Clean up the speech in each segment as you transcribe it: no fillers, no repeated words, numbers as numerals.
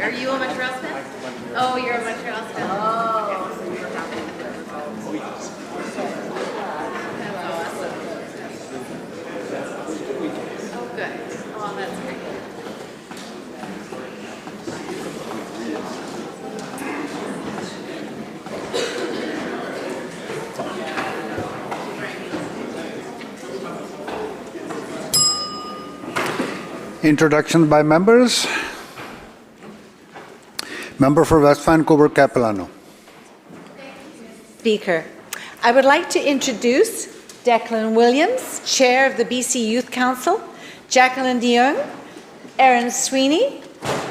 Are you a Montreal fan? Oh, you're a Montreal fan. Oh, so you're happy with the results. Oh, good. Oh, that's great. Introductions by members. Member for West Vancouver, Capilano. Speaker, I would like to introduce Declan Williams, Chair of the BC Youth Council, Jacqueline DeYoung, Erin Sweeney,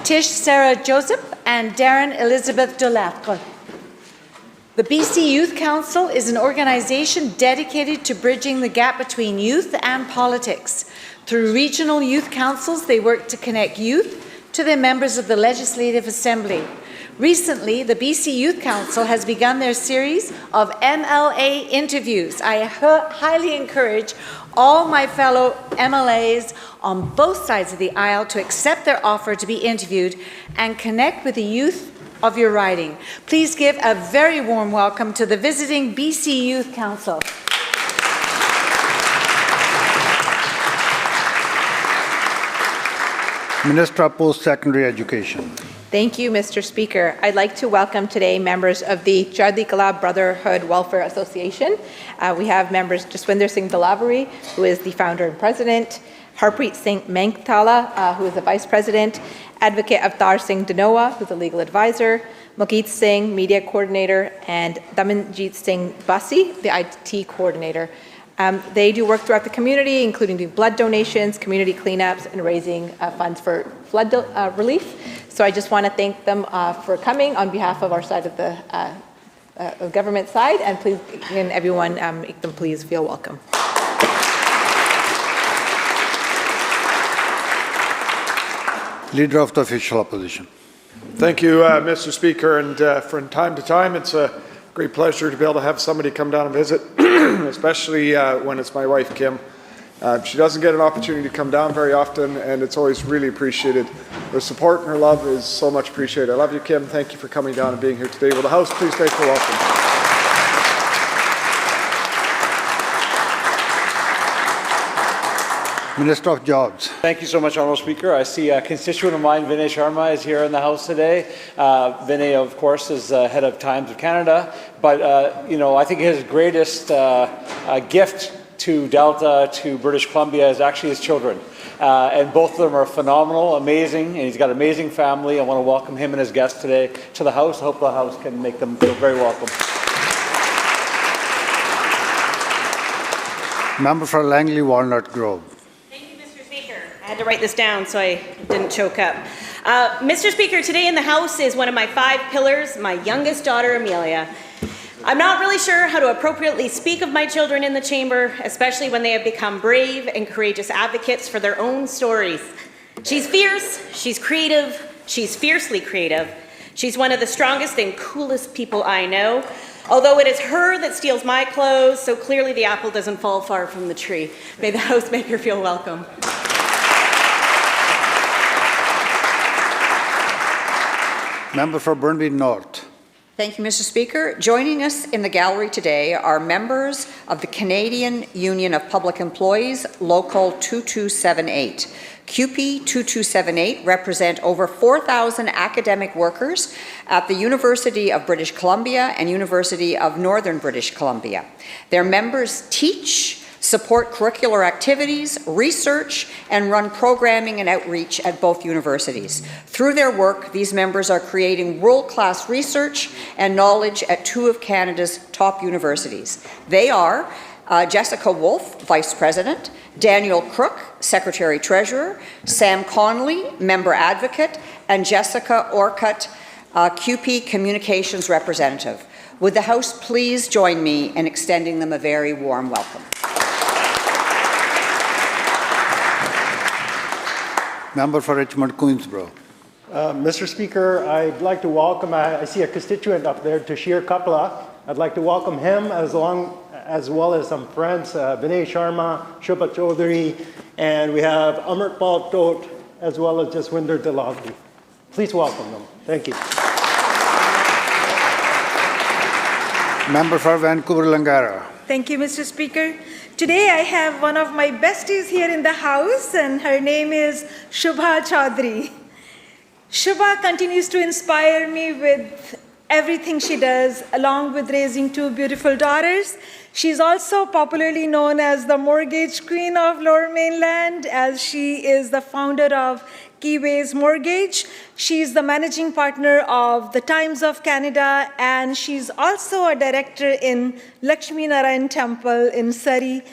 Tish Sarah Joseph, and Darren Elizabeth Delatre. The BC Youth Council is an organization dedicated to bridging the gap between youth and politics. Through regional youth councils, they work to connect youth to their members of the Legislative Assembly. Recently, the BC Youth Council has begun their series of MLA interviews. I highly encourage all my fellow MLAs on both sides of the aisle to accept their offer to be interviewed and connect with the youth of your riding. Please give a very warm welcome to the visiting BC Youth Council. Minister of Post-Secondary Education. Thank you, Mr. Speaker. I'd like to welcome today members of the Jardli Kala Brotherhood Welfare Association. We have members Jaswinder Singh Dalavari, who is the founder and president, Harpreet Singh Mangtala, who is the vice president, Advocate Avtar Singh Danoa, who is a legal advisor, Malkeet Singh, media coordinator, and Damanjeet Singh Basi, the IT coordinator. They do work throughout the community, including doing blood donations, community cleanups, and raising funds for flood relief. So I just want to thank them for coming on behalf of our side of the government side, and please, again, everyone, make them please feel welcome. Leader of the Official Opposition. Thank you, Mr. Speaker, and from time to time it's a great pleasure to be able to have somebody come down and visit, especially when it's my wife, Kim. She doesn't get an opportunity to come down very often, and it's always really appreciated. Her support and her love is so much appreciated. I love you, Kim. Thank you for coming down and being here today. Will the House please make her welcome? Minister of Jobs. Thank you so much, Honourable Speaker. I see a constituent of mine, Vinay Sharma, is here in the House today. Vinay, of course, is head of Times of Canada, but you know, I think his greatest gift to Delta, to British Columbia, is actually his children. And both of them are phenomenal, amazing, and he's got an amazing family. I want to welcome him and his guests today to the House. I hope the House can make them feel very welcome. Member for Langley Walnut Grove. I had to write this down so I didn't choke up. Mr. Speaker, today in the House is one of my 5 pillars, my youngest daughter, Amelia. I'm not really sure how to appropriately speak of my children in the chamber, especially when they have become brave and courageous advocates for their own stories. She's fierce, she's creative, she's fiercely creative. She's one of the strongest and coolest people I know. Although it is her that steals my clothes, so clearly the apple doesn't fall far from the tree. May the House make her feel welcome. Member for Burnaby North. Thank you, Mr. Speaker. Joining us in the gallery today are members of the Canadian Union of Public Employees, Local 2278. CUPE 2278 represent over 4,000 academic workers at the University of British Columbia and University of Northern British Columbia. Their members teach, support curricular activities, research, and run programming and outreach at both universities. Through their work, these members are creating world-class research and knowledge at 2 of Canada's top universities. They are Jessica Wolfe, Vice President, Daniel Crook, Secretary-Treasurer, Sam Connolly, Member Advocate, and Jessica Orcutt, CUPE Communications Representative. Would the House please join me in extending them a very warm welcome. Member for Richmond Queensborough. Mr. Speaker, I'd like to welcome, I see a constituent up there, Tashir Kapla. I'd like to welcome him as well as some friends, Vinay Sharma, Shubha Chaudhary, and we have Amrit Pal Tot, as well as Jaswinder Dalawdi. Please welcome them. Thank you. Member for Vancouver Langara. Thank you, Mr. Speaker. Today I have one of my besties here in the House, and her name is Shubha Chaudhary. Shubha continues to inspire me with everything she does, along with raising two beautiful daughters. She's also popularly known as the Mortgage Queen of Lower Mainland, as she is the founder of Keyways Mortgage. She's the managing partner of the Times of Canada, and she's also a director in Lakshmi Narayan Temple in Surrey.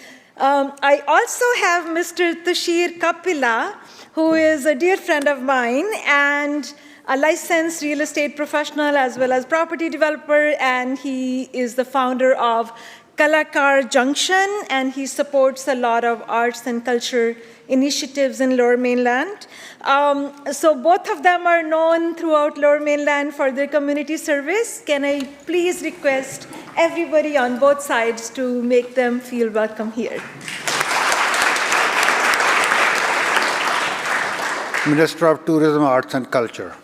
I also have Mr. Tushir Kapila, who is a dear friend of mine and a licensed real estate professional as well as property developer, and he is the founder of Kalakar Junction, and he supports a lot of arts and culture initiatives in Lower Mainland. So both of them are known throughout Lower Mainland for their community service. Can I please request everybody on both sides to make them feel welcome here? Minister of Tourism, Arts and Culture.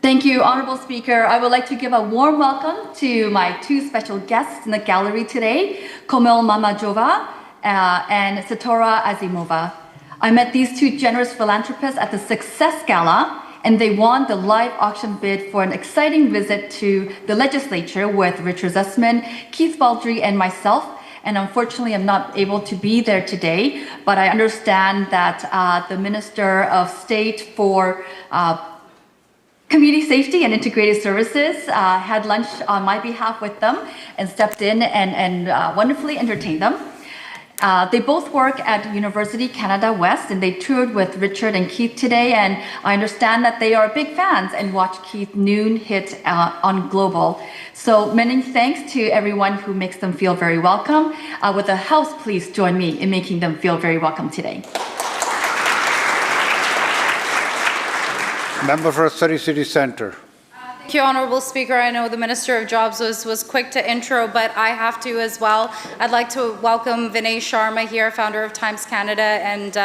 Thank you, Honorable Speaker. I would like to give a warm welcome to my two special guests in the gallery today, Komil Mamajova and Satora Azimova. I met these two generous philanthropists at the Success Gala, and they won the live auction bid for an exciting visit to the Legislature with Richard Zussman, Keith Baldry, and myself. And unfortunately, I'm not able to be there today, but I understand that the Minister of State for Community Safety and Integrated Services had lunch on my behalf with them and stepped in and wonderfully entertained them. They both work at University Canada West, and they toured with Richard and Keith today, and I understand that they are big fans and watch Keith noon hit on Global. So many thanks to everyone who makes them feel very welcome. Would the House please join me in making them feel very welcome today? Member for Surrey City Centre. Thank you, Honourable Speaker. I know the Minister of Jobs was quick to intro, but I have to as well. I'd like to welcome Vinay Sharma here, founder of Times Canada and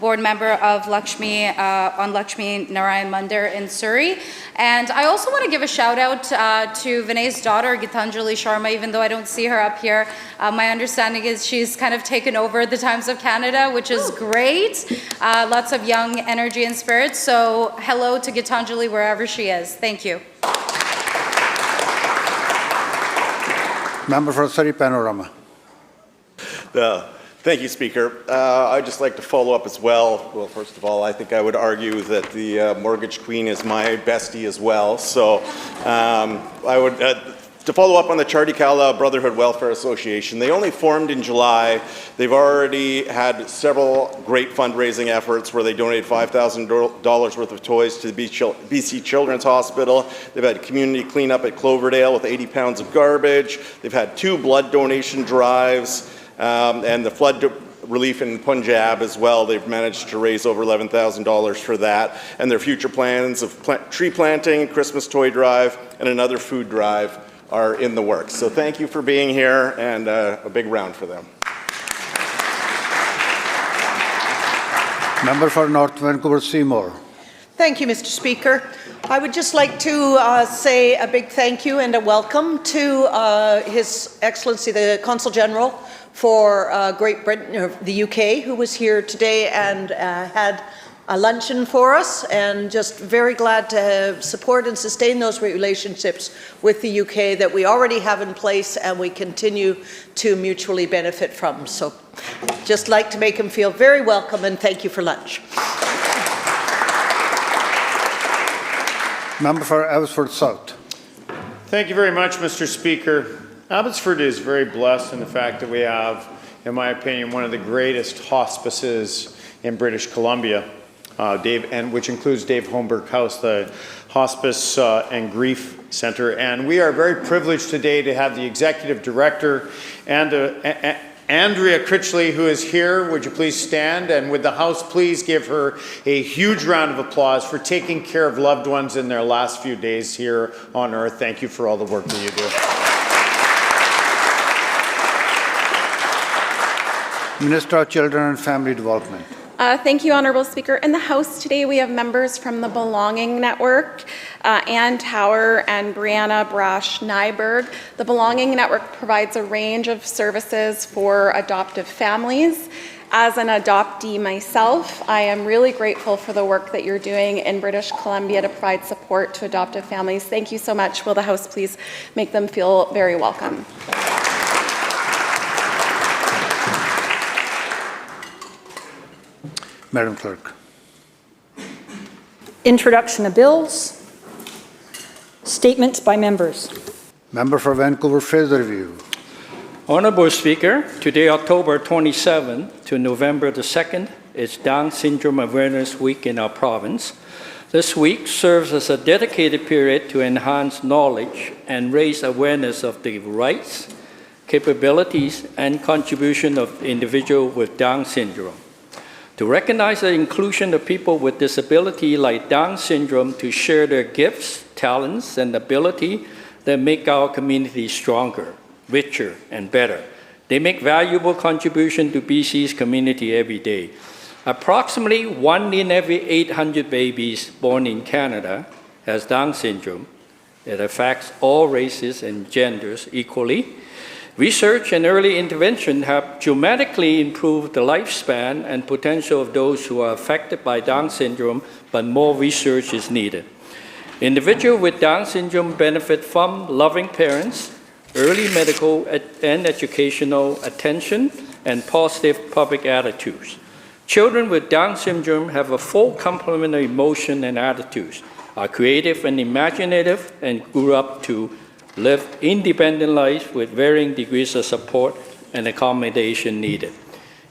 board member of Lakshmi Narayan Mandir in Surrey. And I also want to give a shout out to Vinay's daughter, Gitanjali Sharma, even though I don't see her up here. My understanding is she's kind of taken over the Times of Canada, which is great. Lots of young energy and spirit. So hello to Gitanjali wherever she is. Thank you. Member for Surrey Panorama. Thank you, Speaker. I'd just like to follow up as well. Well, first of all, I think I would argue that the Mortgage Queen is my bestie as well. So I would, to follow up on the Chardikala Brotherhood Welfare Association, they only formed in July. They've already had several great fundraising efforts where they donated $5,000 worth of toys to the BC Children's Hospital. They've had community cleanup at Cloverdale with 80 pounds of garbage. They've had 2 blood donation drives. And the flood relief in Punjab as well. They've managed to raise over $11,000 for that. And their future plans of tree planting, Christmas toy drive, and another food drive are in the works. So thank you for being here, and a big round for them. Member for North Vancouver Seymour. Thank you, Mr. Speaker. I would just like to say a big thank you and a welcome to His Excellency the Consul General for Great Britain, or the UK, who was here today and had a luncheon for us, and just very glad to support and sustain those relationships with the UK that we already have in place and we continue to mutually benefit from. So just like to make him feel very welcome, and thank you for lunch. Member for Abbotsford South. Thank you very much, Mr. Speaker. Abbotsford is very blessed in the fact that we have, in my opinion, one of the greatest hospices in British Columbia, which includes Dave Holmberg House, the Hospice and Grief Center. And we are very privileged today to have the Executive Director and Andrea Critchley, who is here, would you please stand? And would the House please give her a huge round of applause for taking care of loved ones in their last few days here on earth. Thank you for all the work that you do. Minister of Children and Family Development. Thank you, Honourable Speaker. In the House today, we have members from the Belonging Network, Ann Tower and Brianna Brash-Nyberg. The Belonging Network provides a range of services for adoptive families. As an adoptee myself, I am really grateful for the work that you're doing in British Columbia to provide support to adoptive families. Thank you so much. Will the House please make them feel very welcome? Madam Clerk. Introduction of bills. Statements by members. Member for Vancouver Fraser Review. Honorable Speaker, today, October 27 to November the 2nd, is Down Syndrome Awareness Week in our province. This week serves as a dedicated period to enhance knowledge and raise awareness of the rights, capabilities, and contribution of individuals with Down syndrome. To recognize the inclusion of people with disability like Down syndrome to share their gifts, talents, and ability that make our community stronger, richer, and better. They make valuable contribution to BC's community every day. Approximately 1 in every 800 babies born in Canada has Down syndrome. It affects all races and genders equally. Research and early intervention have dramatically improved the lifespan and potential of those who are affected by Down syndrome, but more research is needed. Individuals with Down syndrome benefit from loving parents, early medical and educational attention, and positive public attitudes. Children with Down syndrome have a full complement of emotion and attitudes, are creative and imaginative, and grew up to live independent lives with varying degrees of support and accommodation needed.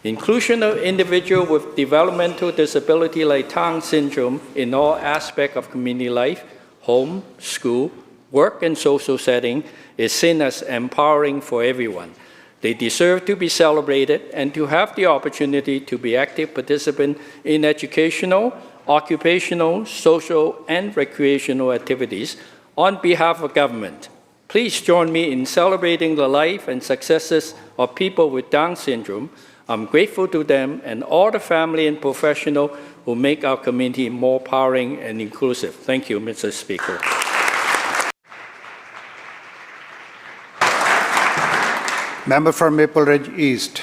Inclusion of individuals with developmental disability like Down syndrome in all aspects of community life, home, school, work, and social setting is seen as empowering for everyone. They deserve to be celebrated and to have the opportunity to be active participants in educational, occupational, social, and recreational activities on behalf of government. Please join me in celebrating the life and successes of people with Down syndrome. I'm grateful to them and all the family and professionals who make our community more empowering and inclusive. Thank you, Mr. Speaker. Member for Maple Ridge East.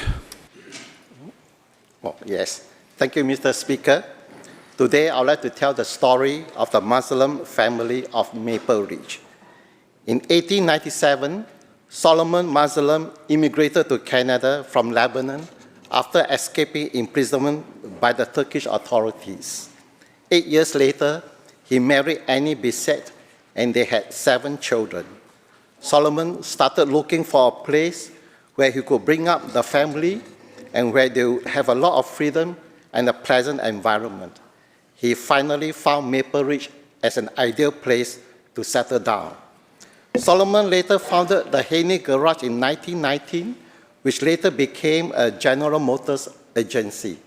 Oh, yes. Thank you, Mr. Speaker. Today, I would like to tell the story of the Muslim family of Maple Ridge. In 1897, Solomon Muslim immigrated to Canada from Lebanon after escaping imprisonment by the Turkish authorities. 8 years later, he married Annie Bissett, and they had 7 children. Solomon started looking for a place where he could bring up the family and where they would have a lot of freedom and a pleasant environment. He finally found Maple Ridge as an ideal place to settle down. Solomon later founded the Haney Garage in 1919, which later became a General Motors agency.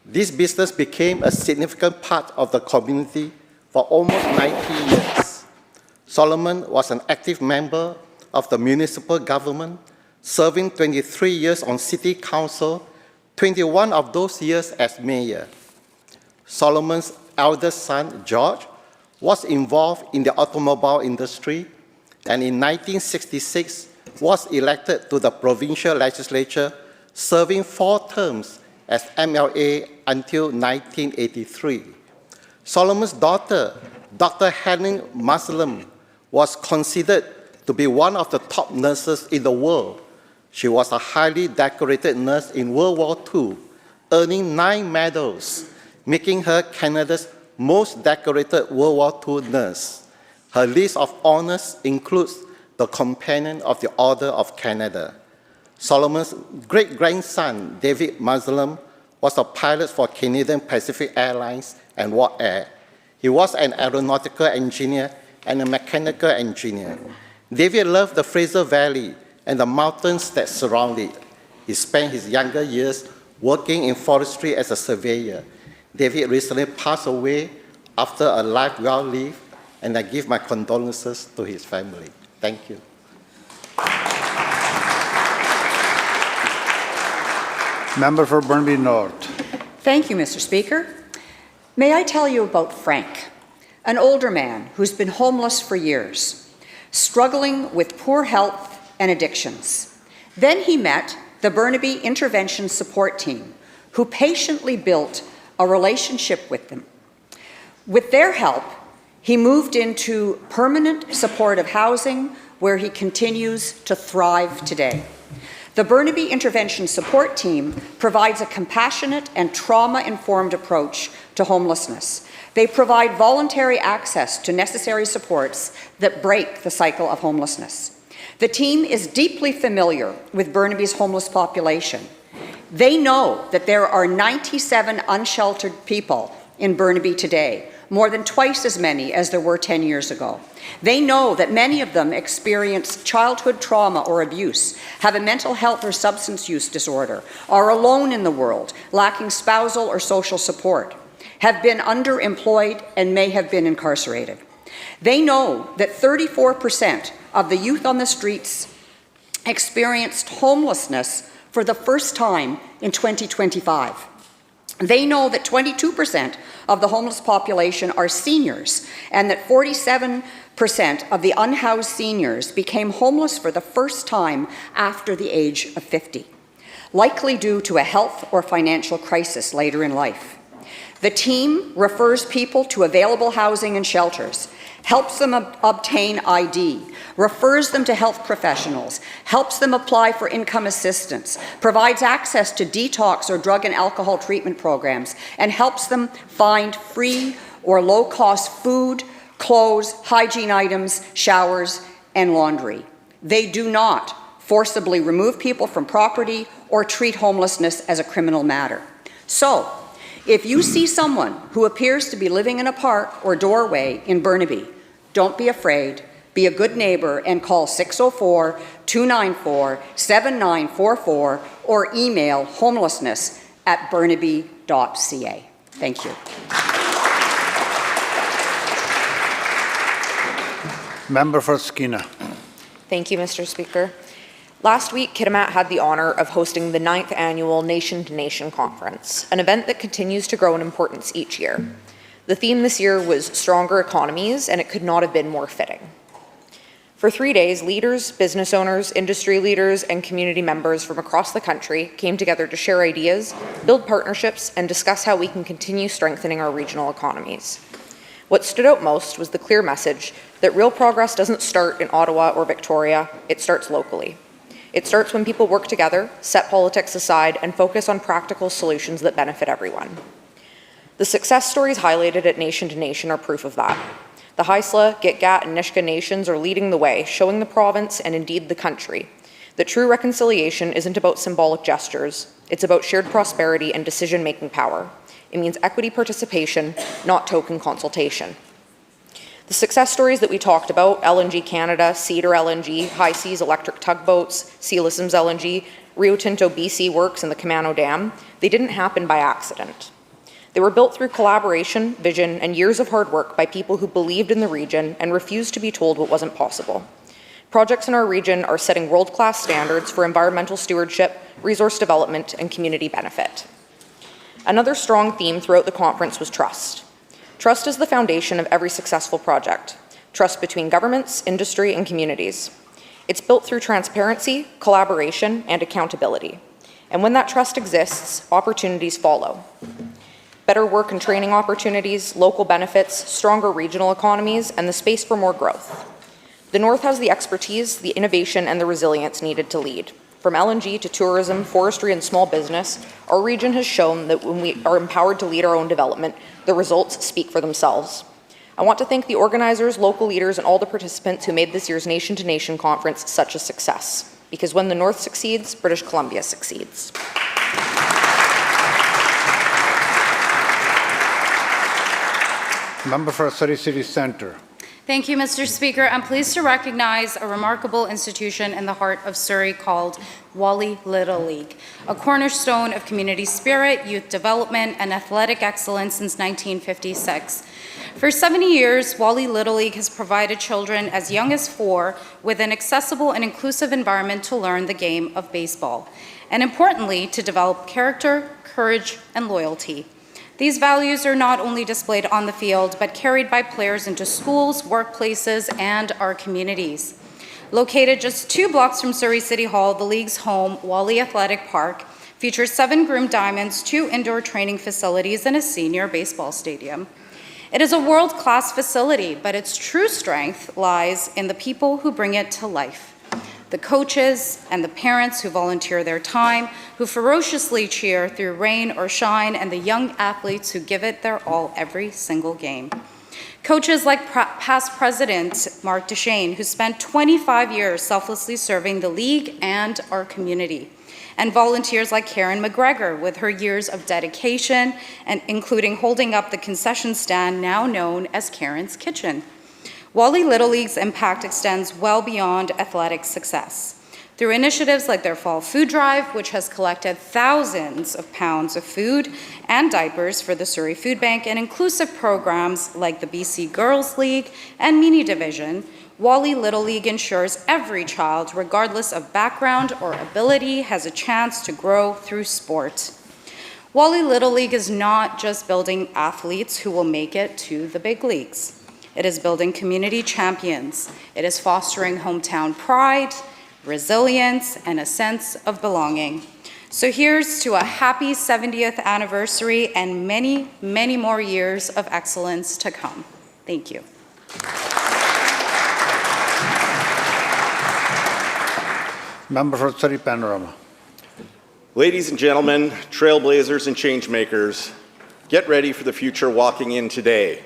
This business became a significant part of the community for almost 90 years. Solomon was an active member of the municipal government, serving 23 years on city council, 21 of those years as mayor. Solomon's eldest son, George, was involved in the automobile industry, and in 1966 was elected to the provincial legislature, serving 4 terms as MLA until 1983. Solomon's daughter, Dr. Helen Muslim, was considered to be one of the top nurses in the world. She was a highly decorated nurse in World War II, earning 9 medals, making her Canada's most decorated World War II nurse. Her list of honors includes the Companion of the Order of Canada. Solomon's great-grandson, David Muslim, was a pilot for Canadian Pacific Airlines and War Air. He was an aeronautical engineer and a mechanical engineer. David loved the Fraser Valley and the mountains that surround it. He spent his younger years working in forestry as a surveyor. David recently passed away after a life well lived, and I give my condolences to his family. Thank you. Member for Burnaby North. Thank you, Mr. Speaker. May I tell you about Frank, an older man who's been homeless for years, struggling with poor health and addictions. Then he met the Burnaby Intervention Support Team, who patiently built a relationship with them. With their help, he moved into permanent supportive housing where he continues to thrive today. The Burnaby Intervention Support Team provides a compassionate and trauma-informed approach to homelessness. They provide voluntary access to necessary supports that break the cycle of homelessness. The team is deeply familiar with Burnaby's homeless population. They know that there are 97 unsheltered people in Burnaby today, more than twice as many as there were 10 years ago. They know that many of them experience childhood trauma or abuse, have a mental health or substance use disorder, are alone in the world, lacking spousal or social support, have been underemployed, and may have been incarcerated. They know that 34% of the youth on the streets experienced homelessness for the first time in 2025. They know that 22% of the homeless population are seniors, and that 47% of the unhoused seniors became homeless for the first time after the age of 50, likely due to a health or financial crisis later in life. The team refers people to available housing and shelters, helps them obtain ID, refers them to health professionals, helps them apply for income assistance, provides access to detox or drug and alcohol treatment programs, and helps them find free or low-cost food, clothes, hygiene items, showers, and laundry. They do not forcibly remove people from property or treat homelessness as a criminal matter. So, if you see someone who appears to be living in a park or doorway in Burnaby, don't be afraid, be a good neighbor, and call 604-294-7944 or email homelessness@burnaby.ca. Thank you. Member for Skeena. Thank you, Mr. Speaker. Last week, Kitimat had the honor of hosting the 9th annual Nation to Nation Conference, an event that continues to grow in importance each year. The theme this year was Stronger Economies, and it could not have been more fitting. For 3 days, leaders, business owners, industry leaders, and community members from across the country came together to share ideas, build partnerships, and discuss how we can continue strengthening our regional economies. What stood out most was the clear message that real progress doesn't start in Ottawa or Victoria, it starts locally. It starts when people work together, set politics aside, and focus on practical solutions that benefit everyone. The success stories highlighted at Nation to Nation are proof of that. The Haisla, Gitgat, and Nisga'a nations are leading the way, showing the province, and indeed the country, that true reconciliation isn't about symbolic gestures, it's about shared prosperity and decision-making power. It means equity participation, not token consultation. The success stories that we talked about, LNG Canada, Cedar LNG, High Seas electric tugboats, Sealism's LNG, Rio Tinto BC Works, and the Camano Dam, they didn't happen by accident. They were built through collaboration, vision, and years of hard work by people who believed in the region and refused to be told what wasn't possible. Projects in our region are setting world-class standards for environmental stewardship, resource development, and community benefit. Another strong theme throughout the conference was trust. Trust is the foundation of every successful project. Trust between governments, industry, and communities. It's built through transparency, collaboration, and accountability. And when that trust exists, opportunities follow. Better work and training opportunities, local benefits, stronger regional economies, and the space for more growth. The North has the expertise, the innovation, and the resilience needed to lead. From LNG to tourism, forestry, and small business, our region has shown that when we are empowered to lead our own development, the results speak for themselves. I want to thank the organizers, local leaders, and all the participants who made this year's Nation to Nation conference such a success. Because when the North succeeds, British Columbia succeeds. Member for Surrey City Centre. Thank you, Mr. Speaker. I'm pleased to recognize a remarkable institution in the heart of Surrey called Whalley Little League, a cornerstone of community spirit, youth development, and athletic excellence since 1956. For 70 years, Whalley Little League has provided children as young as 4 with an accessible and inclusive environment to learn the game of baseball, and importantly, to develop character, courage, and loyalty. These values are not only displayed on the field, but carried by players into schools, workplaces, and our communities. Located just 2 blocks from Surrey City Hall, the league's home, Whalley Athletic Park, features 7 groomed diamonds, 2 indoor training facilities, and a senior baseball stadium. It is a world-class facility, but its true strength lies in the people who bring it to life. The coaches and the parents who volunteer their time, who ferociously cheer through rain or shine, and the young athletes who give it their all every single game. Coaches like past president Mark Duchesne, who spent 25 years selflessly serving the league and our community. And volunteers like Karen McGregor, with her years of dedication, and including holding up the concession stand now known as Karen's Kitchen. Whalley Little League's impact extends well beyond athletic success. Through initiatives like their fall food drive, which has collected thousands of pounds of food and diapers for the Surrey Food Bank, and inclusive programs like the BC Girls League and Mini Division, Whalley Little League ensures every child, regardless of background or ability, has a chance to grow through sport. Whalley Little League is not just building athletes who will make it to the big leagues. It is building community champions. It is fostering hometown pride, resilience, and a sense of belonging. So here's to a happy 70th anniversary and many, many more years of excellence to come. Thank you. Member for Surrey Panorama. Ladies and gentlemen, trailblazers and changemakers, get ready for the future walking in today,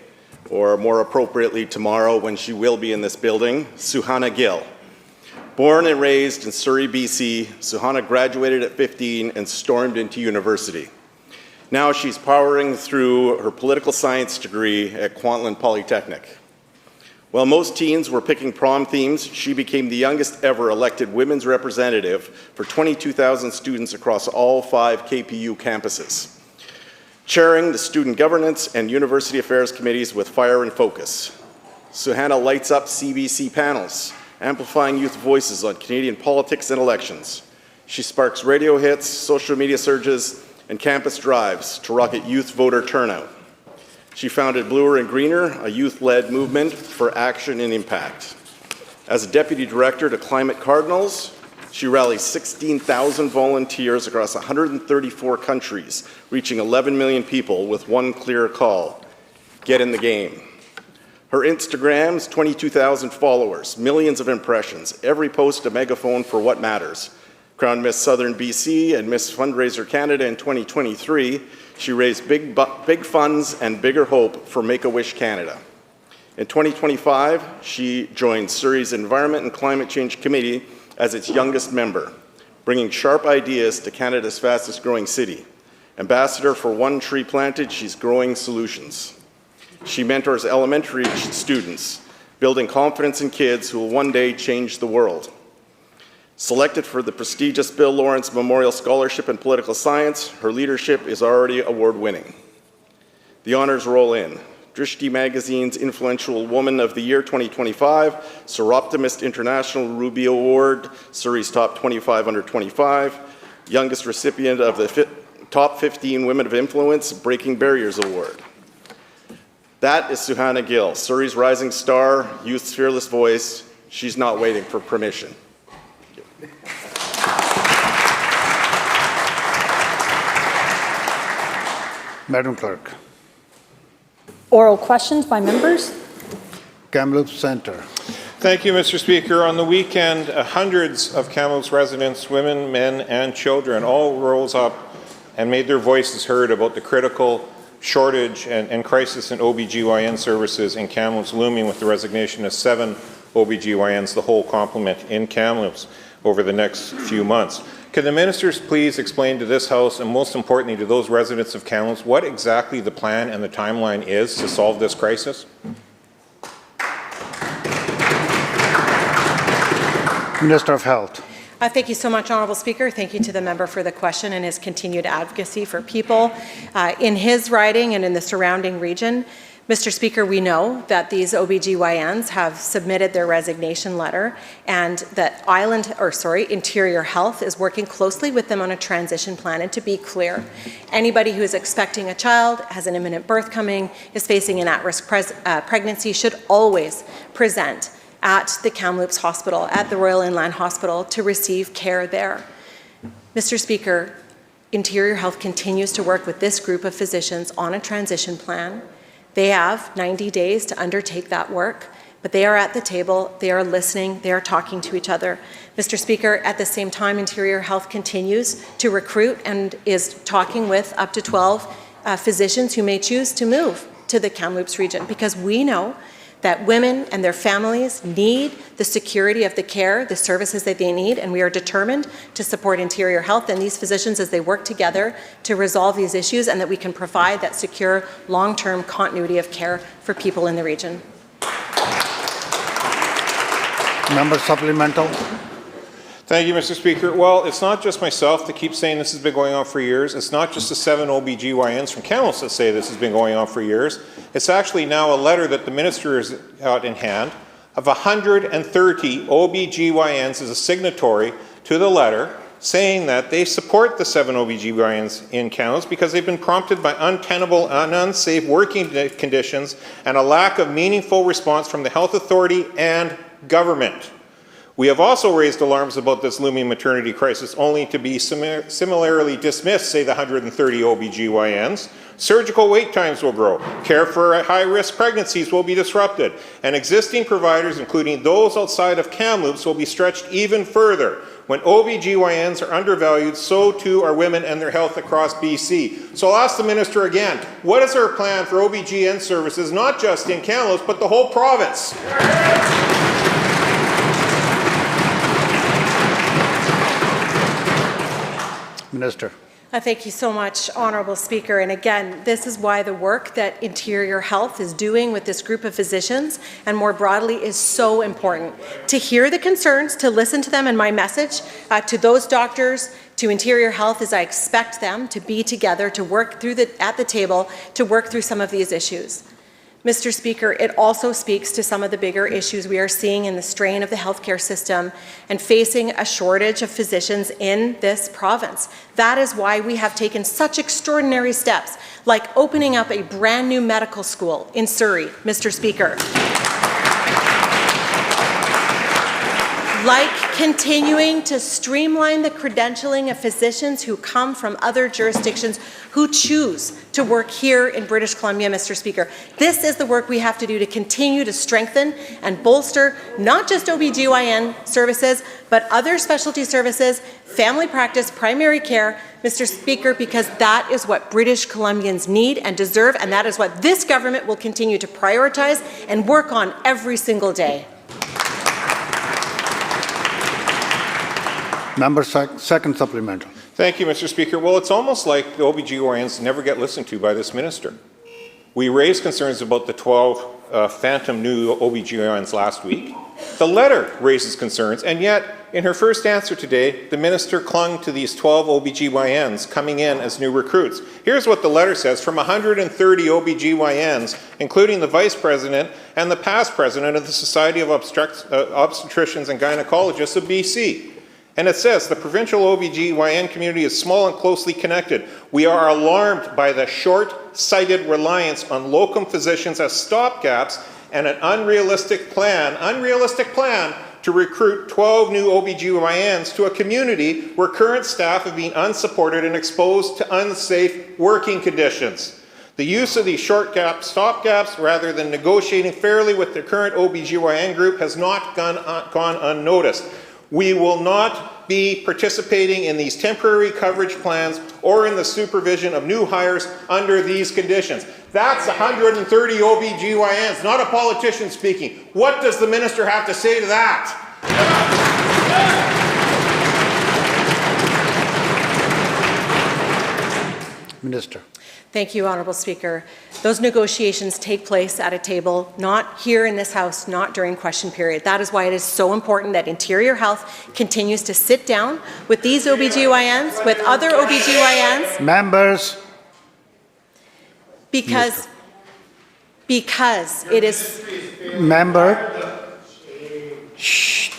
or more appropriately tomorrow when she will be in this building, Suhana Gill. Born and raised in Surrey, BC, Suhana graduated at 15 and stormed into university. Now she's powering through her political science degree at Kwantlen Polytechnic. While most teens were picking prom themes, she became the youngest ever elected women's representative for 22,000 students across all 5 KPU campuses, chairing the student governance and university affairs committees with fire and focus. Suhana lights up CBC panels, amplifying youth voices on Canadian politics and elections. She sparks radio hits, social media surges, and campus drives to rocket youth voter turnout. She founded Bluer and Greener, a youth-led movement for action and impact. As a deputy director to Climate Cardinals, she rallies 16,000 volunteers across 134 countries, reaching 11 million people with one clear call: get in the game. Her Instagram's 22,000 followers, millions of impressions, every post a megaphone for what matters. Crowned Miss Southern BC and Miss Fundraiser Canada in 2023, she raised big funds and bigger hope for Make-A-Wish Canada. In 2025, she joined Surrey's Environment and Climate Change Committee as its youngest member, bringing sharp ideas to Canada's fastest growing city. Ambassador for One Tree Planted, she's growing solutions. She mentors elementary students, building confidence in kids who will one day change the world. Selected for the prestigious Bill Lawrence Memorial Scholarship in Political Science, her leadership is already award-winning. The honors roll in. Drishti Magazine's Influential Woman of the Year 2025, Seroptimist International Ruby Award, Surrey's Top 25 Under 25, youngest recipient of the Top 15 Women of Influence Breaking Barriers Award. That is Suhana Gill, Surrey's rising star, youth's fearless voice. She's not waiting for permission. Madam Clerk. Oral questions by members. Kamloops Centre. Thank you, Mr. Speaker. On the weekend, hundreds of Kamloops residents, women, men, and children all rose up and made their voices heard about the critical shortage and crisis in OBGYN services in Kamloops, looming with the resignation of 7 OBGYNs, the whole complement in Kamloops, over the next few months. Can the ministers please explain to this House, and most importantly to those residents of Kamloops, what exactly the plan and the timeline is to solve this crisis? Minister of Health. Thank you so much, Honourable Speaker. Thank you to the member for the question and his continued advocacy for people in his riding and in the surrounding region. Mr. Speaker, we know that these OBGYNs have submitted their resignation letter and that Interior Health is working closely with them on a transition plan. And to be clear, anybody who is expecting a child, has an imminent birth coming, is facing an at-risk pregnancy should always present at the Kamloops Hospital, at the Royal Inland Hospital, to receive care there. Mr. Speaker, Interior Health continues to work with this group of physicians on a transition plan. They have 90 days to undertake that work, but they are at the table, they are listening, they are talking to each other. Mr. Speaker, at the same time, Interior Health continues to recruit and is talking with up to 12 physicians who may choose to move to the Kamloops region, because we know that women and their families need the security of the care, the services that they need, and we are determined to support Interior Health and these physicians as they work together to resolve these issues, and that we can provide that secure, long-term continuity of care for people in the region. Member supplemental. Thank you, Mr. Speaker. Well, it's not just myself that keeps saying this has been going on for years. It's not just the 7 OBGYNs from Kamloops that say this has been going on for years. It's actually now a letter that the minister has got in hand of 130 OBGYNs as a signatory to the letter saying that they support the 7 OBGYNs in Kamloops because they've been prompted by untenable and unsafe working conditions and a lack of meaningful response from the health authority and government. We have also raised alarms about this looming maternity crisis, only to be similarly dismissed, say the 130 OBGYNs. Surgical wait times will grow, care for high-risk pregnancies will be disrupted, and existing providers, including those outside of Kamloops, will be stretched even further. When OBGYNs are undervalued, so too are women and their health across BC. So I'll ask the minister again, what is our plan for OBGYN services, not just in Kamloops, but the whole province? Minister. Thank you so much, Honourable Speaker. And again, this is why the work that Interior Health is doing with this group of physicians and more broadly is so important. To hear the concerns, to listen to them, and my message to those doctors, to Interior Health, is I expect them to be together, to work through at the table, to work through some of these issues. Mr. Speaker, it also speaks to some of the bigger issues we are seeing in the strain of the healthcare system and facing a shortage of physicians in this province. That is why we have taken such extraordinary steps, like opening up a brand new medical school in Surrey, Mr. Speaker. Like continuing to streamline the credentialing of physicians who come from other jurisdictions who choose to work here in British Columbia, Mr. Speaker. This is the work we have to do to continue to strengthen and bolster not just OBGYN services, but other specialty services, family practice, primary care, Mr. Speaker, because that is what British Columbians need and deserve, and that is what this government will continue to prioritize and work on every single day. Member second supplemental. Thank you, Mr. Speaker. Well, it's almost like the OBGYNs never get listened to by this minister. We raised concerns about the 12 phantom new OBGYNs last week. The letter raises concerns, and yet in her first answer today, the minister clung to these 12 OBGYNs coming in as new recruits. Here's what the letter says from 130 OBGYNs, including the vice president and the past president of the Society of Obstetricians and Gynecologists of BC. And it says, the provincial OBGYN community is small and closely connected. We are alarmed by the short-sighted reliance on locum physicians as stopgaps and an unrealistic plan to recruit 12 new OBGYNs to a community where current staff have been unsupported and exposed to unsafe working conditions. The use of these stopgaps rather than negotiating fairly with the current OBGYN group has not gone unnoticed. We will not be participating in these temporary coverage plans or in the supervision of new hires under these conditions. That's 130 OBGYNs, not a politician speaking. What does the minister have to say to that? Minister. Thank you, Honourable Speaker. Those negotiations take place at a table, not here in this House, not during question period. That is why it is so important that Interior Health continues to sit down with these OBGYNs, with other OBGYNs. Members. Because it is... Member. Shh.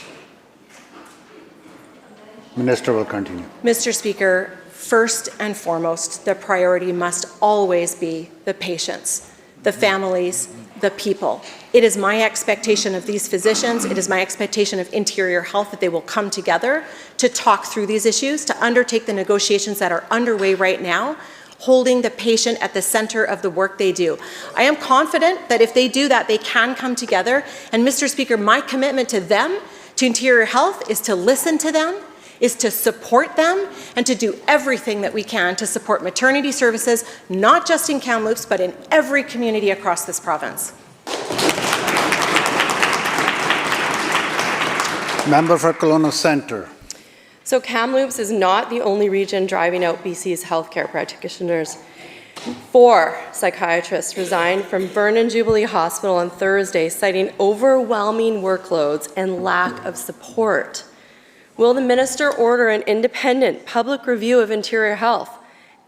Minister will continue. Mr. Speaker, first and foremost, the priority must always be the patients, the families, the people. It is my expectation of these physicians, it is my expectation of Interior Health that they will come together to talk through these issues, to undertake the negotiations that are underway right now, holding the patient at the center of the work they do. I am confident that if they do that, they can come together. And Mr. Speaker, my commitment to them, to Interior Health, is to listen to them, is to support them, and to do everything that we can to support maternity services, not just in Kamloops, but in every community across this province. Member for Kelowna Centre. So Kamloops is not the only region driving out BC's healthcare practitioners. 4 psychiatrists resigned from Vernon Jubilee Hospital on Thursday, citing overwhelming workloads and lack of support. Will the minister order an independent public review of Interior Health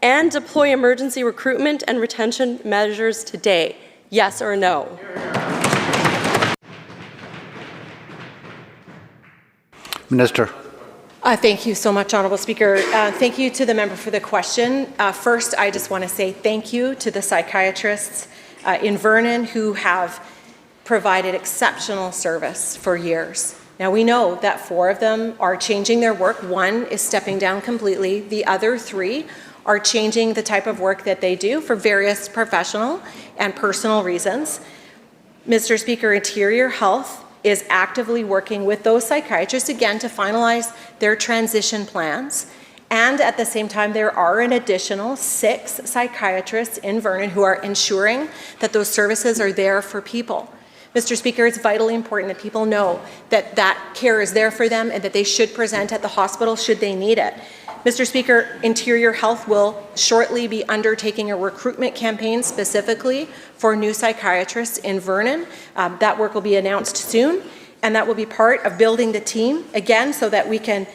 and deploy emergency recruitment and retention measures today? Yes or no? Minister. Thank you so much, Honourable Speaker. Thank you to the member for the question. First, I just want to say thank you to the psychiatrists in Vernon who have provided exceptional service for years. Now, we know that 4 of them are changing their work. 1 is stepping down completely. The other 3 are changing the type of work that they do for various professional and personal reasons. Mr. Speaker, Interior Health is actively working with those psychiatrists, again, to finalize their transition plans. And at the same time, there are an additional 6 psychiatrists in Vernon who are ensuring that those services are there for people. Mr. Speaker, it's vitally important that people know that that care is there for them and that they should present at the hospital should they need it. Mr. Speaker, Interior Health will shortly be undertaking a recruitment campaign specifically for new psychiatrists in Vernon. That work will be announced soon, and that will be part of building the team, again, so that we can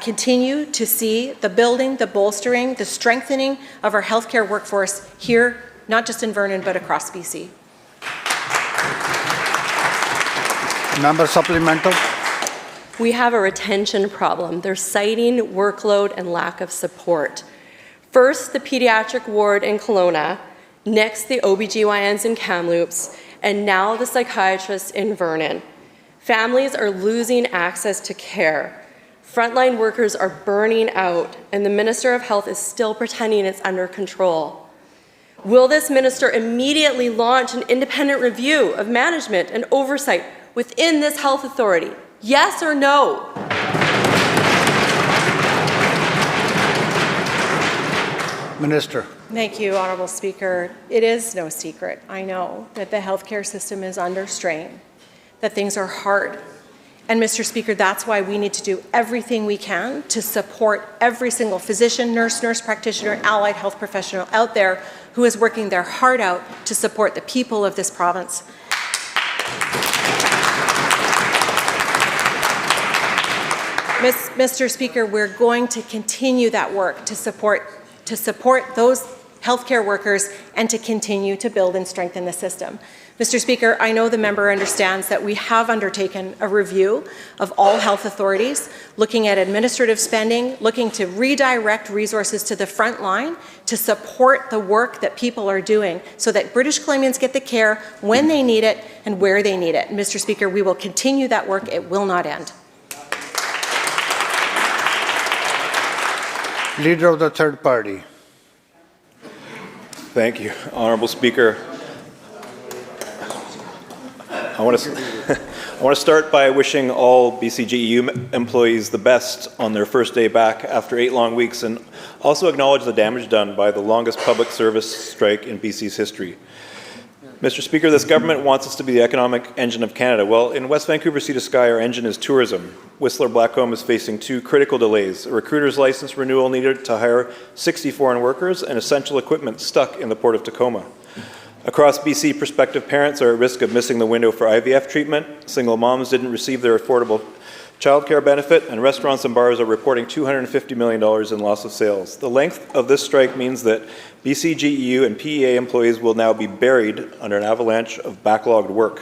continue to see the building, the bolstering, the strengthening of our healthcare workforce here, not just in Vernon, but across BC. Member supplemental. We have a retention problem. They're citing workload and lack of support. First, the pediatric ward in Kelowna, next the OBGYNs in Kamloops, and now the psychiatrists in Vernon. Families are losing access to care. Frontline workers are burning out, and the Minister of Health is still pretending it's under control. Will this minister immediately launch an independent review of management and oversight within this health authority? Yes or no? Minister. Thank you, Honourable Speaker. It is no secret, I know, that the healthcare system is under strain, that things are hard. And Mr. Speaker, that's why we need to do everything we can to support every single physician, nurse practitioner, allied health professional out there who is working their heart out to support the people of this province. Mr. Speaker, we're going to continue that work to support those healthcare workers and to continue to build and strengthen the system. Mr. Speaker, I know the member understands that we have undertaken a review of all health authorities, looking at administrative spending, looking to redirect resources to the front line to support the work that people are doing so that British Columbians get the care when they need it and where they need it. Mr. Speaker, we will continue that work. It will not end. Leader of the third party. Thank you, Honourable Speaker. I want to start by wishing all BCGEU employees the best on their first day back after 8 long weeks, and also acknowledge the damage done by the longest public service strike in BC's history. Mr. Speaker, this government wants us to be the economic engine of Canada. Well, in West Vancouver Sea to Sky, our engine is tourism. Whistler Blackcomb is facing two critical delays: a recruiter's license renewal needed to hire 60 foreign workers and essential equipment stuck in the Port of Tacoma. Across BC, prospective parents are at risk of missing the window for IVF treatment. Single moms didn't receive their affordable childcare benefit, and restaurants and bars are reporting $250 million in loss of sales. The length of this strike means that BCGEU and PEA employees will now be buried under an avalanche of backlogged work.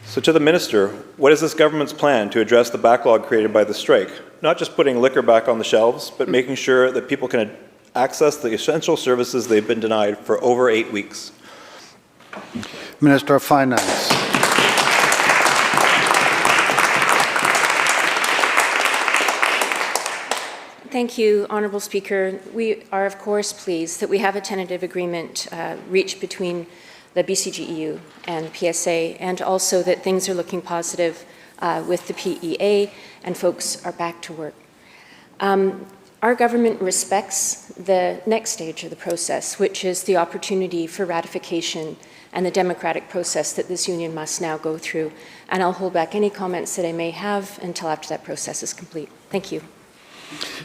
So to the Minister, what is this government's plan to address the backlog created by the strike? Not just putting liquor back on the shelves, but making sure that people can access the essential services they've been denied for over 8 weeks. Minister of Finance. Thank you, Honourable Speaker. We are, of course, pleased that we have a tentative agreement reached between the BCGEU and PSA, and also that things are looking positive with the PEA and folks are back to work. Our government respects the next stage of the process, which is the opportunity for ratification and the democratic process that this union must now go through. And I'll hold back any comments that I may have until after that process is complete. Thank you.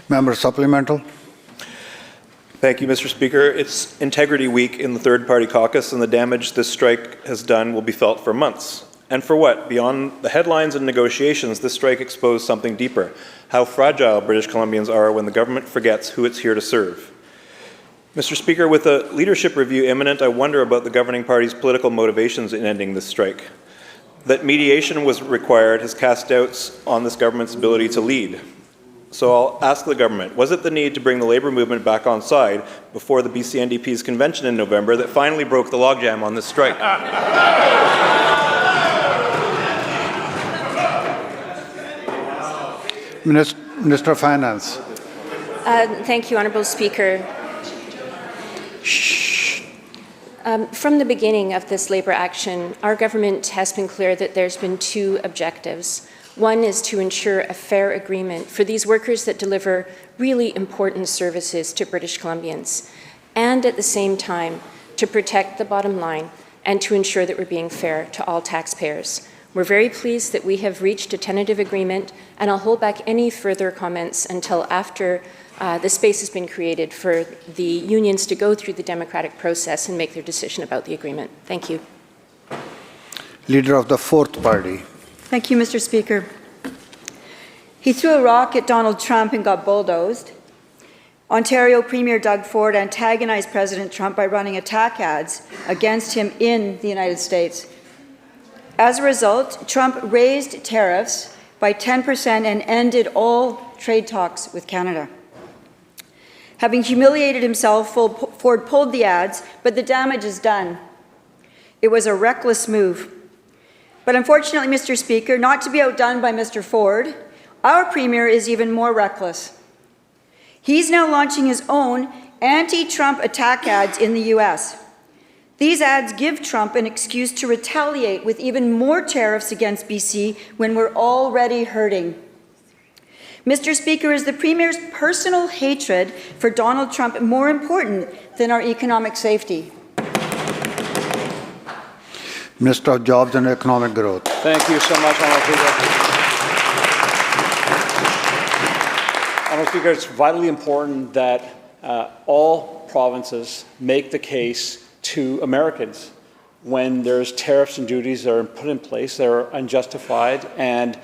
Member supplemental. Thank you, Mr. Speaker. It's Integrity Week in the third-party caucus, and the damage this strike has done will be felt for months. And for what? Beyond the headlines and negotiations, this strike exposed something deeper: how fragile British Columbians are when the government forgets who it's here to serve. Mr. Speaker, with a leadership review imminent, I wonder about the governing party's political motivations in ending this strike. That mediation was required has cast doubts on this government's ability to lead. So I'll ask the government, was it the need to bring the labour movement back on side before the BC NDP's convention in November that finally broke the logjam on this strike? Minister of Finance. Thank you, Honourable Speaker. From the beginning of this labour action, our government has been clear that there's been two objectives. One is to ensure a fair agreement for these workers that deliver really important services to British Columbians, and at the same time to protect the bottom line and to ensure that we're being fair to all taxpayers. We're very pleased that we have reached a tentative agreement, and I'll hold back any further comments until after the space has been created for the unions to go through the democratic process and make their decision about the agreement. Thank you. Leader of the Fourth Party. Thank you, Mr. Speaker. He threw a rock at Donald Trump and got bulldozed. Ontario Premier Doug Ford antagonized President Trump by running attack ads against him in the United States. As a result, Trump raised tariffs by 10% and ended all trade talks with Canada. Having humiliated himself, Ford pulled the ads, but the damage is done. It was a reckless move. But unfortunately, Mr. Speaker, not to be outdone by Mr. Ford, our Premier is even more reckless. He's now launching his own anti-Trump attack ads in the US. These ads give Trump an excuse to retaliate with even more tariffs against BC when we're already hurting. Mr. Speaker, is the Premier's personal hatred for Donald Trump more important than our economic safety? Minister of Jobs and Economic Growth. Thank you so much, Honourable Speaker. Honourable Speaker, it's vitally important that all provinces make the case to Americans when there's tariffs and duties that are put in place that are unjustified and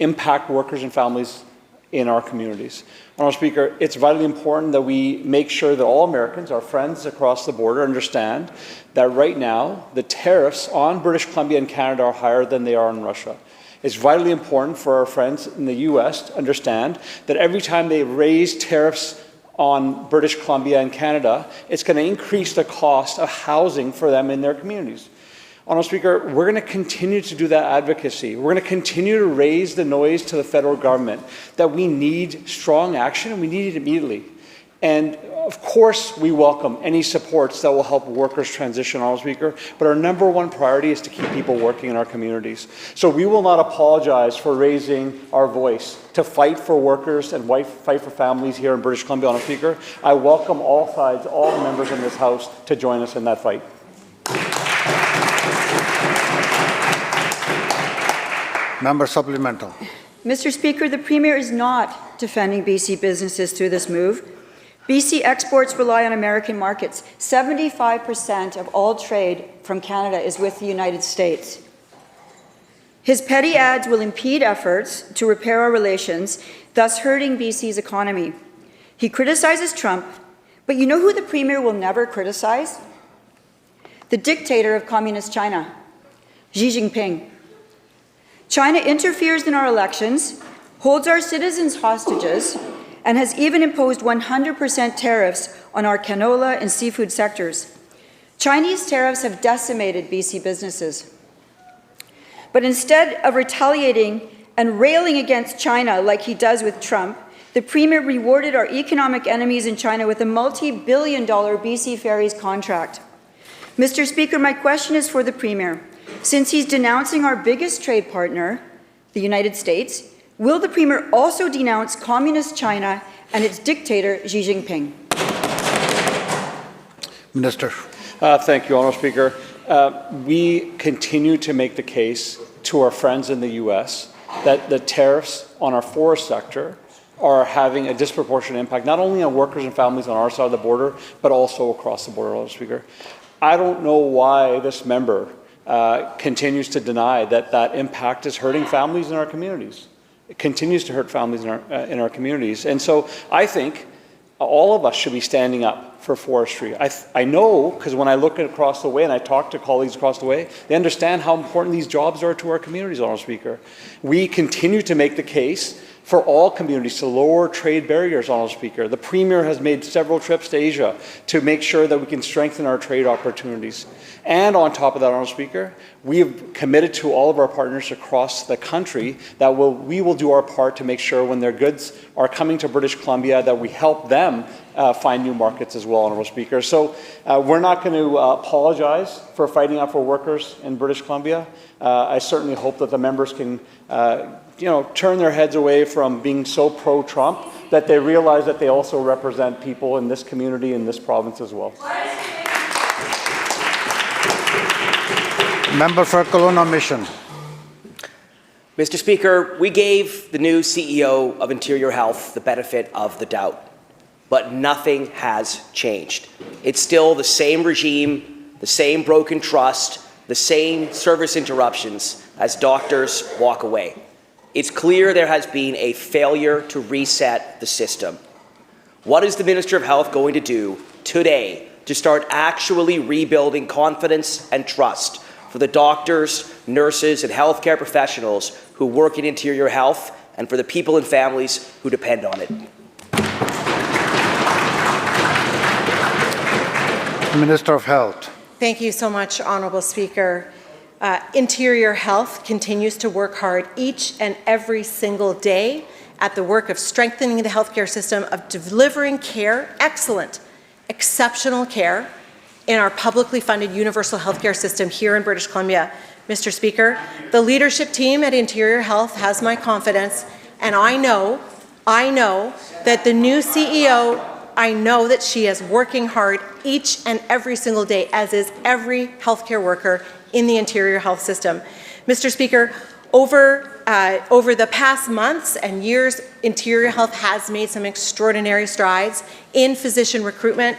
impact workers and families in our communities. Honourable Speaker, it's vitally important that we make sure that all Americans, our friends across the border, understand that right now the tariffs on British Columbia and Canada are higher than they are in Russia. It's vitally important for our friends in the US to understand that every time they raise tariffs on British Columbia and Canada, it's going to increase the cost of housing for them in their communities. Honourable Speaker, we're going to continue to do that advocacy. We're going to continue to raise the noise to the federal government that we need strong action and we need it immediately. And of course, we welcome any supports that will help workers transition, Honourable Speaker, but our number one priority is to keep people working in our communities. So we will not apologize for raising our voice to fight for workers and fight for families here in British Columbia, Honourable Speaker. I welcome all sides, all members in this House to join us in that fight. Member supplemental. Mr. Speaker, the Premier is not defending BC businesses through this move. BC exports rely on American markets. 75% of all trade from Canada is with the United States. His petty ads will impede efforts to repair our relations, thus hurting BC's economy. He criticizes Trump, but you know who the Premier will never criticize? The dictator of Communist China, Xi Jinping. China interferes in our elections, holds our citizens hostages, and has even imposed 100% tariffs on our canola and seafood sectors. Chinese tariffs have decimated BC businesses. But instead of retaliating and railing against China like he does with Trump, the Premier rewarded our economic enemies in China with a multi-billion-dollar BC Ferries contract. Mr. Speaker, my question is for the Premier. Since he's denouncing our biggest trade partner, the United States, will the Premier also denounce Communist China and its dictator, Xi Jinping? Minister. Thank you, Honourable Speaker. We continue to make the case to our friends in the U.S. that the tariffs on our forest sector are having a disproportionate impact, not only on workers and families on our side of the border, but also across the border, Honourable Speaker. I don't know why this member continues to deny that that impact is hurting families in our communities. It continues to hurt families in our communities. And so I think all of us should be standing up for forestry. I know, because when I look across the way and I talk to colleagues across the way, they understand how important these jobs are to our communities, Honourable Speaker. We continue to make the case for all communities to lower trade barriers, Honourable Speaker. The Premier has made several trips to Asia to make sure that we can strengthen our trade opportunities. And on top of that, Honourable Speaker, we have committed to all of our partners across the country that we will do our part to make sure when their goods are coming to British Columbia that we help them find new markets as well, Honourable Speaker. So we're not going to apologize for fighting out for workers in British Columbia. I certainly hope that the members can turn their heads away from being so pro-Trump that they realize that they also represent people in this community, in this province as well. Member for Kelowna Mission. Mr. Speaker, we gave the new CEO of Interior Health the benefit of the doubt, but nothing has changed. It's still the same regime, the same broken trust, the same service interruptions as doctors walk away. It's clear there has been a failure to reset the system. What is the Minister of Health going to do today to start actually rebuilding confidence and trust for the doctors, nurses, and healthcare professionals who work in Interior Health and for the people and families who depend on it? Minister of Health. Thank you so much, Honourable Speaker. Interior Health continues to work hard each and every single day at the work of strengthening the healthcare system, of delivering care, excellent, exceptional care in our publicly funded universal healthcare system here in British Columbia. Mr. Speaker, the leadership team at Interior Health has my confidence, and I know that the new CEO, I know that she is working hard each and every single day, as is every healthcare worker in the Interior Health system. Mr. Speaker, over the past months and years, Interior Health has made some extraordinary strides in physician recruitment.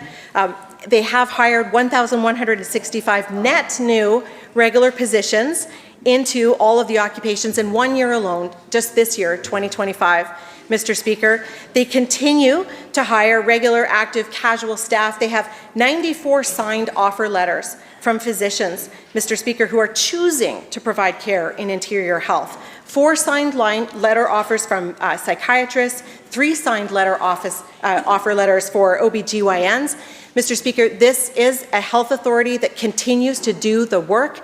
They have hired 1,165 net new regular positions into all of the occupations in 1 year alone, just this year, 2025. Mr. Speaker, they continue to hire regular, active, casual staff. They have 94 signed offer letters from physicians, Mr. Speaker, who are choosing to provide care in Interior Health. 4 signed letter offers from psychiatrists, 3 signed offer letters for OBGYNs. Mr. Speaker, this is a health authority that continues to do the work,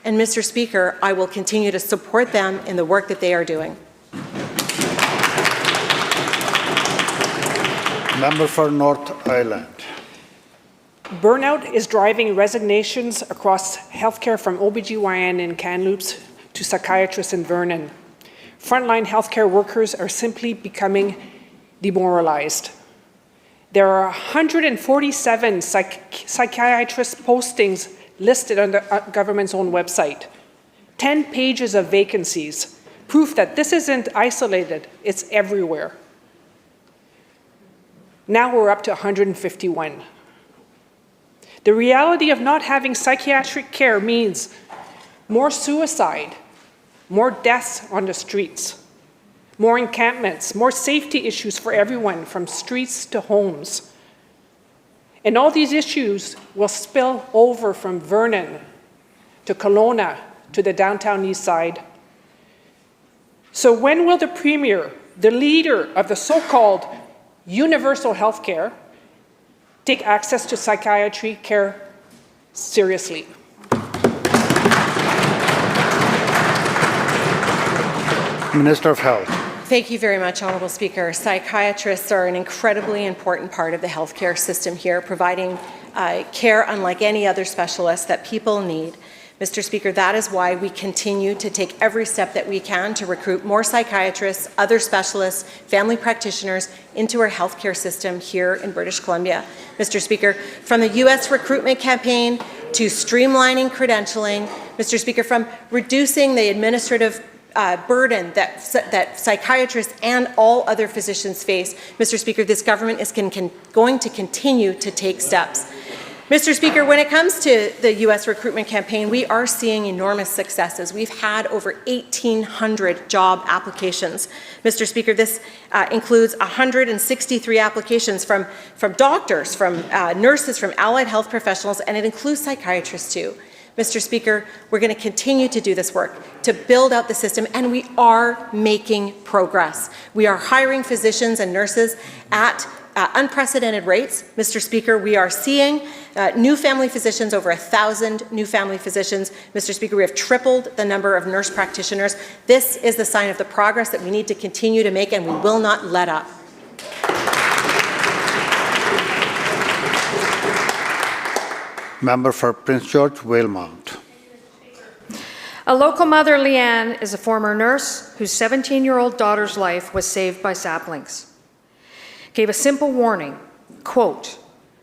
and Mr. Speaker, I will continue to support them in the work that they are doing. Member for North Island. Burnout is driving resignations across healthcare from OBGYN in Kamloops to psychiatrists in Vernon. Frontline healthcare workers are simply becoming demoralized. There are 147 psychiatrist postings listed on the government's own website, 10 pages of vacancies, proof that this isn't isolated, it's everywhere. Now we're up to 151. The reality of not having psychiatric care means more suicide, more deaths on the streets, more encampments, more safety issues for everyone from streets to homes. And all these issues will spill over from Vernon to Kelowna to the downtown east side. So when will the Premier, the leader of the so-called universal health care, take access to psychiatry care seriously? Minister of Health. Thank you very much, Honourable Speaker. Psychiatrists are an incredibly important part of the healthcare system here, providing care unlike any other specialist that people need. Mr. Speaker, that is why we continue to take every step that we can to recruit more psychiatrists, other specialists, family practitioners into our healthcare system here in British Columbia. Mr. Speaker, from the U.S. recruitment campaign to streamlining credentialing, Mr. Speaker, from reducing the administrative burden that psychiatrists and all other physicians face, Mr. Speaker, this government is going to continue to take steps. Mr. Speaker, when it comes to the U.S. recruitment campaign, we are seeing enormous successes. We've had over 1,800 job applications. Mr. Speaker, this includes 163 applications from doctors, from nurses, from allied health professionals, and it includes psychiatrists too. Mr. Speaker, we're going to continue to do this work to build out the system, and we are making progress. We are hiring physicians and nurses at unprecedented rates. Mr. Speaker, we are seeing new family physicians, over 1,000 new family physicians. Mr. Speaker, we have tripled the number of nurse practitioners. This is the sign of the progress that we need to continue to make, and we will not let up. Member for Prince George, Valemount. A local mother, Leanne, is a former nurse whose 17-year-old daughter's life was saved by saplings. Gave a simple warning, quote,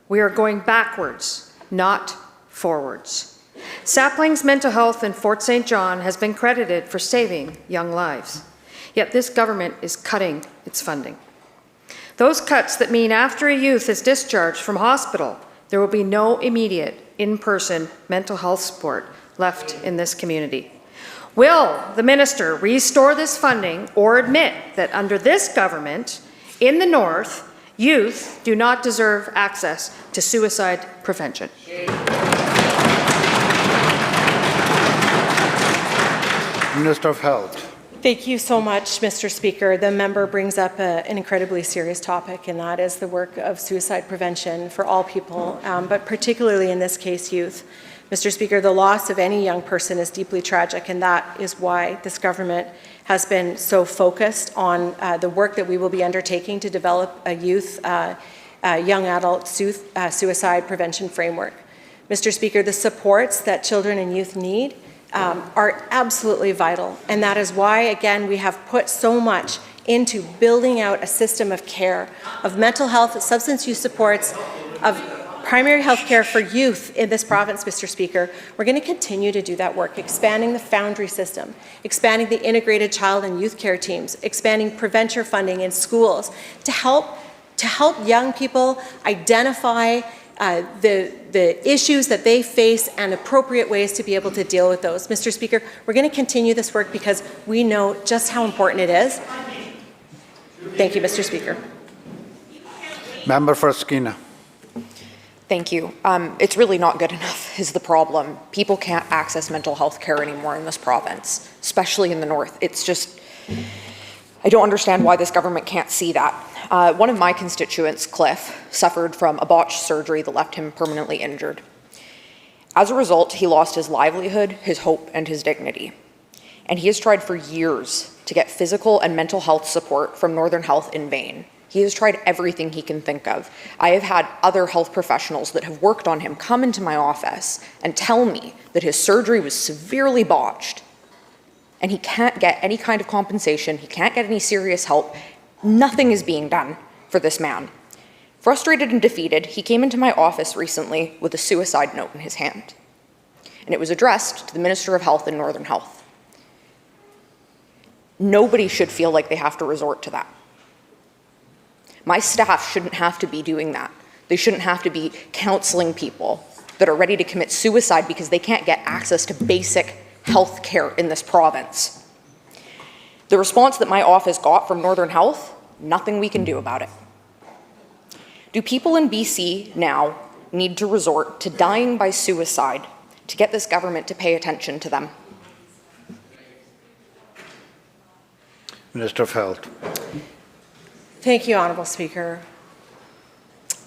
"We are going backwards, not forwards." Saplings Mental Health in Fort St. John has been credited for saving young lives. Yet this government is cutting its funding. Those cuts that mean after a youth is discharged from hospital, there will be no immediate in-person mental health support left in this community. Will the minister restore this funding or admit that under this government, in the North, youth do not deserve access to suicide prevention? Minister of Health. Thank you so much, Mr. Speaker. The member brings up an incredibly serious topic, and that is the work of suicide prevention for all people, but particularly in this case, youth. Mr. Speaker, the loss of any young person is deeply tragic, and that is why this government has been so focused on the work that we will be undertaking to develop a youth, young adult suicide prevention framework. Mr. Speaker, the supports that children and youth need are absolutely vital, and that is why, again, we have put so much into building out a system of care, of mental health, substance use supports, of primary health care for youth in this province, Mr. Speaker. We're going to continue to do that work, expanding the Foundry system, expanding the integrated child and youth care teams, expanding prevention funding in schools to help young people identify the issues that they face and appropriate ways to be able to deal with those. Mr. Speaker, we're going to continue this work because we know just how important it is. Thank you, Mr. Speaker. Member for Skeena. Thank you. It's really not good enough is the problem. People can't access mental health care anymore in this province, especially in the North. It's just, I don't understand why this government can't see that. One of my constituents, Cliff, suffered from a botched surgery that left him permanently injured. As a result, he lost his livelihood, his hope, and his dignity. And he has tried for years to get physical and mental health support from Northern Health in vain. He has tried everything he can think of. I have had other health professionals that have worked on him come into my office and tell me that his surgery was severely botched and he can't get any kind of compensation, he can't get any serious help. Nothing is being done for this man. Frustrated and defeated, he came into my office recently with a suicide note in his hand. And it was addressed to the Minister of Health in Northern Health. Nobody should feel like they have to resort to that. My staff shouldn't have to be doing that. They shouldn't have to be counseling people that are ready to commit suicide because they can't get access to basic health care in this province. The response that my office got from Northern Health, nothing we can do about it. Do people in BC now need to resort to dying by suicide to get this government to pay attention to them? Minister of Health. Thank you, Honourable Speaker.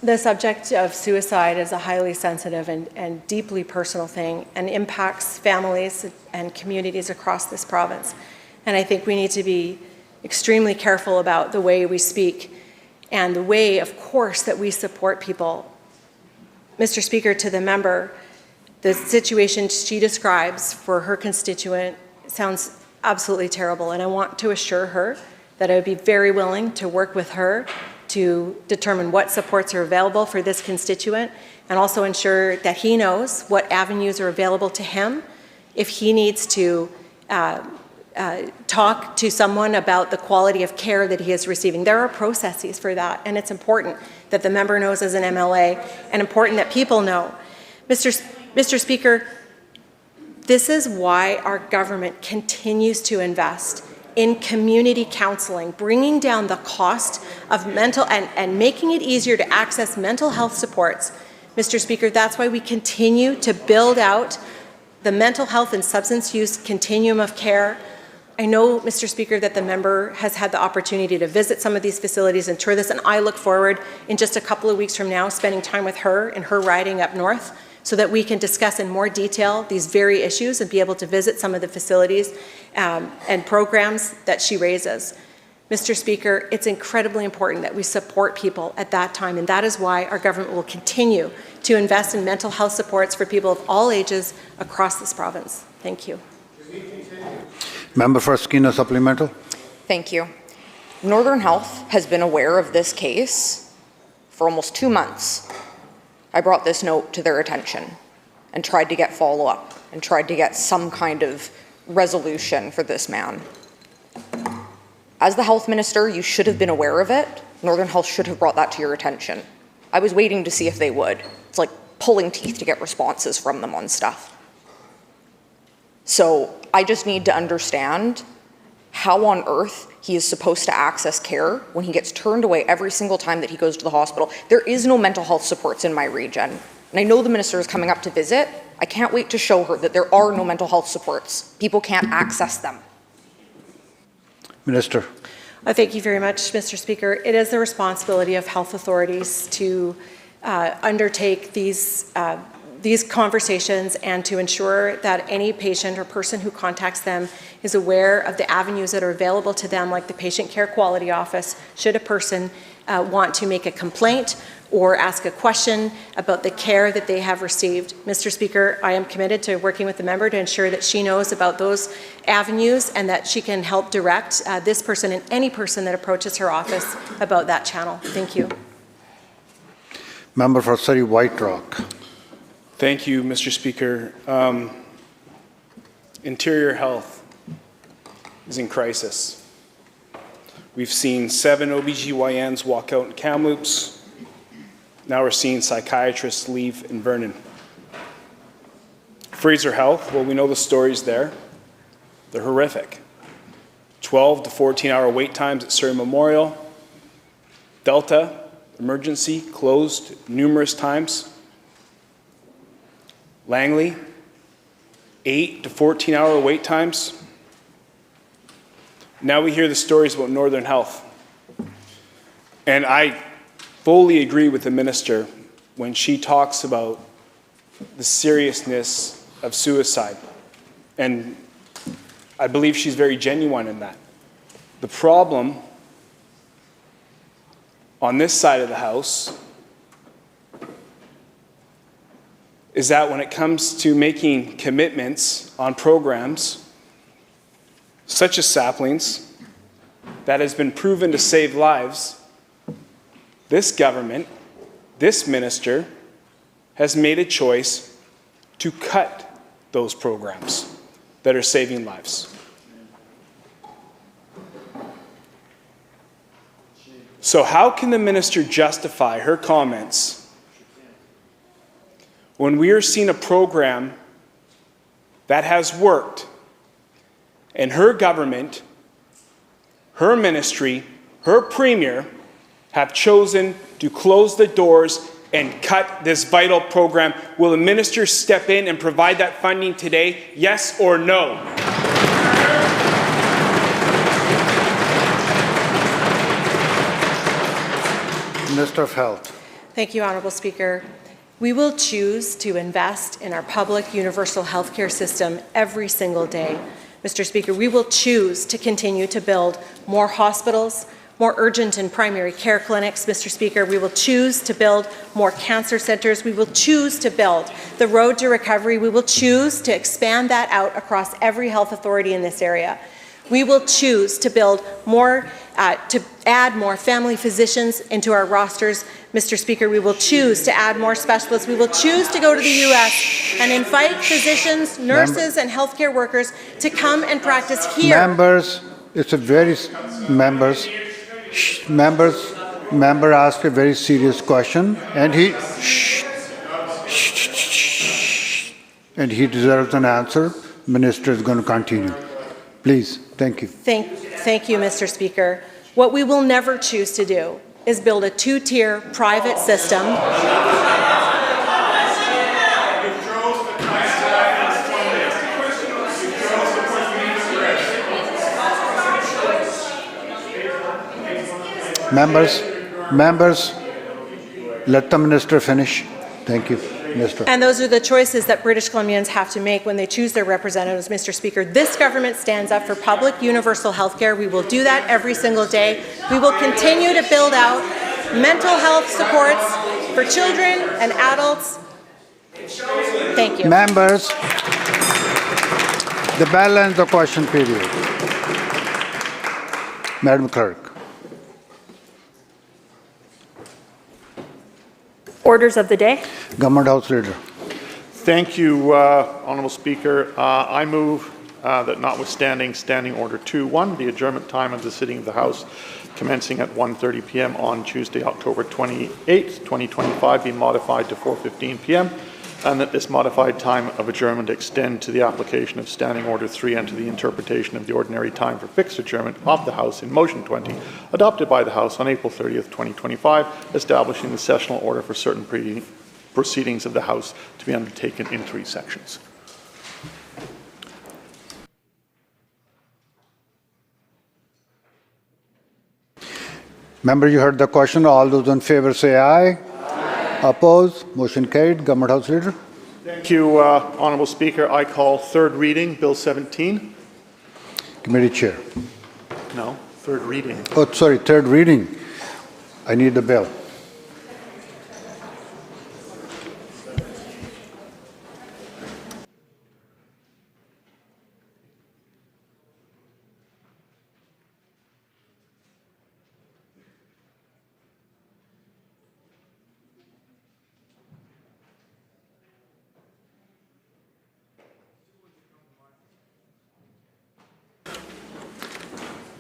The subject of suicide is a highly sensitive and deeply personal thing and impacts families and communities across this province. And I think we need to be extremely careful about the way we speak and the way, of course, that we support people. Mr. Speaker, to the member, the situation she describes for her constituent sounds absolutely terrible, and I want to assure her that I would be very willing to work with her to determine what supports are available for this constituent and also ensure that he knows what avenues are available to him if he needs to talk to someone about the quality of care that he is receiving. There are processes for that, and it's important that the member knows as an MLA and important that people know. Mr. Speaker, this is why our government continues to invest in community counseling, bringing down the cost of mental and making it easier to access mental health supports. Mr. Speaker, that's why we continue to build out the mental health and substance use continuum of care. I know, Mr. Speaker, that the member has had the opportunity to visit some of these facilities and tour this, and I look forward in just a couple of weeks from now spending time with her in her riding up north so that we can discuss in more detail these very issues and be able to visit some of the facilities and programs that she raises. Mr. Speaker, it's incredibly important that we support people at that time, and that is why our government will continue to invest in mental health supports for people of all ages across this province. Thank you. Member for Skinner supplemental. Thank you. Northern Health has been aware of this case for almost 2 months. I brought this note to their attention and tried to get follow-up and tried to get some kind of resolution for this man. As the health minister, you should have been aware of it. Northern Health should have brought that to your attention. I was waiting to see if they would. It's like pulling teeth to get responses from them on stuff. So I just need to understand how on earth he is supposed to access care when he gets turned away every single time that he goes to the hospital. There is no mental health supports in my region. And I know the minister is coming up to visit. I can't wait to show her that there are no mental health supports. People can't access them. Minister. Thank you very much, Mr. Speaker. It is the responsibility of health authorities to undertake these conversations and to ensure that any patient or person who contacts them is aware of the avenues that are available to them, like the Patient Care Quality Office, should a person want to make a complaint or ask a question about the care that they have received. Mr. Speaker, I am committed to working with the member to ensure that she knows about those avenues and that she can help direct this person and any person that approaches her office about that channel. Thank you. Member for Surrey White Rock. Thank you, Mr. Speaker. Interior health is in crisis. We've seen 7 OBGYNs walk out in Kamloops. Now we're seeing psychiatrists leave in Vernon. Fraser Health, well, we know the stories there. They're horrific. 12 to 14-hour wait times at Surrey Memorial. Delta Emergency closed numerous times. Langley, 8 to 14-hour wait times. Now we hear the stories about Northern Health. And I fully agree with the minister when she talks about the seriousness of suicide. And I believe she's very genuine in that. The problem on this side of the house is that when it comes to making commitments on programs such as saplings that has been proven to save lives, this government, this minister, has made a choice to cut those programs that are saving lives. So how can the minister justify her comments when we are seeing a program that has worked and her government, her ministry, her premier have chosen to close the doors and cut this vital program? Will the minister step in and provide that funding today? Yes or no? Minister of Health. Thank you, Honourable Speaker. We will choose to invest in our public universal healthcare system every single day. Mr. Speaker, we will choose to continue to build more hospitals, more urgent and primary care clinics. Mr. Speaker, we will choose to build more cancer centres. We will choose to build the road to recovery. We will choose to expand that out across every health authority in this area. We will choose to build more, to add more family physicians into our rosters. Mr. Speaker, we will choose to add more specialists. We will choose to go to the U.S. and invite physicians, nurses, and healthcare workers to come and practice here. Members, it's a very, member asked a very serious question, and he deserves an answer. Minister is going to continue. Please, thank you. Thank you, Mr. Speaker. What we will never choose to do is build a two-tier private system. Members, let the minister finish. Thank you, Minister. And those are the choices that British Columbians have to make when they choose their representatives, Mr. Speaker. This government stands up for public universal health care. We will do that every single day. We will continue to build out mental health supports for children and adults. Thank you. Members, the bell ends the question period. Madam Clerk. Orders of the day. Government House Leader. Thank you, Honourable Speaker. I move that notwithstanding Standing Order 2.1, the adjournment time of the sitting of the House commencing at 1:30 p.m. on Tuesday, October 28, 2025, be modified to 4:15 p.m., and that this modified time of adjournment extend to the application of Standing Order 3 and to the interpretation of the ordinary time for fixed adjournment of the House in Motion 20, adopted by the House on April 30th, 2025, establishing the sessional order for certain proceedings of the House to be undertaken in 3 sections. Member, you heard the question. All those in favor say aye. Opposed? Motion carried. Government House Leader. Thank you, Honourable Speaker. I call third reading, Bill 17. Committee Chair. No, third reading. Oh, sorry, third reading. I need the bill.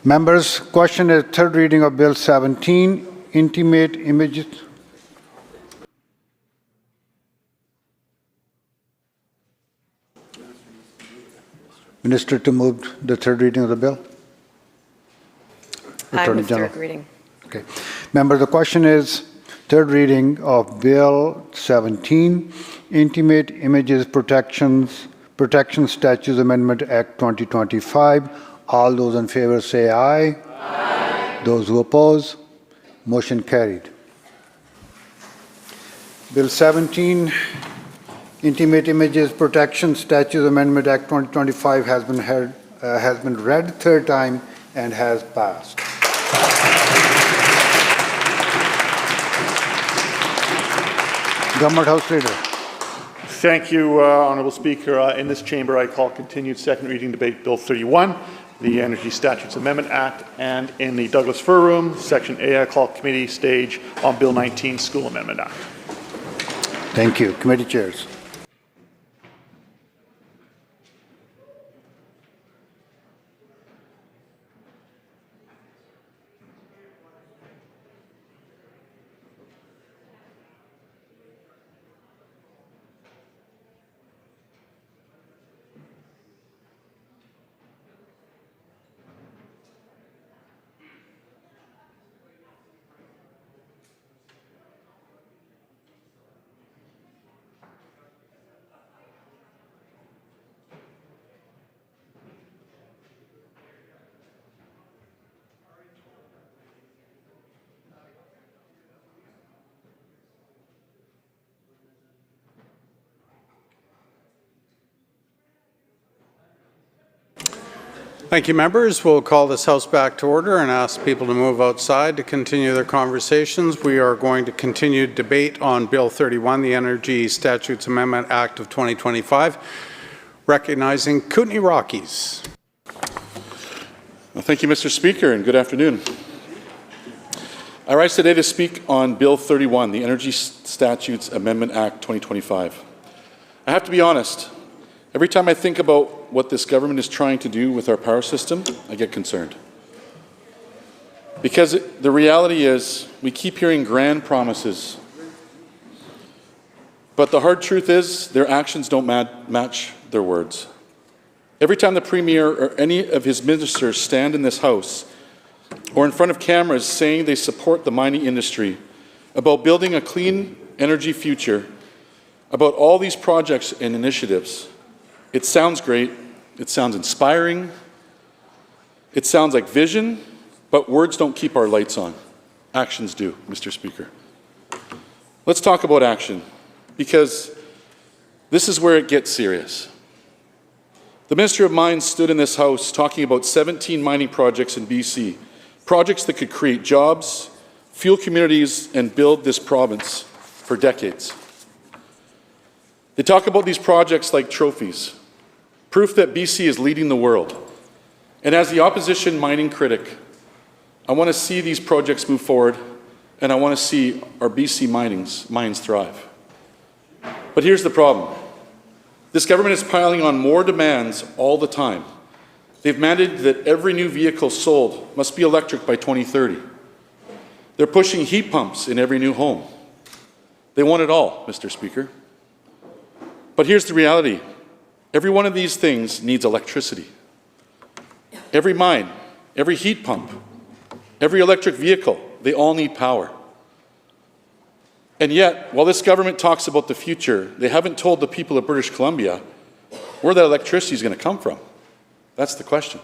Members, question is third reading of Bill 17, intimate images. Minister to move the third reading of the bill. I Attorney move General. third reading. Okay. Member, the question is third reading of Bill 17, Intimate Images Protection Statutes Amendment Act 2025. All those in favor say aye. Aye. Those who oppose, motion carried. Bill 17, Intimate Images Protection Statutes Amendment Act 2025 has been read third time and has passed. Government House Leader. Thank you, Honourable Speaker. In this chamber, I call continued second reading debate Bill 31, the Energy Statutes Amendment Act, and in the Douglas Fir Room, Section A, I call committee stage on Bill 19, School Amendment Act. Thank you. Committee chairs. Thank you, members. We'll call this House back to order and ask people to move outside to continue their conversations. We are going to continue debate on Bill 31, the Energy Statutes Amendment Act of 2025, recognizing Kootenay Rockies. Well, thank you, Mr. Speaker, and good afternoon. I rise today to speak on Bill 31, the Energy Statutes Amendment Act 2025. I have to be honest, every time I think about what this government is trying to do with our power system, I get concerned. Because the reality is, we keep hearing grand promises, but the hard truth is, their actions don't match their words. Every time the Premier or any of his ministers stand in this House or in front of cameras saying they support the mining industry, about building a clean energy future, about all these projects and initiatives, it sounds great, it sounds inspiring, it sounds like vision, but words don't keep our lights on. Actions do, Mr. Speaker. Let's talk about action, because this is where it gets serious. The Minister of Mines stood in this House talking about 17 mining projects in BC, projects that could create jobs, fuel communities, and build this province for decades. They talk about these projects like trophies, proof that BC is leading the world. And as the opposition mining critic, I want to see these projects move forward, and I want to see our BC mines thrive. But here's the problem. This government is piling on more demands all the time. They've mandated that every new vehicle sold must be electric by 2030. They're pushing heat pumps in every new home. They want it all, Mr. Speaker. But here's the reality. Every one of these things needs electricity. Every mine, every heat pump, every electric vehicle, they all need power. And yet, while this government talks about the future, they haven't told the people of British Columbia where that electricity is going to come from. That's the question.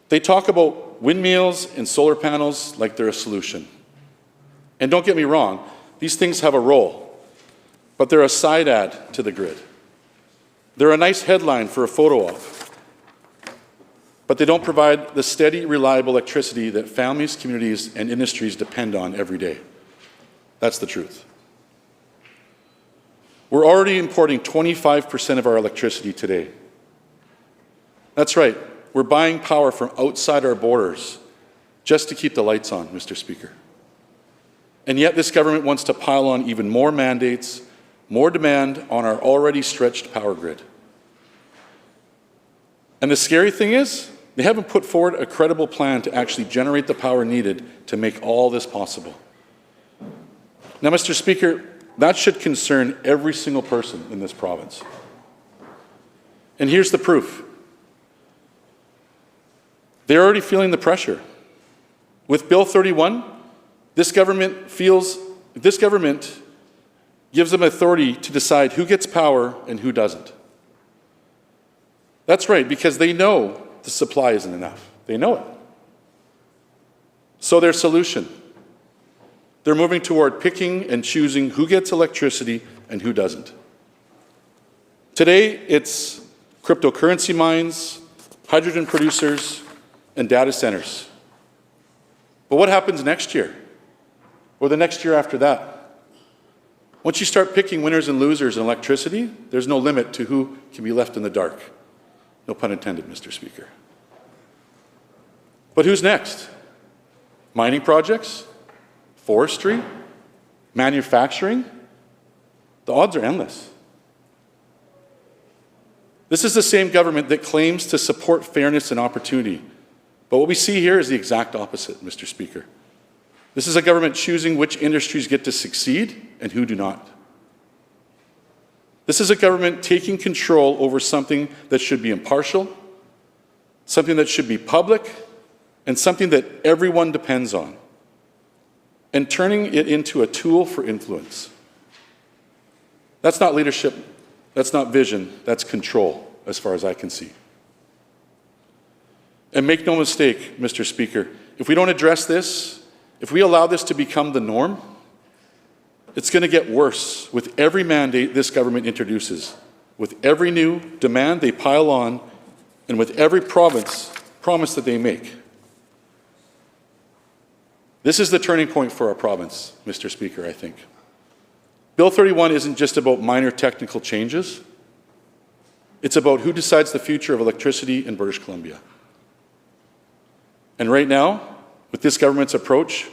They talk about windmills and solar panels like they're a solution. And don't get me wrong, these things have a role, but they're a side ad to the grid. They're a nice headline for a photo op, but they don't provide the steady, reliable electricity that families, communities, and industries depend on every day. That's the truth. We're already importing 25% of our electricity today. That's right, we're buying power from outside our borders just to keep the lights on, Mr. Speaker. And yet this government wants to pile on even more mandates, more demand on our already stretched power grid. And the scary thing is, they haven't put forward a credible plan to actually generate the power needed to make all this possible. Now, Mr. Speaker, that should concern every single person in this province. And here's the proof. They're already feeling the pressure. With Bill 31, this government gives them authority to decide who gets power and who doesn't. That's right, because they know the supply isn't enough. They know it. So their solution, they're moving toward picking and choosing who gets electricity and who doesn't. Today, it's cryptocurrency mines, hydrogen producers, and data centers. But what happens next year? Or the next year after that? Once you start picking winners and losers in electricity, there's no limit to who can be left in the dark. No pun intended, Mr. Speaker. But who's next? Mining projects? Forestry? Manufacturing? The odds are endless. This is the same government that claims to support fairness and opportunity. But what we see here is the exact opposite, Mr. Speaker. This is a government choosing which industries get to succeed and who do not. This is a government taking control over something that should be impartial, something that should be public, and something that everyone depends on, and turning it into a tool for influence. That's not leadership, that's not vision, that's control, as far as I can see. And make no mistake, Mr. Speaker, if we don't address this, if we allow this to become the norm, it's going to get worse with every mandate this government introduces. with every new demand they pile on and with every promise that they make. This is the turning point for our province, Mr. Speaker, I think. Bill 31 isn't just about minor technical changes. It's about who decides the future of electricity in British Columbia. And right now, with this government's approach,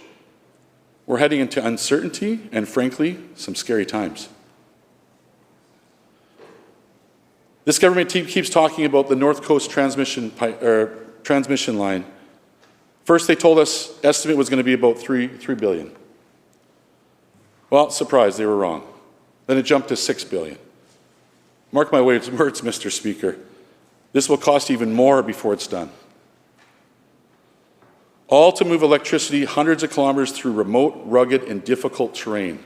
we're heading into uncertainty and, frankly, some scary times. This government keeps talking about the North Coast transmission line. First, they told us estimate was going to be about $3 billion. Well, surprise, they were wrong. Then it jumped to $6 billion. Mark my words, Mr. Speaker. This will cost even more before it's done. All to move electricity hundreds of kilometers through remote, rugged, and difficult terrain.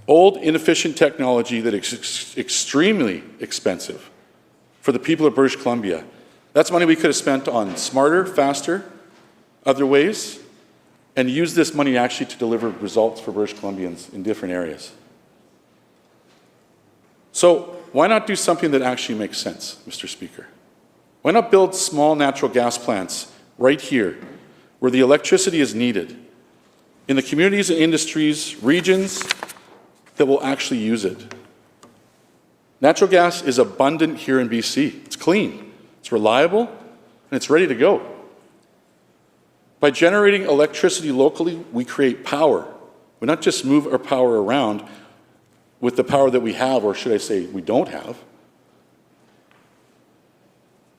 Old, inefficient technology that is extremely expensive for the people of British Columbia. That's money we could have spent on smarter, faster, other ways, and use this money actually to deliver results for British Columbians in different areas. So why not do something that actually makes sense, Mr. Speaker? Why not build small natural gas plants right here where the electricity is needed, in the communities and industries, regions that will actually use it? Natural gas is abundant here in BC. It's clean, it's reliable, and it's ready to go. By generating electricity locally, we create power. We not just move our power around with the power that we have, or should I say we don't have.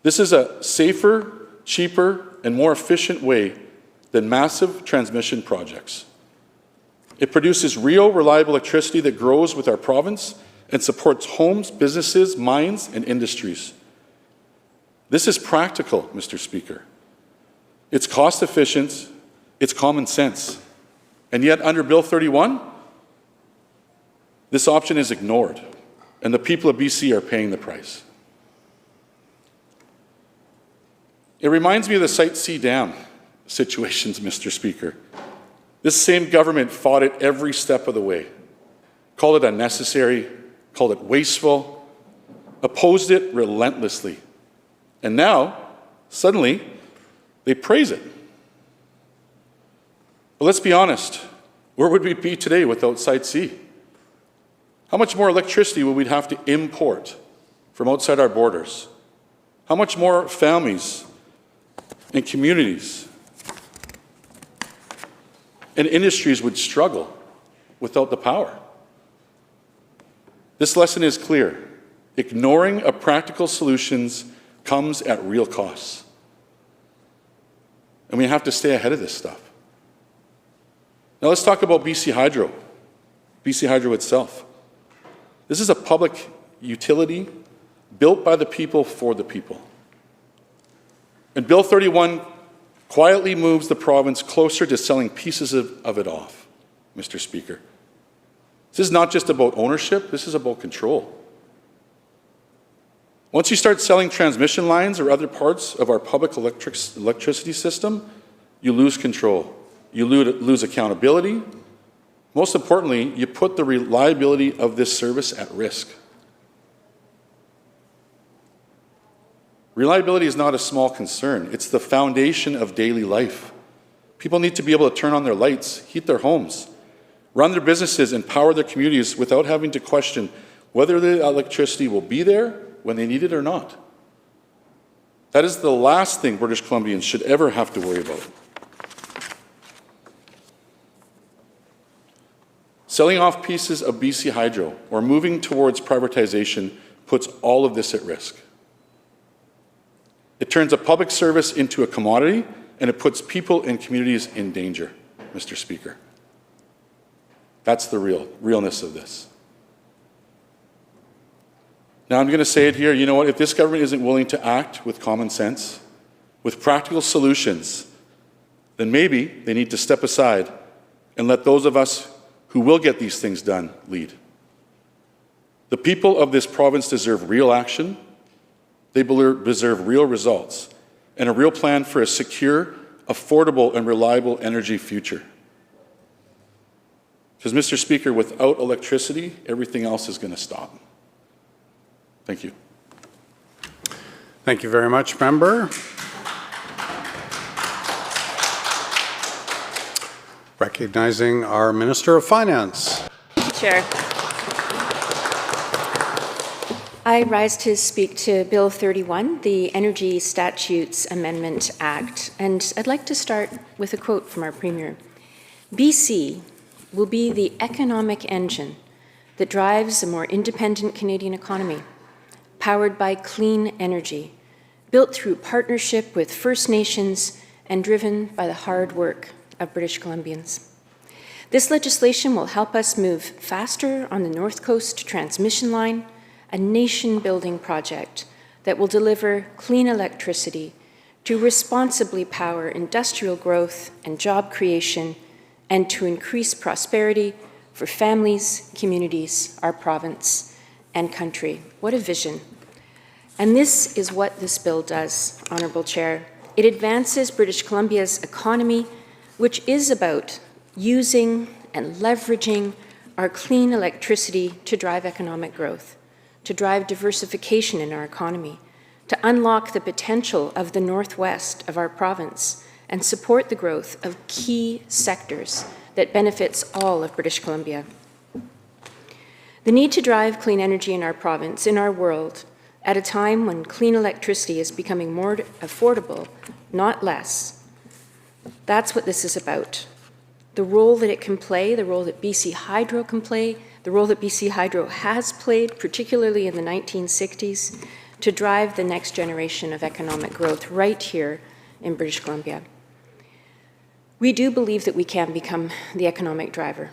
This is a safer, cheaper, and more efficient way than massive transmission projects. It produces real, reliable electricity that grows with our province and supports homes, businesses, mines, and industries. This is practical, Mr. Speaker. It's cost efficient, it's common sense. And yet, under Bill 31, this option is ignored, and the people of BC are paying the price. It reminds me of the Site C Dam situations, Mr. Speaker. This same government fought it every step of the way, called it unnecessary, called it wasteful, opposed it relentlessly. And now, suddenly, they praise it. But let's be honest, where would we be today without Site C? How much more electricity would we have to import from outside our borders? How much more families and communities and industries would struggle without the power? This lesson is clear. Ignoring a practical solutions comes at real costs. And we have to stay ahead of this stuff. Now let's talk about BC Hydro itself. This is a public utility built by the people for the people. And Bill 31 quietly moves the province closer to selling pieces of it off, Mr. Speaker. This is not just about ownership, this is about control. Once you start selling transmission lines or other parts of our public electricity system, you lose control. You lose accountability. Most importantly, you put the reliability of this service at risk. Reliability is not a small concern. It's the foundation of daily life. People need to be able to turn on their lights, heat their homes, run their businesses, and power their communities without having to question whether the electricity will be there when they need it or not. That is the last thing British Columbians should ever have to worry about. Selling off pieces of BC Hydro or moving towards privatization puts all of this at risk. It turns a public service into a commodity, and it puts people and communities in danger, Mr. Speaker. That's the realness of this. Now, I'm going to say it here. You know what? If this government isn't willing to act with common sense, with practical solutions, then maybe they need to step aside and let those of us who will get these things done lead. The people of this province deserve real action. They deserve real results and a real plan for a secure, affordable, and reliable energy future. Because, Mr. Speaker, without electricity, everything else is going to stop. Thank you. Thank you very much, member. Recognizing our Minister of Finance. Chair. I rise to speak to Bill 31, the Energy Statutes Amendment Act, and I'd like to start with a quote from our Premier. BC will be the economic engine that drives a more independent Canadian economy, powered by clean energy, built through partnership with First Nations and driven by the hard work of British Columbians. This legislation will help us move faster on the North Coast transmission line, a nation-building project that will deliver clean electricity to responsibly power industrial growth and job creation and to increase prosperity for families, communities, our province, and country. What a vision. And this is what this bill does, Honourable Chair. It advances British Columbia's economy, which is about using and leveraging our clean electricity to drive economic growth, to drive diversification in our economy, to unlock the potential of the northwest of our province and support the growth of key sectors that benefits all of British Columbia. The need to drive clean energy in our province, in our world, at a time when clean electricity is becoming more affordable, not less. That's what this is about. The role that it can play, the role that BC Hydro can play, the role that BC Hydro has played, particularly in the 1960s, to drive the next generation of economic growth right here in British Columbia. We do believe that we can become the economic driver.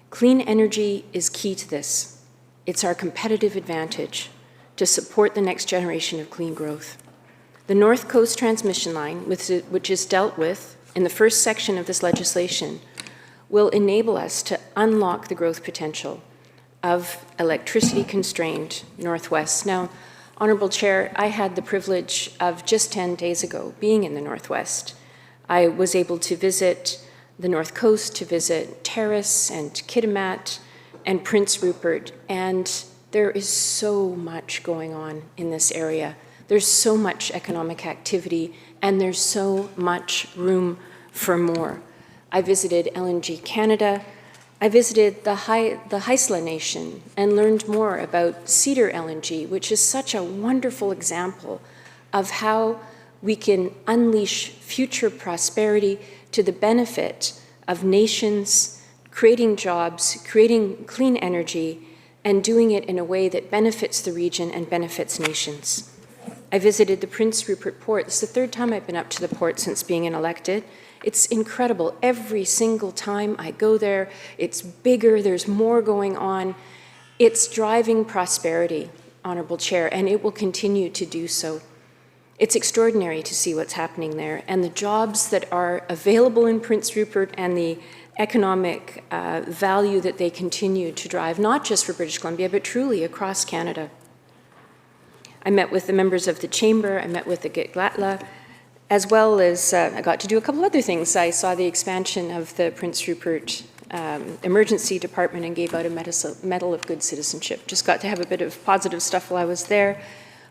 Clean energy is key to this. It's our competitive advantage to support the next generation of clean growth. The North Coast transmission line, which is dealt with in the first section of this legislation, will enable us to unlock the growth potential of electricity-constrained Northwest. Now, Honourable Chair, I had the privilege of just 10 days ago being in the Northwest. I was able to visit the North Coast, to visit Terrace and Kitimat and Prince Rupert, and there is so much going on in this area. There's so much economic activity, and there's so much room for more. I visited LNG Canada. I visited the Haisla Nation and learned more about Cedar LNG, which is such a wonderful example of how we can unleash future prosperity to the benefit of nations, creating jobs, creating clean energy, and doing it in a way that benefits the region and benefits nations. I visited the Prince Rupert Port. This is the third time I've been up to the port since being elected. It's incredible. Every single time I go there, it's bigger, there's more going on. It's driving prosperity, Honourable Chair, and it will continue to do so. It's extraordinary to see what's happening there, and the jobs that are available in Prince Rupert and the economic value that they continue to drive, not just for British Columbia, but truly across Canada. I met with the members of the Chamber, I met with the Gitglatla, as well as I got to do a couple other things. I saw the expansion of the Prince Rupert Emergency Department and gave out a Medal of Good Citizenship. Just got to have a bit of positive stuff while I was there.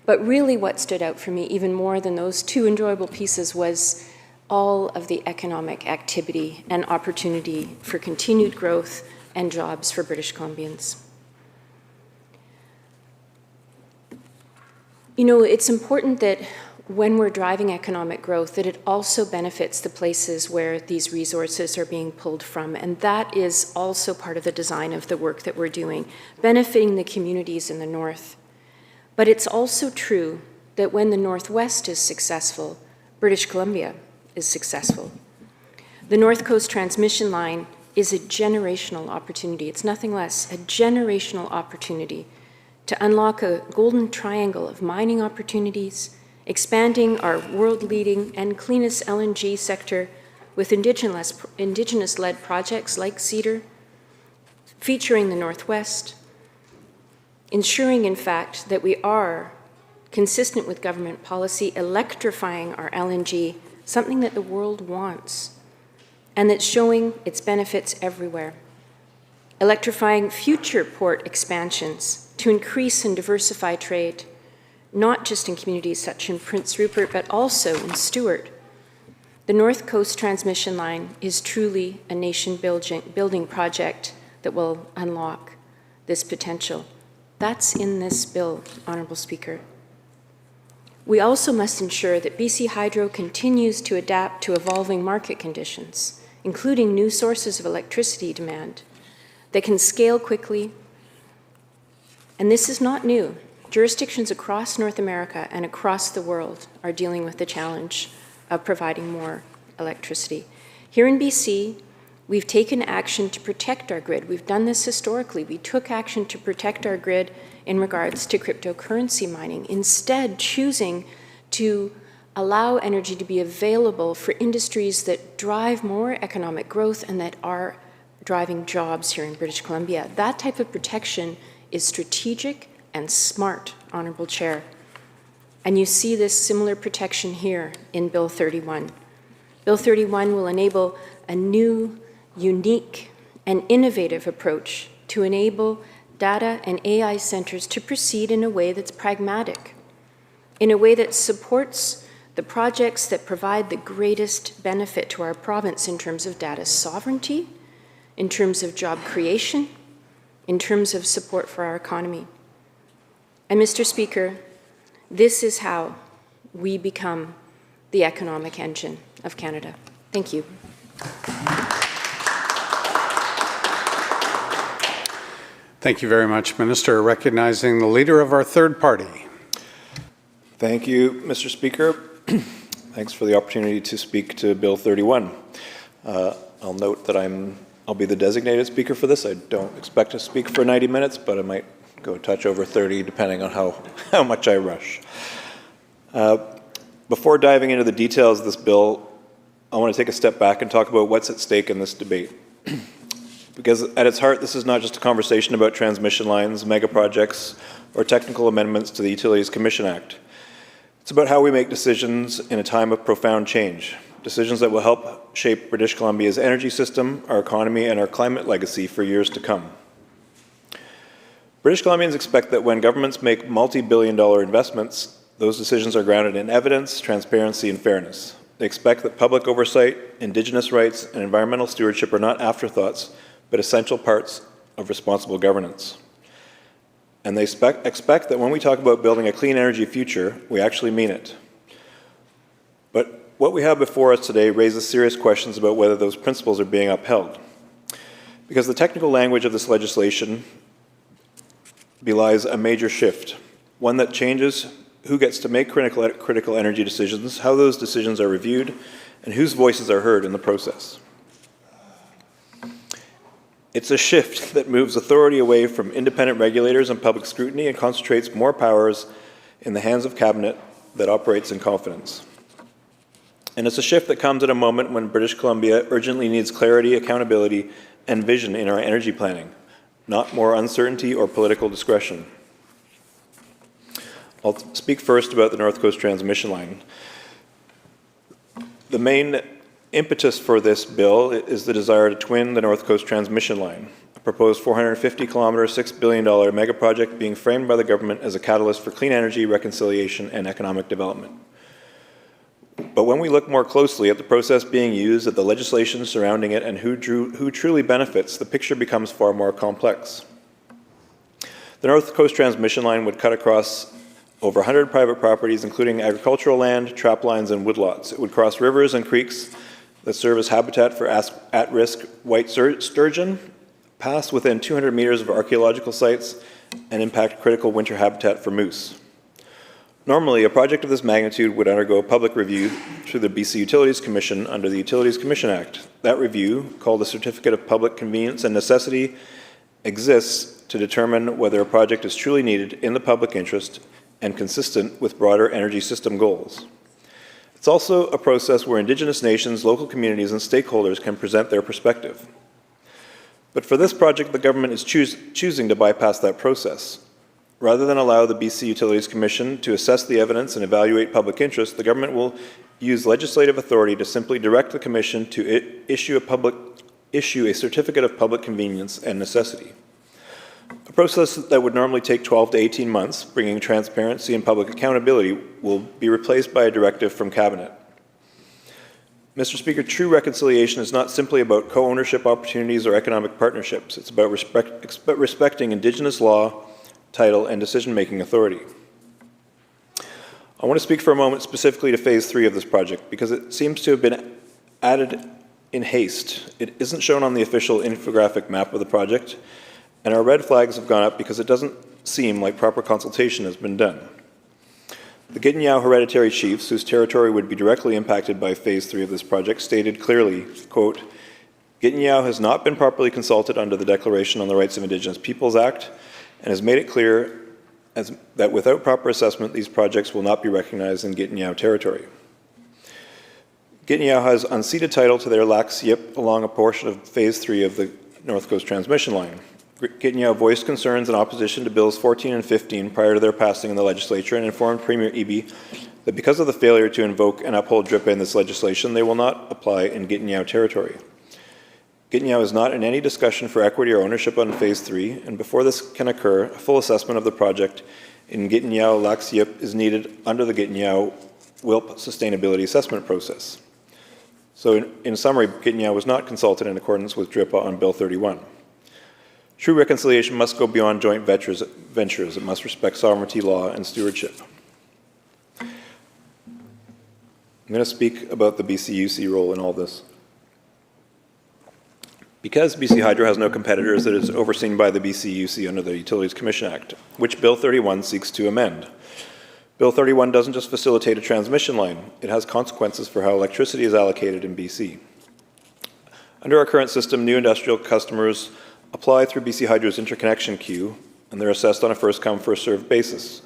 But really what stood out for me, even more than those two enjoyable pieces, was all of the economic activity and opportunity for continued growth and jobs for British Columbians. You know, it's important that when we're driving economic growth, that it also benefits the places where these resources are being pulled from. And that is also part of the design of the work that we're doing, benefiting the communities in the north. But it's also true that when the Northwest is successful, British Columbia is successful. The North Coast transmission line is a generational opportunity. It's nothing less, a generational opportunity to unlock a golden triangle of mining opportunities, expanding our world-leading and cleanest LNG sector with Indigenous-led projects like Cedar, featuring the Northwest, ensuring, in fact, that we are, consistent with government policy, electrifying our LNG, something that the world wants, and that's showing its benefits everywhere. Electrifying future port expansions to increase and diversify trade, not just in communities such as Prince Rupert, but also in Stewart. The North Coast Transmission Line is truly a nation-building project that will unlock this potential. That's in this bill, Honourable Speaker. We also must ensure that BC Hydro continues to adapt to evolving market conditions, including new sources of electricity demand that can scale quickly. And this is not new. Jurisdictions across North America and across the world are dealing with the challenge of providing more electricity. Here in BC, we've taken action to protect our grid. We've done this historically. We took action to protect our grid in regards to cryptocurrency mining, instead choosing to allow energy to be available for industries that drive more economic growth and that are driving jobs here in British Columbia. That type of protection is strategic and smart, Honourable Chair. And you see this similar protection here in Bill 31. Bill 31 will enable a new, unique, and innovative approach to enable data and AI centers to proceed in a way that's pragmatic, in a way that supports the projects that provide the greatest benefit to our province in terms of data sovereignty, in terms of job creation, in terms of support for our economy. And Mr. Speaker, this is how we become the economic engine of Canada. Thank you. Thank you very much, Minister. Recognizing the leader of our third party. Thank you, Mr. Speaker. Thanks for the opportunity to speak to Bill 31. I'll note that I'll be the designated speaker for this. I don't expect to speak for 90 minutes, but I might go a touch over 30 depending on how much I rush. Before diving into the details of this bill, I want to take a step back and talk about what's at stake in this debate. Because at its heart, this is not just a conversation about transmission lines, mega projects, or technical amendments to the Utilities Commission Act. It's about how we make decisions in a time of profound change, decisions that will help shape British Columbia's energy system, our economy, and our climate legacy for years to come. British Columbians expect that when governments make multi-billion-dollar investments, those decisions are grounded in evidence, transparency, and fairness. They expect that public oversight, Indigenous rights, and environmental stewardship are not afterthoughts, but essential parts of responsible governance. And they expect that when we talk about building a clean energy future, we actually mean it. But what we have before us today raises serious questions about whether those principles are being upheld. Because the technical language of this legislation belies a major shift, one that changes who gets to make critical energy decisions, how those decisions are reviewed, and whose voices are heard in the process. It's a shift that moves authority away from independent regulators and public scrutiny and concentrates more powers in the hands of cabinet that operates in confidence. And it's a shift that comes at a moment when British Columbia urgently needs clarity, accountability, and vision in our energy planning, not more uncertainty or political discretion. I'll speak first about the North Coast Transmission Line. The main impetus for this bill is the desire to twin the North Coast Transmission Line, a proposed 450-kilometre, $6 billion mega project being framed by the government as a catalyst for clean energy, reconciliation, and economic development. But when we look more closely at the process being used, at the legislation surrounding it, and who truly benefits, the picture becomes far more complex. The North Coast Transmission Line would cut across over 100 private properties, including agricultural land, trap lines, and woodlots. It would cross rivers and creeks that serve as habitat for at-risk white sturgeon, pass within 200 meters of archaeological sites, and impact critical winter habitat for moose. Normally, a project of this magnitude would undergo a public review through the BC Utilities Commission under the Utilities Commission Act. That review, called the Certificate of Public Convenience and Necessity, exists to determine whether a project is truly needed in the public interest and consistent with broader energy system goals. It's also a process where Indigenous nations, local communities, and stakeholders can present their perspective. But for this project, the government is choosing to bypass that process. Rather than allow the BC Utilities Commission to assess the evidence and evaluate public interest, the government will use legislative authority to simply direct the Commission to issue a certificate of public convenience and necessity. A process that would normally take 12 to 18 months, bringing transparency and public accountability, will be replaced by a directive from Cabinet. Mr. Speaker, true reconciliation is not simply about co-ownership opportunities or economic partnerships. It's about respecting Indigenous law, title, and decision-making authority. I want to speak for a moment specifically to Phase 3 of this project because it seems to have been added in haste. It isn't shown on the official infographic map of the project, and our red flags have gone up because it doesn't seem like proper consultation has been done. The Gittinyao hereditary chiefs, whose territory would be directly impacted by Phase 3 of this project, stated clearly, quote, Gittinyao has not been properly consulted under the Declaration on the Rights of Indigenous Peoples Act and has made it clear that without proper assessment, these projects will not be recognized in Gittinyao territory. Gittinyao has unceded title to their Lac Siip along a portion of Phase 3 of the North Coast Transmission Line. Gittinyao voiced concerns in opposition to Bills 14 and 15 prior to their passing in the Legislature and informed Premier Eby that because of the failure to invoke and uphold DRIPA in this legislation, they will not apply in Gittinyao territory. Gittinyao is not in any discussion for equity or ownership on Phase 3, and before this can occur, a full assessment of the project in Gittinyao Lac Siip is needed under the Gittinyao WILP sustainability assessment process. So in summary, Gittinyao was not consulted in accordance with DRIPA on Bill 31. True reconciliation must go beyond joint ventures. It must respect sovereignty, law, and stewardship. I'm going to speak about the BCUC role in all this. Because BC Hydro has no competitors, it is overseen by the BCUC under the Utilities Commission Act, which Bill 31 seeks to amend. Bill 31 doesn't just facilitate a transmission line, it has consequences for how electricity is allocated in BC. Under our current system, new industrial customers apply through BC Hydro's interconnection queue, and they're assessed on a first-come, first-served basis.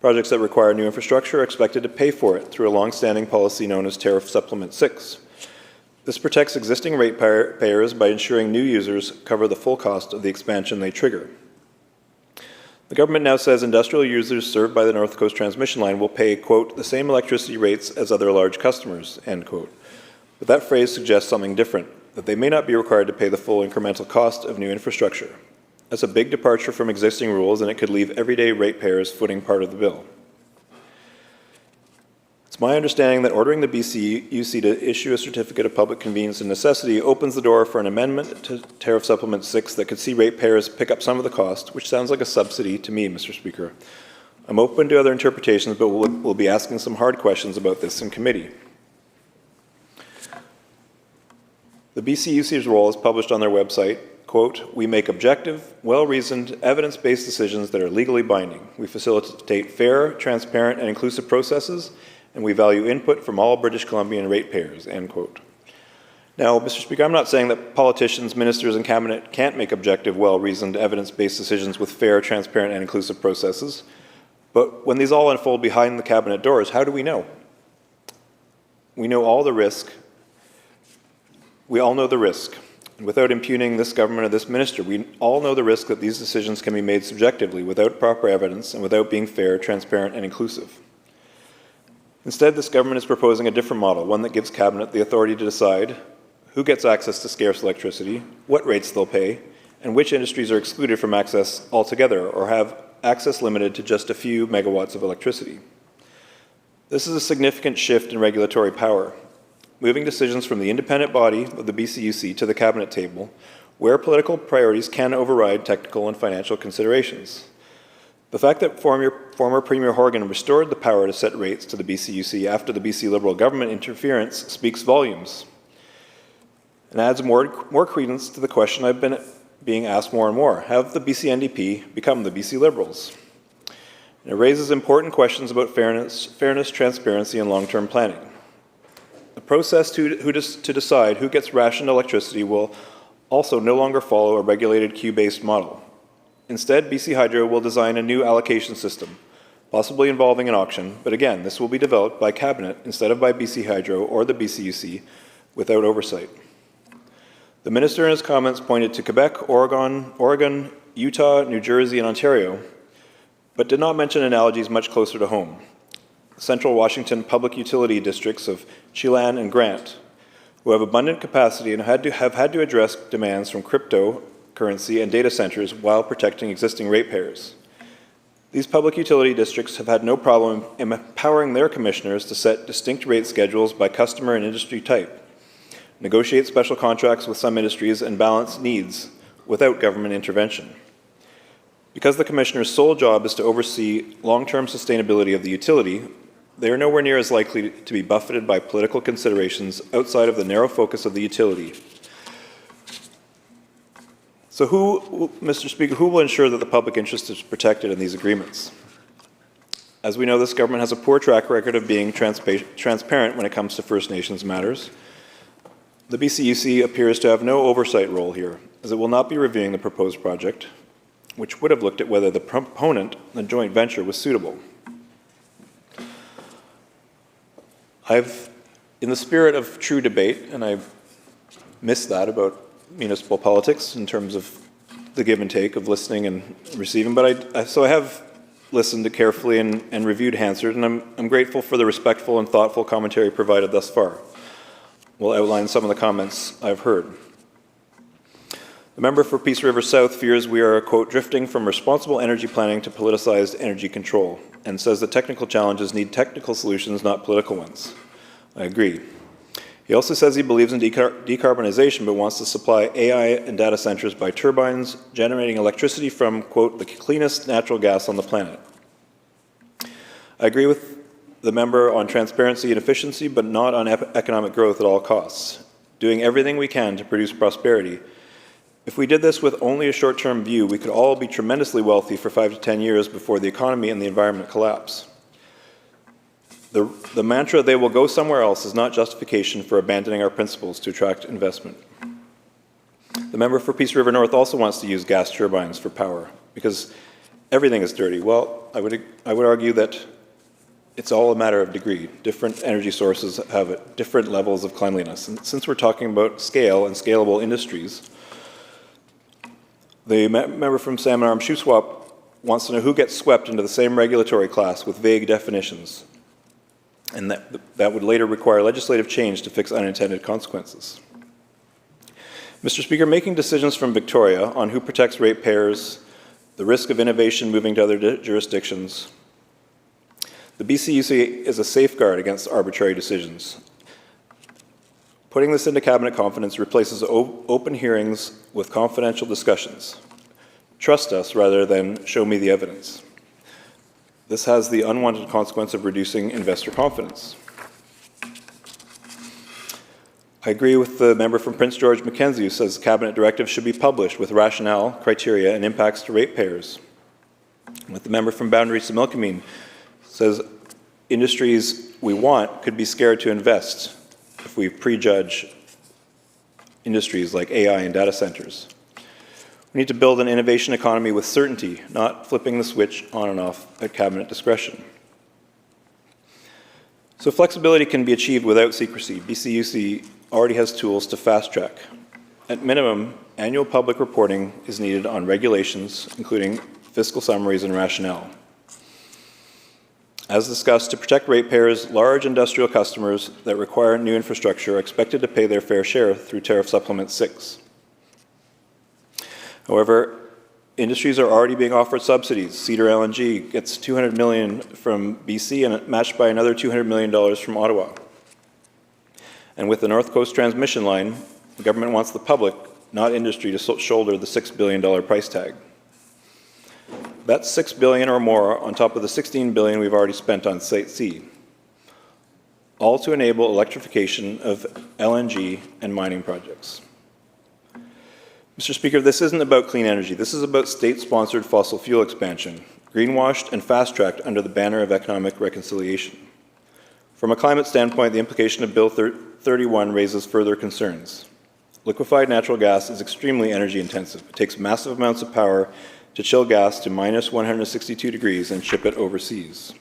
Projects that require new infrastructure are expected to pay for it through a long-standing policy known as Tariff Supplement 6. This protects existing ratepayers by ensuring new users cover the full cost of the expansion they trigger. The government now says industrial users served by the North Coast Transmission Line will pay, quote, the same electricity rates as other large customers, end quote. But that phrase suggests something different, that they may not be required to pay the full incremental cost of new infrastructure. That's a big departure from existing rules, and it could leave everyday ratepayers footing part of the bill. It's my understanding that ordering the BCUC to issue a certificate of public convenience and necessity opens the door for an amendment to Tariff Supplement 6 that could see ratepayers pick up some of the cost, which sounds like a subsidy to me, Mr. Speaker. I'm open to other interpretations, but we'll be asking some hard questions about this in committee. The BCUC's role is published on their website. Quote, we make objective, well-reasoned, evidence-based decisions that are legally binding. We facilitate fair, transparent, and inclusive processes, and we value input from all British Columbian ratepayers, end quote. Now, Mr. Speaker, I'm not saying that politicians, ministers, and cabinet can't make objective, well-reasoned, evidence-based decisions with fair, transparent, and inclusive processes, but when these all unfold behind the cabinet doors, how do we know? We know all the risk. We all know the risk. And without impugning this government or this minister, we all know the risk that these decisions can be made subjectively without proper evidence and without being fair, transparent, and inclusive. Instead, this government is proposing a different model, one that gives Cabinet the authority to decide who gets access to scarce electricity, what rates they'll pay, and which industries are excluded from access altogether or have access limited to just a few megawatts of electricity. This is a significant shift in regulatory power, moving decisions from the independent body of the BCUC to the Cabinet table, where political priorities can override technical and financial considerations. The fact that former Premier Horgan restored the power to set rates to the BCUC after the BC Liberal government interference speaks volumes and adds more credence to the question I've been being asked more and more. Have the BC NDP become the BC Liberals? And it raises important questions about fairness, transparency, and long-term planning. The process to decide who gets rationed electricity will also no longer follow a regulated queue-based model. Instead, BC Hydro will design a new allocation system, possibly involving an auction, but again, this will be developed by Cabinet instead of by BC Hydro or the BCUC without oversight. The Minister in his comments pointed to Quebec, Oregon, Utah, New Jersey, and Ontario, but did not mention analogies much closer to home. Central Washington public utility districts of Chelan and Grant, who have abundant capacity and have had to address demands from crypto currency and data centers while protecting existing ratepayers. These public utility districts have had no problem empowering their commissioners to set distinct rate schedules by customer and industry type, negotiate special contracts with some industries, and balance needs without government intervention. Because the commissioner's sole job is to oversee long-term sustainability of the utility, they are nowhere near as likely to be buffeted by political considerations outside of the narrow focus of the utility. So Mr. Speaker, who will ensure that the public interest is protected in these agreements? As we know, this government has a poor track record of being transparent when it comes to First Nations matters. The BCUC appears to have no oversight role here, as it will not be reviewing the proposed project, which would have looked at whether the proponent, the joint venture, was suitable. In the spirit of true debate, and I miss that about municipal politics in terms of the give and take of listening and receiving, but so I have listened carefully and reviewed Hansard, and I'm grateful for the respectful and thoughtful commentary provided thus far. We'll outline some of the comments I've heard. The member for Peace River South fears we are, quote, drifting from responsible energy planning to politicized energy control, and says that technical challenges need technical solutions, not political ones. I agree. He also says he believes in decarbonization, but wants to supply AI and data centers by turbines, generating electricity from, quote, the cleanest natural gas on the planet. I agree with the member on transparency and efficiency, but not on economic growth at all costs, doing everything we can to produce prosperity. If we did this with only a short-term view, we could all be tremendously wealthy for 5 to 10 years before the economy and the environment collapse. The mantra, they will go somewhere else, is not justification for abandoning our principles to attract investment. The member for Peace River North also wants to use gas turbines for power because everything is dirty. Well, I would argue that it's all a matter of degree. Different energy sources have different levels of cleanliness. And since we're talking about scale and scalable industries, the member from Salmon Arm Shuswap wants to know who gets swept into the same regulatory class with vague definitions, and that would later require legislative change to fix unintended consequences. Mr. Speaker, making decisions from Victoria on who protects ratepayers, the risk of innovation moving to other jurisdictions, the BCUC is a safeguard against arbitrary decisions. Putting this into cabinet confidence replaces open hearings with confidential discussions. Trust us rather than show me the evidence. This has the unwanted consequence of reducing investor confidence. I agree with the member from Prince George Mackenzie who says cabinet directives should be published with rationale, criteria, and impacts to ratepayers. With the member from Boundary Similkameen says industries we want could be scared to invest if we prejudge industries like AI and data centers. We need to build an innovation economy with certainty, not flipping the switch on and off at cabinet discretion. So flexibility can be achieved without secrecy. BCUC already has tools to fast track. At minimum, annual public reporting is needed on regulations, including fiscal summaries and rationale. As discussed, to protect ratepayers, large industrial customers that require new infrastructure are expected to pay their fair share through Tariff Supplement 6. However, industries are already being offered subsidies. Cedar LNG gets $200 million from BC and matched by another $200 million from Ottawa. And with the North Coast Transmission Line, the government wants the public, not industry, to shoulder the $6 billion price tag. That's $6 billion or more on top of the $16 billion we've already spent on Site C, all to enable electrification of LNG and mining projects. Mr. Speaker, this isn't about clean energy. This is about state-sponsored fossil fuel expansion, greenwashed and fast-tracked under the banner of economic reconciliation. From a climate standpoint, the implication of Bill 31 raises further concerns. Liquefied natural gas is extremely energy intensive. It takes massive amounts of power to chill gas to minus 162 degrees and ship it overseas.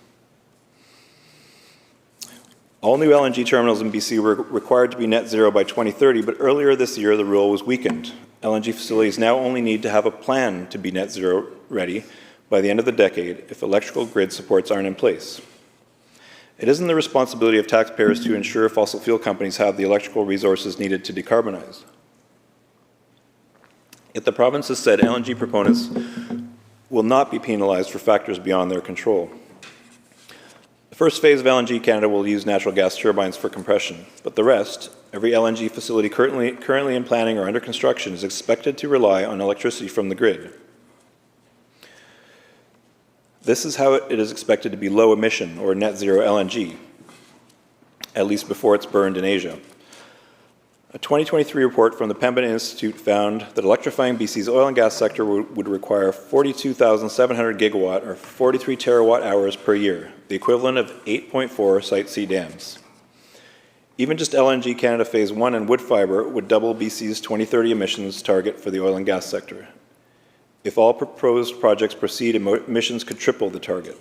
All new LNG terminals in BC were required to be net zero by 2030, but earlier this year the rule was weakened. LNG facilities now only need to have a plan to be net zero ready by the end of the decade if electrical grid supports aren't in place. It isn't the responsibility of taxpayers to ensure fossil fuel companies have the electrical resources needed to decarbonize. Yet the province has said LNG proponents will not be penalized for factors beyond their control. The first phase of LNG Canada will use natural gas turbines for compression, but the rest, every LNG facility currently in planning or under construction, is expected to rely on electricity from the grid. This is how it is expected to be low emission or net zero LNG, at least before it's burned in Asia. A 2023 report from the Pembina Institute found that electrifying BC's oil and gas sector would require 42,700 gigawatt or 43 terawatt hours per year, the equivalent of 8.4 Site C dams. Even just LNG Canada Phase 1 and wood fibre would double BC's 2030 emissions target for the oil and gas sector. If all proposed projects proceed, emissions could triple the target.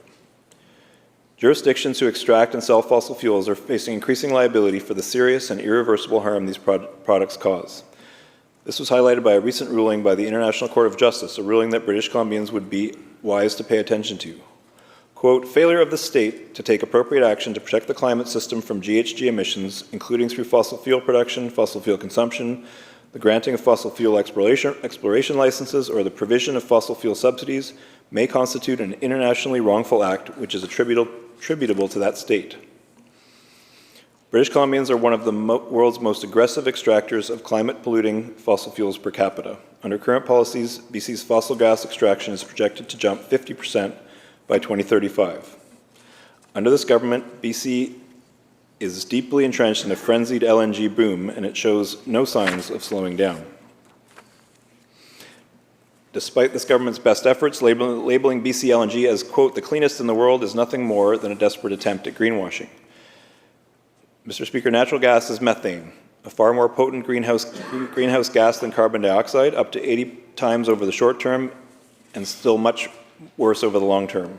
Jurisdictions who extract and sell fossil fuels are facing increasing liability for the serious and irreversible harm these products cause. This was highlighted by a recent ruling by the International Court of Justice, a ruling that British Columbians would be wise to pay attention to. Quote, failure of the state to take appropriate action to protect the climate system from GHG emissions, including through fossil fuel production, fossil fuel consumption, the granting of fossil fuel exploration licenses, or the provision of fossil fuel subsidies, may constitute an internationally wrongful act which is attributable to that state. British Columbians are one of the world's most aggressive extractors of climate-polluting fossil fuels per capita. Under current policies, BC's fossil gas extraction is projected to jump 50% by 2035. Under this government, BC is deeply entrenched in a frenzied LNG boom, and it shows no signs of slowing down. Despite this government's best efforts, labeling BC LNG as, quote, the cleanest in the world is nothing more than a desperate attempt at greenwashing. Mr. Speaker, natural gas is methane, a far more potent greenhouse gas than carbon dioxide, up to 80 times over the short term, and still much worse over the long term.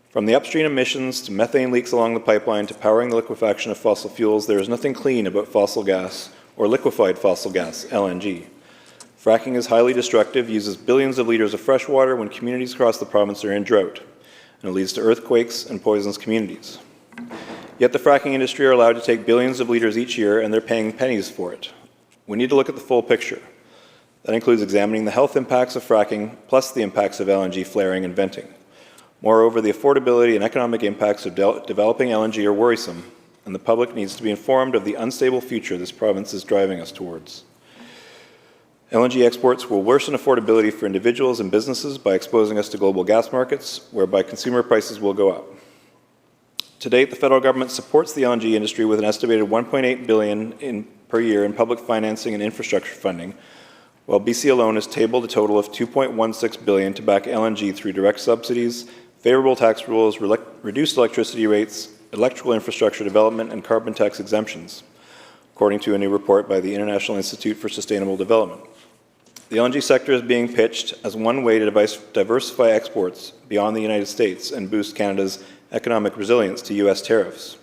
From the upstream emissions to methane leaks along the pipeline to powering the liquefaction of fossil fuels, there is nothing clean about fossil gas or liquefied fossil gas, LNG. Fracking is highly destructive, uses billions of liters of fresh water when communities across the province are in drought, and it leads to earthquakes and poisons communities. Yet the fracking industry are allowed to take billions of liters each year, and they're paying pennies for it. We need to look at the full picture. That includes examining the health impacts of fracking, plus the impacts of LNG flaring and venting. Moreover, the affordability and economic impacts of developing LNG are worrisome, and the public needs to be informed of the unstable future this province is driving us towards. LNG exports will worsen affordability for individuals and businesses by exposing us to global gas markets, whereby consumer prices will go up. To date, the federal government supports the LNG industry with an estimated $1.8 billion per year in public financing and infrastructure funding, while BC alone has tabled a total of $2.16 billion to back LNG through direct subsidies, favorable tax rules, reduced electricity rates, electrical infrastructure development, and carbon tax exemptions, according to a new report by the International Institute for Sustainable Development. The LNG sector is being pitched as one way to diversify exports beyond the United States and boost Canada's economic resilience to U.S. tariffs.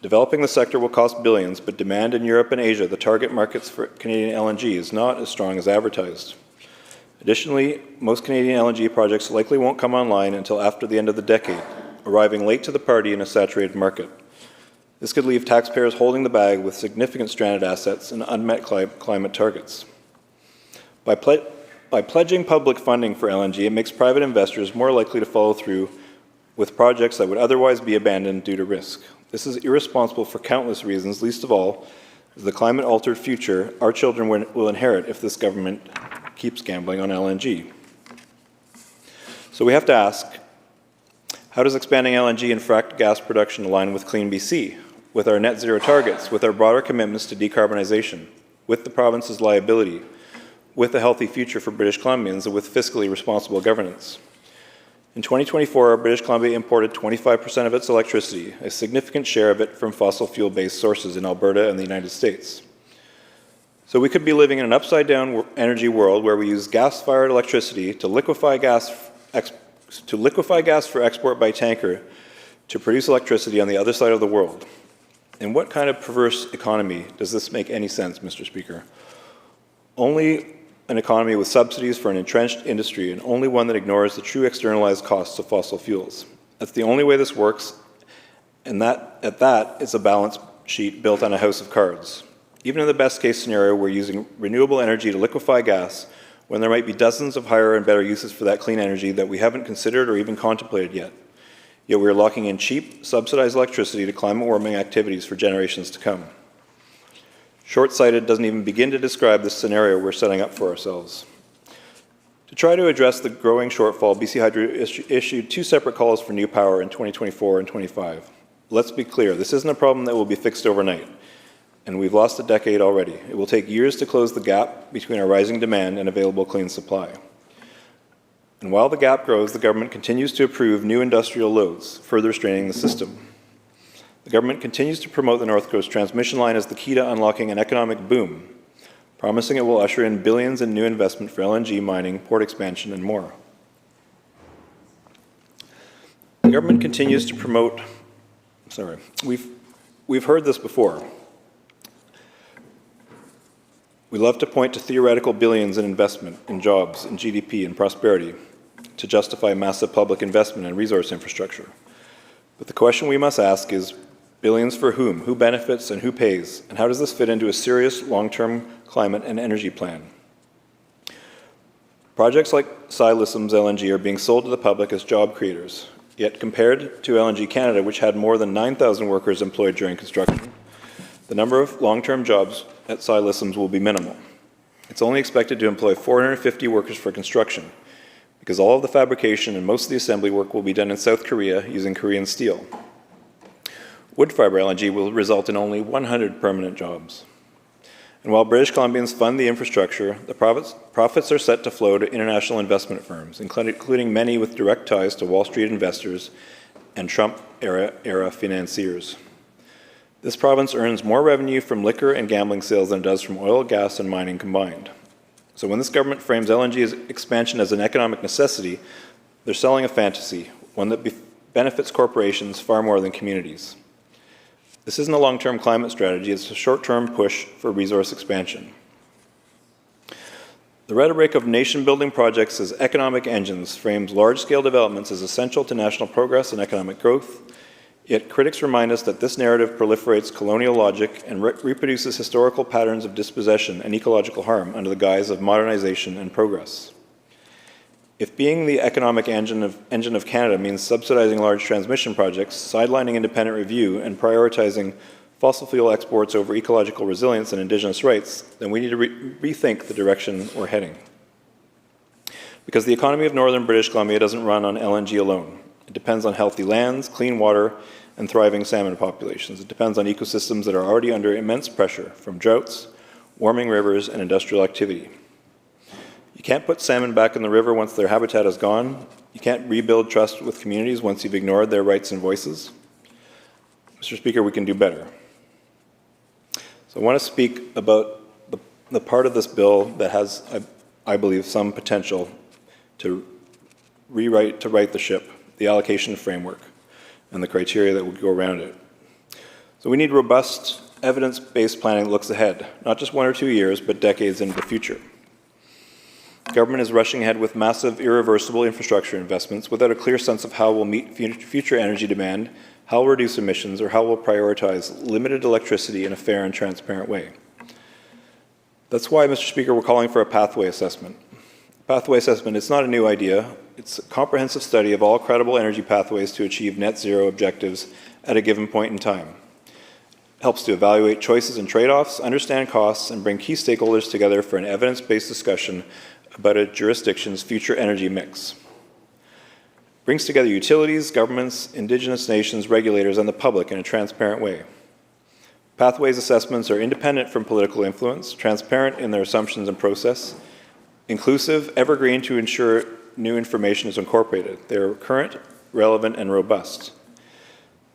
Developing the sector will cost billions, but demand in Europe and Asia, the target markets for Canadian LNG, is not as strong as advertised. Additionally, most Canadian LNG projects likely won't come online until after the end of the decade, arriving late to the party in a saturated market. This could leave taxpayers holding the bag with significant stranded assets and unmet climate targets. By pledging public funding for LNG, it makes private investors more likely to follow through with projects that would otherwise be abandoned due to risk. This is irresponsible for countless reasons, least of all is the climate-altered future our children will inherit if this government keeps gambling on LNG. So we have to ask, how does expanding LNG and fracked gas production align with Clean BC, with our net zero targets, with our broader commitments to decarbonization, with the province's liability, with a healthy future for British Columbians, and with fiscally responsible governance? In 2024, British Columbia imported 25% of its electricity, a significant share of it from fossil fuel-based sources in Alberta and the United States. So we could be living in an upside-down energy world where we use gas-fired electricity to liquefy gas for export by tanker to produce electricity on the other side of the world. In what kind of perverse economy does this make any sense, Mr. Speaker? Only an economy with subsidies for an entrenched industry, and only one that ignores the true externalized costs of fossil fuels. That's the only way this works, and that is a balance sheet built on a house of cards. Even in the best case scenario, we're using renewable energy to liquefy gas when there might be dozens of higher and better uses for that clean energy that we haven't considered or even contemplated yet. Yet we're locking in cheap, subsidized electricity to climate warming activities for generations to come. Short-sighted doesn't even begin to describe the scenario we're setting up for ourselves. To try to address the growing shortfall, BC Hydro issued 2 separate calls for new power in 2024 and 25. Let's be clear, this isn't a problem that will be fixed overnight, and we've lost a decade already. It will take years to close the gap between our rising demand and available clean supply. And while the gap grows, the government continues to approve new industrial loads, further straining the system. The government continues to promote the North Coast transmission line as the key to unlocking an economic boom, promising it will usher in billions in new investment for LNG mining, port expansion, and more. The government continues to promote, we've heard this before. We love to point to theoretical billions in investment, in jobs, in GDP, and prosperity to justify massive public investment in resource infrastructure. But the question we must ask is, billions for whom? Who benefits and who pays? And how does this fit into a serious long-term climate and energy plan? Projects like Ksi Lissom's LNG are being sold to the public as job creators. Yet compared to LNG Canada, which had more than 9,000 workers employed during construction, the number of long-term jobs at Ksi Lissom's will be minimal. It's only expected to employ 450 workers for construction, because all of the fabrication and most of the assembly work will be done in South Korea using Korean steel. Wood fiber LNG will result in only 100 permanent jobs. And while British Columbians fund the infrastructure, the profits are set to flow to international investment firms, including many with direct ties to Wall Street investors and Trump-era financiers. This province earns more revenue from liquor and gambling sales than it does from oil, gas, and mining combined. So when this government frames LNG's expansion as an economic necessity, they're selling a fantasy, one that benefits corporations far more than communities. This isn't a long-term climate strategy, it's a short-term push for resource expansion. The rhetoric of nation-building projects as economic engines frames large-scale developments as essential to national progress and economic growth, yet critics remind us that this narrative proliferates colonial logic and reproduces historical patterns of dispossession and ecological harm under the guise of modernization and progress. If being the economic engine of Canada means subsidizing large transmission projects, sidelining independent review, and prioritizing fossil fuel exports over ecological resilience and Indigenous rights, then we need to rethink the direction we're heading. Because the economy of northern British Columbia doesn't run on LNG alone. It depends on healthy lands, clean water, and thriving salmon populations. It depends on ecosystems that are already under immense pressure from droughts, warming rivers, and industrial activity. You can't put salmon back in the river once their habitat is gone. You can't rebuild trust with communities once you've ignored their rights and voices. Mr. Speaker, we can do better. So I want to speak about the part of this bill that has, I believe, some potential to right the ship, the allocation framework, and the criteria that would go around it. So we need robust, evidence-based planning that looks ahead, not just 1 or 2 years, but decades into the future. Government is rushing ahead with massive, irreversible infrastructure investments without a clear sense of how we'll meet future energy demand, how we'll reduce emissions, or how we'll prioritize limited electricity in a fair and transparent way. That's why, Mr. Speaker, we're calling for a pathway assessment. Pathway assessment, it's not a new idea. It's a comprehensive study of all credible energy pathways to achieve net zero objectives at a given point in time. It helps to evaluate choices and trade-offs, understand costs, and bring key stakeholders together for an evidence-based discussion about a jurisdiction's future energy mix. It brings together utilities, governments, Indigenous nations, regulators, and the public in a transparent way. Pathways assessments are independent from political influence, transparent in their assumptions and process, inclusive, evergreen to ensure new information is incorporated. They are current, relevant, and robust.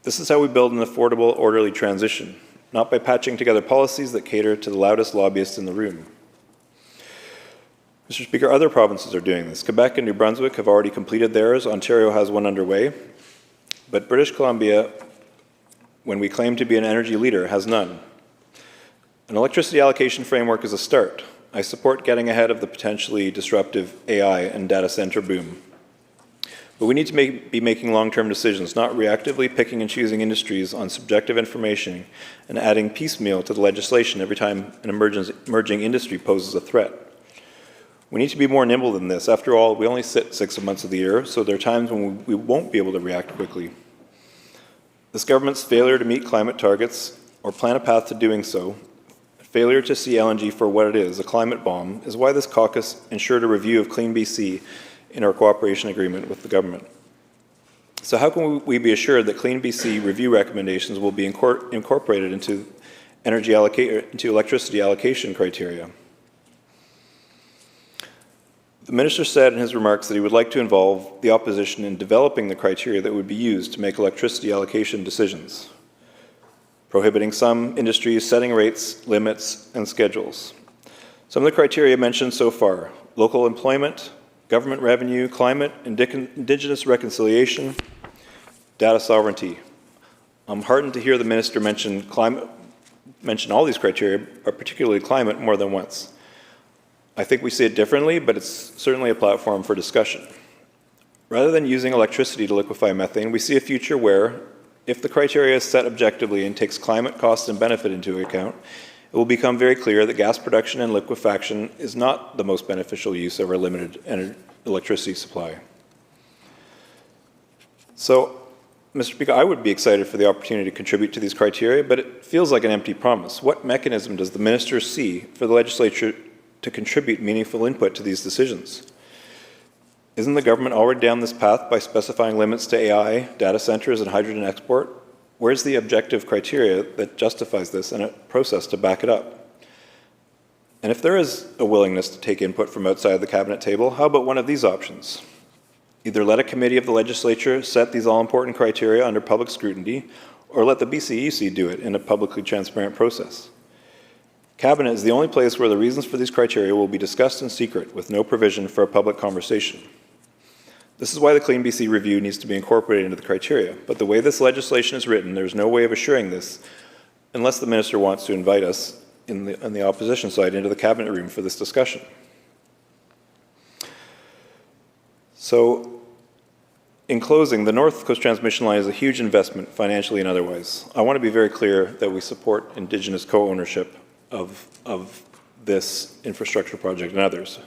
This is how we build an affordable, orderly transition, not by patching together policies that cater to the loudest lobbyists in the room. Mr. Speaker, other provinces are doing this. Quebec and New Brunswick have already completed theirs. Ontario has one underway. But British Columbia, when we claim to be an energy leader, has none. An electricity allocation framework is a start. I support getting ahead of the potentially disruptive AI and data center boom. But we need to be making long-term decisions, not reactively picking and choosing industries on subjective information and adding piecemeal to the legislation every time an emerging industry poses a threat. We need to be more nimble than this. After all, we only sit 6 months of the year, so there are times when we won't be able to react quickly. This government's failure to meet climate targets or plan a path to doing so, failure to see LNG for what it is, a climate bomb, is why this caucus ensured a review of Clean BC in our cooperation agreement with the government. So how can we be assured that Clean BC review recommendations will be incorporated into electricity allocation criteria? The minister said in his remarks that he would like to involve the opposition in developing the criteria that would be used to make electricity allocation decisions, prohibiting some industries, setting rates, limits, and schedules. Some of the criteria mentioned so far: local employment, government revenue, climate, Indigenous reconciliation, data sovereignty. I'm heartened to hear the minister mention all these criteria, but particularly climate, more than once. I think we see it differently, but it's certainly a platform for discussion. Rather than using electricity to liquefy methane, we see a future where, if the criteria is set objectively and takes climate cost and benefit into account, it will become very clear that gas production and liquefaction is not the most beneficial use of our limited electricity supply. So, Mr. Speaker, I would be excited for the opportunity to contribute to these criteria, but it feels like an empty promise. What mechanism does the minister see for the legislature to contribute meaningful input to these decisions? Isn't the government already down this path by specifying limits to AI, data centers, and hydrogen export? Where's the objective criteria that justifies this and a process to back it up? And if there is a willingness to take input from outside the cabinet table, how about one of these options? Either let a committee of the legislature set these all-important criteria under public scrutiny, or let the BCEC do it in a publicly transparent process. Cabinet is the only place where the reasons for these criteria will be discussed in secret with no provision for a public conversation. This is why the Clean BC review needs to be incorporated into the criteria, but the way this legislation is written, there's no way of assuring this unless the minister wants to invite us on the opposition side into the cabinet room for this discussion. So, in closing, the North Coast Transmission Line is a huge investment, financially and otherwise. I want to be very clear that we support Indigenous co-ownership of this infrastructure project and others.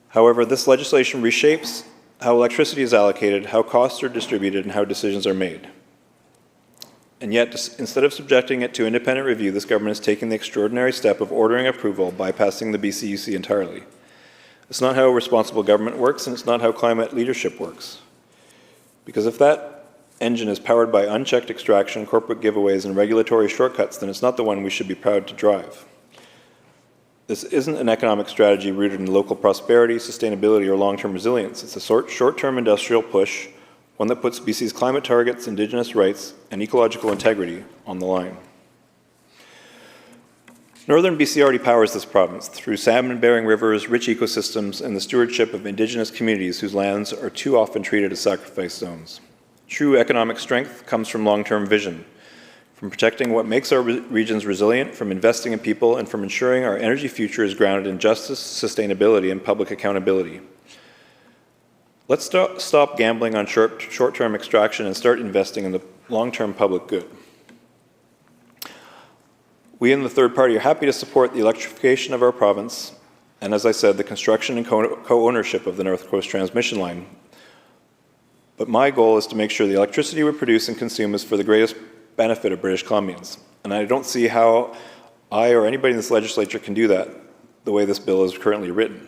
However, this legislation reshapes how electricity is allocated, how costs are distributed, and how decisions are made. And yet, instead of subjecting it to independent review, this government is taking the extraordinary step of ordering approval, bypassing the BCUC entirely. It's not how responsible government works, and it's not how climate leadership works. Because if that engine is powered by unchecked extraction, corporate giveaways, and regulatory shortcuts, then it's not the one we should be proud to drive. This isn't an economic strategy rooted in local prosperity, sustainability, or long-term resilience. It's a short-term industrial push, one that puts BC's climate targets, Indigenous rights, and ecological integrity on the line. Northern BC already powers this province through salmon-bearing rivers, rich ecosystems, and the stewardship of Indigenous communities whose lands are too often treated as sacrifice zones. True economic strength comes from long-term vision, from protecting what makes our regions resilient, from investing in people, and from ensuring our energy future is grounded in justice, sustainability, and public accountability. Let's stop gambling on short-term extraction and start investing in the long-term public good. We in the third party are happy to support the electrification of our province, and as I said, the construction and co-ownership of the North Coast Transmission Line. But my goal is to make sure the electricity we produce and consume is for the greatest benefit of British Columbians. And I don't see how I or anybody in this legislature can do that the way this bill is currently written.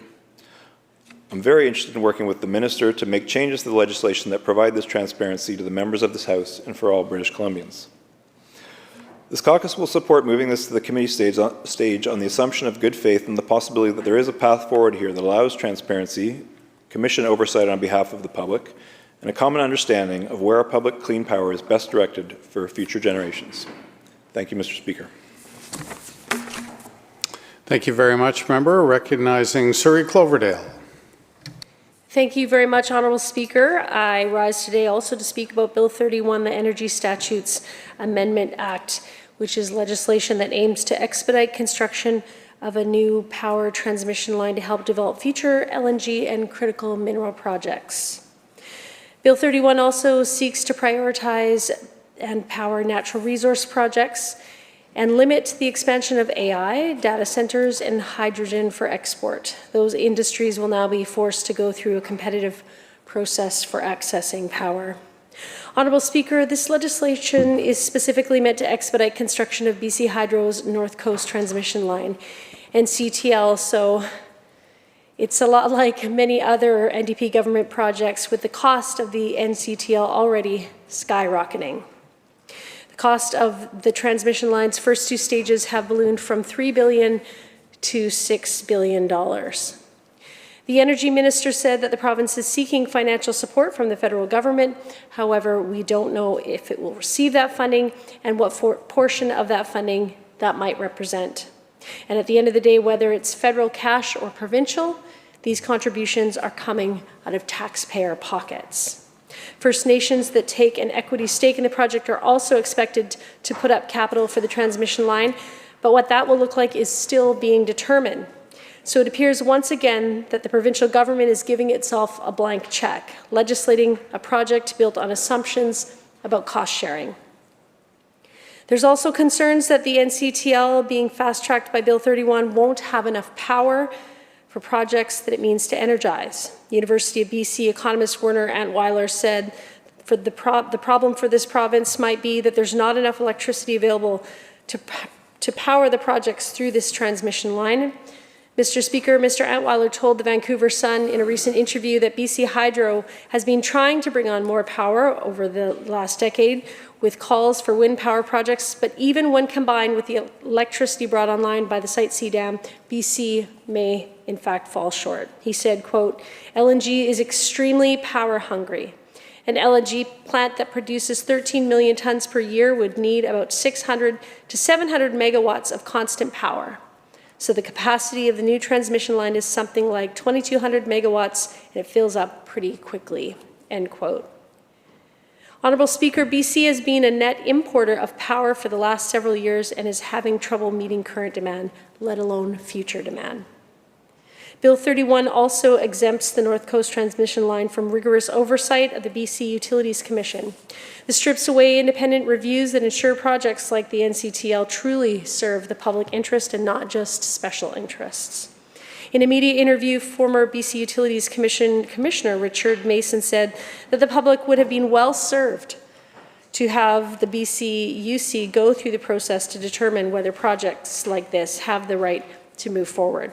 I'm very interested in working with the minister to make changes to the legislation that provide this transparency to the members of this House and for all British Columbians. This caucus will support moving this to the committee stage on the assumption of good faith and the possibility that there is a path forward here that allows transparency, commission oversight on behalf of the public, and a common understanding of where our public clean power is best directed for future generations. Thank you, Mr. Speaker. Thank you very much, Member. Recognizing Surrey Cloverdale. Thank you very much, Honourable Speaker. I rise today also to speak about Bill 31, the Energy Statutes Amendment Act, which is legislation that aims to expedite construction of a new power transmission line to help develop future LNG and critical mineral projects. Bill 31 also seeks to prioritize and power natural resource projects and limit the expansion of AI, data centers, and hydrogen for export. Those industries will now be forced to go through a competitive process for accessing power. Honourable Speaker, this legislation is specifically meant to expedite construction of BC Hydro's North Coast Transmission Line, NCTL, so it's a lot like many other NDP government projects, with the cost of the NCTL already skyrocketing. The cost of the transmission line's first 2 stages have ballooned from $3 billion to $6 billion. The Energy Minister said that the province is seeking financial support from the federal government. However, we don't know if it will receive that funding and what portion of that funding that might represent. And at the end of the day, whether it's federal cash or provincial, these contributions are coming out of taxpayer pockets. First Nations that take an equity stake in the project are also expected to put up capital for the transmission line, but what that will look like is still being determined. So it appears once again that the provincial government is giving itself a blank check, legislating a project built on assumptions about cost sharing. There's also concerns that the NCTL, being fast-tracked by Bill 31, won't have enough power for projects that it means to energize. University of BC economist Werner Antweiler said the problem for this province might be that there's not enough electricity available to power the projects through this transmission line. Mr. Speaker, Mr. Antweiler told the Vancouver Sun in a recent interview that BC Hydro has been trying to bring on more power over the last decade with calls for wind power projects, but even when combined with the electricity brought online by the Site C Dam, BC may in fact fall short. He said, quote, LNG is extremely power hungry. An LNG plant that produces 13 million tons per year would need about 600 to 700 megawatts of constant power. So the capacity of the new transmission line is something like 2,200 megawatts, and it fills up pretty quickly, end quote. Honourable Speaker, BC has been a net importer of power for the last several years and is having trouble meeting current demand, let alone future demand. Bill 31 also exempts the North Coast Transmission Line from rigorous oversight of the BC Utilities Commission. This strips away independent reviews that ensure projects like the NCTL truly serve the public interest and not just special interests. In a media interview, former BC Utilities Commission Commissioner Richard Mason said that the public would have been well served to have the BC UC go through the process to determine whether projects like this have the right to move forward.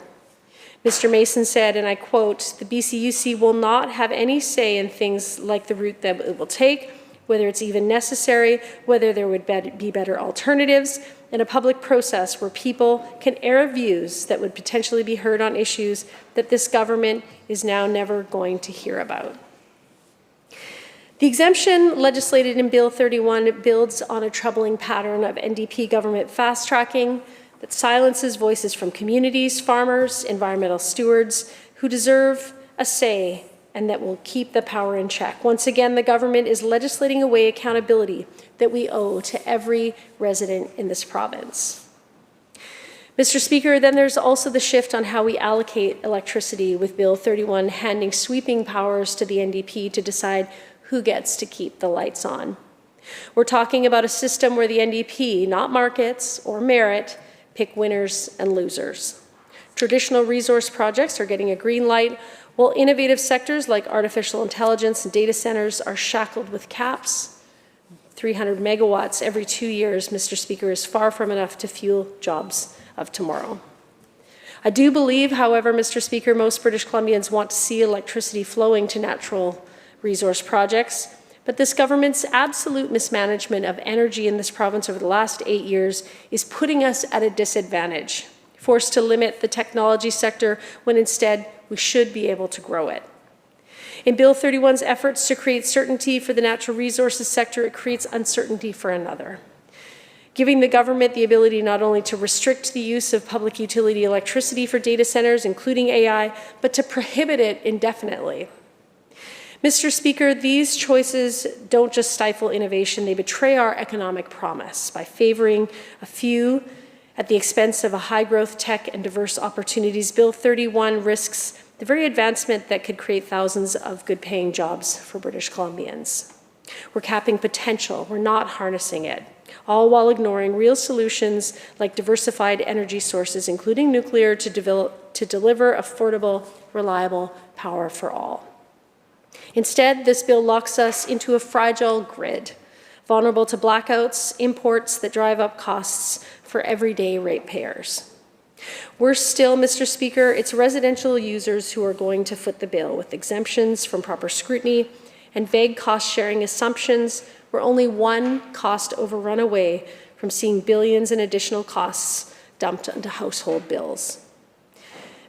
Mr. Mason said, and I quote, the BCUC will not have any say in things like the route that it will take, whether it's even necessary, whether there would be better alternatives, in a public process where people can air views that would potentially be heard on issues that this government is now never going to hear about. The exemption legislated in Bill 31 builds on a troubling pattern of NDP government fast-tracking that silences voices from communities, farmers, environmental stewards who deserve a say and that will keep the power in check. Once again, the government is legislating away accountability that we owe to every resident in this province. Mr. Speaker, then there's also the shift on how we allocate electricity, with Bill 31 handing sweeping powers to the NDP to decide who gets to keep the lights on. We're talking about a system where the NDP, not markets or merit, pick winners and losers. Traditional resource projects are getting a green light, while innovative sectors like artificial intelligence and data centers are shackled with caps. 300 megawatts every 2 years, Mr. Speaker, is far from enough to fuel jobs of tomorrow. I do believe, however, Mr. Speaker, most British Columbians want to see electricity flowing to natural resource projects, but this government's absolute mismanagement of energy in this province over the last 8 years is putting us at a disadvantage, forced to limit the technology sector when instead we should be able to grow it. In Bill 31's efforts to create certainty for the natural resources sector, it creates uncertainty for another, giving the government the ability not only to restrict the use of public utility electricity for data centers, including AI, but to prohibit it indefinitely. Mr. Speaker, these choices don't just stifle innovation, they betray our economic promise by favoring a few at the expense of a high-growth tech and diverse opportunities. Bill 31 risks the very advancement that could create thousands of good-paying jobs for British Columbians. We're capping potential, we're not harnessing it, all while ignoring real solutions like diversified energy sources, including nuclear, to deliver affordable, reliable power for all. Instead, this bill locks us into a fragile grid, vulnerable to blackouts, imports that drive up costs for everyday ratepayers. Worse still, Mr. Speaker, it's residential users who are going to foot the bill with exemptions from proper scrutiny and vague cost-sharing assumptions. We're only one cost overrun away from seeing billions in additional costs dumped onto household bills.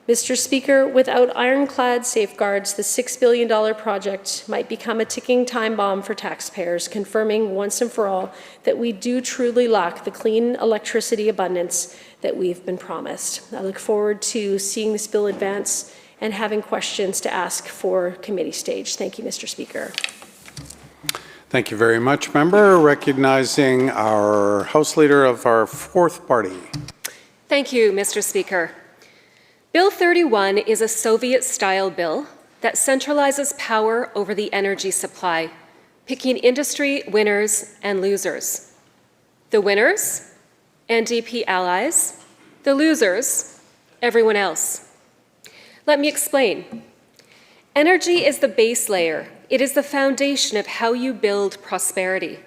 Mr. Speaker, without ironclad safeguards, the $6 billion project might become a ticking time bomb for taxpayers, confirming once and for all that we do truly lack the clean electricity abundance that we've been promised. I look forward to seeing this bill advance and having questions to ask for committee stage. Thank you, Mr. Speaker. Thank you very much, member. Recognizing our House Leader of our fourth party. Thank you, Mr. Speaker. Bill 31 is a Soviet-style bill that centralizes power over the energy supply, picking industry winners and losers. The winners, NDP allies. The losers, everyone else. Let me explain. Energy is the base layer. It is the foundation of how you build prosperity.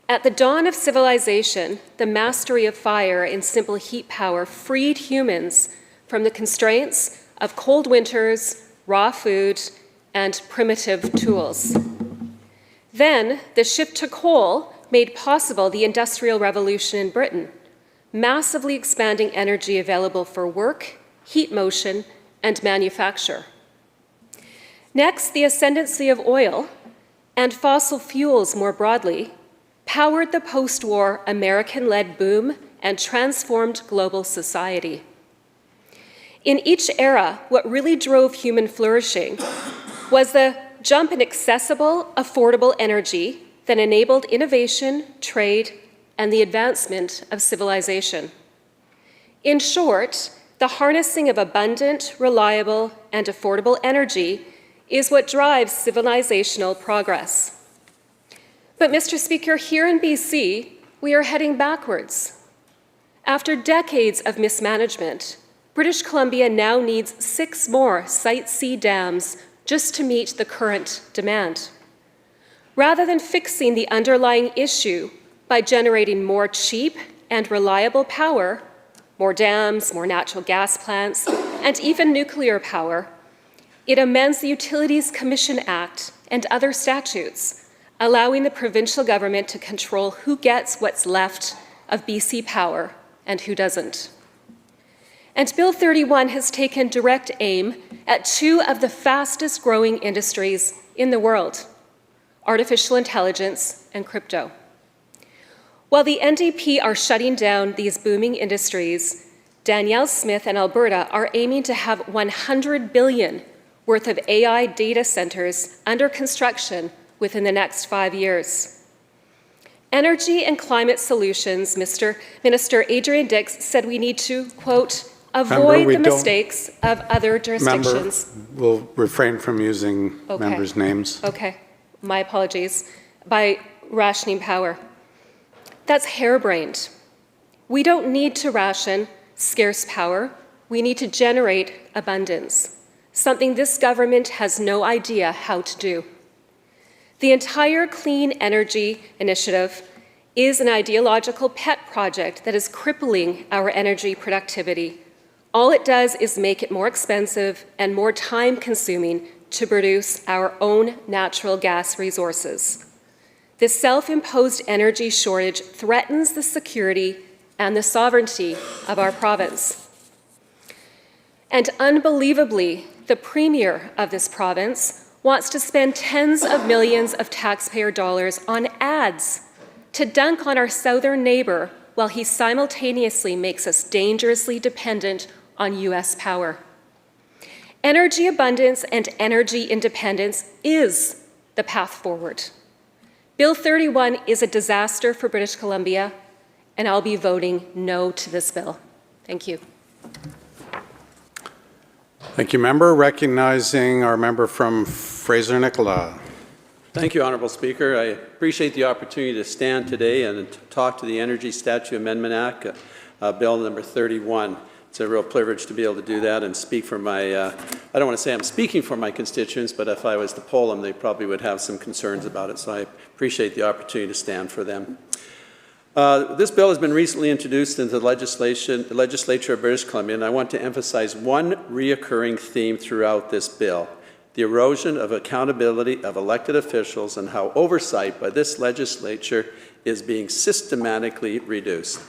At the dawn of civilization, the mastery of fire and simple heat power freed humans from the constraints of cold winters, raw food, and primitive tools. Then, the shift to coal made possible the Industrial Revolution in Britain, massively expanding energy available for work, heat motion, and manufacture. Next, the ascendancy of oil and fossil fuels more broadly powered the post-war American-led boom and transformed global society. In each era, what really drove human flourishing was the jump in accessible, affordable energy that enabled innovation, trade, and the advancement of civilization. In short, the harnessing of abundant, reliable, and affordable energy is what drives civilizational progress. But, Mr. Speaker, here in BC, we are heading backwards. After decades of mismanagement, British Columbia now needs 6 more Site C dams just to meet the current demand. Rather than fixing the underlying issue by generating more cheap and reliable power, more dams, more natural gas plants, and even nuclear power, it amends the Utilities Commission Act and other statutes, allowing the provincial government to control who gets what's left of BC power and who doesn't. And Bill 31 has taken direct aim at 2 of the fastest growing industries in the world, artificial intelligence and crypto. While the NDP are shutting down these booming industries, Danielle Smith and Alberta are aiming to have $100 billion worth of AI data centers under construction within the next 5 years. Energy and Climate Solutions Minister Adrian Dix said we need to, quote, avoid the mistakes of other jurisdictions. We'll refrain from using members' names. Okay, my apologies. By rationing power. That's harebrained. We don't need to ration scarce power. We need to generate abundance, something this government has no idea how to do. The entire Clean Energy Initiative is an ideological pet project that is crippling our energy productivity. All it does is make it more expensive and more time-consuming to produce our own natural gas resources. This self-imposed energy shortage threatens the security and the sovereignty of our province. And unbelievably, the Premier of this province wants to spend tens of millions of taxpayer dollars on ads to dunk on our southern neighbor while he simultaneously makes us dangerously dependent on U.S. power. Energy abundance and energy independence is the path forward. Bill 31 is a disaster for British Columbia, and I'll be voting no to this bill. Thank you. Thank you, member. Recognizing our member from Fraser-Nicola. Thank you, Honourable Speaker. I appreciate the opportunity to stand today and to talk to the Energy Statute Amendment Act, Bill number 31. It's a real privilege to be able to do that and speak for my, I don't want to say I'm speaking for my constituents, but if I was to poll them, they probably would have some concerns about it, so I appreciate the opportunity to stand for them. This bill has been recently introduced into the Legislature of British Columbia, and I want to emphasize one reoccurring theme throughout this bill: the erosion of accountability of elected officials and how oversight by this legislature is being systematically reduced.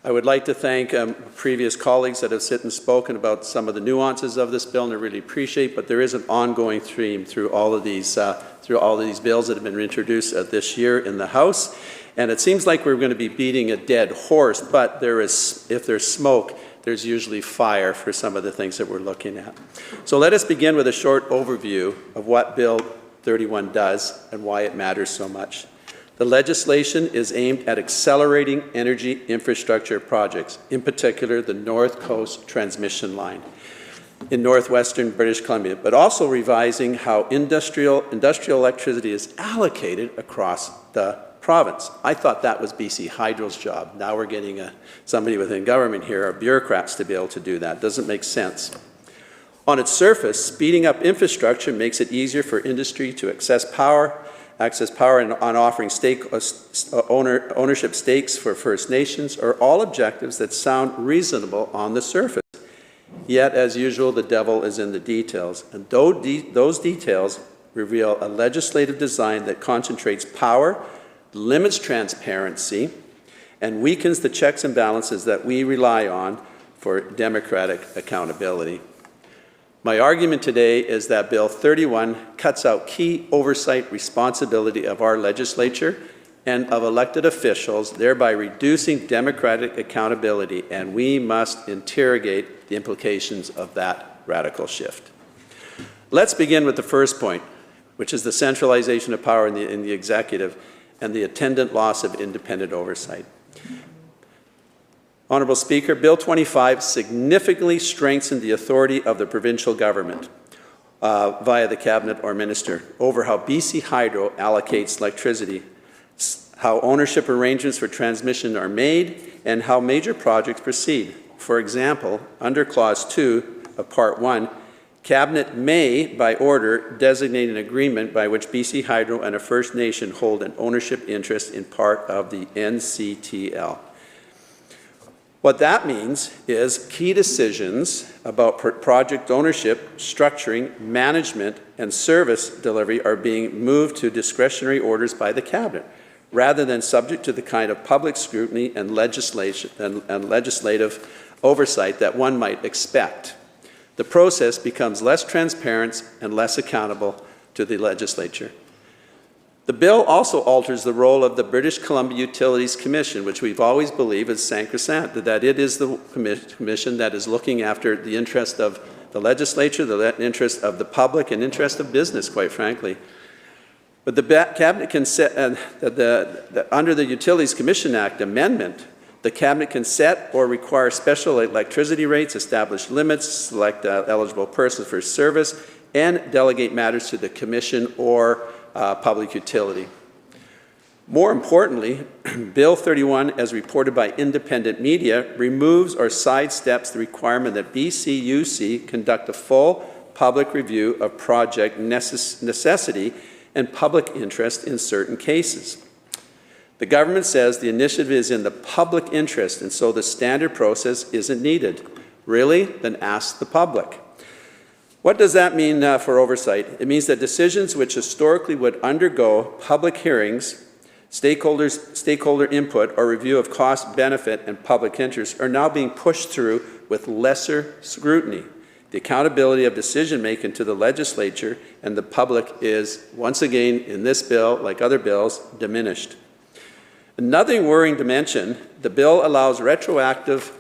I would like to thank previous colleagues that have sit and spoken about some of the nuances of this bill, and I really appreciate, but there is an ongoing theme through all of these bills that have been introduced this year in the House. And it seems like we're going to be beating a dead horse, but if there's smoke, there's usually fire for some of the things that we're looking at. So let us begin with a short overview of what Bill 31 does and why it matters so much. The legislation is aimed at accelerating energy infrastructure projects, in particular the North Coast Transmission Line in northwestern British Columbia, but also revising how industrial electricity is allocated across the province. I thought that was BC Hydro's job. Now we're getting somebody within government here, our bureaucrats, to be able to do that. Doesn't make sense. On its surface, speeding up infrastructure makes it easier for industry to access power and on offering ownership stakes for First Nations are all objectives that sound reasonable on the surface. Yet, as usual, the devil is in the details. And those details reveal a legislative design that concentrates power, limits transparency, and weakens the checks and balances that we rely on for democratic accountability. My argument today is that Bill 31 cuts out key oversight responsibility of our legislature and of elected officials, thereby reducing democratic accountability, and we must interrogate the implications of that radical shift. Let's begin with the first point, which is the centralization of power in the executive and the attendant loss of independent oversight. Honourable Speaker, Bill 25 significantly strengthened the authority of the provincial government via the cabinet or minister over how BC Hydro allocates electricity, how ownership arrangements for transmission are made, and how major projects proceed. For example, under Clause 2 of Part 1, Cabinet may, by order, designate an agreement by which BC Hydro and a First Nation hold an ownership interest in part of the NCTL. What that means is key decisions about project ownership, structuring, management, and service delivery are being moved to discretionary orders by the Cabinet, rather than subject to the kind of public scrutiny and legislative oversight that one might expect. The process becomes less transparent and less accountable to the legislature. The bill also alters the role of the British Columbia Utilities Commission, which we've always believed is sacrosanct, that it is the commission that is looking after the interest of the legislature, the interest of the public, and interest of business, quite frankly. But the Cabinet can set, under the Utilities Commission Act amendment, the Cabinet can set or require special electricity rates, establish limits, select eligible persons for service, and delegate matters to the Commission or public utility. More importantly, Bill 31, as reported by independent media, removes or sidesteps the requirement that BCUC conduct a full public review of project necessity and public interest in certain cases. The government says the initiative is in the public interest, and so the standard process isn't needed. Really? Then ask the public. What does that mean for oversight? It means that decisions which historically would undergo public hearings, stakeholder input, or review of cost, benefit, and public interest are now being pushed through with lesser scrutiny. The accountability of decision-making to the legislature and the public is, once again, in this bill, like other bills, diminished. Another worrying dimension, the bill allows retroactive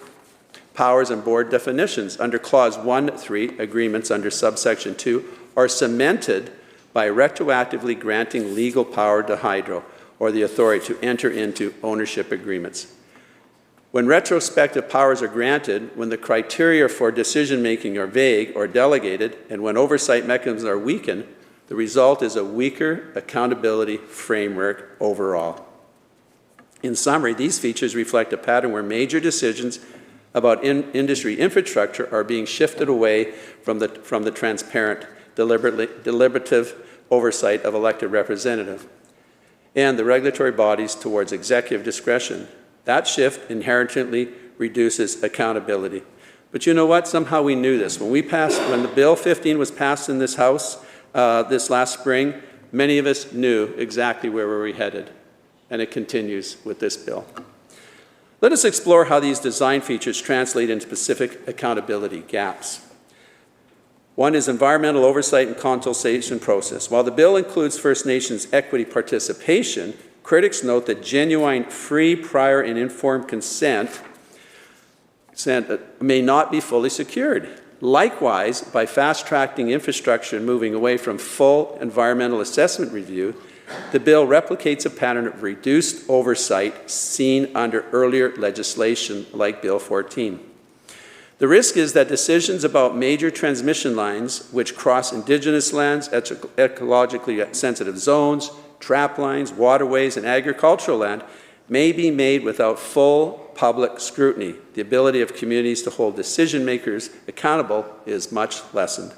powers and board definitions under Clause 1.3 agreements under subsection 2 are cemented by retroactively granting legal power to Hydro or the authority to enter into ownership agreements. When retrospective powers are granted, when the criteria for decision-making are vague or delegated, and when oversight mechanisms are weakened, the result is a weaker accountability framework overall. In summary, these features reflect a pattern where major decisions about industry infrastructure are being shifted away from the transparent, deliberative oversight of elected representatives and the regulatory bodies towards executive discretion. That shift inherently reduces accountability. But you know what? Somehow we knew this. When the Bill 15 was passed in this House this last spring, many of us knew exactly where we were headed, and it continues with this bill. Let us explore how these design features translate into specific accountability gaps. One is environmental oversight and consultation process. While the bill includes First Nations equity participation, critics note that genuine, free, prior, and informed consent may not be fully secured. Likewise, by fast-tracking infrastructure and moving away from full environmental assessment review, the bill replicates a pattern of reduced oversight seen under earlier legislation like Bill 14. The risk is that decisions about major transmission lines which cross Indigenous lands, ecologically sensitive zones, trap lines, waterways, and agricultural land may be made without full public scrutiny. The ability of communities to hold decision makers accountable is much lessened.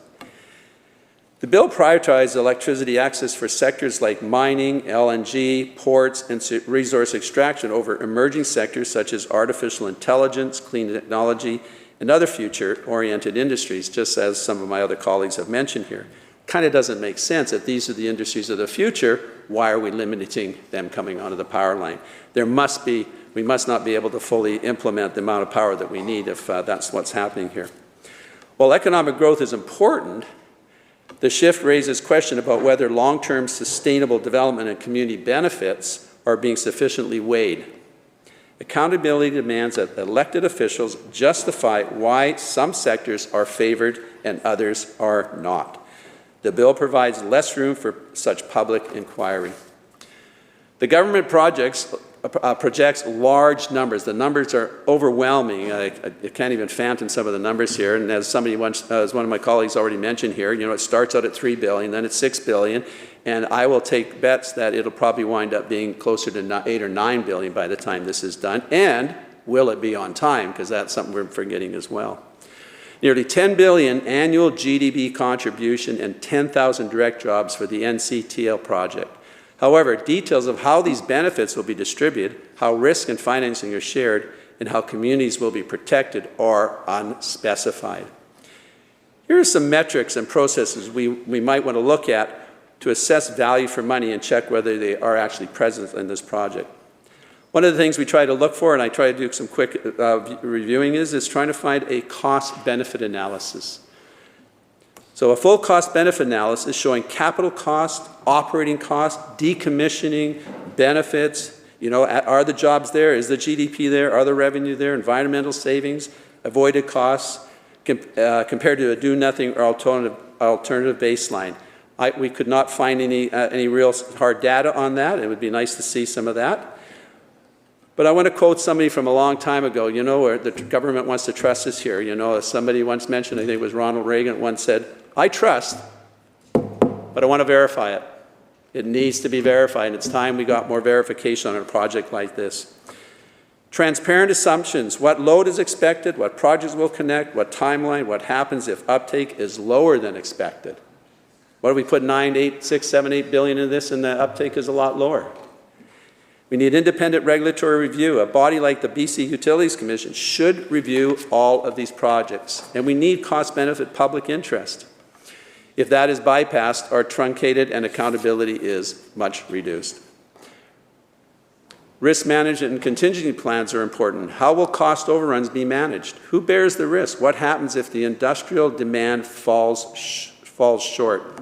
The bill prioritizes electricity access for sectors like mining, LNG, ports, and resource extraction over emerging sectors such as artificial intelligence, clean technology, and other future-oriented industries, just as some of my other colleagues have mentioned here. Kind of doesn't make sense. If these are the industries of the future, why are we limiting them coming onto the power line? We must not be able to fully implement the amount of power that we need if that's what's happening here. While economic growth is important, the shift raises question about whether long-term sustainable development and community benefits are being sufficiently weighed. Accountability demands that elected officials justify why some sectors are favored and others are not. The bill provides less room for such public inquiry. The government projects large numbers. The numbers are overwhelming. I can't even fathom some of the numbers here. And as one of my colleagues already mentioned here, it starts out at $3 billion, then it's $6 billion, and I will take bets that it'll probably wind up being closer to $8 or $9 billion by the time this is done. And will it be on time? Because that's something we're forgetting as well. Nearly $10 billion annual GDP contribution and 10,000 direct jobs for the NCTL project. However, details of how these benefits will be distributed, how risk and financing are shared, and how communities will be protected are unspecified. Here are some metrics and processes we might want to look at to assess value for money and check whether they are actually present in this project. One of the things we try to look for, and I try to do some quick reviewing, is trying to find a cost-benefit analysis. So a full cost-benefit analysis showing capital cost, operating cost, decommissioning, benefits, are the jobs there, is the GDP there, are the revenue there, environmental savings, avoided costs, compared to a do-nothing or alternative baseline. We could not find any real hard data on that. It would be nice to see some of that. But I want to quote somebody from a long time ago, where the government wants to trust us here. As somebody once mentioned, I think it was Ronald Reagan, once said, I trust, but I want to verify it. It needs to be verified, and it's time we got more verification on a project like this. Transparent assumptions, what load is expected, what projects will connect, what timeline, what happens if uptake is lower than expected. What do we put 9, 8, 6, 7, 8 billion in this, and the uptake is a lot lower? We need independent regulatory review. A body like the BC Utilities Commission should review all of these projects. And we need cost-benefit public interest. If that is bypassed or truncated, and accountability is much reduced. Risk management and contingency plans are important. How will cost overruns be managed? Who bears the risk? What happens if the industrial demand falls short?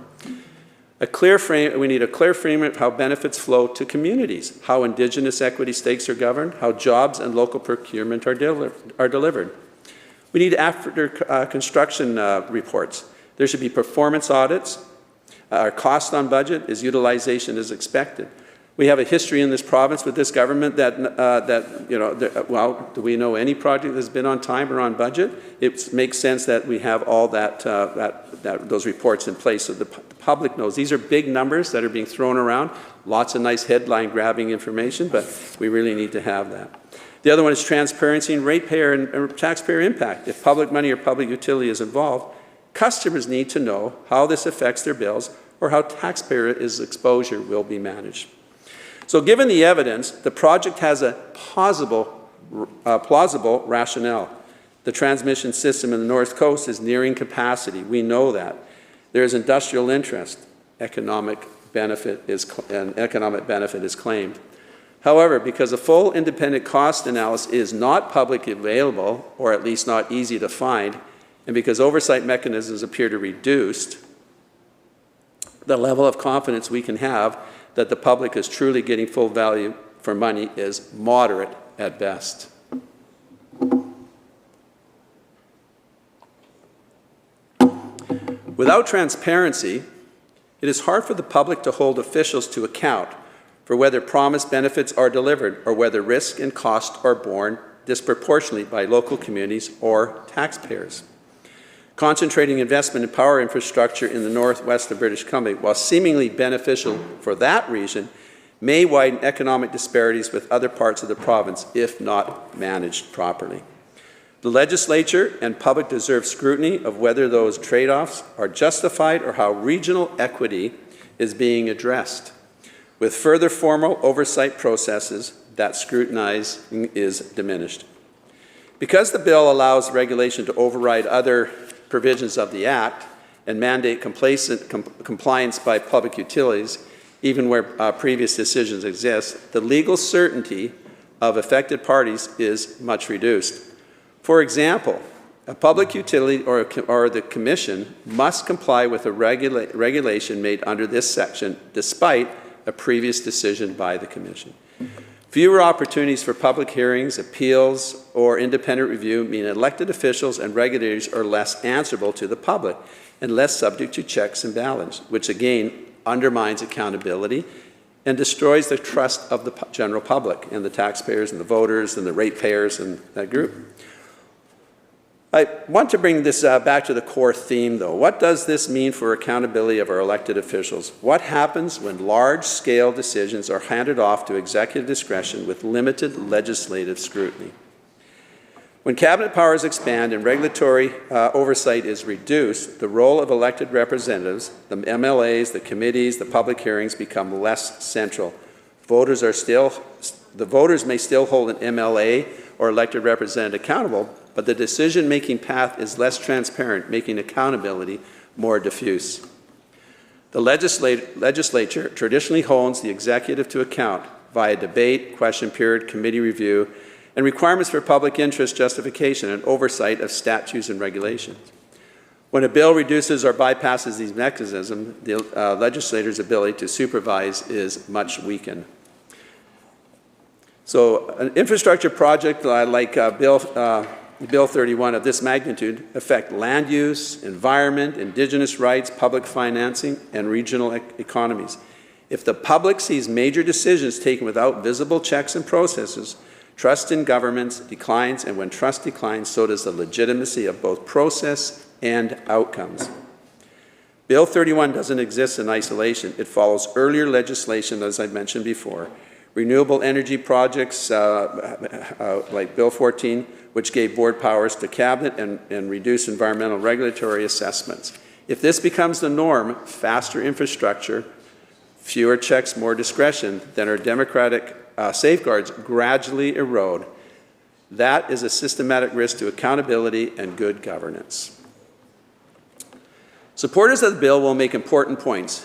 We need a clear framework of how benefits flow to communities, how Indigenous equity stakes are governed, how jobs and local procurement are delivered. We need after construction reports. There should be performance audits. Our cost on budget is utilization as expected. We have a history in this province with this government that, well, do we know any project that's been on time or on budget? It makes sense that we have all those reports in place so the public knows. These are big numbers that are being thrown around, lots of nice headline-grabbing information, but we really need to have that. The other one is transparency and ratepayer and taxpayer impact. If public money or public utility is involved, customers need to know how this affects their bills or how taxpayers' exposure will be managed. So given the evidence, the project has a plausible rationale. The transmission system in the North Coast is nearing capacity. We know that. There is industrial interest. Economic benefit is claimed. However, because a full independent cost analysis is not publicly available, or at least not easy to find, and because oversight mechanisms appear to reduce, the level of confidence we can have that the public is truly getting full value for money is moderate at best. Without transparency, it is hard for the public to hold officials to account for whether promised benefits are delivered or whether risk and cost are borne disproportionately by local communities or taxpayers. Concentrating investment in power infrastructure in the northwest of British Columbia, while seemingly beneficial for that region, may widen economic disparities with other parts of the province if not managed properly. The Legislature and public deserve scrutiny of whether those trade-offs are justified or how regional equity is being addressed. With further formal oversight processes, that scrutinizing is diminished. Because the bill allows regulation to override other provisions of the Act and mandate compliance by public utilities, even where previous decisions exist, the legal certainty of affected parties is much reduced. For example, a public utility or the Commission must comply with a regulation made under this section despite a previous decision by the Commission. Fewer opportunities for public hearings, appeals, or independent review mean elected officials and regulators are less answerable to the public and less subject to checks and balances, which again undermines accountability and destroys the trust of the general public and the taxpayers and the voters and the ratepayers and that group. I want to bring this back to the core theme, though. What does this mean for accountability of our elected officials? What happens when large-scale decisions are handed off to executive discretion with limited legislative scrutiny? When cabinet powers expand and regulatory oversight is reduced, the role of elected representatives, the MLAs, the committees, the public hearings become less central. The voters may still hold an MLA or elected representative accountable, but the decision-making path is less transparent, making accountability more diffuse. The legislature traditionally holds the executive to account via debate, question period, committee review, and requirements for public interest justification and oversight of statutes and regulations. When a bill reduces or bypasses these mechanisms, the legislator's ability to supervise is much weakened. So an infrastructure project like Bill 31 of this magnitude affect land use, environment, Indigenous rights, public financing, and regional economies. If the public sees major decisions taken without visible checks and processes, trust in governments declines, and when trust declines, so does the legitimacy of both process and outcomes. Bill 31 doesn't exist in isolation. It follows earlier legislation, as I mentioned before. Renewable energy projects like Bill 14, which gave board powers to cabinet and reduced environmental regulatory assessments. If this becomes the norm, faster infrastructure, fewer checks, more discretion, then our democratic safeguards gradually erode. That is a systematic risk to accountability and good governance. Supporters of the bill will make important points.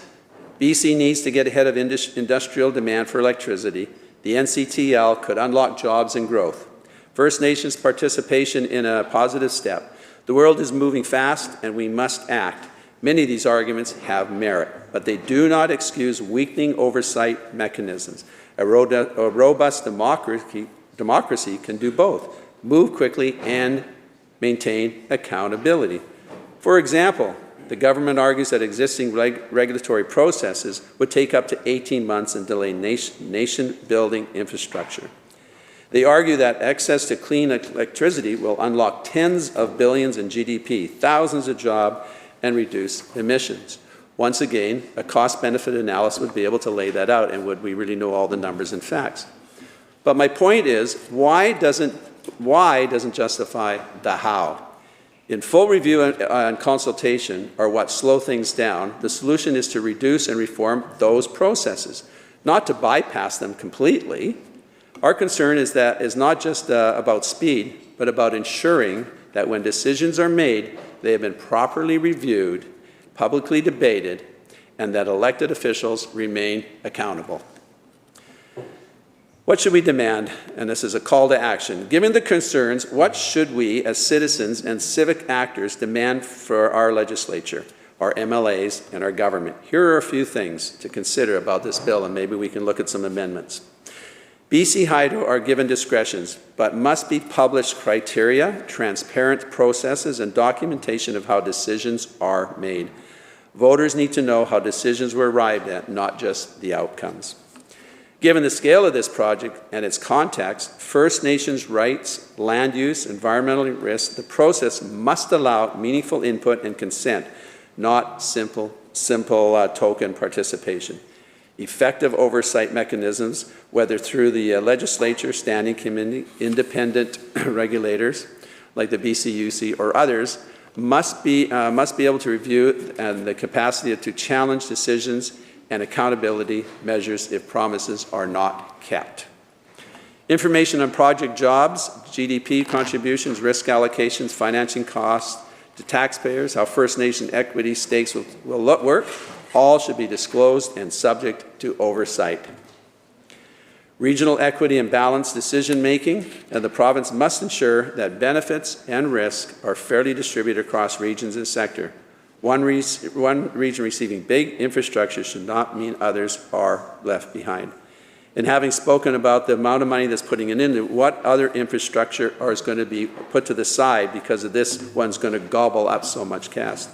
BC needs to get ahead of industrial demand for electricity. The NCTL could unlock jobs and growth. First Nations participation in a positive step. The world is moving fast and we must act. Many of these arguments have merit, but they do not excuse weakening oversight mechanisms. A robust democracy can do both, move quickly and maintain accountability. For example, the government argues that existing regulatory processes would take up to 18 months and delay nation-building infrastructure. They argue that access to clean electricity will unlock tens of billions in GDP, thousands of jobs, and reduce emissions. Once again, a cost-benefit analysis would be able to lay that out, and would we really know all the numbers and facts? But my point is, why doesn't justify the how? In full review and consultation are what slow things down. The solution is to reduce and reform those processes, not to bypass them completely. Our concern is not just about speed, but about ensuring that when decisions are made, they have been properly reviewed, publicly debated, and that elected officials remain accountable. What should we demand? And this is a call to action. Given the concerns, what should we as citizens and civic actors demand for our legislature, our MLAs, and our government? Here are a few things to consider about this bill, and maybe we can look at some amendments. BC Hydro are given discretions, but must be published criteria, transparent processes, and documentation of how decisions are made. Voters need to know how decisions were arrived at, not just the outcomes. Given the scale of this project and its context, First Nations rights, land use, environmental risks, the process must allow meaningful input and consent, not simple token participation. Effective oversight mechanisms, whether through the legislature, standing committee, independent regulators like the BCUC or others, must be able to review and the capacity to challenge decisions and accountability measures if promises are not kept. Information on project jobs, GDP contributions, risk allocations, financing costs to taxpayers, how First Nation equity stakes will work, all should be disclosed and subject to oversight. Regional equity and balanced decision-making, and the province must ensure that benefits and risk are fairly distributed across regions and sector. One region receiving big infrastructure should not mean others are left behind. And having spoken about the amount of money that's putting it into, what other infrastructure is going to be put to the side because of this one's going to gobble up so much cash?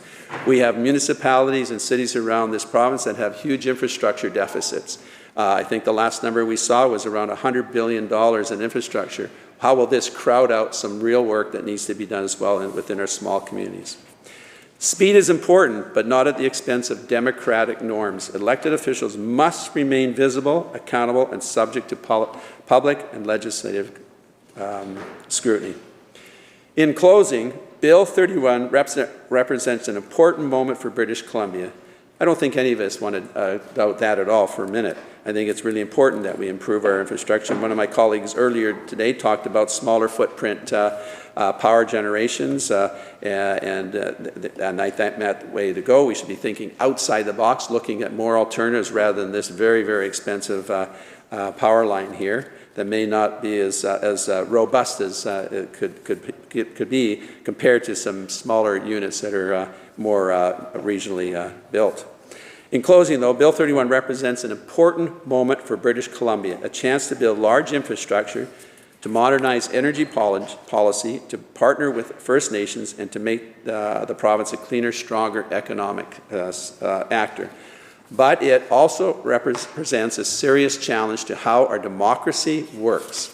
We have municipalities and cities around this province that have huge infrastructure deficits. I think the last number we saw was around $100 billion in infrastructure. How will this crowd out some real work that needs to be done as well within our small communities? Speed is important, but not at the expense of democratic norms. Elected officials must remain visible, accountable, and subject to public and legislative scrutiny. In closing, Bill 31 represents an important moment for British Columbia. I don't think any of us want to doubt that at all for a minute. I think it's really important that we improve our infrastructure. One of my colleagues earlier today talked about smaller footprint power generations, and I think that's the way to go. We should be thinking outside the box, looking at more alternatives rather than this very, very expensive power line here that may not be as robust as it could be compared to some smaller units that are more regionally built. In closing, though, Bill 31 represents an important moment for British Columbia, a chance to build large infrastructure, to modernize energy policy, to partner with First Nations, and to make the province a cleaner, stronger economic actor. But it also represents a serious challenge to how our democracy works.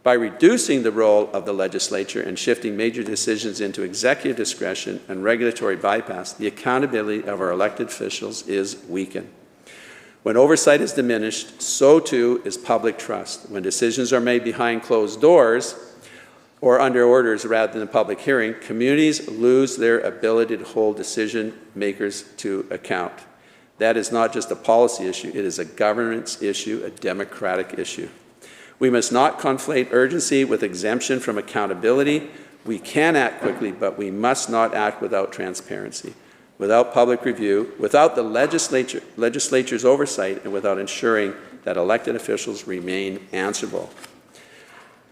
By reducing the role of the legislature and shifting major decisions into executive discretion and regulatory bypass, the accountability of our elected officials is weakened. When oversight is diminished, so too is public trust. When decisions are made behind closed doors or under orders rather than a public hearing, communities lose their ability to hold decision makers to account. That is not just a policy issue, it is a governance issue, a democratic issue. We must not conflate urgency with exemption from accountability. We can act quickly, but we must not act without transparency, without public review, without the legislature's oversight, and without ensuring that elected officials remain answerable.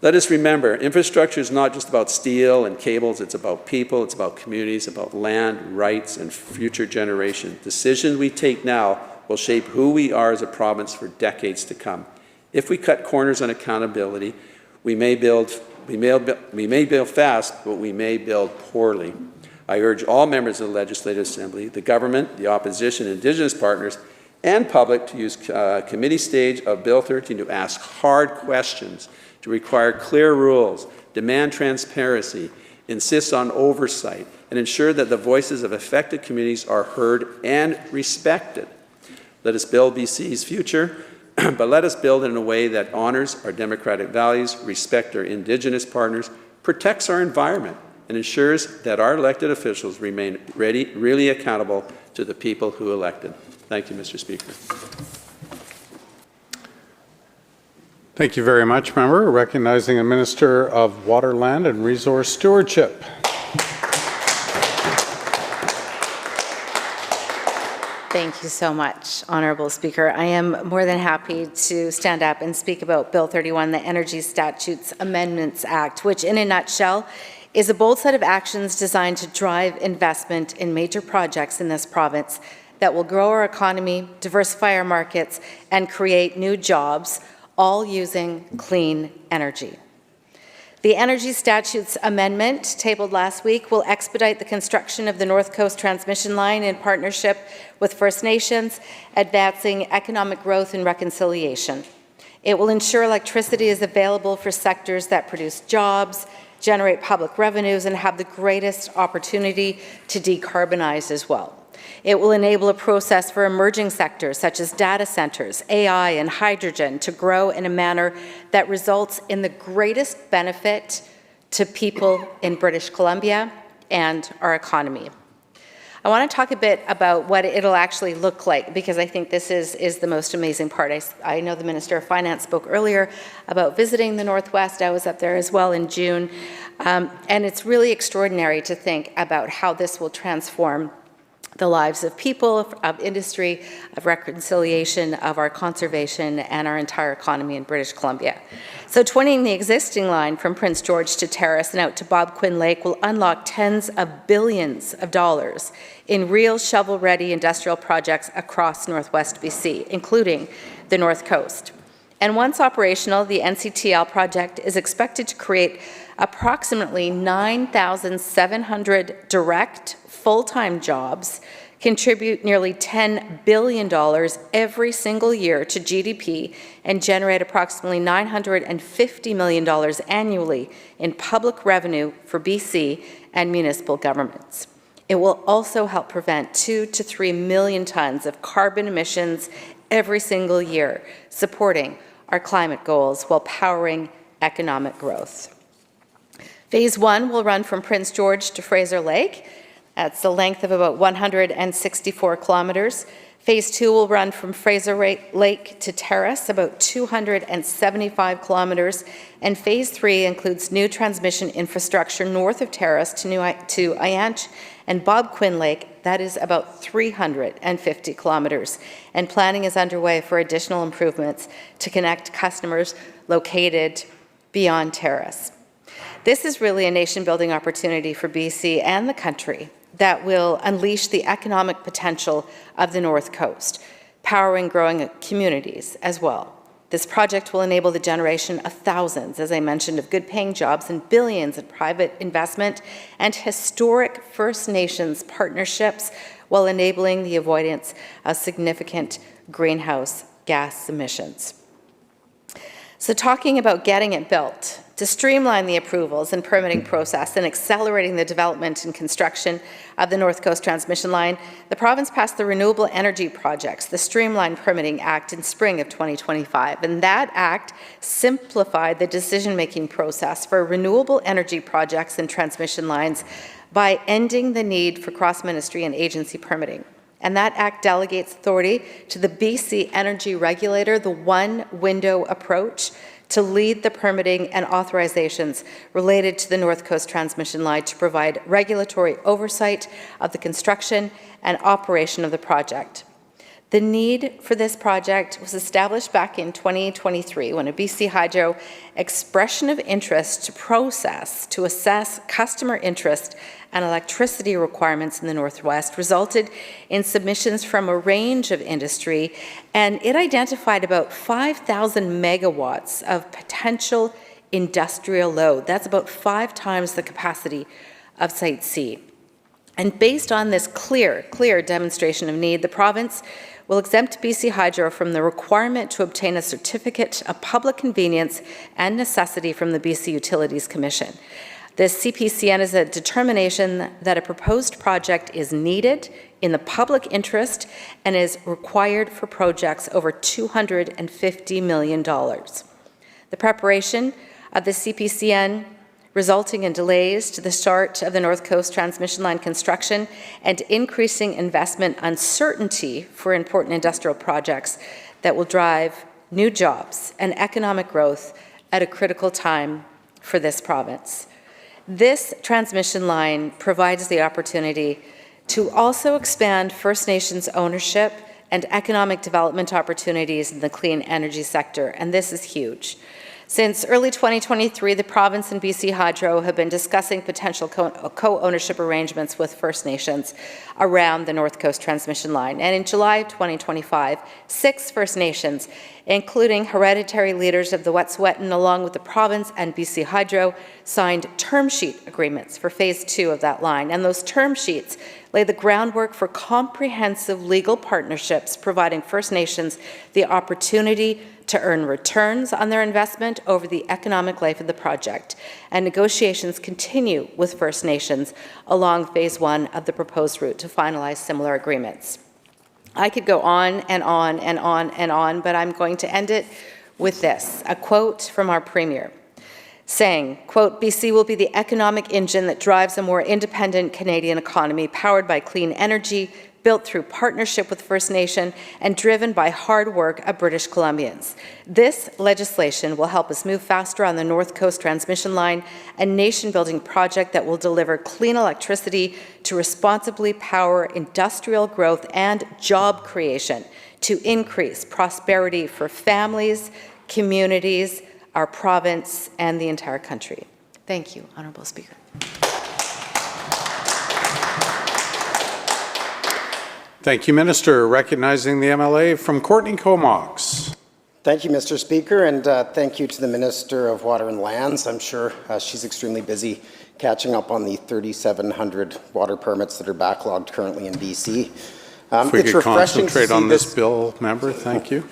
Let us remember, infrastructure is not just about steel and cables, it's about people, it's about communities, about land, rights, and future generations. Decisions we take now will shape who we are as a province for decades to come. If we cut corners on accountability, we may build fast, but we may build poorly. I urge all members of the Legislative Assembly, the government, the opposition, Indigenous partners, and public to use committee stage of Bill 13 to ask hard questions, to require clear rules, demand transparency, insist on oversight, and ensure that the voices of affected communities are heard and respected. Let us build BC's future, but let us build it in a way that honors our democratic values, respects our Indigenous partners, protects our environment, and ensures that our elected officials remain really accountable to the people who elected. Thank you, Mr. Speaker. Thank you very much, member. Recognizing the Minister of Water, Land and Resource Stewardship. Thank you so much, Honourable Speaker. I am more than happy to stand up and speak about Bill 31, the Energy Statutes Amendments Act, which in a nutshell is a bold set of actions designed to drive investment in major projects in this province that will grow our economy, diversify our markets, and create new jobs, all using clean energy. The Energy Statutes Amendment, tabled last week, will expedite the construction of the North Coast Transmission Line in partnership with First Nations, advancing economic growth and reconciliation. It will ensure electricity is available for sectors that produce jobs, generate public revenues, and have the greatest opportunity to decarbonize as well. It will enable a process for emerging sectors such as data centers, AI, and hydrogen to grow in a manner that results in the greatest benefit to people in British Columbia and our economy. I want to talk a bit about what it'll actually look like, because I think this is the most amazing part. I know the Minister of Finance spoke earlier about visiting the Northwest. I was up there as well in June. And it's really extraordinary to think about how this will transform the lives of people, of industry, of reconciliation, of our conservation, and our entire economy in British Columbia. So twinning the existing line from Prince George to Terrace and out to Bob Quinn Lake will unlock tens of billions of dollars in real shovel-ready industrial projects across Northwest BC, including the North Coast. And once operational, the NCTL project is expected to create approximately 9,700 direct full-time jobs, contribute nearly $10 billion every single year to GDP, and generate approximately $950 million annually in public revenue for BC and municipal governments. It will also help prevent 2 to 3 million tons of carbon emissions every single year, supporting our climate goals while powering economic growth. Phase 1 will run from Prince George to Fraser Lake. That's the length of about 164 kilometers. Phase 2 will run from Fraser Lake to Terrace, about 275 kilometers. And Phase 3 includes new transmission infrastructure north of Terrace to Ayanch and Bob Quinn Lake. That is about 350 kilometers. And planning is underway for additional improvements to connect customers located beyond Terrace. This is really a nation-building opportunity for BC and the country that will unleash the economic potential of the North Coast, powering growing communities as well. This project will enable the generation of thousands, as I mentioned, of good-paying jobs and billions in private investment and historic First Nations partnerships, while enabling the avoidance of significant greenhouse gas emissions. So talking about getting it built, to streamline the approvals and permitting process and accelerating the development and construction of the North Coast Transmission Line, the province passed the Renewable Energy Projects, the Streamlined Permitting Act, in spring of 2025. And that act simplified the decision-making process for renewable energy projects and transmission lines by ending the need for cross-ministry and agency permitting. And that act delegates authority to the BC Energy Regulator, the one-window approach, to lead the permitting and authorizations related to the North Coast Transmission Line to provide regulatory oversight of the construction and operation of the project. The need for this project was established back in 2023 when a BC Hydro expression of interest to assess customer interest and electricity requirements in the Northwest resulted in submissions from a range of industry, and it identified about 5,000 megawatts of potential industrial load. That's about 5 times the capacity of Site C. And based on this clear demonstration of need, the province will exempt BC Hydro from the requirement to obtain a certificate of public convenience and necessity from the BC Utilities Commission. This CPCN is a determination that a proposed project is needed in the public interest and is required for projects over $250 million. The preparation of the CPCN resulting in delays to the start of the North Coast transmission line construction and increasing investment uncertainty for important industrial projects that will drive new jobs and economic growth at a critical time for this province. This transmission line provides the opportunity to also expand First Nations ownership and economic development opportunities in the clean energy sector, and this is huge. Since early 2023, the province and BC Hydro have been discussing potential co-ownership arrangements with First Nations around the North Coast transmission line. And in July 2025, 6 First Nations, including hereditary leaders of the Wet'suwet'en, along with the province and BC Hydro, signed term sheet agreements for Phase 2 of that line. And those term sheets lay the groundwork for comprehensive legal partnerships, providing First Nations the opportunity to earn returns on their investment over the economic life of the project. And negotiations continue with First Nations along Phase 1 of the proposed route to finalize similar agreements. I could go on and on and on and on, but I'm going to end it with this, a quote from our Premier, saying, quote, "BC will be the economic engine that drives a more independent Canadian economy powered by clean energy, built through partnership with First Nation and driven by hard work of British Columbians. This legislation will help us move faster on the North Coast transmission line, a nation-building project that will deliver clean electricity to responsibly power industrial growth and job creation to increase prosperity for families, communities, our province, and the entire country." Thank you, Honourable Speaker. Thank you, Minister. Recognizing the MLA from Courtney Comox. Thank you, Mr. Speaker, and thank you to the Minister of Water and Lands. I'm sure she's extremely busy catching up on the 3,700 water permits that are backlogged currently in BC. If we could concentrate on this bill, member, thank you.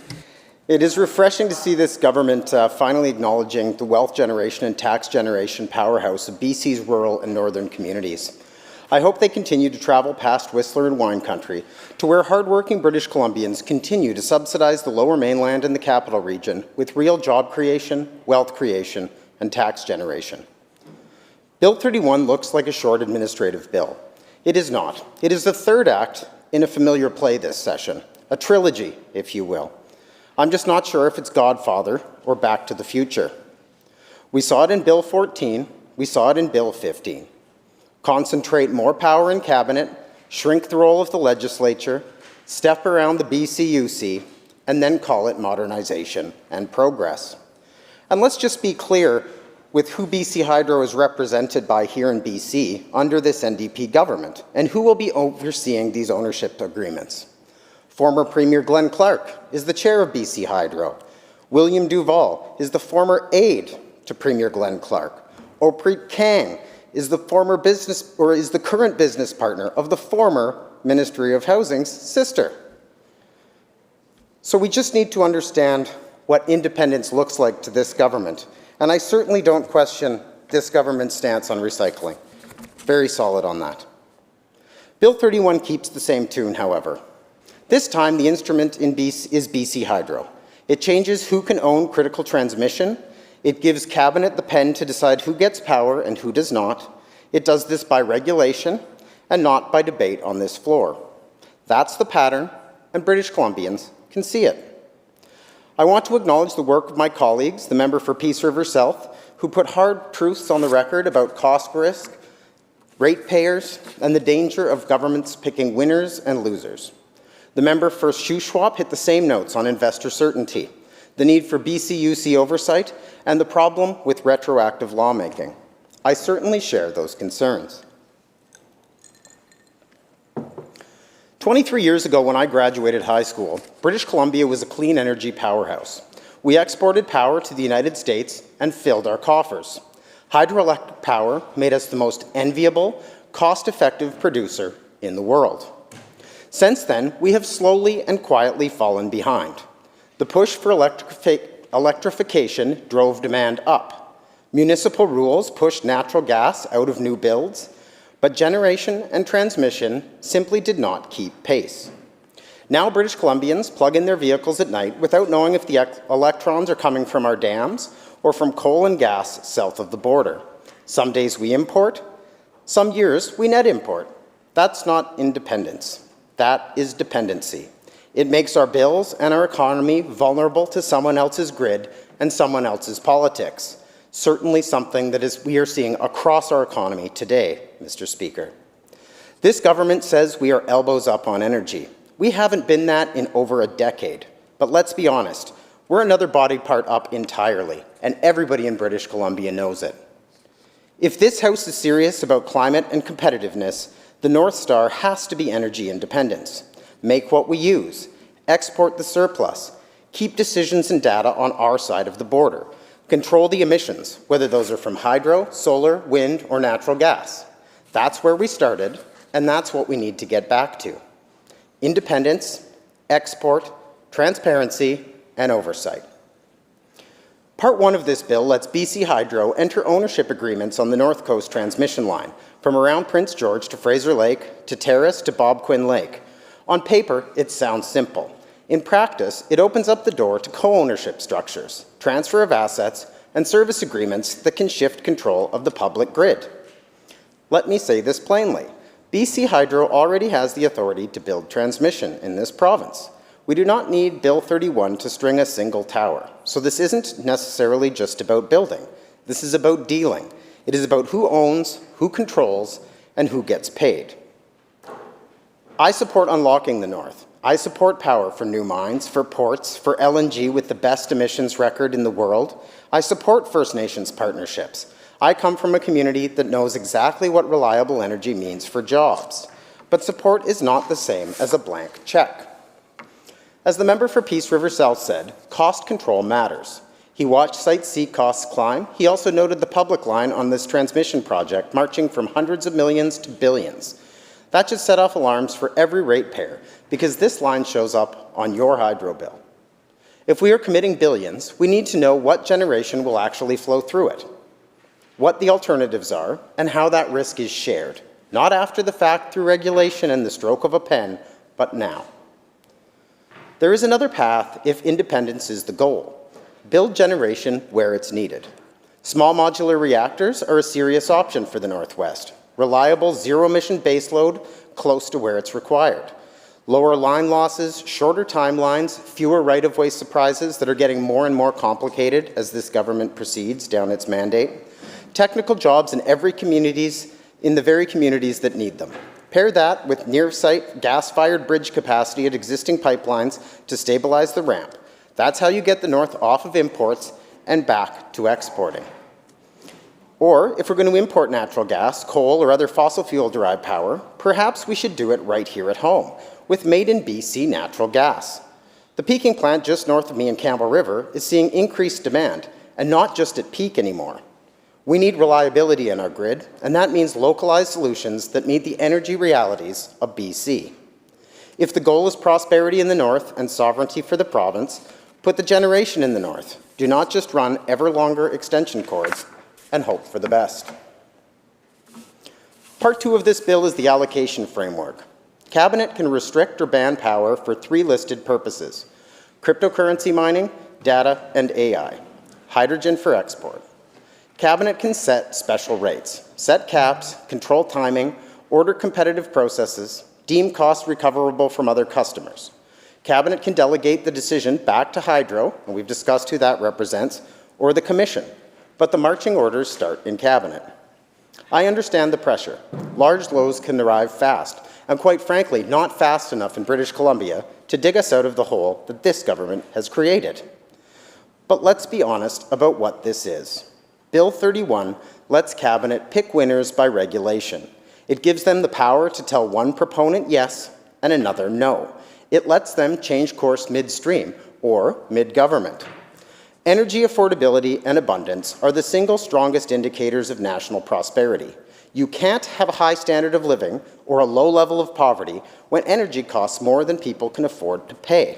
It is refreshing to see this government finally acknowledging the wealth generation and tax generation powerhouse of BC's rural and northern communities. I hope they continue to travel past Whistler and wine country to where hardworking British Columbians continue to subsidize the Lower Mainland and the Capital Region with real job creation, wealth creation, and tax generation. Bill 31 looks like a short administrative bill. It is not. It is the third act in a familiar play this session, a trilogy, if you will. I'm just not sure if it's Godfather or Back to the Future. We saw it in Bill 14, we saw it in Bill 15. Concentrate more power in Cabinet, shrink the role of the Legislature, step around the BCUC, and then call it modernization and progress. And let's just be clear with who BC Hydro is represented by here in BC under this NDP government, and who will be overseeing these ownership agreements. Former Premier Glenn Clark is the chair of BC Hydro. William Duval is the former aide to Premier Glenn Clark. Opreet Kang is the current business partner of the former Ministry of Housing's sister. So we just need to understand what independence looks like to this government. And I certainly don't question this government's stance on recycling. Very solid on that. Bill 31 keeps the same tune, however. This time the instrument is BC Hydro. It changes who can own critical transmission. It gives Cabinet the pen to decide who gets power and who does not. It does this by regulation and not by debate on this floor. That's the pattern, and British Columbians can see it. I want to acknowledge the work of my colleagues, the member for Peace River South, who put hard truths on the record about cost risk, ratepayers, and the danger of governments picking winners and losers. The member for Shuswap hit the same notes on investor certainty, the need for BCUC oversight, and the problem with retroactive lawmaking. I certainly share those concerns. 23 years ago, when I graduated high school, British Columbia was a clean energy powerhouse. We exported power to the United States and filled our coffers. Hydroelectric power made us the most enviable, cost-effective producer in the world. Since then, we have slowly and quietly fallen behind. The push for electrification drove demand up. Municipal rules pushed natural gas out of new builds, but generation and transmission simply did not keep pace. Now British Columbians plug in their vehicles at night without knowing if the electrons are coming from our dams or from coal and gas south of the border. Some days we import, some years we net import. That's not independence. That is dependency. It makes our bills and our economy vulnerable to someone else's grid and someone else's politics. Certainly something that we are seeing across our economy today, Mr. Speaker. This government says we are elbows up on energy. We haven't been that in over a decade. But let's be honest, we're another body part up entirely, and everybody in British Columbia knows it. If this House is serious about climate and competitiveness, the North Star has to be energy independence. Make what we use, export the surplus, keep decisions and data on our side of the border, control the emissions, whether those are from hydro, solar, wind, or natural gas. That's where we started, and that's what we need to get back to. Independence, export, transparency, and oversight. Part 1 of this bill lets BC Hydro enter ownership agreements on the North Coast transmission line, from around Prince George to Fraser Lake, to Terrace to Bob Quinn Lake. On paper, it sounds simple. In practice, it opens up the door to co-ownership structures, transfer of assets, and service agreements that can shift control of the public grid. Let me say this plainly. BC Hydro already has the authority to build transmission in this province. We do not need Bill 31 to string a single tower. So this isn't necessarily just about building. This is about dealing. It is about who owns, who controls, and who gets paid. I support unlocking the North. I support power for new mines, for ports, for LNG with the best emissions record in the world. I support First Nations partnerships. I come from a community that knows exactly what reliable energy means for jobs. But support is not the same as a blank check. As the member for Peace River South said, cost control matters. He watched Site C costs climb. He also noted the public line on this transmission project marching from hundreds of millions to billions. That should set off alarms for every ratepayer, because this line shows up on your hydro bill. If we are committing billions, we need to know what generation will actually flow through it, what the alternatives are, and how that risk is shared, not after the fact through regulation and the stroke of a pen, but now. There is another path if independence is the goal. Build generation where it's needed. Small modular reactors are a serious option for the Northwest. Reliable, zero-emission baseload close to where it's required. Lower line losses, shorter timelines, fewer right-of-way surprises that are getting more and more complicated as this government proceeds down its mandate. Technical jobs in the very communities that need them. Pair that with near-site gas-fired bridge capacity at existing pipelines to stabilize the ramp. That's how you get the North off of imports and back to exporting. Or, if we're going to import natural gas, coal, or other fossil fuel-derived power, perhaps we should do it right here at home, with made-in-BC natural gas. The peaking plant just north of me in Campbell River is seeing increased demand, and not just at peak anymore. We need reliability in our grid, and that means localized solutions that meet the energy realities of BC. If the goal is prosperity in the North and sovereignty for the province, put the generation in the North. Do not just run ever longer extension cords and hope for the best. Part 2 of this bill is the allocation framework. Cabinet can restrict or ban power for 3 listed purposes: cryptocurrency mining, data, and AI, hydrogen for export. Cabinet can set special rates, set caps, control timing, order competitive processes, deem costs recoverable from other customers. Cabinet can delegate the decision back to Hydro, and we've discussed who that represents, or the Commission, but the marching orders start in Cabinet. I understand the pressure. Large loads can arrive fast, and quite frankly, not fast enough in British Columbia to dig us out of the hole that this government has created. But let's be honest about what this is. Bill 31 lets Cabinet pick winners by regulation. It gives them the power to tell one proponent yes and another no. It lets them change course midstream or mid-government. Energy affordability and abundance are the single strongest indicators of national prosperity. You can't have a high standard of living or a low level of poverty when energy costs more than people can afford to pay.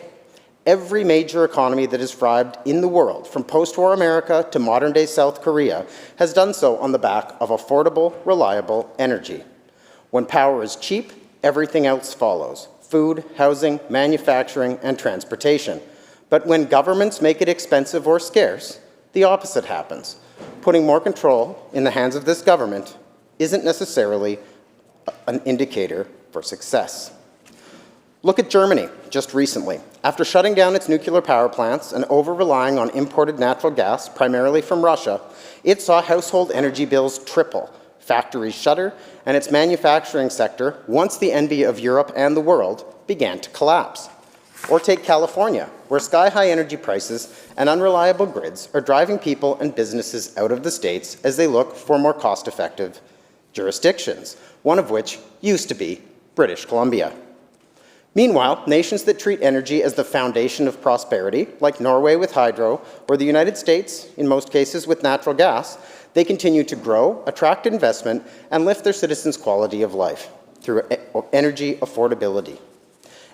Every major economy that has thrived in the world, from post-war America to modern-day South Korea, has done so on the back of affordable, reliable energy. When power is cheap, everything else follows: food, housing, manufacturing, and transportation. But when governments make it expensive or scarce, the opposite happens. Putting more control in the hands of this government isn't necessarily an indicator for success. Look at Germany just recently. After shutting down its nuclear power plants and over-relying on imported natural gas, primarily from Russia, it saw household energy bills triple, factories shutter, and its manufacturing sector, once the envy of Europe and the world, began to collapse. Or take California, where sky-high energy prices and unreliable grids are driving people and businesses out of the states as they look for more cost-effective jurisdictions, one of which used to be British Columbia. Meanwhile, nations that treat energy as the foundation of prosperity, like Norway with hydro, or the United States, in most cases, with natural gas, they continue to grow, attract investment, and lift their citizens' quality of life through energy affordability.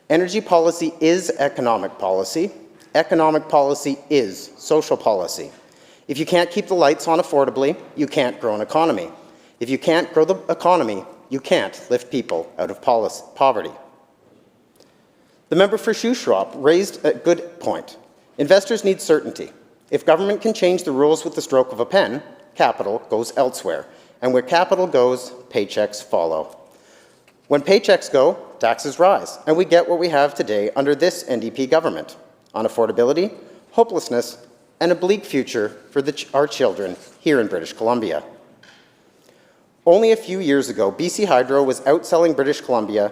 Energy policy is economic policy. Economic policy is social policy. If you can't keep the lights on affordably, you can't grow an economy. If you can't grow the economy, you can't lift people out of poverty. The member for Shuswap raised a good point. Investors need certainty. If government can change the rules with the stroke of a pen, capital goes elsewhere. And where capital goes, paychecks follow. When paychecks go, taxes rise, and we get what we have today under this NDP government: unaffordability, hopelessness, and a bleak future for our children here in British Columbia. Only a few years ago, BC Hydro was outselling British Columbia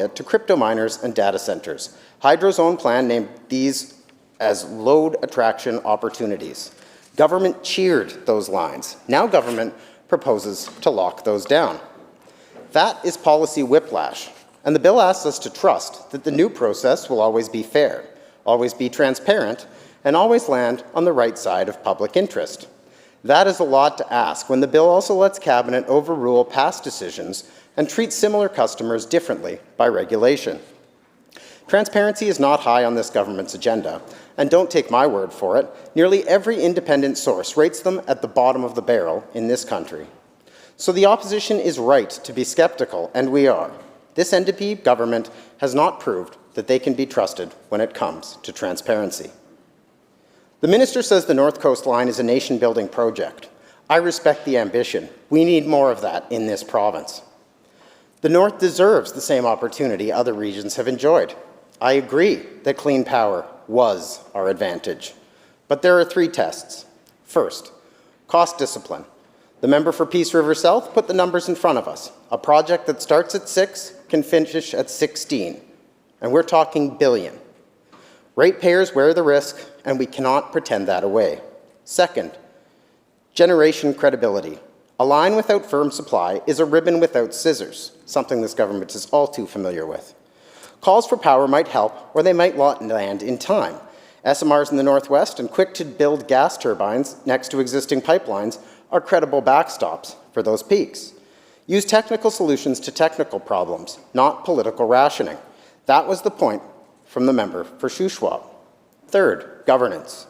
to crypto miners and data centers. Hydro's own plan named these as load attraction opportunities. Government cheered those lines. Now government proposes to lock those down. That is policy whiplash, and the bill asks us to trust that the new process will always be fair, always be transparent, and always land on the right side of public interest. That is a lot to ask when the bill also lets Cabinet overrule past decisions and treat similar customers differently by regulation. Transparency is not high on this government's agenda, and don't take my word for it, nearly every independent source rates them at the bottom of the barrel in this country. So the opposition is right to be skeptical, and we are. This NDP government has not proved that they can be trusted when it comes to transparency. The minister says the North Coast Line is a nation-building project. I respect the ambition. We need more of that in this province. The North deserves the same opportunity other regions have enjoyed. I agree that clean power was our advantage. But there are three tests. First, cost discipline. The member for Peace River South put the numbers in front of us. A project that starts at 6 can finish at 16. And we're talking billion. Ratepayers wear the risk, and we cannot pretend that away. Second, generation credibility. A line without firm supply is a ribbon without scissors, something this government is all too familiar with. Calls for power might help, or they might land in time. SMRs in the Northwest and quick-to-build gas turbines next to existing pipelines are credible backstops for those peaks. Use technical solutions to technical problems, not political rationing. That was the point from the member for Shuswap. Third, governance.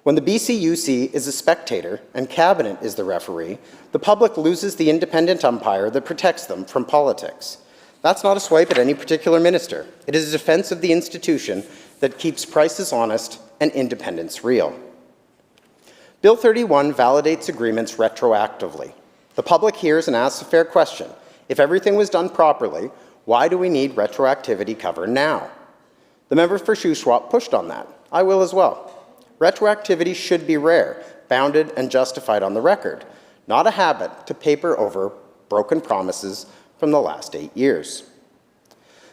When the BCUC is a spectator and Cabinet is the referee, the public loses the independent umpire that protects them from politics. That's not a swipe at any particular minister. It is a defense of the institution that keeps prices honest and independence real. Bill 31 validates agreements retroactively. The public hears and asks a fair question. If everything was done properly, why do we need retroactivity cover now? The member for Shuswap pushed on that. I will as well. Retroactivity should be rare, bounded and justified on the record, not a habit to paper over broken promises from the last 8 years.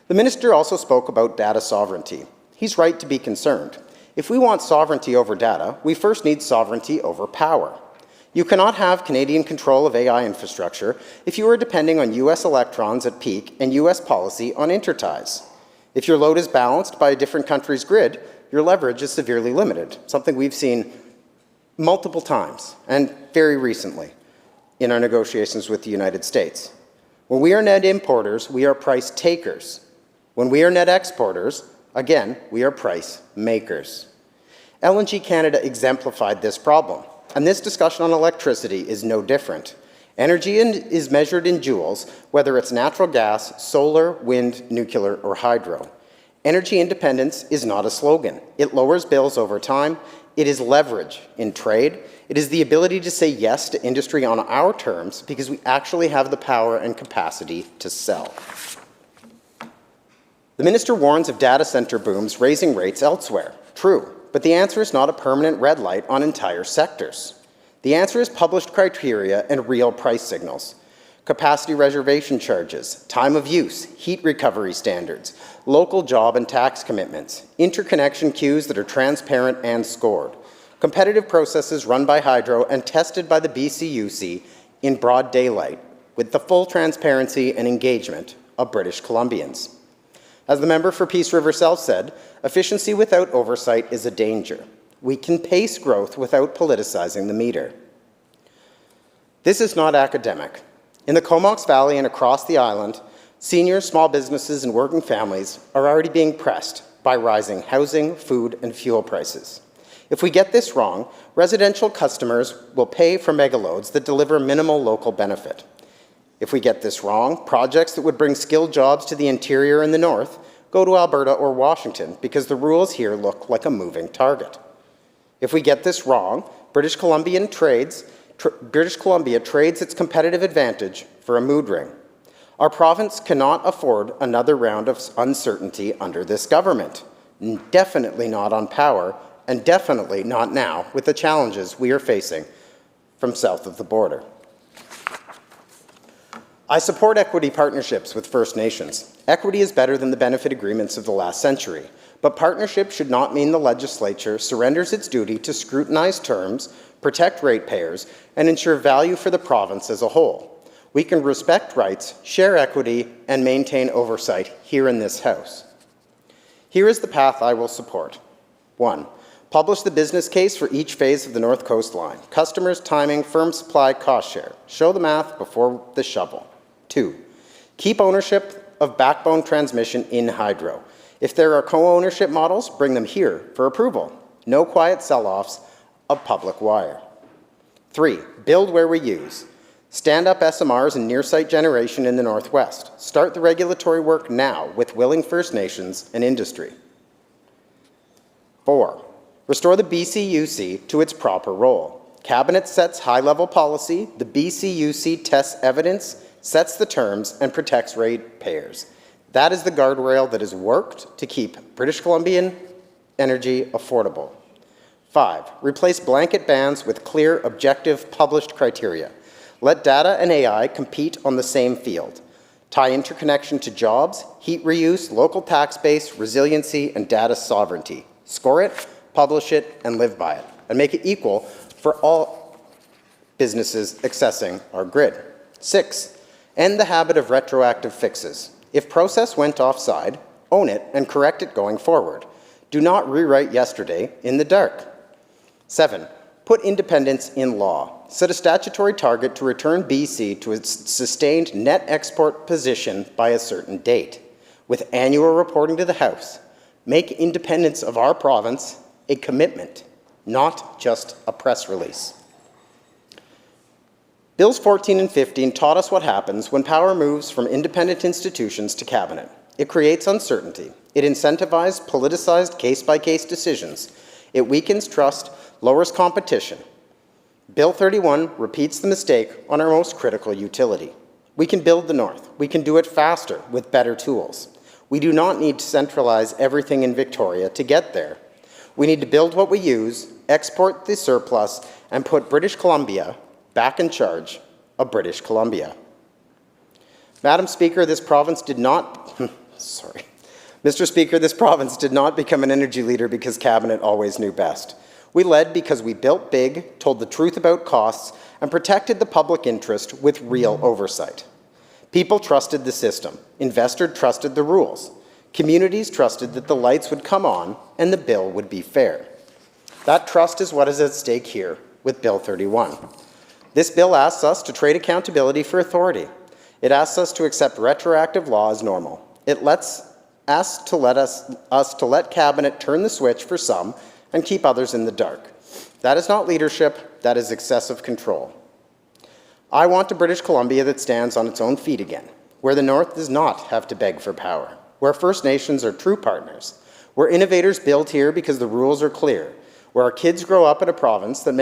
The minister also spoke about data sovereignty. He's right to be concerned. If we want sovereignty over data, we first need sovereignty over power. You cannot have Canadian control of AI infrastructure if you are depending on US electrons at peak and US policy on interties. If your load is balanced by a different country's grid, your leverage is severely limited, something we've seen multiple times and very recently. in our negotiations with the United States. When we are net importers, we are price takers. When we are net exporters, again, we are price makers. LNG Canada exemplified this problem, and this discussion on electricity is no different. Energy is measured in joules, whether it's natural gas, solar, wind, nuclear, or hydro. Energy independence is not a slogan. It lowers bills over time. It is leverage in trade. It is the ability to say yes to industry on our terms because we actually have the power and capacity to sell. The minister warns of data center booms raising rates elsewhere. True, but the answer is not a permanent red light on entire sectors. The answer is published criteria and real price signals. Capacity reservation charges, time of use, heat recovery standards, local job and tax commitments, interconnection queues that are transparent and scored, competitive processes run by Hydro and tested by the BCUC in broad daylight with the full transparency and engagement of British Columbians. As the member for Peace River South said, efficiency without oversight is a danger. We can pace growth without politicizing the meter. This is not academic. In the Comox Valley and across the island, seniors, small businesses, and working families are already being pressed by rising housing, food, and fuel prices. If we get this wrong, residential customers will pay for megaloads that deliver minimal local benefit. If we get this wrong, projects that would bring skilled jobs to the interior and the north go to Alberta or Washington because the rules here look like a moving target. If we get this wrong, British Columbia trades its competitive advantage for a mood ring. Our province cannot afford another round of uncertainty under this government. Definitely not on power, and definitely not now with the challenges we are facing from south of the border. I support equity partnerships with First Nations. Equity is better than the benefit agreements of the last century, but partnership should not mean the legislature surrenders its duty to scrutinize terms, protect ratepayers, and ensure value for the province as a whole. We can respect rights, share equity, and maintain oversight here in this House. Here is the path I will support. 1. Publish the business case for each phase of the North Coast Line. Customers, timing, firm supply, cost share. Show the math before the shovel. 2. Keep ownership of backbone transmission in Hydro. If there are co-ownership models, bring them here for approval. No quiet sell-offs of public wire. 3. Build where we use. Stand up SMRs and near-site generation in the Northwest. Start the regulatory work now with willing First Nations and industry. 4. Restore the BCUC to its proper role. Cabinet sets high-level policy, the BCUC tests evidence, sets the terms, and protects ratepayers. That is the guardrail that has worked to keep British Columbian energy affordable. 5. Replace blanket bans with clear, objective, published criteria. Let data and AI compete on the same field. Tie interconnection to jobs, heat reuse, local tax base, resiliency, and data sovereignty. Score it, publish it, and live by it. And make it equal for all businesses accessing our grid. 6. End the habit of retroactive fixes. If process went offside, own it and correct it going forward. Do not rewrite yesterday in the dark. 7. Put independence in law. Set a statutory target to return BC to its sustained net export position by a certain date, with annual reporting to the House. Make independence of our province a commitment, not just a press release. Bills 14 and 15 taught us what happens when power moves from independent institutions to cabinet. It creates uncertainty. It incentivizes politicized case-by-case decisions. It weakens trust, lowers competition. Bill 31 repeats the mistake on our most critical utility. We can build the North. We can do it faster with better tools. We do not need to centralize everything in Victoria to get there. We need to build what we use, export the surplus, and put British Columbia back in charge of British Columbia. Madam Speaker, this province did not, Mr. Speaker, this province did not become an energy leader because Cabinet always knew best. We led because we built big, told the truth about costs, and protected the public interest with real oversight. People trusted the system. Investors trusted the rules. Communities trusted that the lights would come on and the bill would be fair. That trust is what is at stake here with Bill 31. This bill asks us to trade accountability for authority. It asks us to accept retroactive law as normal. It asks to let Cabinet turn the switch for some and keep others in the dark. That is not leadership, that is excessive control. I want a British Columbia that stands on its own feet again, where the North does not have to beg for power, where First Nations are true partners, where innovators build here because the rules are clear, where our kids grow up in a province that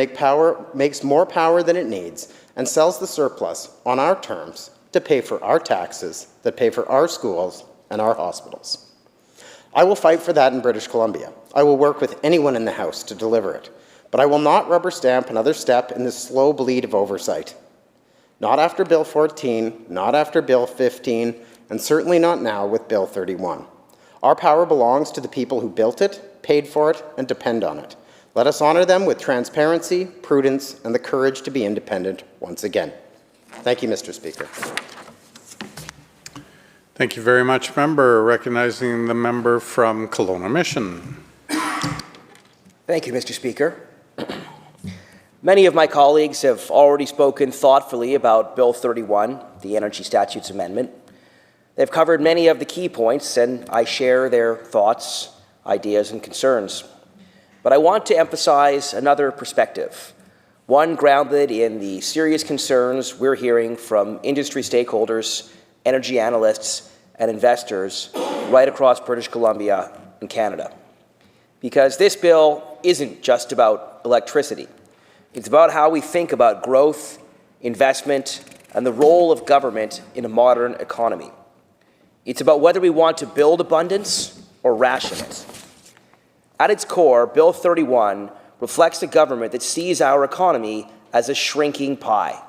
makes more power than it needs and sells the surplus on our terms to pay for our taxes, that pay for our schools and our hospitals. I will fight for that in British Columbia. I will work with anyone in the House to deliver it, but I will not rubber stamp another step in this slow bleed of oversight. Not after Bill 14, not after Bill 15, and certainly not now with Bill 31. Our power belongs to the people who built it, paid for it, and depend on it. Let us honor them with transparency, prudence, and the courage to be independent once again. Thank you, Mr. Speaker. Thank you very much, member. Recognizing the member from Kelowna Mission. Thank you, Mr. Speaker. Many of my colleagues have already spoken thoughtfully about Bill 31, the Energy Statutes Amendment. They've covered many of the key points, and I share their thoughts, ideas, and concerns. But I want to emphasize another perspective, one grounded in the serious concerns we're hearing from industry stakeholders, energy analysts, and investors right across British Columbia and Canada. Because this bill isn't just about electricity. It's about how we think about growth, investment, and the role of government in a modern economy. It's about whether we want to build abundance or ration it. At its core, Bill 31 reflects a government that sees our economy as a shrinking pie.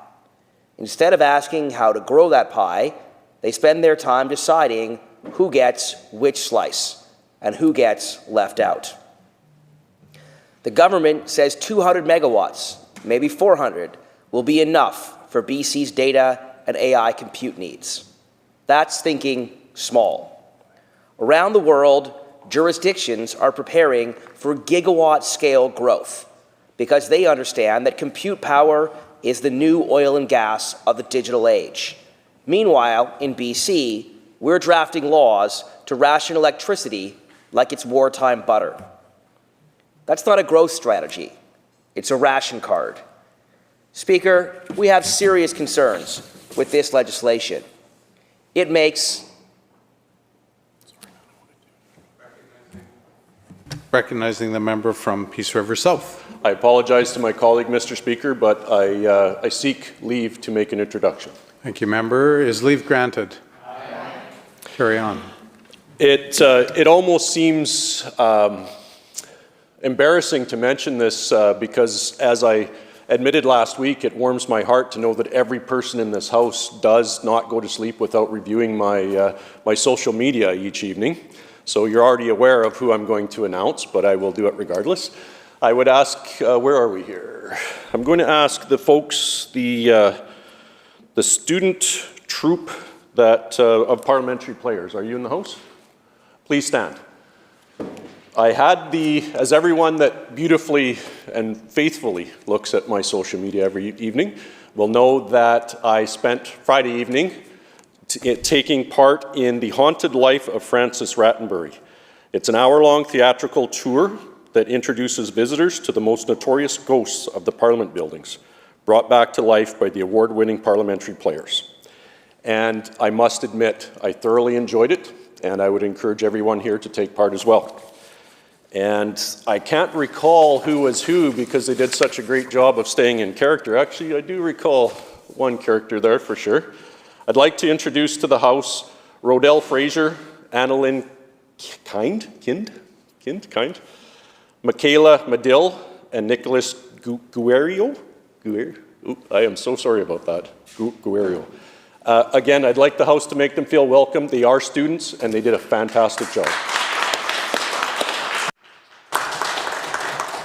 Instead of asking how to grow that pie, they spend their time deciding who gets which slice and who gets left out. The government says 200 megawatts, maybe 400, will be enough for BC's data and AI compute needs. That's thinking small. Around the world, jurisdictions are preparing for gigawatt-scale growth because they understand that compute power is the new oil and gas of the digital age. Meanwhile, in BC, we're drafting laws to ration electricity like it's wartime butter. That's not a growth strategy. It's a ration card. Speaker, we have serious concerns with this legislation. It makes Recognizing the member from Peace River South. I apologize to my colleague, Mr. Speaker, but I seek leave to make an introduction. Thank you, member. Is leave granted? Aye. Carry on. It almost seems embarrassing to mention this because, as I admitted last week, it warms my heart to know that every person in this House does not go to sleep without reviewing my social media each evening. So you're already aware of who I'm going to announce, but I will do it regardless. I would ask, where are we here? I'm going to ask the folks, the student troop of parliamentary players. Are you in the House? Please stand. I had as everyone that beautifully and faithfully looks at my social media every evening will know that I spent Friday evening taking part in The Haunted Life of Francis Rattenbury. It's an hour-long theatrical tour that introduces visitors to the most notorious ghosts of the Parliament buildings, brought back to life by the award-winning parliamentary players. And I must admit, I thoroughly enjoyed it, and I would encourage everyone here to take part as well. And I can't recall who was who because they did such a great job of staying in character. Actually, I do recall one character there for sure. I'd like to introduce to the House Rodell Fraser, Annalyn Kind, Michaela Medill, and Nicholas Guerrio. I am so sorry about that. Guerrio. Again, I'd like the House to make them feel welcome. They are students, and they did a fantastic job.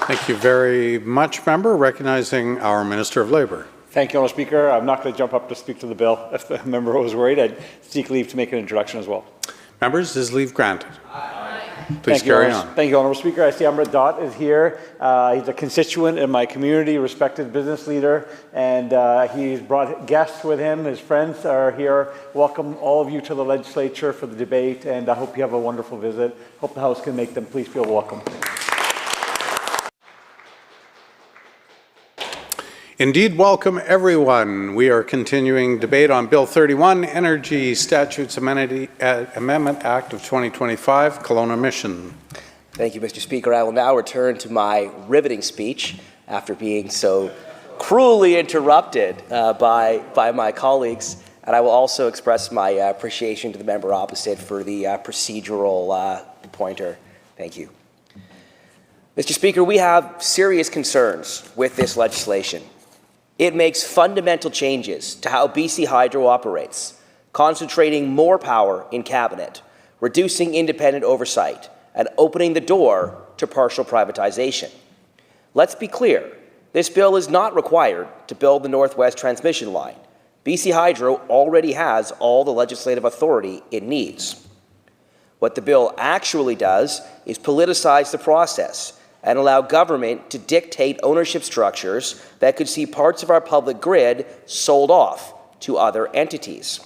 Thank you very much, member. Recognizing our Minister of Labour. Thank you, Honourable Speaker. I'm not going to jump up to speak to the bill. If the member was worried, I'd seek leave to make an introduction as well. Members, is leave granted? Aye. Please carry on. Thank you, Honourable Speaker. I see Amrit Dutt is here. He's a constituent in my community, respected business leader, and he's brought guests with him. His friends are here. Welcome all of you to the legislature for the debate, and I hope you have a wonderful visit. Hope the House can make them. Please feel welcome. Indeed, welcome everyone. We are continuing debate on Bill 31, Energy Statutes Amendment Act of 2025, Kelowna Mission. Thank you, Mr. Speaker. I will now return to my riveting speech after being so cruelly interrupted by my colleagues. And I will also express my appreciation to the member opposite for the procedural pointer. Thank you. Mr. Speaker, we have serious concerns with this legislation. It makes fundamental changes to how BC Hydro operates, concentrating more power in cabinet, reducing independent oversight, and opening the door to partial privatization. Let's be clear, this bill is not required to build the Northwest Transmission Line. BC Hydro already has all the legislative authority it needs. What the bill actually does is politicize the process and allow government to dictate ownership structures that could see parts of our public grid sold off to other entities.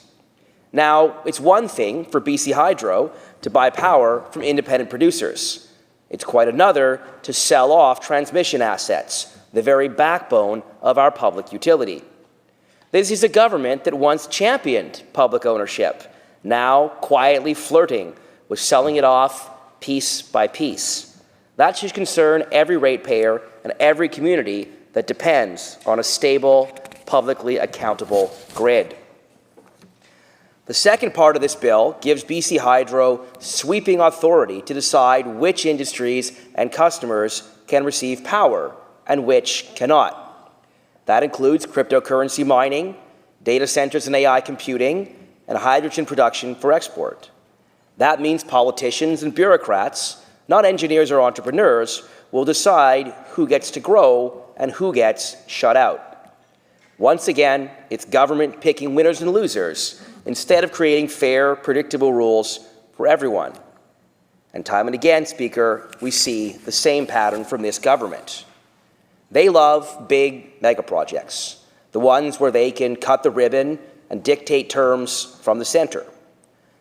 Now, it's one thing for BC Hydro to buy power from independent producers. It's quite another to sell off transmission assets, the very backbone of our public utility. This is a government that once championed public ownership, now quietly flirting with selling it off piece by piece. That should concern every ratepayer and every community that depends on a stable, publicly accountable grid. The second part of this bill gives BC Hydro sweeping authority to decide which industries and customers can receive power and which cannot. That includes cryptocurrency mining, data centers and AI computing, and hydrogen production for export. That means politicians and bureaucrats, not engineers or entrepreneurs, will decide who gets to grow and who gets shut out. Once again, it's government picking winners and losers instead of creating fair, predictable rules for everyone. And time and again, Speaker, we see the same pattern from this government. They love big mega projects, the ones where they can cut the ribbon and dictate terms from the center.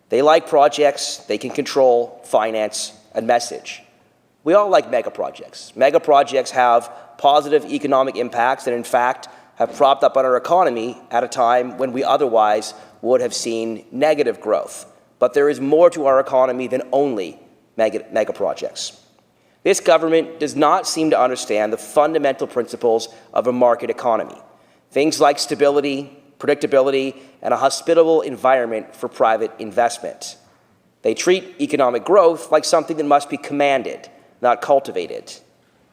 They like projects they can control, finance, and message. We all like mega projects. Mega projects have positive economic impacts and in fact have propped up our economy at a time when we otherwise would have seen negative growth. But there is more to our economy than only mega projects. This government does not seem to understand the fundamental principles of a market economy. Things like stability, predictability, and a hospitable environment for private investment. They treat economic growth like something that must be commanded, not cultivated.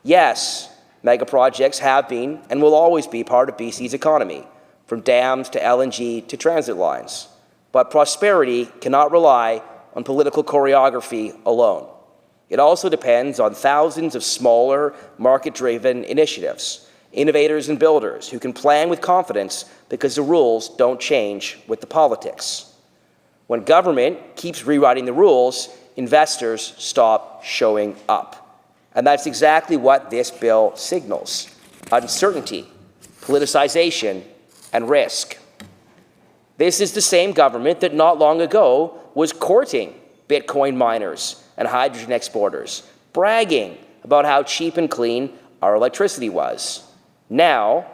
Yes, mega projects have been and will always be part of BC's economy, from dams to LNG to transit lines. But prosperity cannot rely on political choreography alone. It also depends on thousands of smaller, market-driven initiatives, innovators and builders who can plan with confidence because the rules don't change with the politics. When government keeps rewriting the rules, investors stop showing up. And that's exactly what this bill signals: uncertainty, politicization, and risk. This is the same government that not long ago was courting Bitcoin miners and hydrogen exporters, bragging about how cheap and clean our electricity was. Now,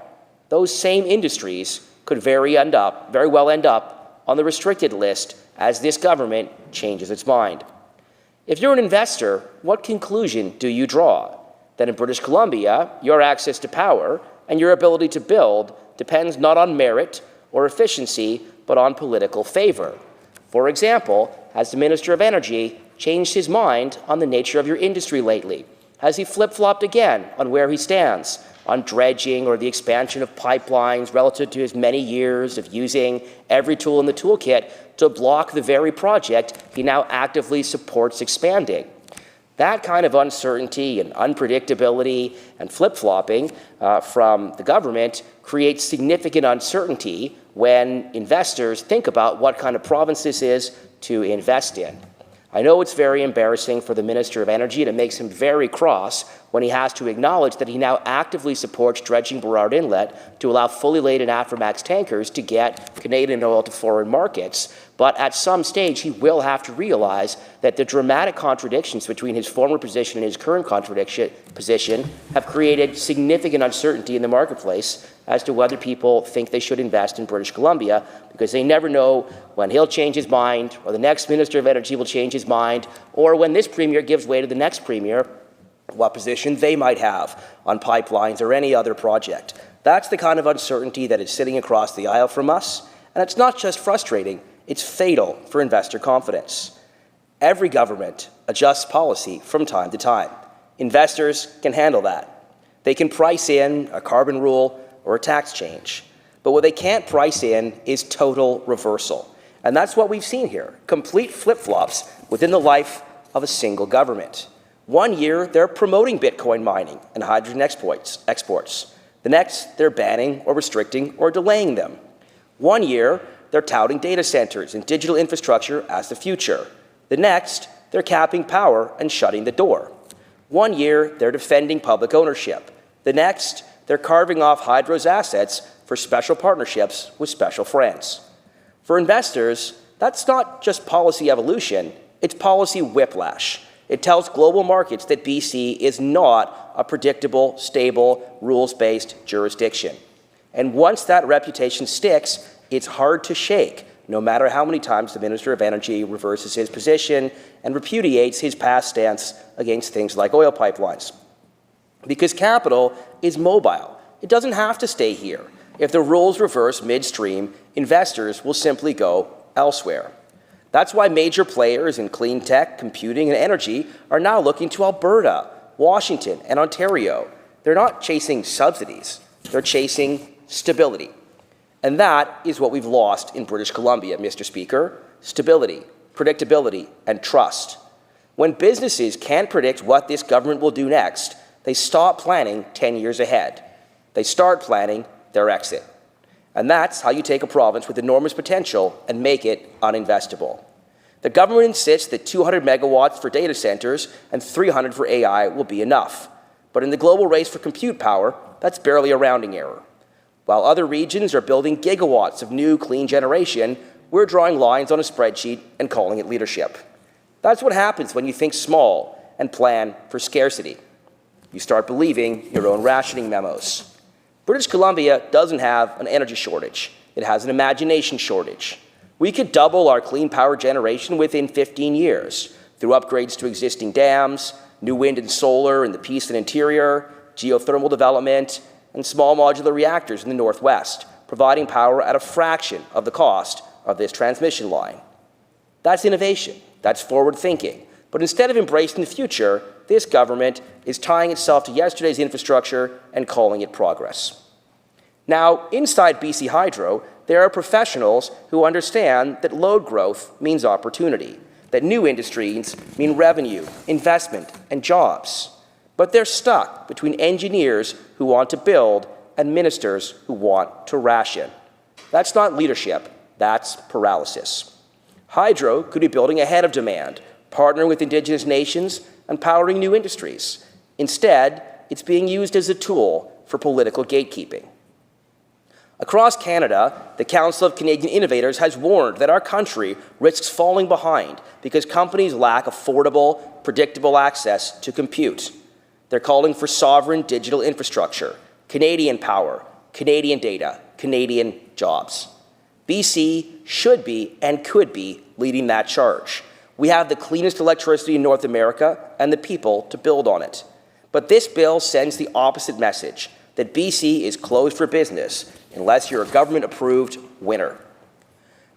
those same industries could very well end up on the restricted list as this government changes its mind. If you're an investor, what conclusion do you draw? That in British Columbia, your access to power and your ability to build depends not on merit or efficiency, but on political favor. For example, has the Minister of Energy changed his mind on the nature of your industry lately? Has he flip-flopped again on where he stands on dredging or the expansion of pipelines relative to his many years of using every tool in the toolkit to block the very project he now actively supports expanding? That kind of uncertainty and unpredictability and flip-flopping from the government creates significant uncertainty when investors think about what kind of province this is to invest in. I know it's very embarrassing for the Minister of Energy, and it makes him very cross when he has to acknowledge that he now actively supports dredging Burrard Inlet to allow fully laden Aframax tankers to get Canadian oil to foreign markets. But at some stage, he will have to realize that the dramatic contradictions between his former position and his current position have created significant uncertainty in the marketplace as to whether people think they should invest in British Columbia, because they never know when he'll change his mind, or the next Minister of Energy will change his mind, or when this Premier gives way to the next Premier, what position they might have on pipelines or any other project. That's the kind of uncertainty that is sitting across the aisle from us, and it's not just frustrating, it's fatal for investor confidence. Every government adjusts policy from time to time. Investors can handle that. They can price in a carbon rule or a tax change. But what they can't price in is total reversal. And that's what we've seen here, complete flip-flops within the life of a single government. One year, they're promoting Bitcoin mining and hydrogen exports. The next, they're banning or restricting or delaying them. One year, they're touting data centers and digital infrastructure as the future. The next, they're capping power and shutting the door. One year, they're defending public ownership. The next, they're carving off Hydro's assets for special partnerships with special friends. For investors, that's not just policy evolution, it's policy whiplash. It tells global markets that BC is not a predictable, stable, rules-based jurisdiction. And once that reputation sticks, it's hard to shake, no matter how many times the Minister of Energy reverses his position and repudiates his past stance against things like oil pipelines. Because capital is mobile. It doesn't have to stay here. If the rules reverse midstream, investors will simply go elsewhere. That's why major players in clean tech, computing, and energy are now looking to Alberta, Washington, and Ontario. They're not chasing subsidies. They're chasing stability. And that is what we've lost in British Columbia, Mr. Speaker: stability, predictability, and trust. When businesses can't predict what this government will do next, they stop planning 10 years ahead. They start planning their exit. And that's how you take a province with enormous potential and make it uninvestable. The government insists that 200 megawatts for data centers and 300 for AI will be enough. But in the global race for compute power, that's barely a rounding error. While other regions are building gigawatts of new clean generation, we're drawing lines on a spreadsheet and calling it leadership. That's what happens when you think small and plan for scarcity. You start believing your own rationing memos. British Columbia doesn't have an energy shortage. It has an imagination shortage. We could double our clean power generation within 15 years through upgrades to existing dams, new wind and solar in the Peace and Interior, geothermal development, and small modular reactors in the Northwest, providing power at a fraction of the cost of this transmission line. That's innovation. That's forward thinking. But instead of embracing the future, this government is tying itself to yesterday's infrastructure and calling it progress. Now, inside BC Hydro, there are professionals who understand that load growth means opportunity, that new industries mean revenue, investment, and jobs. But they're stuck between engineers who want to build and ministers who want to ration. That's not leadership, that's paralysis. Hydro could be building ahead of demand, partnering with Indigenous nations, and powering new industries. Instead, it's being used as a tool for political gatekeeping. Across Canada, the Council of Canadian Innovators has warned that our country risks falling behind because companies lack affordable, predictable access to compute. They're calling for sovereign digital infrastructure, Canadian power, Canadian data, Canadian jobs. BC should be and could be leading that charge. We have the cleanest electricity in North America and the people to build on it. But this bill sends the opposite message, that BC is closed for business unless you're a government-approved winner.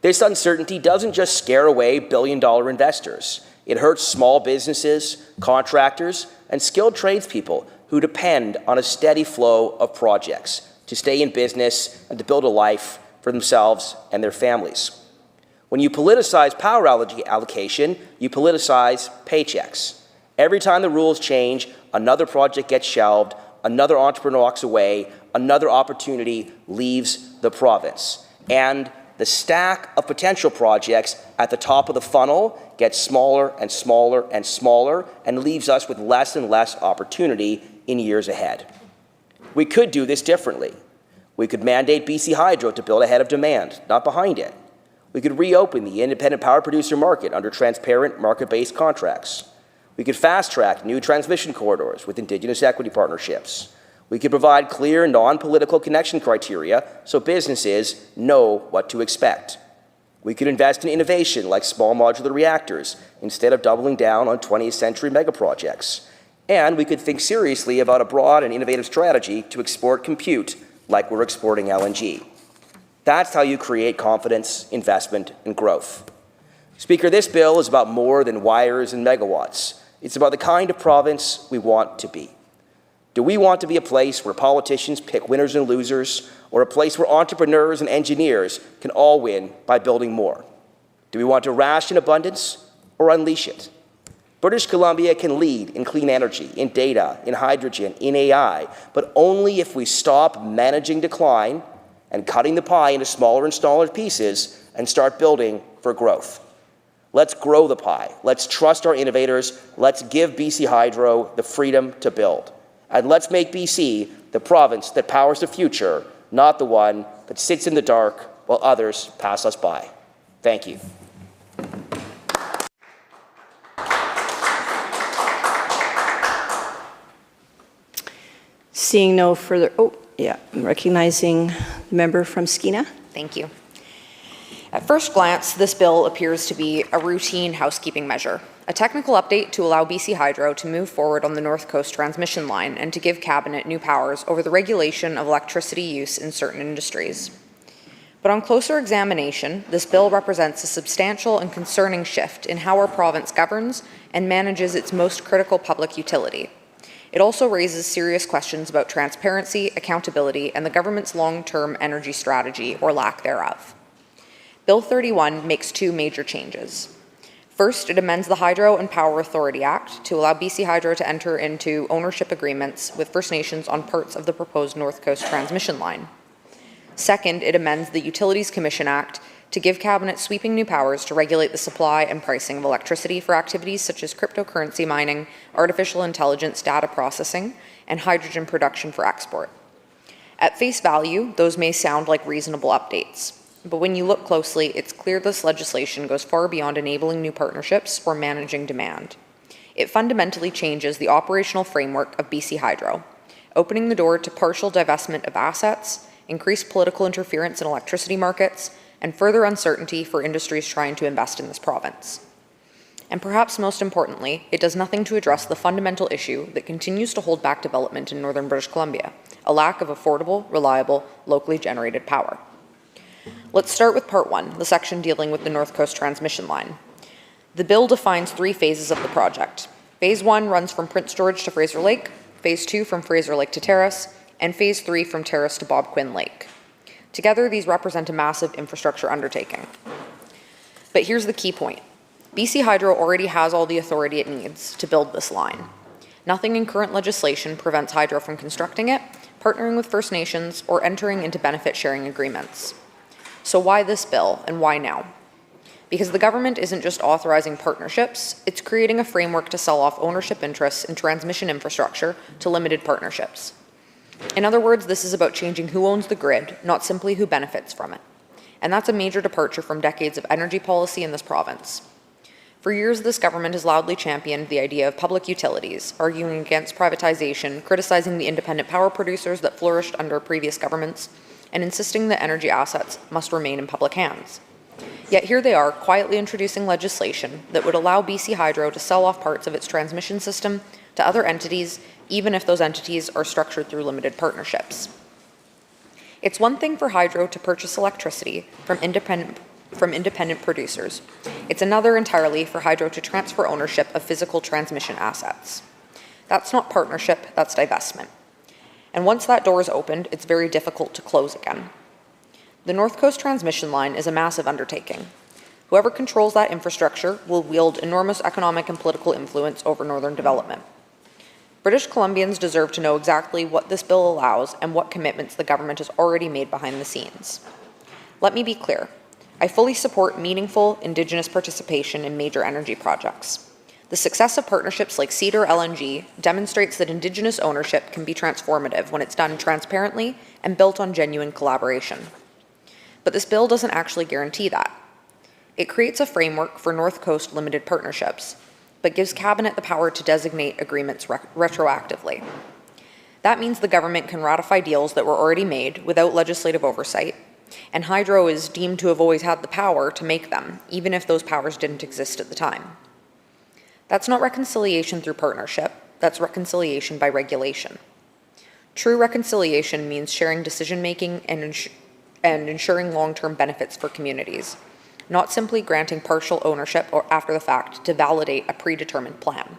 This uncertainty doesn't just scare away billion-dollar investors. It hurts small businesses, contractors, and skilled tradespeople who depend on a steady flow of projects to stay in business and to build a life for themselves and their families. When you politicize power allocation, you politicize paychecks. Every time the rules change, another project gets shelved, another entrepreneur walks away, another opportunity leaves the province. And the stack of potential projects at the top of the funnel gets smaller and smaller and smaller and leaves us with less and less opportunity in years ahead. We could do this differently. We could mandate BC Hydro to build ahead of demand, not behind it. We could reopen the independent power producer market under transparent market-based contracts. We could fast-track new transmission corridors with Indigenous equity partnerships. We could provide clear, non-political connection criteria so businesses know what to expect. We could invest in innovation like small modular reactors instead of doubling down on 20th century megaprojects. And we could think seriously about a broad and innovative strategy to export compute like we're exporting LNG. That's how you create confidence, investment, and growth. Speaker, this bill is about more than wires and megawatts. It's about the kind of province we want to be. Do we want to be a place where politicians pick winners and losers, or a place where entrepreneurs and engineers can all win by building more? Do we want to ration abundance or unleash it? British Columbia can lead in clean energy, in data, in hydrogen, in AI, but only if we stop managing decline and cutting the pie into smaller and smaller pieces and start building for growth. Let's grow the pie. Let's trust our innovators. Let's give BC Hydro the freedom to build. And let's make BC the province that powers the future, not the one that sits in the dark while others pass us by. Thank you. Seeing no further, I'm recognizing the member from Skeena. Thank you. At first glance, this bill appears to be a routine housekeeping measure, a technical update to allow BC Hydro to move forward on the North Coast transmission line and to give Cabinet new powers over the regulation of electricity use in certain industries. But on closer examination, this bill represents a substantial and concerning shift in how our province governs and manages its most critical public utility. It also raises serious questions about transparency, accountability, and the government's long-term energy strategy or lack thereof. Bill 31 makes two major changes. First, it amends the Hydro and Power Authority Act to allow BC Hydro to enter into ownership agreements with First Nations on parts of the proposed North Coast transmission line. Second, it amends the Utilities Commission Act to give Cabinet sweeping new powers to regulate the supply and pricing of electricity for activities such as cryptocurrency mining, artificial intelligence data processing, and hydrogen production for export. At face value, those may sound like reasonable updates. But when you look closely, it's clear this legislation goes far beyond enabling new partnerships or managing demand. It fundamentally changes the operational framework of BC Hydro, opening the door to partial divestment of assets, increased political interference in electricity markets, and further uncertainty for industries trying to invest in this province. And perhaps most importantly, it does nothing to address the fundamental issue that continues to hold back development in northern British Columbia, a lack of affordable, reliable, locally generated power. Let's start with Part 1, the section dealing with the North Coast transmission line. The bill defines 3 phases of the project. Phase 1 runs from Prince George to Fraser Lake, Phase 2 from Fraser Lake to Terrace, and Phase 3 from Terrace to Bob Quinn Lake. Together, these represent a massive infrastructure undertaking. But here's the key point. BC Hydro already has all the authority it needs to build this line. Nothing in current legislation prevents Hydro from constructing it, partnering with First Nations, or entering into benefit-sharing agreements. So why this bill, and why now? Because the government isn't just authorizing partnerships, it's creating a framework to sell off ownership interests in transmission infrastructure to limited partnerships. In other words, this is about changing who owns the grid, not simply who benefits from it. And that's a major departure from decades of energy policy in this province. For years, this government has loudly championed the idea of public utilities, arguing against privatization, criticizing the independent power producers that flourished under previous governments, and insisting that energy assets must remain in public hands. Yet here they are, quietly introducing legislation that would allow BC Hydro to sell off parts of its transmission system to other entities, even if those entities are structured through limited partnerships. It's one thing for Hydro to purchase electricity from independent producers. It's another entirely for Hydro to transfer ownership of physical transmission assets. That's not partnership, that's divestment. And once that door is opened, it's very difficult to close again. The North Coast transmission line is a massive undertaking. Whoever controls that infrastructure will wield enormous economic and political influence over northern development. British Columbians deserve to know exactly what this bill allows and what commitments the government has already made behind the scenes. Let me be clear. I fully support meaningful Indigenous participation in major energy projects. The success of partnerships like Cedar LNG demonstrates that Indigenous ownership can be transformative when it's done transparently and built on genuine collaboration. But this bill doesn't actually guarantee that. It creates a framework for North Coast limited partnerships, but gives Cabinet the power to designate agreements retroactively. That means the government can ratify deals that were already made without legislative oversight, and Hydro is deemed to have always had the power to make them, even if those powers didn't exist at the time. That's not reconciliation through partnership, that's reconciliation by regulation. True reconciliation means sharing decision-making and ensuring long-term benefits for communities, not simply granting partial ownership or after the fact to validate a predetermined plan.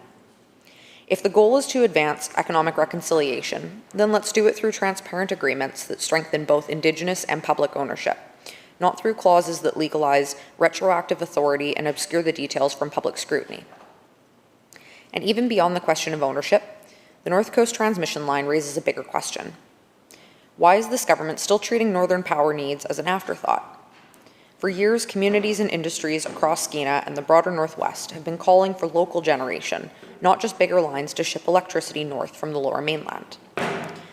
If the goal is to advance economic reconciliation, then let's do it through transparent agreements that strengthen both Indigenous and public ownership, not through clauses that legalize retroactive authority and obscure the details from public scrutiny. And even beyond the question of ownership, the North Coast transmission line raises a bigger question. Why is this government still treating northern power needs as an afterthought? For years, communities and industries across Skeena and the broader Northwest have been calling for local generation, not just bigger lines to ship electricity north from the Lower Mainland.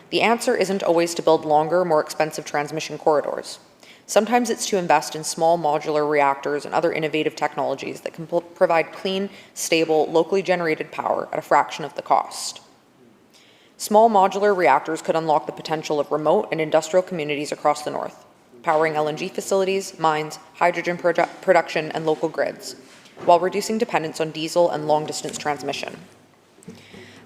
The answer isn't always to build longer, more expensive transmission corridors. Sometimes it's to invest in small modular reactors and other innovative technologies that can provide clean, stable, locally generated power at a fraction of the cost. Small modular reactors could unlock the potential of remote and industrial communities across the north, powering LNG facilities, mines, hydrogen production, and local grids, while reducing dependence on diesel and long-distance transmission.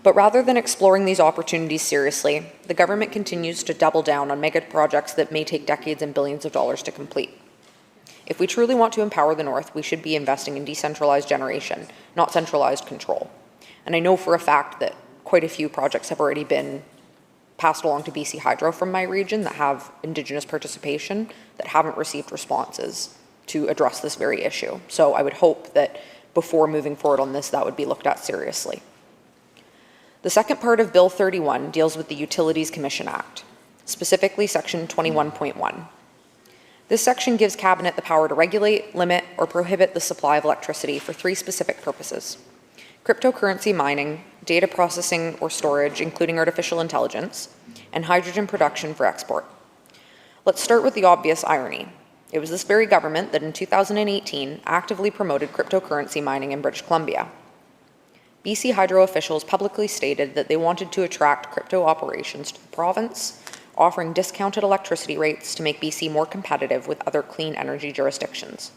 But rather than exploring these opportunities seriously, the government continues to double down on mega projects that may take decades and billions of dollars to complete. If we truly want to empower the North, we should be investing in decentralized generation, not centralized control. And I know for a fact that quite a few projects have already been passed along to BC Hydro from my region that have Indigenous participation that haven't received responses to address this very issue. So I would hope that before moving forward on this, that would be looked at seriously. The second part of Bill 31 deals with the Utilities Commission Act, specifically Section 21.1. This section gives Cabinet the power to regulate, limit, or prohibit the supply of electricity for three specific purposes: cryptocurrency mining, data processing or storage, including artificial intelligence, and hydrogen production for export. Let's start with the obvious irony. It was this very government that in 2018 actively promoted cryptocurrency mining in British Columbia. BC Hydro officials publicly stated that they wanted to attract crypto operations to the province, offering discounted electricity rates to make BC more competitive with other clean energy jurisdictions.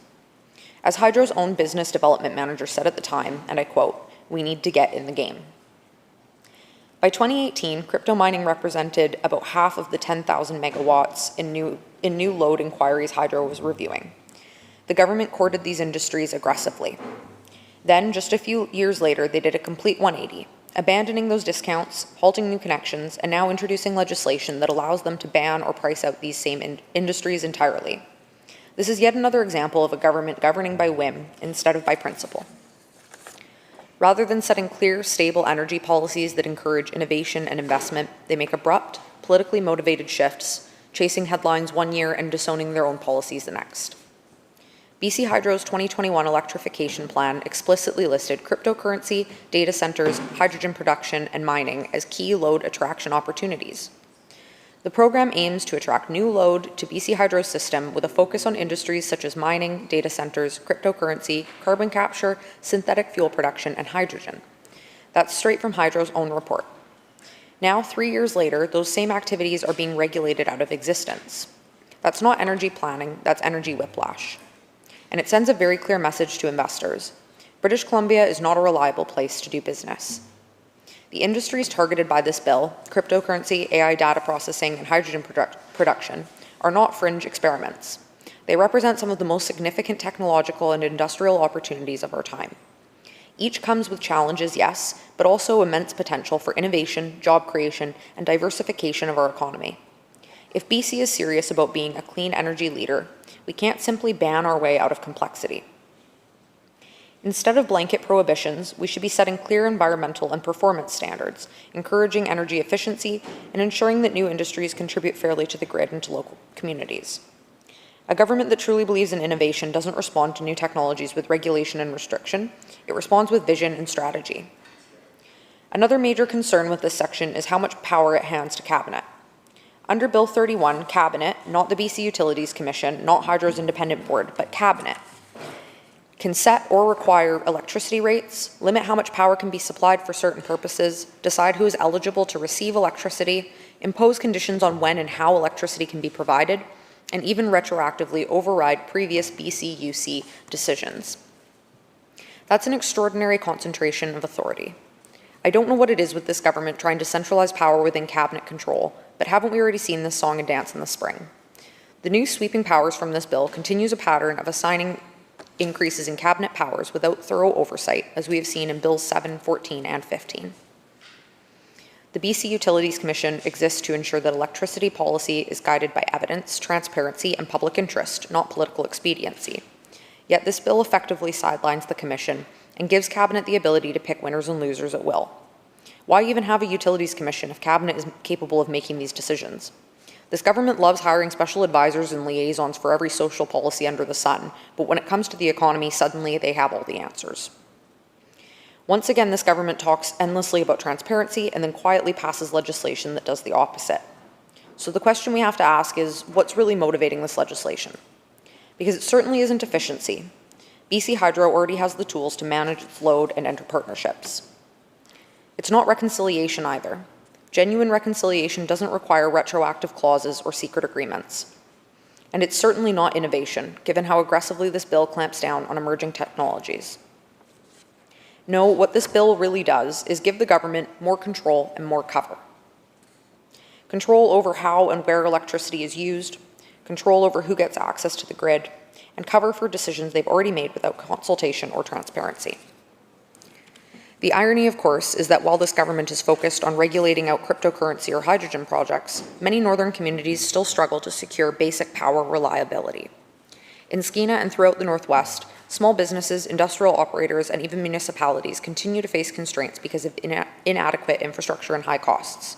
As Hydro's own business development manager said at the time, and I quote, "We need to get in the game." By 2018, crypto mining represented about half of the 10,000 megawatts in new load inquiries Hydro was reviewing. The government courted these industries aggressively. Then, just a few years later, they did a complete 180, abandoning those discounts, halting new connections, and now introducing legislation that allows them to ban or price out these same industries entirely. This is yet another example of a government governing by whim instead of by principle. Rather than setting clear, stable energy policies that encourage innovation and investment, they make abrupt, politically motivated shifts, chasing headlines one year and disowning their own policies the next. BC Hydro's 2021 electrification plan explicitly listed cryptocurrency, data centers, hydrogen production, and mining as key load attraction opportunities. The program aims to attract new load to BC Hydro's system with a focus on industries such as mining, data centers, cryptocurrency, carbon capture, synthetic fuel production, and hydrogen. That's straight from Hydro's own report. Now, 3 years later, those same activities are being regulated out of existence. That's not energy planning, that's energy whiplash. And it sends a very clear message to investors. British Columbia is not a reliable place to do business. The industries targeted by this bill, cryptocurrency, AI data processing, and hydrogen production, are not fringe experiments. They represent some of the most significant technological and industrial opportunities of our time. Each comes with challenges, yes, but also immense potential for innovation, job creation, and diversification of our economy. If BC is serious about being a clean energy leader, we can't simply ban our way out of complexity. Instead of blanket prohibitions, we should be setting clear environmental and performance standards, encouraging energy efficiency, and ensuring that new industries contribute fairly to the grid and to local communities. A government that truly believes in innovation doesn't respond to new technologies with regulation and restriction. It responds with vision and strategy. Another major concern with this section is how much power it hands to Cabinet. Under Bill 31, Cabinet, not the BC Utilities Commission, not Hydro's independent board, but Cabinet, can set or require electricity rates, limit how much power can be supplied for certain purposes, decide who is eligible to receive electricity, impose conditions on when and how electricity can be provided, and even retroactively override previous BCUC decisions. That's an extraordinary concentration of authority. I don't know what it is with this government trying to centralize power within cabinet control, but haven't we already seen this song and dance in the spring? The new sweeping powers from this bill continues a pattern of assigning increases in cabinet powers without thorough oversight, as we have seen in Bills 7, 14, and 15. The BC Utilities Commission exists to ensure that electricity policy is guided by evidence, transparency, and public interest, not political expediency. Yet this bill effectively sidelines the Commission and gives Cabinet the ability to pick winners and losers at will. Why even have a Utilities Commission if Cabinet is capable of making these decisions? This government loves hiring special advisors and liaisons for every social policy under the sun, but when it comes to the economy, suddenly they have all the answers. Once again, this government talks endlessly about transparency and then quietly passes legislation that does the opposite. So the question we have to ask is, what's really motivating this legislation? Because it certainly isn't efficiency. BC Hydro already has the tools to manage its load and enter partnerships. It's not reconciliation either. Genuine reconciliation doesn't require retroactive clauses or secret agreements. And it's certainly not innovation, given how aggressively this bill clamps down on emerging technologies. No, what this bill really does is give the government more control and more cover. Control over how and where electricity is used, control over who gets access to the grid, and cover for decisions they've already made without consultation or transparency. The irony, of course, is that while this government is focused on regulating out cryptocurrency or hydrogen projects, many northern communities still struggle to secure basic power reliability. In Skeena and throughout the Northwest, small businesses, industrial operators, and even municipalities continue to face constraints because of inadequate infrastructure and high costs.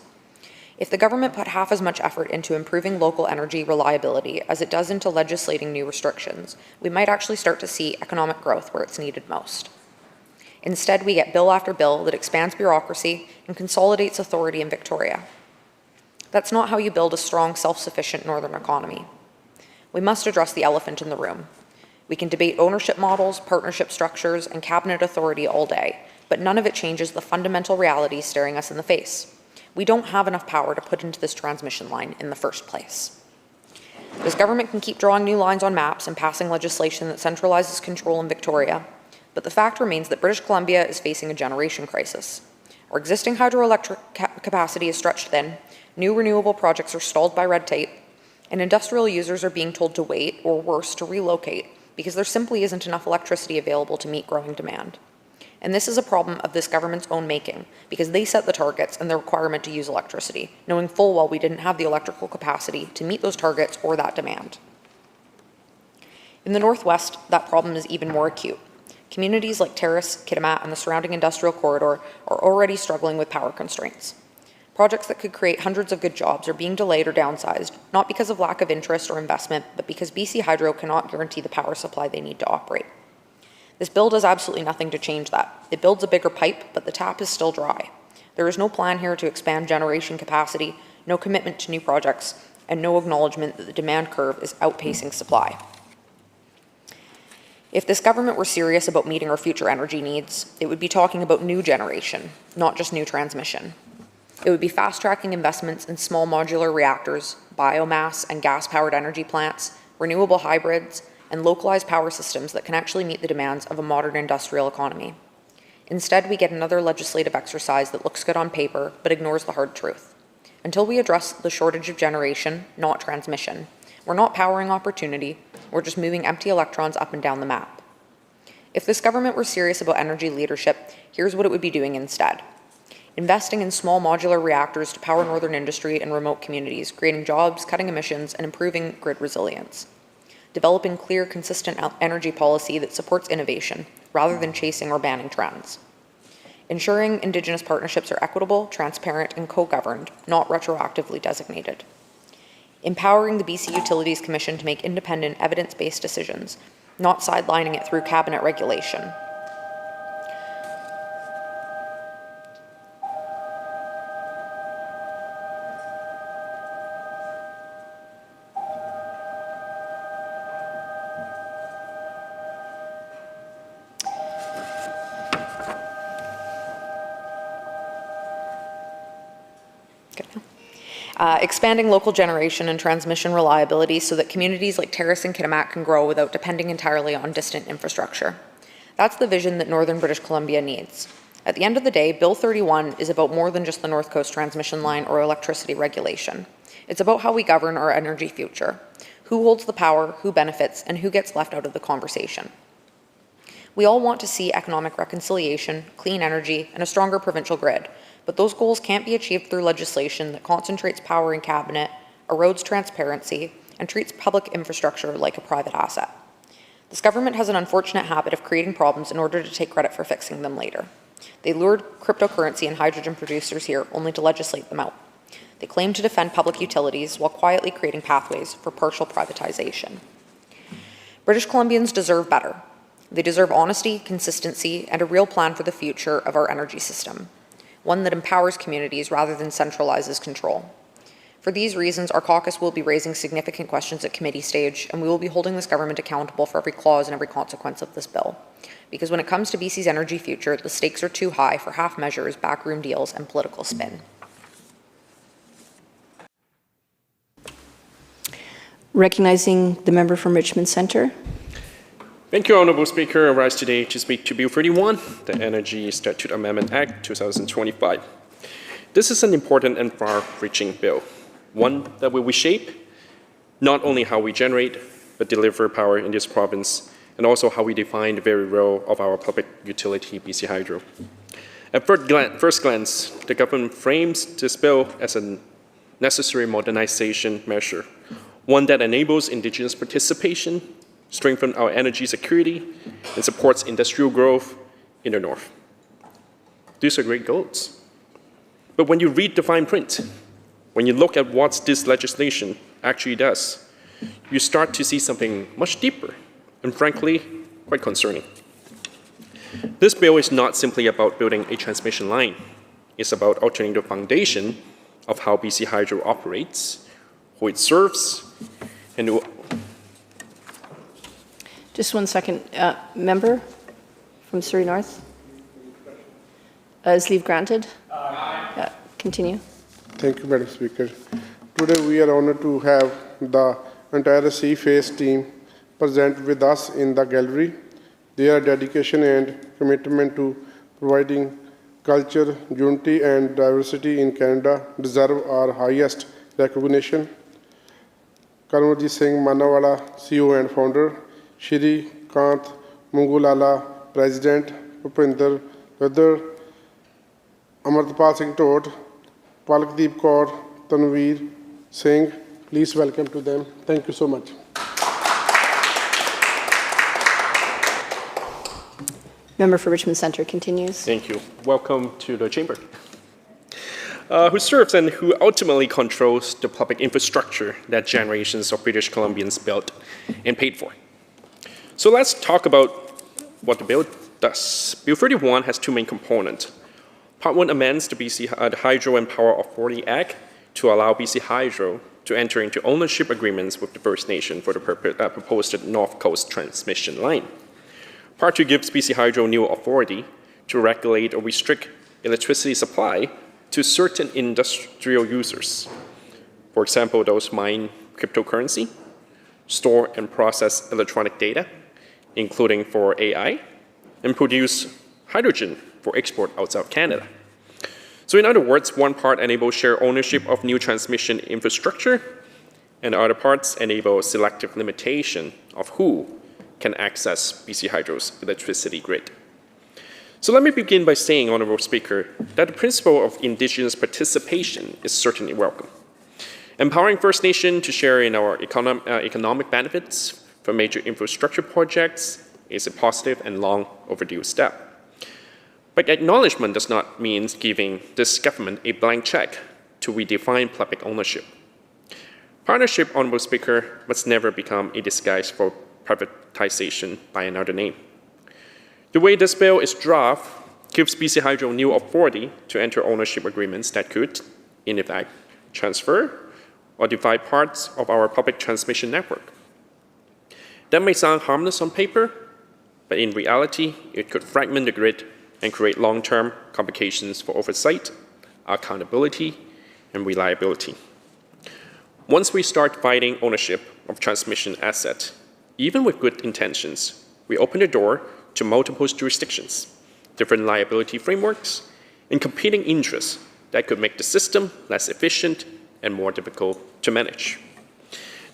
If the government put half as much effort into improving local energy reliability as it does into legislating new restrictions, we might actually start to see economic growth where it's needed most. Instead, we get bill after bill that expands bureaucracy and consolidates authority in Victoria. That's not how you build a strong, self-sufficient northern economy. We must address the elephant in the room. We can debate ownership models, partnership structures, and cabinet authority all day, but none of it changes the fundamental realities staring us in the face. We don't have enough power to put into this transmission line in the first place. This government can keep drawing new lines on maps and passing legislation that centralizes control in Victoria, but the fact remains that British Columbia is facing a generation crisis. Our existing hydroelectric capacity is stretched thin, new renewable projects are stalled by red tape, and industrial users are being told to wait, or worse, to relocate, because there simply isn't enough electricity available to meet growing demand. And this is a problem of this government's own making, because they set the targets and the requirement to use electricity, knowing full well we didn't have the electrical capacity to meet those targets or that demand. In the Northwest, that problem is even more acute. Communities like Terrace, Kitimat, and the surrounding industrial corridor are already struggling with power constraints. Projects that could create hundreds of good jobs are being delayed or downsized, not because of lack of interest or investment, but because BC Hydro cannot guarantee the power supply they need to operate. This bill does absolutely nothing to change that. It builds a bigger pipe, but the tap is still dry. There is no plan here to expand generation capacity, no commitment to new projects, and no acknowledgement that the demand curve is outpacing supply. If this government were serious about meeting our future energy needs, it would be talking about new generation, not just new transmission. It would be fast-tracking investments in small modular reactors, biomass and gas-powered energy plants, renewable hybrids, and localized power systems that can actually meet the demands of a modern industrial economy. Instead, we get another legislative exercise that looks good on paper, but ignores the hard truth. Until we address the shortage of generation, not transmission, we're not powering opportunity, we're just moving empty electrons up and down the map. If this government were serious about energy leadership, here's what it would be doing instead. Investing in small modular reactors to power northern industry and remote communities, creating jobs, cutting emissions, and improving grid resilience. Developing clear, consistent energy policy that supports innovation, rather than chasing or banning trends. Ensuring Indigenous partnerships are equitable, transparent, and co-governed, not retroactively designated. empowering the BC Utilities Commission to make independent, evidence-based decisions, not sidelining it through cabinet regulation. Expanding local generation and transmission reliability so that communities like Terrace and Kitimat can grow without depending entirely on distant infrastructure. That's the vision that Northern British Columbia needs. At the end of the day, Bill 31 is about more than just the North Coast transmission line or electricity regulation. It's about how we govern our energy future, who holds the power, who benefits, and who gets left out of the conversation. We all want to see economic reconciliation, clean energy, and a stronger provincial grid, but those goals can't be achieved through legislation that concentrates power in cabinet, erodes transparency, and treats public infrastructure like a private asset. This government has an unfortunate habit of creating problems in order to take credit for fixing them later. They lured cryptocurrency and hydrogen producers here only to legislate them out. They claim to defend public utilities while quietly creating pathways for partial privatization. British Columbians deserve better. They deserve honesty, consistency, and a real plan for the future of our energy system, one that empowers communities rather than centralizes control. For these reasons, our caucus will be raising significant questions at committee stage, and we will be holding this government accountable for every clause and every consequence of this bill. Because when it comes to BC's energy future, the stakes are too high for half measures, backroom deals, and political spin. Recognizing the member from Richmond Centre. Thank you, Honourable Speaker. I rise today to speak to Bill 31, the Energy Statute Amendment Act 2025. This is an important and far-reaching bill, one that will reshape not only how we generate but deliver power in this province, and also how we define the very role of our public utility, BC Hydro. At first glance, the government frames this bill as a necessary modernization measure, one that enables Indigenous participation, strengthens our energy security, and supports industrial growth in the North. These are great goals. But when you read the fine print, when you look at what this legislation actually does, you start to see something much deeper and, frankly, quite concerning. This bill is not simply about building a transmission line. It's about altering the foundation of how BC Hydro operates, who it serves, and who. Just 1 second. Member from Surrey North? Is leave granted? Continue. Thank you, Madam Speaker. Today we are honored to have the entire Sea-Face team present with us in the gallery. Their dedication and commitment to providing culture, unity and diversity in Canada deserve our highest recognition. Karmajit Singh Manawala, CEO and founder, Shri Kant Mungulala, President, Upinder Vedar, Amartapal Singh Todt, Palakdeep Kaur, Tanveer Singh. Please welcome to them. Thank you so much. Member for Richmond Centre continues. Thank you. Welcome to the chamber. Who serves and who ultimately controls the public infrastructure that generations of British Columbians built and paid for. So let's talk about what the bill does. Bill 31 has two main components. Part 1 amends the BC Hydro and Power Authority Act to allow BC Hydro to enter into ownership agreements with the First Nation for the proposed North Coast transmission line. Part 2 gives BC Hydro new authority to regulate or restrict electricity supply to certain industrial users. For example, those mine cryptocurrency, store and process electronic data, including for AI, and produce hydrogen for export outside of Canada. So in other words, one part enables shared ownership of new transmission infrastructure, and other parts enable selective limitation of who can access BC Hydro's electricity grid. So let me begin by saying, Honourable Speaker, that the principle of Indigenous participation is certainly welcome. Empowering First Nation to share in our economic benefits from major infrastructure projects is a positive and long overdue step. But acknowledgement does not mean giving this government a blank check to redefine public ownership. Partnership, Honourable Speaker, must never become a disguise for privatization by another name. The way this bill is drafted gives BC Hydro new authority to enter ownership agreements that could, in effect, transfer or divide parts of our public transmission network. That may sound harmless on paper, but in reality, it could fragment the grid and create long-term complications for oversight, accountability, and reliability. Once we start fighting ownership of transmission assets, even with good intentions, we open the door to multiple jurisdictions, different liability frameworks, and competing interests that could make the system less efficient and more difficult to manage.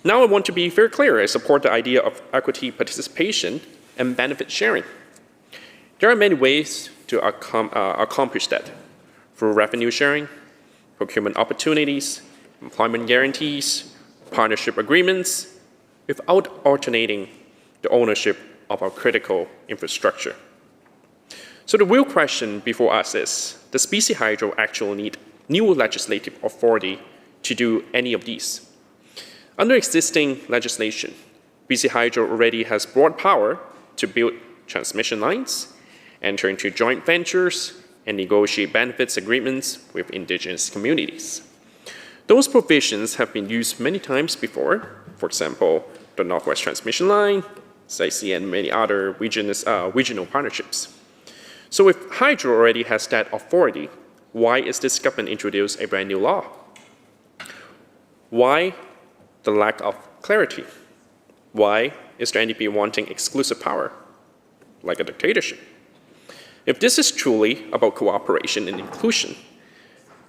Now I want to be very clear. I support the idea of equity participation and benefit sharing. There are many ways to accomplish that, through revenue sharing, procurement opportunities, employment guarantees, partnership agreements, without alternating the ownership of our critical infrastructure. So the real question before us is, does BC Hydro actually need new legislative authority to do any of these? Under existing legislation, BC Hydro already has broad power to build transmission lines, enter into joint ventures, and negotiate benefits agreements with Indigenous communities. Those provisions have been used many times before, for example, the Northwest Transmission Line, SIC, and many other regional partnerships. So if Hydro already has that authority, why is this government introduce a brand new law? Why the lack of clarity? Why is the NDP wanting exclusive power, like a dictatorship? If this is truly about cooperation and inclusion,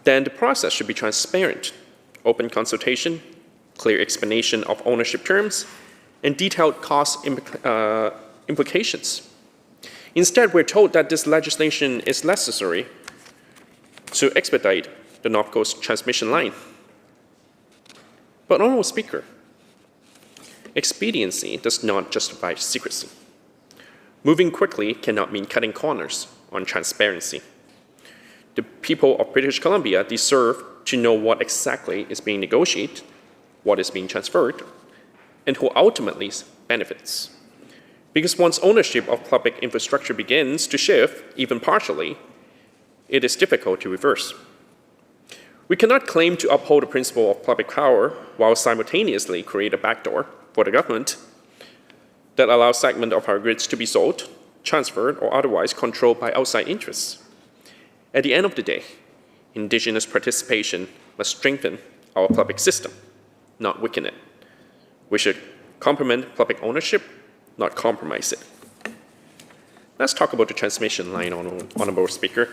then the process should be transparent, open consultation, clear explanation of ownership terms, and detailed cost implications. Instead, we're told that this legislation is necessary to expedite the North Coast transmission line. But, Honourable Speaker, expediency does not justify secrecy. Moving quickly cannot mean cutting corners on transparency. The people of British Columbia deserve to know what exactly is being negotiated, what is being transferred, and who ultimately benefits. Because once ownership of public infrastructure begins to shift, even partially, it is difficult to reverse. We cannot claim to uphold the principle of public power while simultaneously create a backdoor for the government that allows segments of our grids to be sold, transferred, or otherwise controlled by outside interests. At the end of the day, Indigenous participation must strengthen our public system, not weaken it. We should complement public ownership, not compromise it. Let's talk about the transmission line, Honourable Speaker.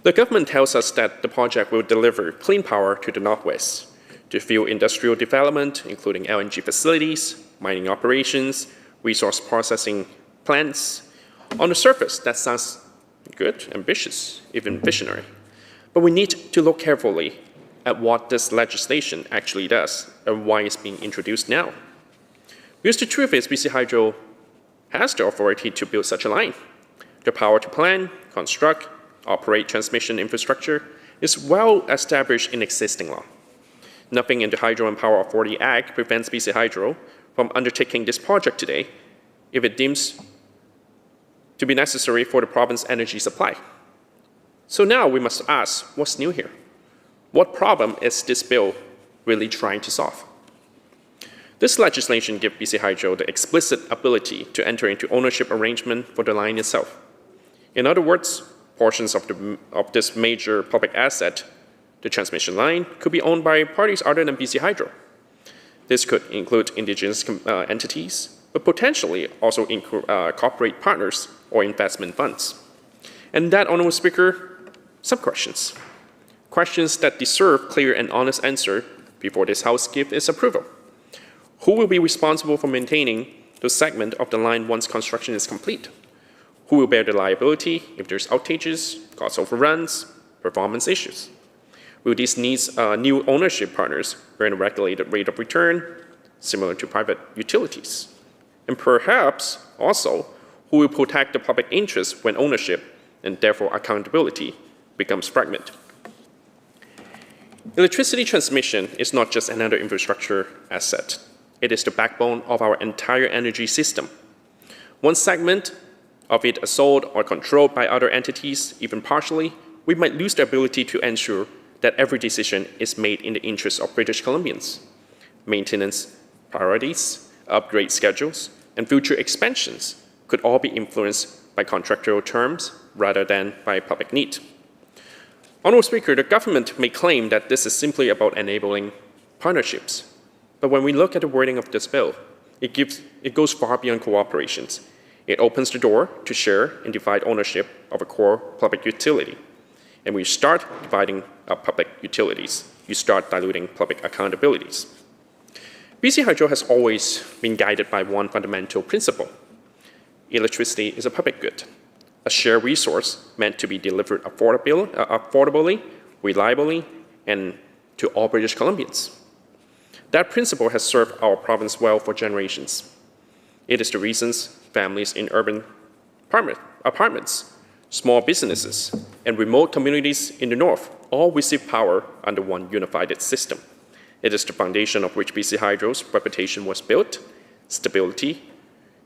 The government tells us that the project will deliver clean power to the Northwest to fuel industrial development, including LNG facilities, mining operations, resource processing plants. On the surface, that sounds good, ambitious, even visionary. But we need to look carefully at what this legislation actually does and why it's being introduced now. Because the truth is, BC Hydro has the authority to build such a line. The power to plan, construct, operate transmission infrastructure is well established in existing law. Nothing in the Hydro and Power Authority Act prevents BC Hydro from undertaking this project today if it deems to be necessary for the province's energy supply. So now we must ask, what's new here? What problem is this bill really trying to solve? This legislation gives BC Hydro the explicit ability to enter into ownership arrangement for the line itself. In other words, portions of this major public asset, the transmission line, could be owned by parties other than BC Hydro. This could include Indigenous entities, but potentially also corporate partners or investment funds. And that, Honourable Speaker, some questions. Questions that deserve clear and honest answer before this House gives its approval. Who will be responsible for maintaining the segment of the line once construction is complete? Who will bear the liability if there's outages, cost overruns, performance issues? Will these new ownership partners earn a regulated rate of return similar to private utilities? And perhaps also, who will protect the public interest when ownership and therefore accountability becomes fragmented? Electricity transmission is not just another infrastructure asset. It is the backbone of our entire energy system. One segment of it is sold or controlled by other entities, even partially, we might lose the ability to ensure that every decision is made in the interest of British Columbians. Maintenance priorities, upgrade schedules, and future expansions could all be influenced by contractual terms rather than by public need. Honourable Speaker, the government may claim that this is simply about enabling partnerships. But when we look at the wording of this bill, it goes far beyond cooperations. It opens the door to share and divide ownership of a core public utility. And when you start dividing up public utilities, you start diluting public accountabilities. BC Hydro has always been guided by one fundamental principle. Electricity is a public good, a shared resource meant to be delivered affordably, reliably, and to all British Columbians. That principle has served our province well for generations. It is the reasons families in urban apartments, small businesses, and remote communities in the north all receive power under one unified system. It is the foundation of which BC Hydro's reputation was built: stability,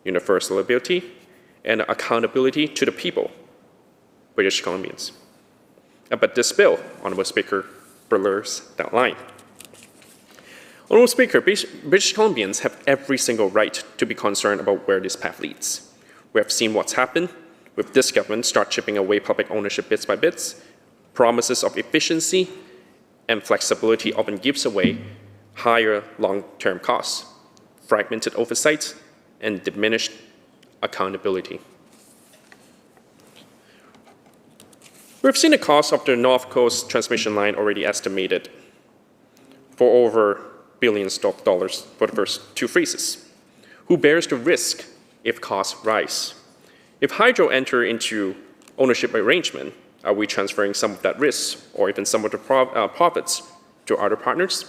universality, and accountability to the people, British Columbians. But this bill, Honourable Speaker, blurs that line. Honourable Speaker, British Columbians have every single right to be concerned about where this path leads. We have seen what's happened with this government start chipping away public ownership bits by bits. Promises of efficiency and flexibility often gives away higher long-term costs, fragmented oversight, and diminished accountability. We've seen the cost of the North Coast transmission line already estimated for over billions of dollars for the first two phases. Who bears the risk if costs rise? If Hydro enter into ownership arrangement, are we transferring some of that risk or even some of the profits to other partners?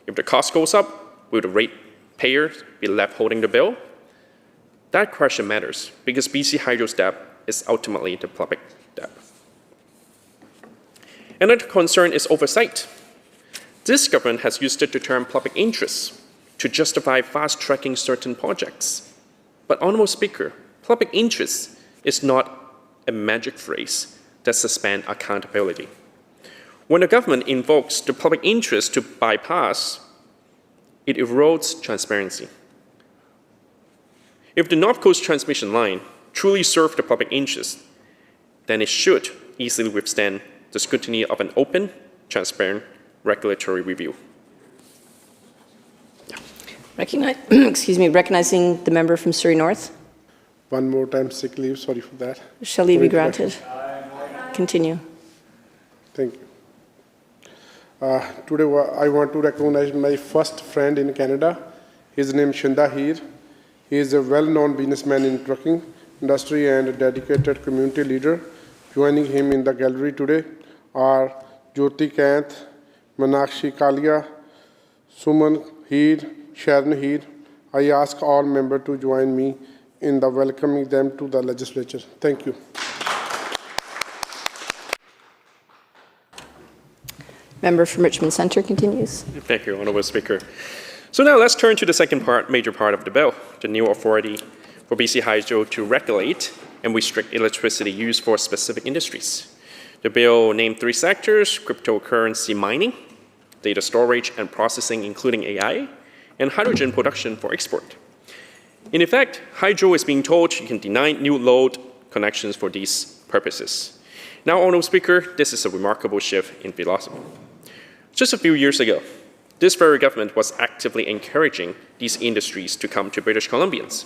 If the cost goes up, will the ratepayer be left holding the bill? That question matters because BC Hydro's debt is ultimately the public debt. Another concern is oversight. This government has used the term public interest to justify fast-tracking certain projects. But, Honourable Speaker, public interest is not a magic phrase that suspends accountability. When the government invokes the public interest to bypass, it erodes transparency. If the North Coast transmission line truly served the public interest, then it should easily withstand the scrutiny of an open, transparent regulatory review. Recognizing the member from Surrey North. One more time sick leave, sorry for that. Shall leave be granted? Continue. Thank you. Today I want to recognize my first friend in Canada. His name is Shinda Heer. He is a well-known businessman in trucking industry and a dedicated community leader. Joining him in the gallery today are Jyoti Kanth, Manakshi Kalia, Suman Heer, Sharon Heer. I ask all members to join me in the welcoming them to the legislature. Thank you. Member from Richmond Centre continues. Thank you, Honourable Speaker. So now let's turn to the second major part of the bill, the new authority for BC Hydro to regulate and restrict electricity use for specific industries. The bill named 3 sectors: cryptocurrency mining, data storage and processing, including AI, and hydrogen production for export. In effect, Hydro is being told you can deny new load connections for these purposes. Now, Honourable Speaker, this is a remarkable shift in philosophy. Just a few years ago, this very government was actively encouraging these industries to come to British Columbians.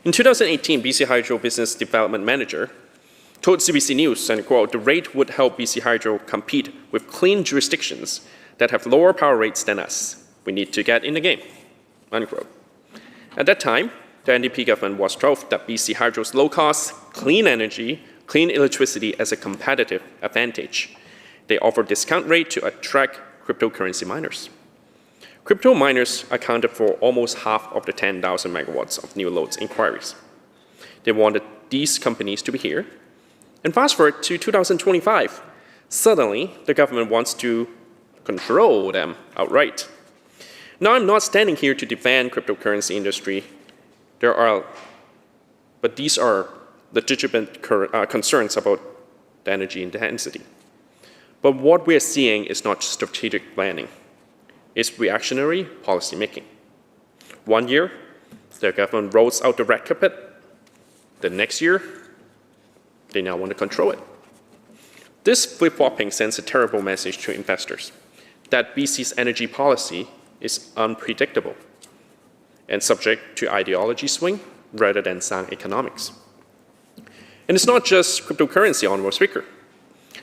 In 2018, BC Hydro Business Development Manager told CBC News, and quote, "The rate would help BC Hydro compete with clean jurisdictions that have lower power rates than us. We need to get in the game," unquote. At that time, the NDP government was told that BC Hydro's low-cost, clean energy, clean electricity as a competitive advantage. They offered discount rate to attract cryptocurrency miners. Crypto miners accounted for almost half of the 10,000 megawatts of new loads inquiries. They wanted these companies to be here. And fast forward to 2025, Suddenly, the government wants to control them outright. Now, I'm not standing here to defend cryptocurrency industry. But these are legitimate concerns about the energy intensity. But what we're seeing is not strategic planning. It's reactionary policymaking. One year, the government rolls out the red carpet. The next year, they now want to control it. This flip-flopping sends a terrible message to investors that BC's energy policy is unpredictable and subject to ideology swing rather than sound economics. And it's not just cryptocurrency, Honourable Speaker.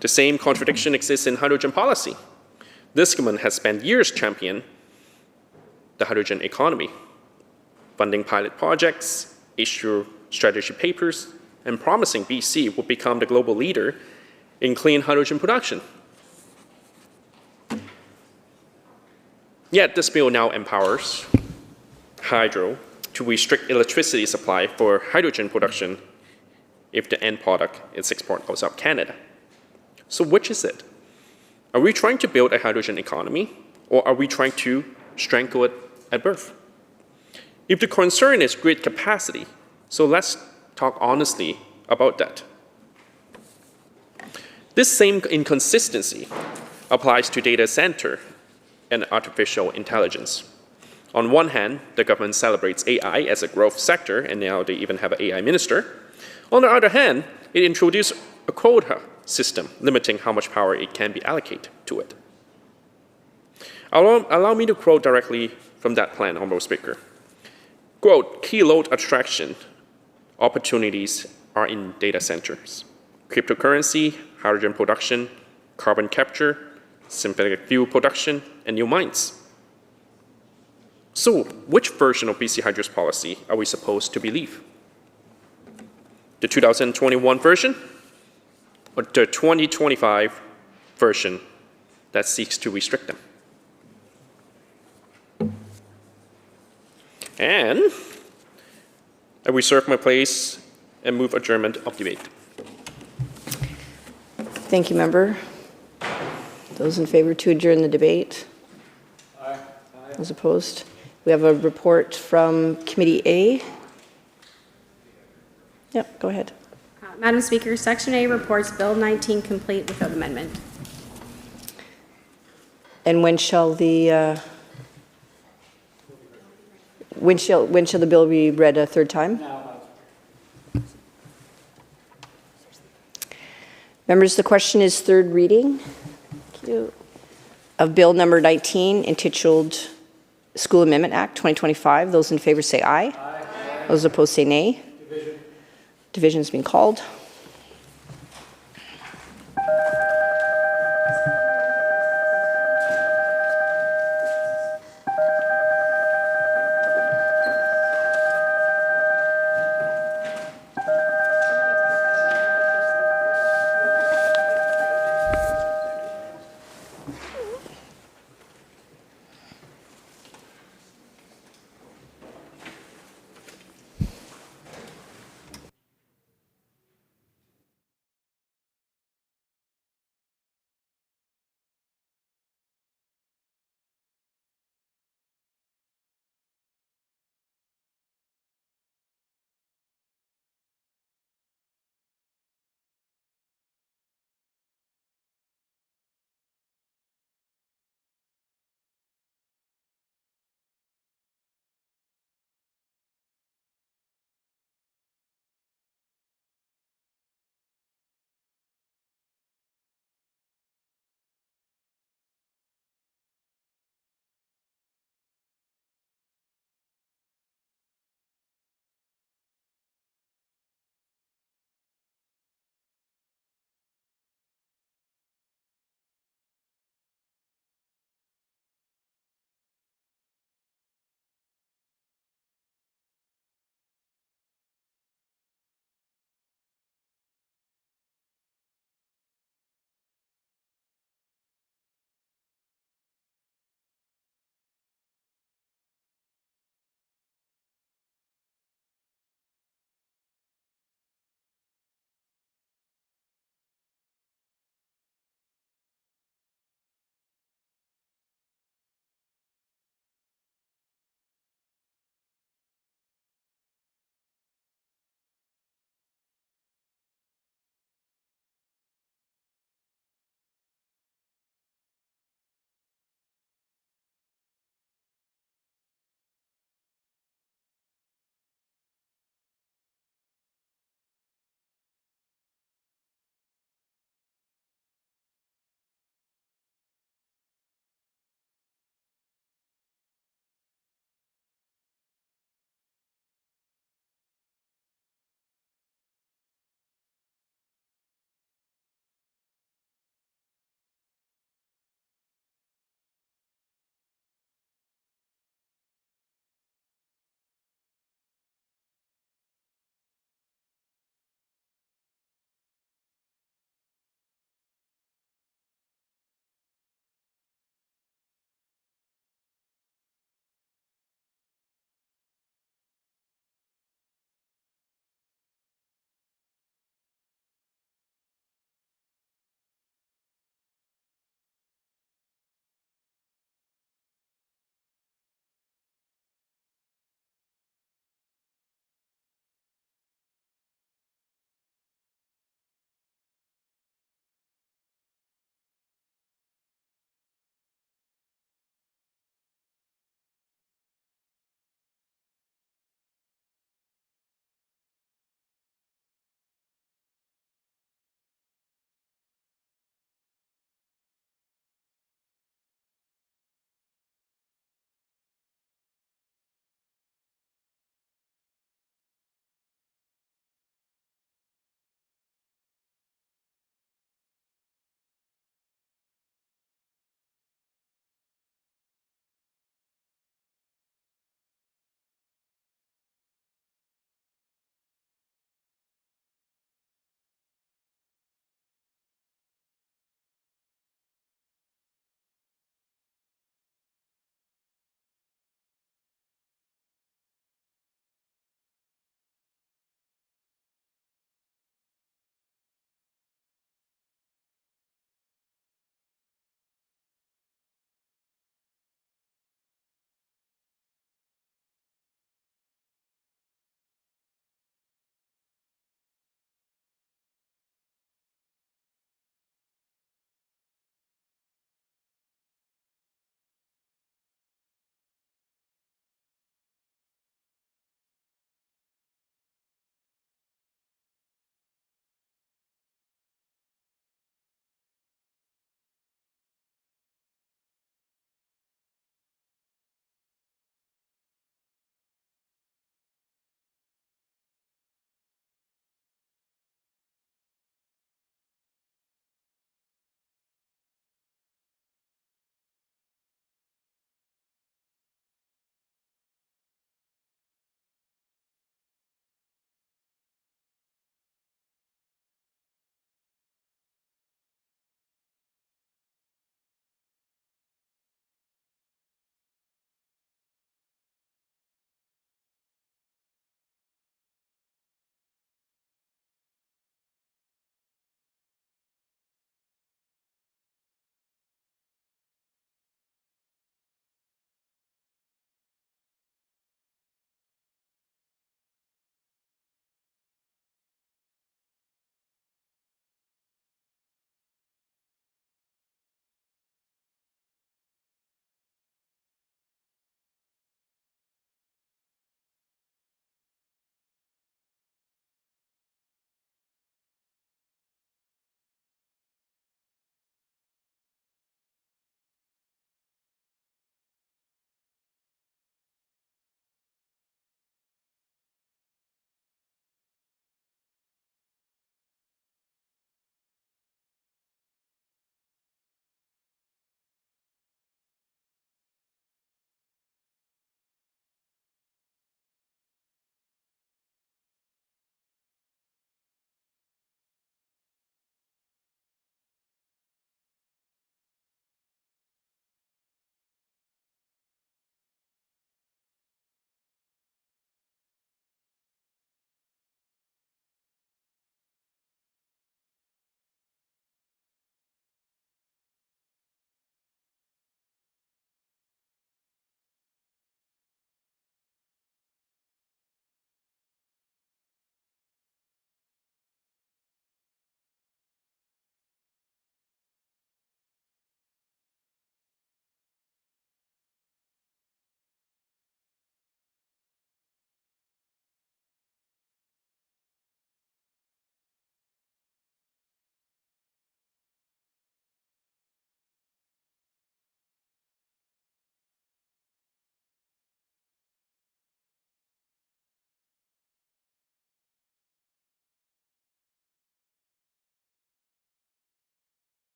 The same contradiction exists in hydrogen policy. This government has spent years championing the hydrogen economy, funding pilot projects, issue strategy papers, and promising BC will become the global leader in clean hydrogen production. Yet this bill now empowers hydro to restrict electricity supply for hydrogen production if the end product is exported outside Canada. So which is it? Are we trying to build a hydrogen economy, or are we trying to strangle it at birth? If the concern is grid capacity, so let's talk honestly about that. This same inconsistency applies to data center and artificial intelligence. On one hand, the government celebrates AI as a growth sector, and now they even have an AI minister. On the other hand, it introduced a quota system limiting how much power it can be allocated to it. Allow me to quote directly from that plan, Honourable Speaker. Quote, key load attraction opportunities are in data centers, cryptocurrency, hydrogen production, carbon capture, synthetic fuel production, and new mines. So, which version of BC Hydro's policy are we supposed to believe? The 2021 version, or the 2025 version that seeks to restrict them? And I reserve my place and move adjournment of debate. Thank you, member. Those in favor to adjourn the debate? Aye. Those opposed? We have a report from Committee A. Yep, go ahead. Madam Speaker, Section A reports Bill 19 complete without amendment. And when shall the when shall the bill be read a third time? Members, the question is third reading of Bill number 19, entitled School Amendment Act 2025. Those in favor say aye. Aye. Those opposed say nay. Division has been called.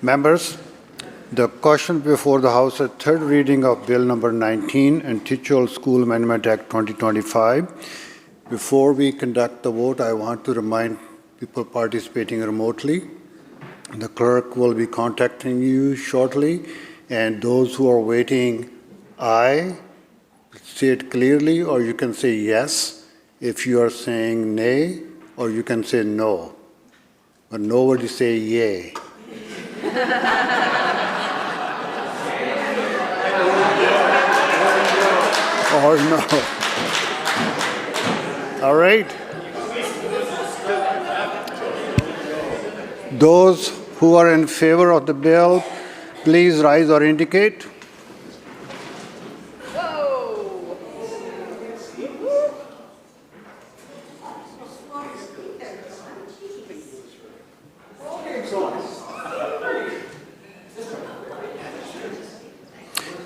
Members, the question before the House is third reading of Bill number 19, Intitual School Amendment Act 2025. Before we conduct the vote, I want to remind people participating remotely, the clerk will be contacting you shortly, and those who are waiting, aye, say it clearly, or you can say yes if you are saying nay, or you can say no, but nobody say yay. Or no. All right. Those who are in favor of the bill, please rise or indicate.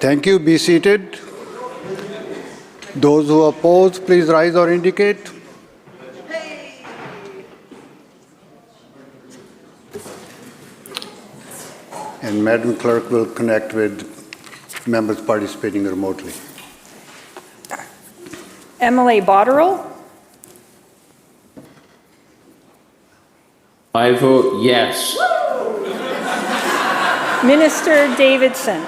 Thank you. Be seated. Those who oppose, please rise or indicate. And Madam Clerk will connect with members participating remotely. MLA Botterill. I vote yes. Minister Davidson.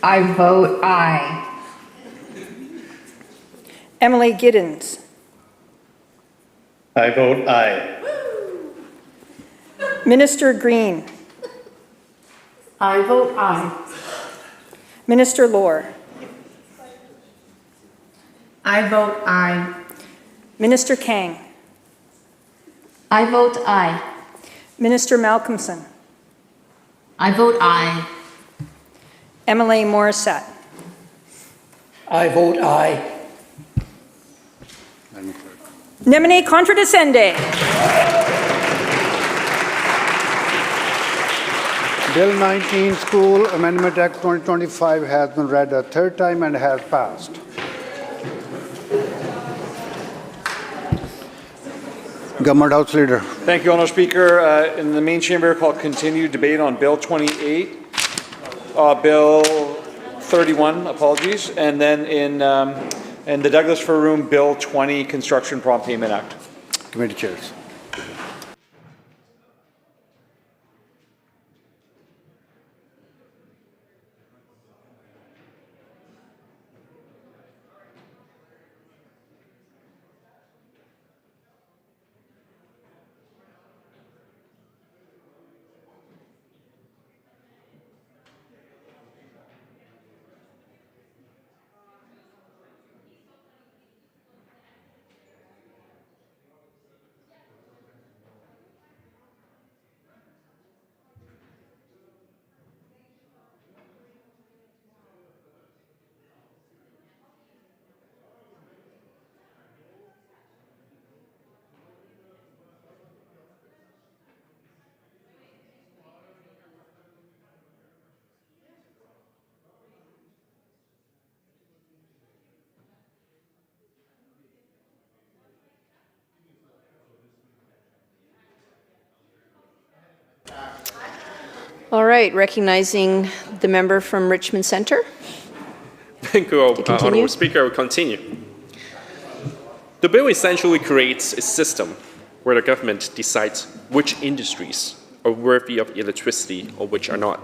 I vote aye. MLA Giddens. I vote aye. Minister Green. I vote aye. Minister Lohr. I vote aye. Minister Kang. I vote aye. Minister Malcolmson. I vote aye. MLA Morissette. I vote aye. Nemine contradicende. Bill 19, School Amendment Act 2025 has been read a third time and has passed. Government House Leader. Thank you, Honourable Speaker. In the main chamber, called continued debate on Bill 28, Bill 31, apologies, and then in the Douglas Fir Room, Bill 20, Construction Prompt Payment Act. Committee chairs. All right, recognizing the member from Richmond Centre. Thank you, Honourable Speaker. I will continue. The bill essentially creates a system where the government decides which industries are worthy of electricity or which are not.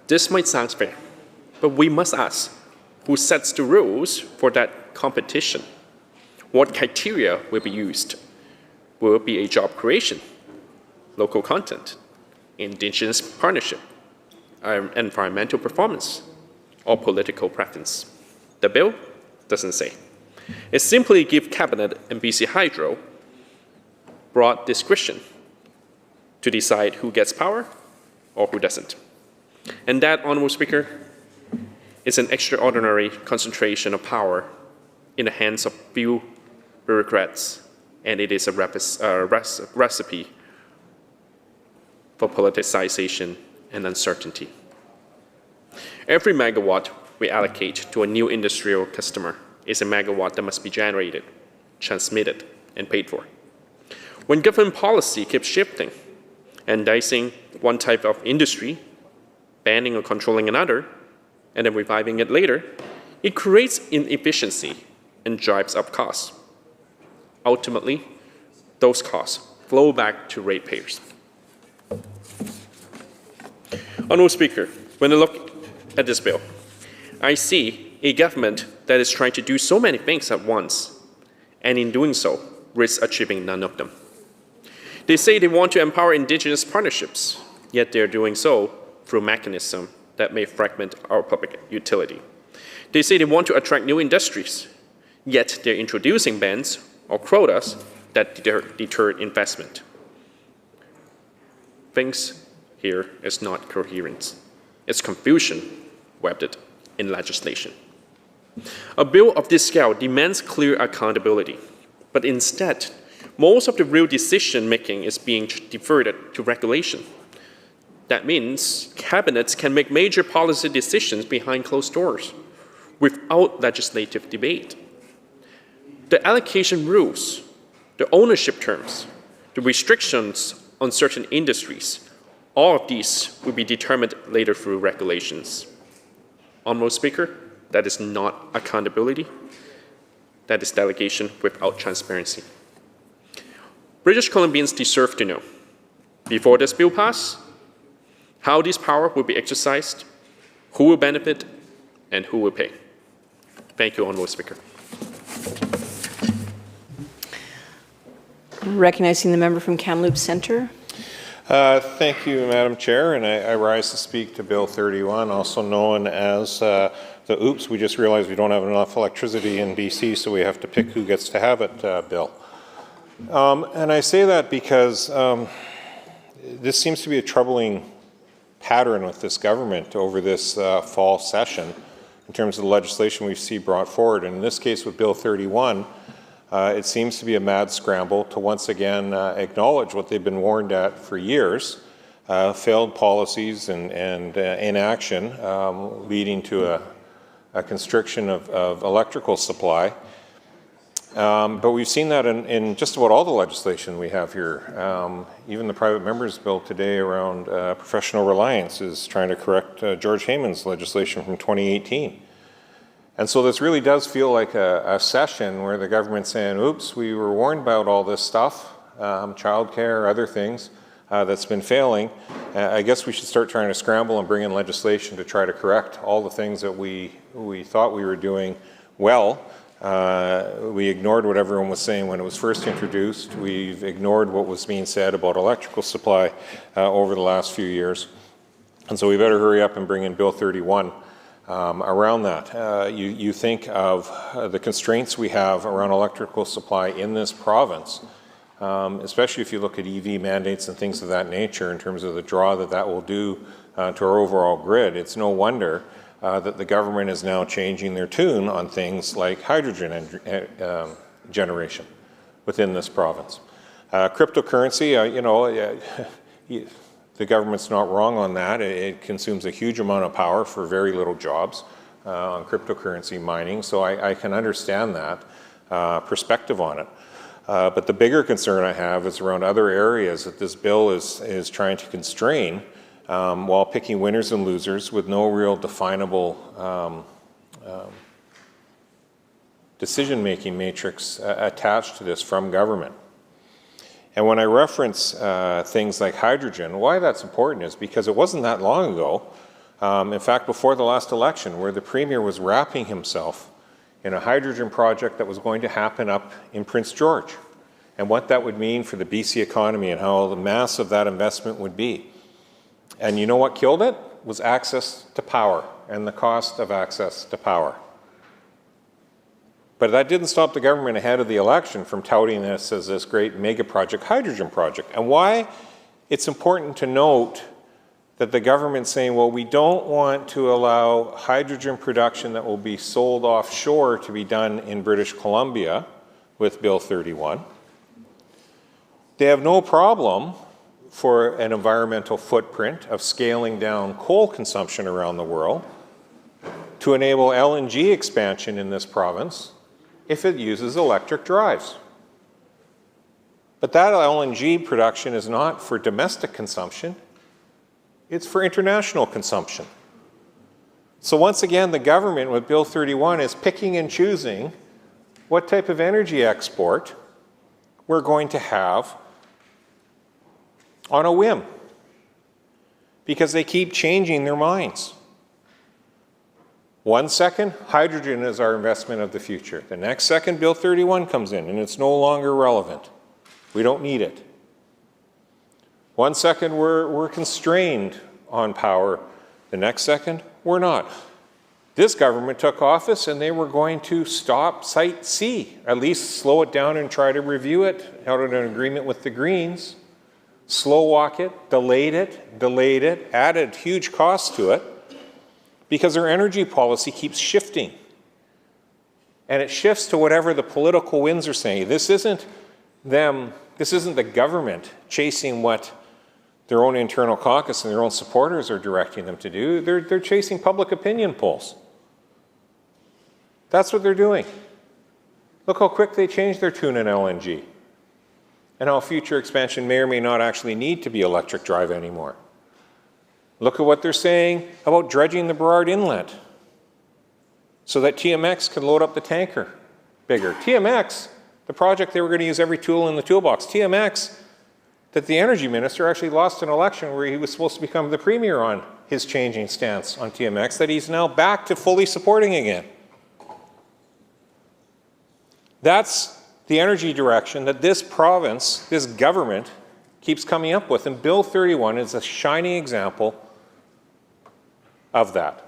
This might sound fair, but we must ask, who sets the rules for that competition? What criteria will be used? Will it be a job creation, local content, Indigenous partnership, environmental performance, or political preference? The bill doesn't say. It simply gives Cabinet and BC Hydro broad discretion to decide who gets power or who doesn't. And that, Honourable Speaker, is an extraordinary concentration of power in the hands of few bureaucrats, and it is a recipe for politicization and uncertainty. Every megawatt we allocate to a new industrial customer is a megawatt that must be generated, transmitted, and paid for. When government policy keeps shifting, indicting one type of industry, banning or controlling another, and then reviving it later, it creates inefficiency and drives up costs. Ultimately, those costs flow back to ratepayers. Honourable Speaker, when I look at this bill, I see a government that is trying to do so many things at once, and in doing so, risks achieving none of them. They say they want to empower Indigenous partnerships, yet they're doing so through mechanisms that may fragment our public utility. They say they want to attract new industries, yet they're introducing bans or quotas that deter investment. Things here is not coherence. It's confusion webbed in legislation. A bill of this scale demands clear accountability, but instead, most of the real decision-making is being deferred to regulation. That means cabinets can make major policy decisions behind closed doors without legislative debate. The allocation rules, the ownership terms, the restrictions on certain industries, all of these will be determined later through regulations. Honourable Speaker, that is not accountability. That is delegation without transparency. British Columbians deserve to know, before this bill passes, how this power will be exercised, who will benefit, and who will pay. Thank you, Honourable Speaker. Recognizing the member from Kamloops Centre. Thank you, Madam Chair, and I rise to speak to Bill 31, also known as the oops, we just realized we don't have enough electricity in BC, so we have to pick who gets to have it bill. And I say that because this seems to be a troubling pattern with this government over this fall session in terms of the legislation we see brought forward. And in this case with Bill 31, it seems to be a mad scramble to once again acknowledge what they've been warned at for years, failed policies and inaction leading to a constriction of electrical supply. But we've seen that in just about all the legislation we have here. Even the private members bill today around professional reliance is trying to correct George Hayman's legislation from 2018. And so this really does feel like a session where the government's saying, oops, we were warned about all this stuff, childcare, other things that's been failing. I guess we should start trying to scramble and bring in legislation to try to correct all the things that we thought we were doing well. We ignored what everyone was saying when it was first introduced. We've ignored what was being said about electrical supply over the last few years. And so we better hurry up and bring in Bill 31 around that. You think of the constraints we have around electrical supply in this province, especially if you look at EV mandates and things of that nature in terms of the draw that will do to our overall grid. It's no wonder that the government is now changing their tune on things like hydrogen generation within this province. Cryptocurrency, the government's not wrong on that. It consumes a huge amount of power for very little jobs on cryptocurrency mining, so I can understand that perspective on it. But the bigger concern I have is around other areas that this bill is trying to constrain while picking winners and losers with no real definable decision-making matrix attached to this from government. And when I reference things like hydrogen, why that's important is because it wasn't that long ago, in fact before the last election, where the Premier was wrapping himself in a hydrogen project that was going to happen up in Prince George, and what that would mean for the BC economy and how massive that investment would be. And you know what killed it? Was access to power and the cost of access to power. But that didn't stop the government ahead of the election from touting this as this great mega project, hydrogen project. And why it's important to note that the government's saying, well, we don't want to allow hydrogen production that will be sold offshore to be done in British Columbia with Bill 31. They have no problem for an environmental footprint of scaling down coal consumption around the world to enable LNG expansion in this province if it uses electric drives. But that LNG production is not for domestic consumption. It's for international consumption. So once again, the government with Bill 31 is picking and choosing what type of energy export we're going to have on a whim, because they keep changing their minds. 1 second, hydrogen is our investment of the future. The next second, Bill 31 comes in and it's no longer relevant. We don't need it. 1 second, we're constrained on power. The next second, we're not. This government took office and they were going to stop Site C, at least slow it down and try to review it out of an agreement with the Greens. Slow walk it, delayed it, added huge costs to it, because their energy policy keeps shifting. And it shifts to whatever the political winds are saying. This isn't the government chasing what their own internal caucus and their own supporters are directing them to do. They're chasing public opinion polls. That's what they're doing. Look how quick they changed their tune in LNG, and how future expansion may or may not actually need to be electric drive anymore. Look at what they're saying about dredging the Burrard Inlet so that TMX can load up the tanker bigger. TMX, the project they were going to use every tool in the toolbox. TMX, that the energy minister actually lost an election where he was supposed to become the premier on his changing stance on TMX, that he's now back to fully supporting again. That's the energy direction that this province, this government, keeps coming up with. And Bill 31 is a shining example of that.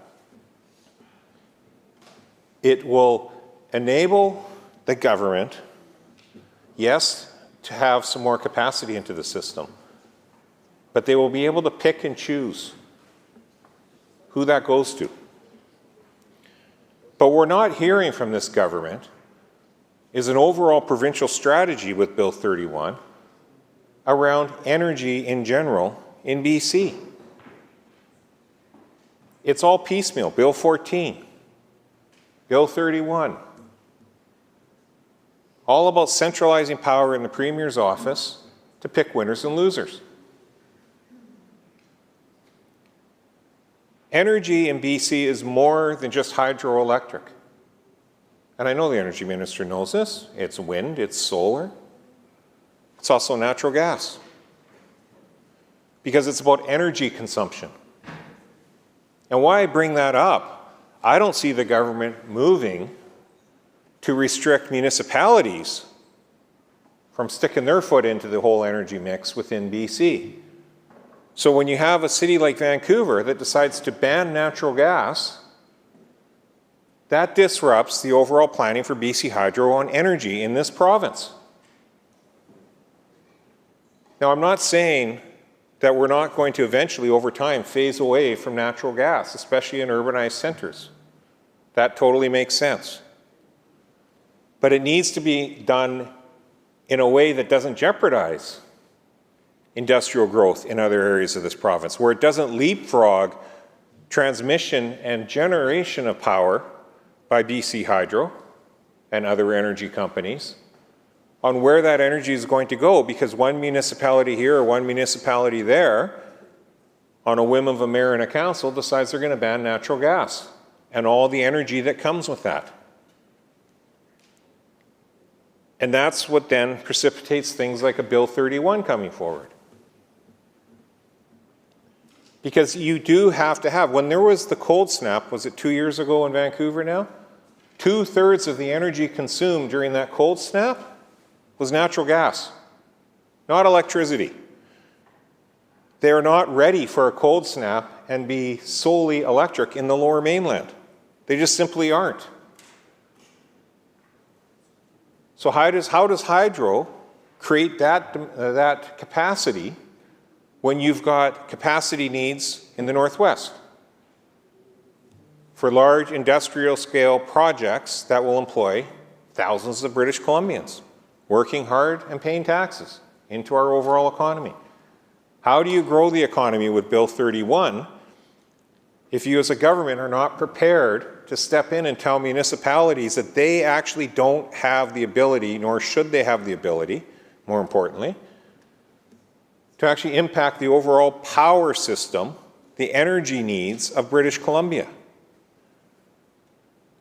It will enable the government, yes, to have some more capacity into the system, but they will be able to pick and choose who that goes to. But we're not hearing from this government is an overall provincial strategy with Bill 31 around energy in general in BC. It's all piecemeal. Bill 14, Bill 31, all about centralizing power in the Premier's office to pick winners and losers. Energy in BC is more than just hydroelectric. And I know the Energy Minister knows this. It's wind, it's solar. It's also natural gas. Because it's about energy consumption. And why I bring that up, I don't see the government moving to restrict municipalities from sticking their foot into the whole energy mix within BC. So when you have a city like Vancouver that decides to ban natural gas, that disrupts the overall planning for BC Hydro on energy in this province. Now, I'm not saying that we're not going to eventually, over time, phase away from natural gas, especially in urbanized centers. That totally makes sense. But it needs to be done in a way that doesn't jeopardize industrial growth in other areas of this province, where it doesn't leapfrog transmission and generation of power by BC Hydro and other energy companies on where that energy is going to go, because one municipality here or one municipality there, on a whim of a mayor and a council, decides they're going to ban natural gas and all the energy that comes with that. And that's what then precipitates things like a Bill 31 coming forward. Because you do have to have, when there was the cold snap, was it 2 years ago in Vancouver now? 2/3 of the energy consumed during that cold snap was natural gas, not electricity. They are not ready for a cold snap and be solely electric in the Lower Mainland. They just simply aren't. So how does hydro create that capacity when you've got capacity needs in the Northwest for large industrial scale projects that will employ thousands of British Columbians working hard and paying taxes into our overall economy? How do you grow the economy with Bill 31 if you as a government are not prepared to step in and tell municipalities that they actually don't have the ability, nor should they have the ability, more importantly, to actually impact the overall power system, the energy needs of British Columbia.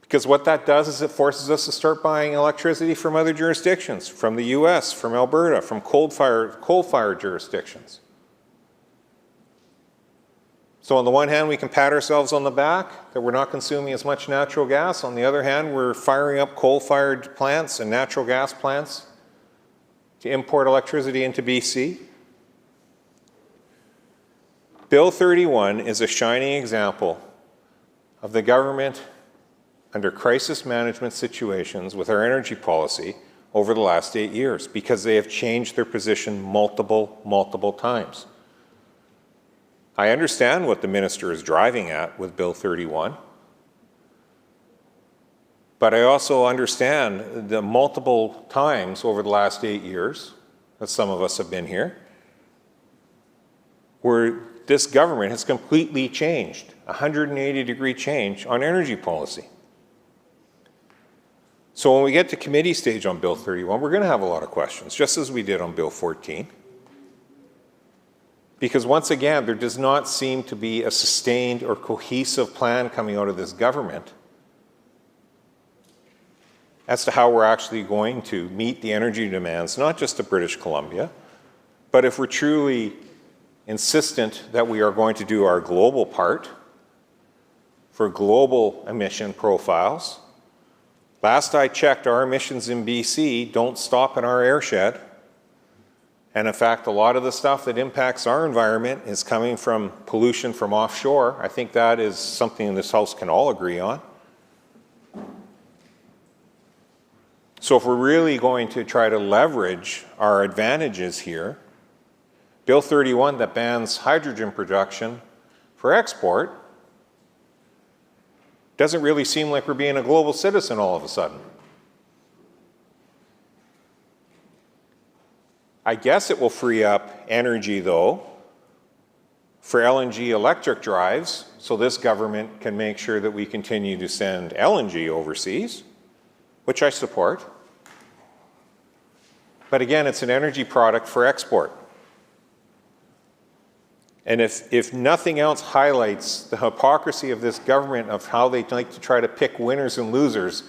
Because what that does is it forces us to start buying electricity from other jurisdictions, from the US, from Alberta, from coal-fired jurisdictions. So on the one hand, we can pat ourselves on the back that we're not consuming as much natural gas. On the other hand, we're firing up coal-fired plants and natural gas plants to import electricity into BC. Bill 31 is a shining example of the government under crisis management situations with our energy policy over the last 8 years, because they have changed their position multiple times. I understand what the minister is driving at with Bill 31, but I also understand the multiple times over the last 8 years that some of us have been here where this government has completely changed, a 180-degree change on energy policy. So when we get to committee stage on Bill 31, we're going to have a lot of questions, just as we did on Bill 14. Because once again, there does not seem to be a sustained or cohesive plan coming out of this government as to how we're actually going to meet the energy demands, not just of British Columbia, but if we're truly insistent that we are going to do our global part for global emission profiles. Last I checked, our emissions in BC don't stop in our airshed. And in fact, a lot of the stuff that impacts our environment is coming from pollution from offshore. I think that is something this House can all agree on. So if we're really going to try to leverage our advantages here, Bill 31 that bans hydrogen production for export doesn't really seem like we're being a global citizen all of a sudden. I guess it will free up energy, though, for LNG electric drives, so this government can make sure that we continue to send LNG overseas, which I support. But again, it's an energy product for export. And if nothing else highlights the hypocrisy of this government of how they like to try to pick winners and losers,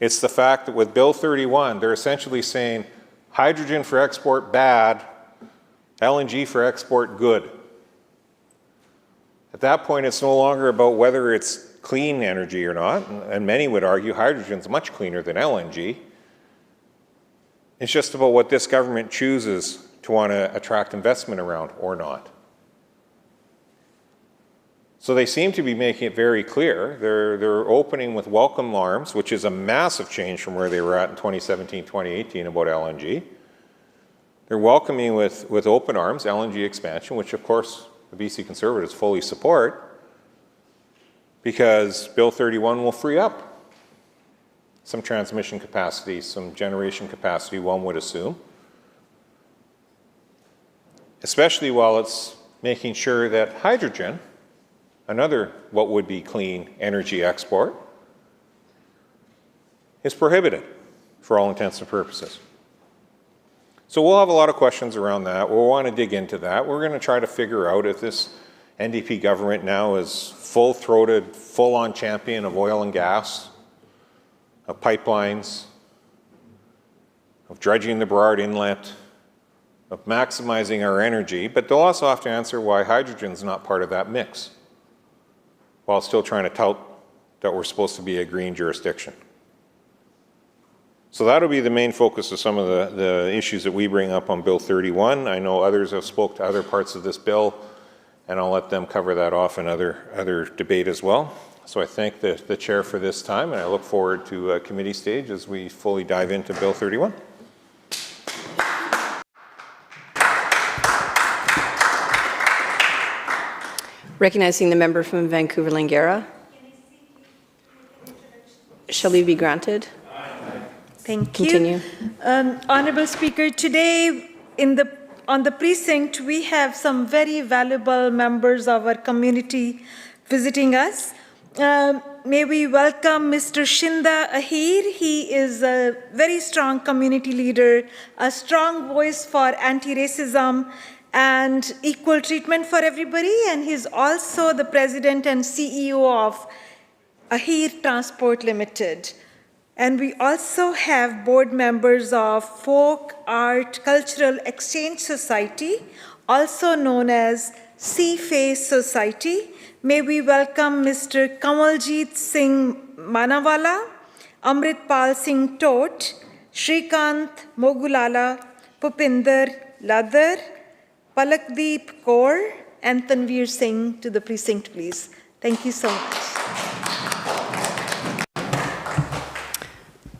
it's the fact that with Bill 31, they're essentially saying, hydrogen for export, bad. LNG for export, good. At that point, it's no longer about whether it's clean energy or not, and many would argue hydrogen's much cleaner than LNG. It's just about what this government chooses to want to attract investment around or not. So they seem to be making it very clear. They're opening with welcome arms, which is a massive change from where they were at in 2017, 2018 about LNG. They're welcoming with open arms LNG expansion, which of course the BC Conservatives fully support, because Bill 31 will free up some transmission capacity, some generation capacity, one would assume, especially while it's making sure that hydrogen, another what would be clean energy export, is prohibited for all intents and purposes. So we'll have a lot of questions around that. We'll want to dig into that. We're going to try to figure out if this NDP government now is full-throated, full-on champion of oil and gas, of pipelines, of dredging the Burrard Inlet, of maximizing our energy, but they'll also have to answer why hydrogen's not part of that mix, while still trying to tout that we're supposed to be a green jurisdiction. So that'll be the main focus of some of the issues that we bring up on Bill 31. I know others have spoke to other parts of this bill, and I'll let them cover that off in other debate as well. So I thank the chair for this time, and I look forward to committee stage as we fully dive into Bill 31. Recognizing the member from Vancouver-Langara. Shall we be granted? Thank Continue. you. Honorable Speaker, today on the precinct, we have some very valuable members of our community visiting us. May we welcome Mr. Shinda Ahir. He is a very strong community leader, a strong voice for anti-racism and equal treatment for everybody, and he's also the president and CEO of Ahir Transport Limited. And we also have board members of Folk Art Cultural Exchange Society, also known as Sea-Face Society. May we welcome Mr. Kamaljeet Singh Manawala, Amritpal Singh Tote, Shrikant Mogulala, Pupinder Ladar, Palakdeep Kaur, and Tanveer Singh to the precinct, please. Thank you so much.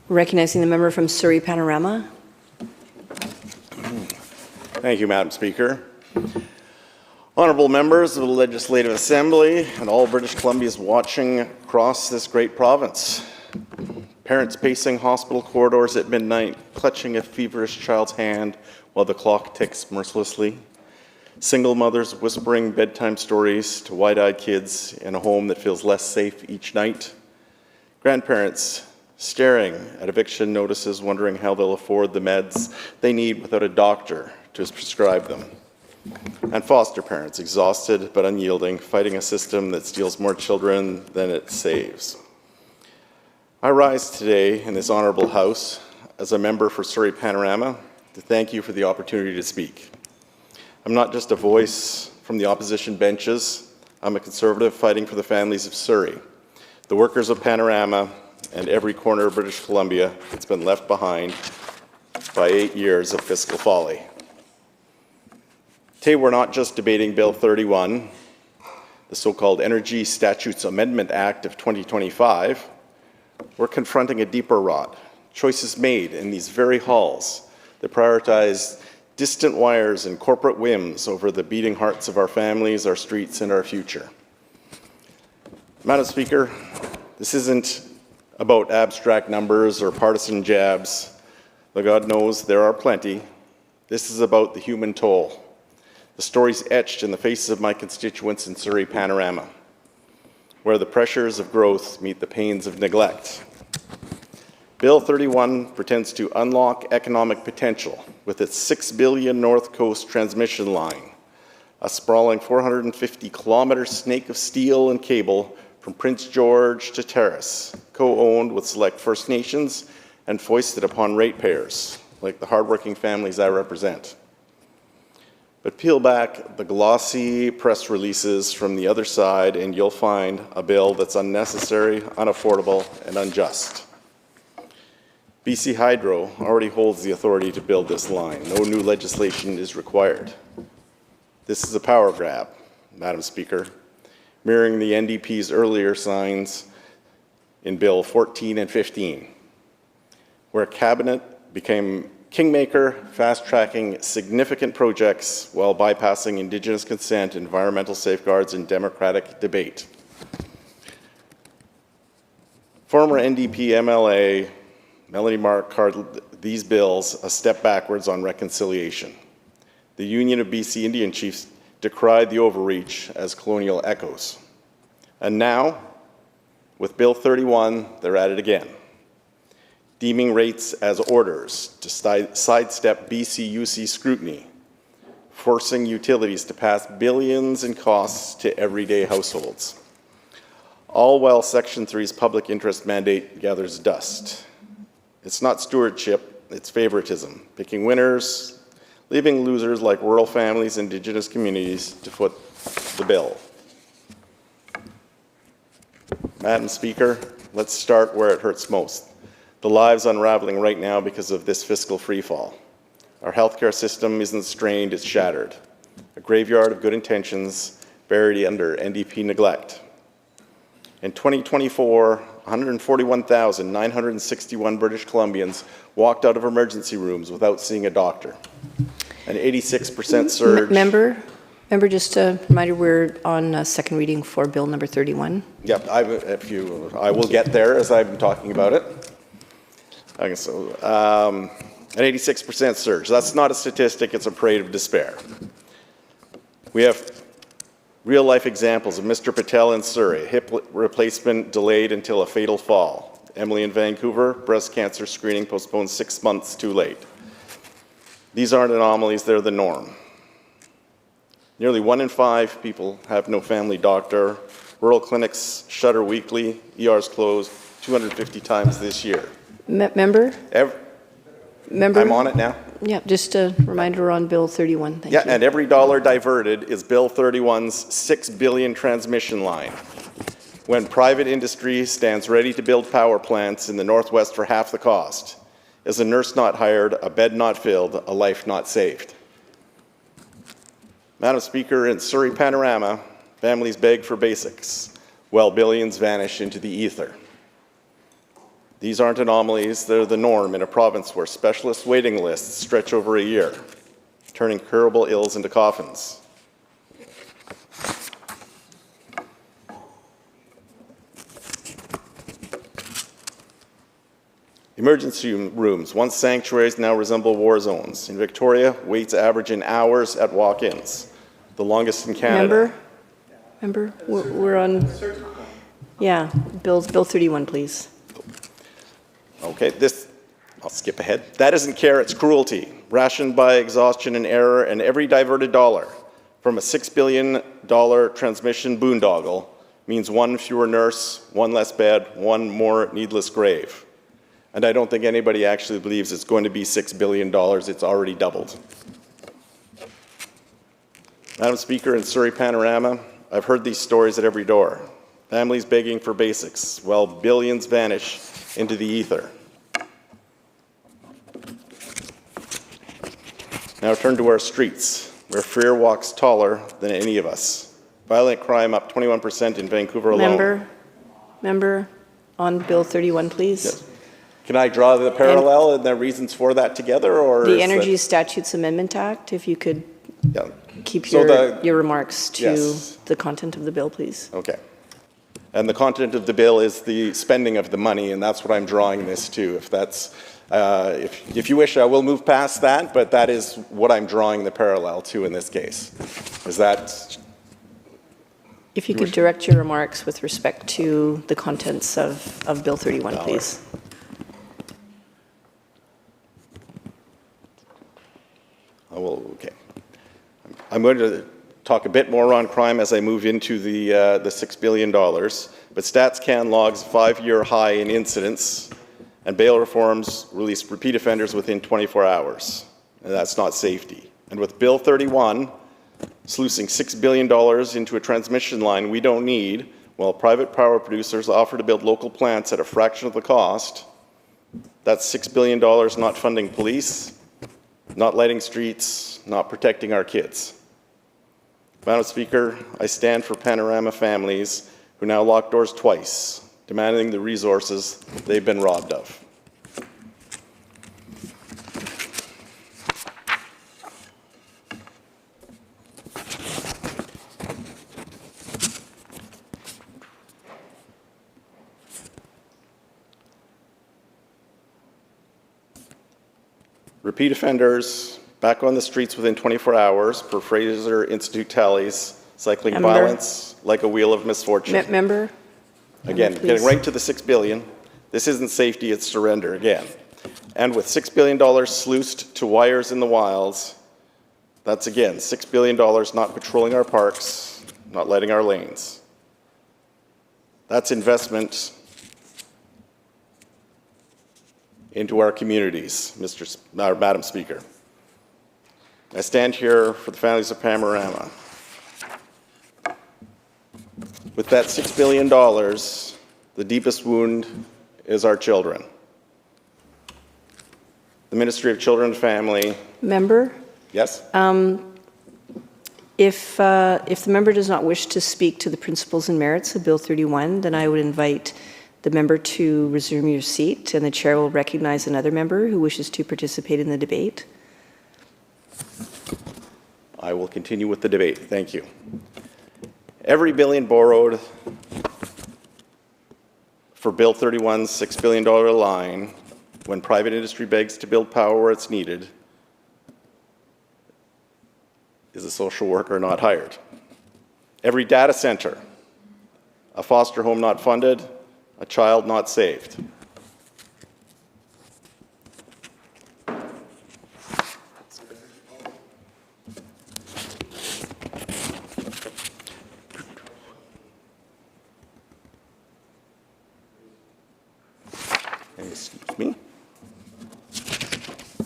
Recognizing the member from Surrey Panorama. Thank you, Madam Speaker. Honourable members of the Legislative Assembly and all British Columbians watching across this great province. Parents pacing hospital corridors at midnight, clutching a feverish child's hand while the clock ticks mercilessly. Single mothers whispering bedtime stories to wide-eyed kids in a home that feels less safe each night. Grandparents staring at eviction notices, wondering how they'll afford the meds they need without a doctor to prescribe them. And foster parents, exhausted but unyielding, fighting a system that steals more children than it saves. I rise today in this honourable House as a member for Surrey Panorama to thank you for the opportunity to speak. I'm not just a voice from the opposition benches. I'm a Conservative fighting for the families of Surrey, the workers of Panorama, and every corner of British Columbia that's been left behind by 8 years of fiscal folly. Today, we're not just debating Bill 31, the so-called Energy Statutes Amendment Act of 2025. We're confronting a deeper rot, choices made in these very halls that prioritize distant wires and corporate whims over the beating hearts of our families, our streets, and our future. Madam Speaker, this isn't about abstract numbers or partisan jabs, though God knows there are plenty. This is about the human toll, the stories etched in the faces of my constituents in Surrey Panorama, where the pressures of growth meet the pains of neglect. Bill 31 pretends to unlock economic potential with its $6 billion North Coast transmission line, a sprawling 450-kilometre snake of steel and cable from Prince George to Terrace, co-owned with select First Nations and foisted upon ratepayers, like the hardworking families I represent. But peel back the glossy press releases from the other side and you'll find a bill that's unnecessary, unaffordable, and unjust. BC Hydro already holds the authority to build this line. No new legislation is required. This is a power grab, Madam Speaker, mirroring the NDP's earlier signs in Bill 14 and 15, where Cabinet became kingmaker, fast-tracking significant projects while bypassing Indigenous consent, environmental safeguards, and democratic debate. Former NDP MLA Melanie Mark called these bills a step backwards on reconciliation. The Union of BC Indian Chiefs decried the overreach as colonial echoes. And now, with Bill 31, they're at it again, deeming rates as orders to sidestep BCUC scrutiny, forcing utilities to pass billions in costs to everyday households. All while Section 3's public interest mandate gathers dust. It's not stewardship, it's favoritism, picking winners, leaving losers like rural families and Indigenous communities to foot the bill. Madam Speaker, let's start where it hurts most. The lives unraveling right now because of this fiscal freefall. Our healthcare system isn't strained, it's shattered. A graveyard of good intentions buried under NDP neglect. In 2024, 141,961 British Columbians walked out of emergency rooms without seeing a doctor. An 86% surge. Member, just a reminder, we're on second reading for Bill number 31. Yep, I will get there as I've been talking about it. Okay, so an 86% surge. That's not a statistic, it's a parade of despair. We have Real-life examples of Mr. Patel in Surrey, hip replacement delayed until a fatal fall. Emily in Vancouver, breast cancer screening postponed 6 months too late. These aren't anomalies, they're the norm. Nearly 1 in 5 people have no family doctor. Rural clinics shutter weekly, ERs closed 250 times this year. Member? Member? I'm on it now. Yeah, just a reminder on Bill 31. Thank you. And every dollar diverted is Bill 31's $6 billion transmission line. When private industry stands ready to build power plants in the Northwest for half the cost, is a nurse not hired, a bed not filled, a life not saved? Madam Speaker, in Surrey Panorama, families beg for basics, while billions vanish into the ether. These aren't anomalies, they're the norm in a province where specialist waiting lists stretch over a year, turning curable ills into coffins. Emergency rooms, once sanctuaries, now resemble war zones. In Victoria, waits average in hours at walk-ins, the longest in Canada. Member, we're on, yeah, Bill 31, please. Okay, I'll skip ahead. That isn't care, it's cruelty. Rationed by exhaustion and error, and every diverted dollar from a $6 billion transmission boondoggle means 1 fewer nurse, 1 less bed, 1 more needless grave. And I don't think anybody actually believes it's going to be $6 billion. It's already doubled. Madam Speaker, in Surrey Panorama, I've heard these stories at every door. Families begging for basics, while billions vanish into the ether. Now turn to our streets, where fear walks taller than any of us. Violent crime up 21% in Vancouver alone. Member, on Bill 31, please. Yes. Can I draw the parallel and the reasons for that together, or the Energy Statutes Amendment Act? If you could keep your remarks to the content of the bill, please. Okay. And the content of the bill is the spending of the money, and that's what I'm drawing this to. If that's, if you wish, I will move past that, but that is what I'm drawing the parallel to in this case. Is that? If you could direct your remarks with respect to the contents of Bill 31, please. Okay. I'm going to talk a bit more on crime as I move into the $6 billion, but StatsCan logs 5-year high in incidents, and bail reforms release repeat offenders within 24 hours, and that's not safety. And with Bill 31, sluicing $6 billion into a transmission line we don't need, while private power producers offer to build local plants at a fraction of the cost, that's $6 billion not funding police, not lighting streets, not protecting our kids. Madam Speaker, I stand for Panorama families who now lock doors twice, demanding the resources they've been robbed of. Repeat offenders back on the streets within 24 hours per Fraser Institute tallies, cycling violence like a wheel of misfortune. Member? Again, getting right to the $6 billion. This isn't safety, it's surrender again. And with $6 billion sluiced to wires in the wilds, that's again $6 billion not patrolling our parks, not lighting our lanes. That's investment into our communities, Madam Speaker. I stand here for the families of Panorama. With that $6 billion, the deepest wound is our children. The Ministry of Children and Family. Member? Yes? If the member does not wish to speak to the principles and merits of Bill 31, then I would invite the member to resume your seat, and the chair will recognize another member who wishes to participate in the debate. I will continue with the debate. Thank you. Every billion borrowed for Bill 31's $6 billion line, when private industry begs to build power where it's needed, is a social worker not hired. Every data center, a foster home not funded, a child not saved. Excuse me.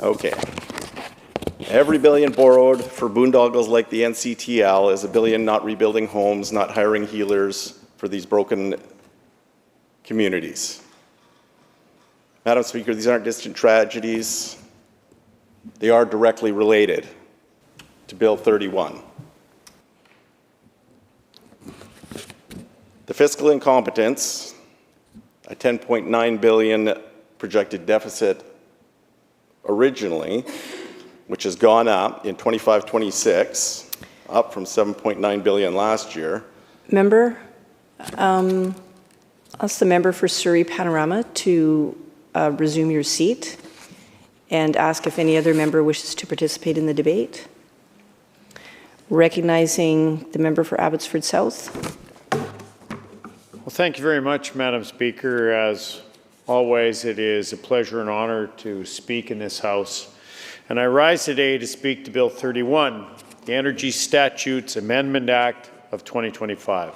Okay. Every billion borrowed for boondoggles like the NCTL is a billion not rebuilding homes, not hiring healers for these broken communities. Madam Speaker, these aren't distant tragedies. They are directly related to Bill 31. The fiscal incompetence, a $10.9 billion projected deficit originally, which has gone up in 25-26, up from $7.9 billion last year. Member, ask the member for Surrey Panorama to resume your seat and ask if any other member wishes to participate in the debate. Recognizing the member for Abbotsford South. Well, thank you very much, Madam Speaker. As always, it is a pleasure and honor to speak in this House. And I rise today to speak to Bill 31, the Energy Statutes Amendment Act of 2025.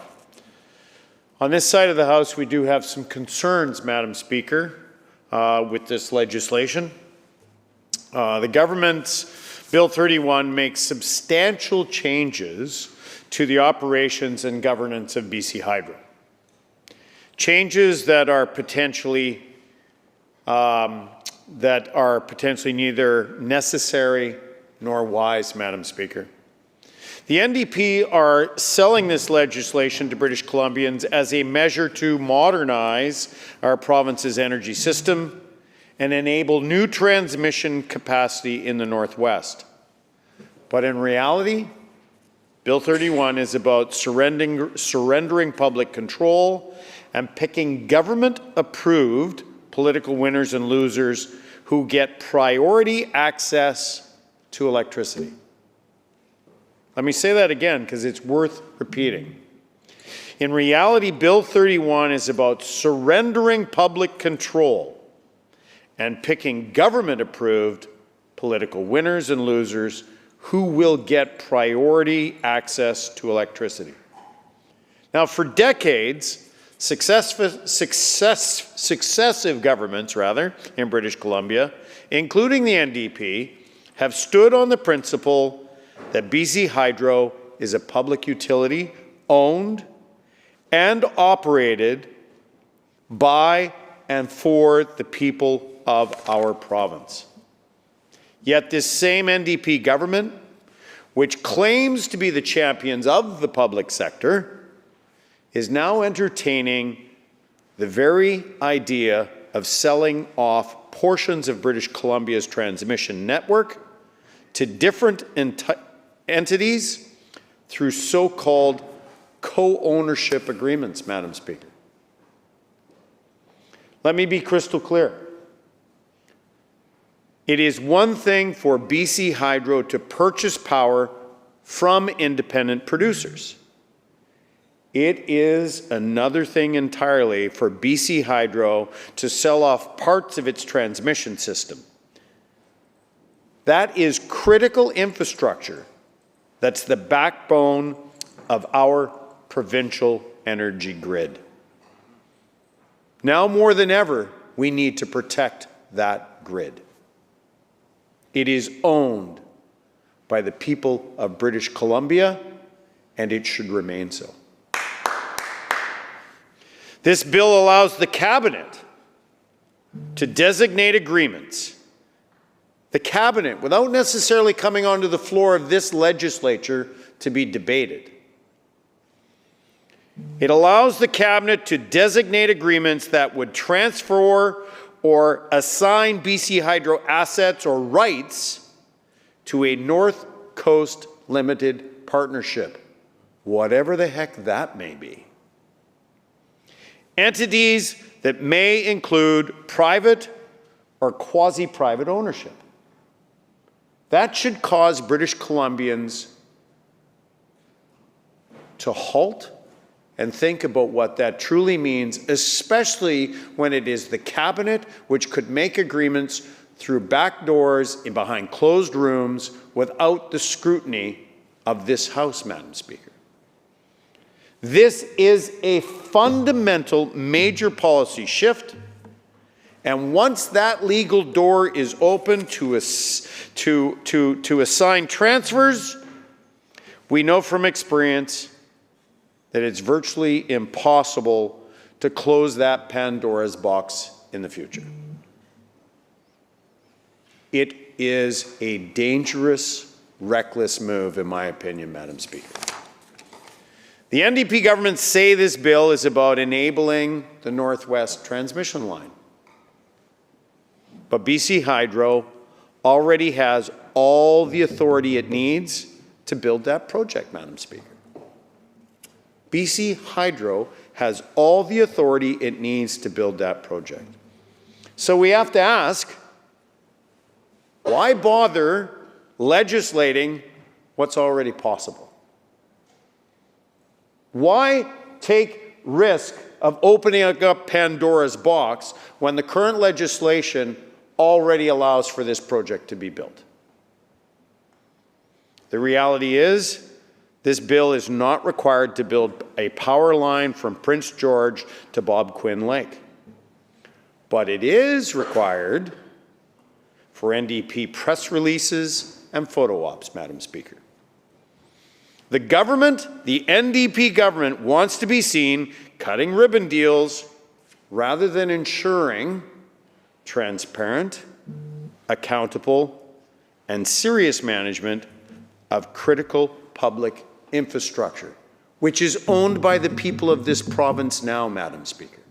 On this side of the House, we do have some concerns, Madam Speaker, with this legislation. The government's Bill 31 makes substantial changes to the operations and governance of BC Hydro. Changes that are potentially neither necessary nor wise, Madam Speaker. The NDP are selling this legislation to British Columbians as a measure to modernize our province's energy system and enable new transmission capacity in the Northwest. But in reality, Bill 31 is about surrendering public control and picking government-approved political winners and losers who get priority access to electricity. Let me say that again because it's worth repeating. In reality, Bill 31 is about surrendering public control and picking government-approved political winners and losers who will get priority access to electricity. Now, for decades, successive governments, in British Columbia, including the NDP, have stood on the principle that BC Hydro is a public utility owned and operated by and for the people of our province. Yet this same NDP government, which claims to be the champions of the public sector, is now entertaining the very idea of selling off portions of British Columbia's transmission network to different entities through so-called co-ownership agreements, Madam Speaker. Let me be crystal clear. It is one thing for BC Hydro to purchase power from independent producers. It is another thing entirely for BC Hydro to sell off parts of its transmission system. That is critical infrastructure. That's the backbone of our provincial energy grid. Now more than ever, we need to protect that grid. It is owned by the people of British Columbia, and it should remain so. This bill allows the Cabinet to designate agreements. The Cabinet, without necessarily coming onto the floor of this legislature to be debated. It allows the Cabinet to designate agreements that would transfer or assign BC Hydro assets or rights to a North Coast Limited Partnership, whatever the heck that may be. Entities that may include private or quasi-private ownership. That should cause British Columbians to halt and think about what that truly means, especially when it is the cabinet which could make agreements through back doors and behind closed rooms without the scrutiny of this House, Madam Speaker. This is a fundamental major policy shift, and once that legal door is open to assign transfers, we know from experience that it's virtually impossible to close that Pandora's box in the future. It is a dangerous, reckless move, in my opinion, Madam Speaker. The NDP government say this bill is about enabling the Northwest transmission line. But BC Hydro already has all the authority it needs to build that project, Madam Speaker. BC Hydro has all the authority it needs to build that project. So we have to ask, why bother legislating what's already possible? Why take risk of opening up Pandora's box when the current legislation already allows for this project to be built? The reality is, this bill is not required to build a power line from Prince George to Bob Quinn Lake. But it is required for NDP press releases and photo ops, Madam Speaker. The government, the NDP government, wants to be seen cutting ribbon deals rather than ensuring transparent, accountable, and serious management of critical public infrastructure, which is owned by the people of this province now, Madam Speaker.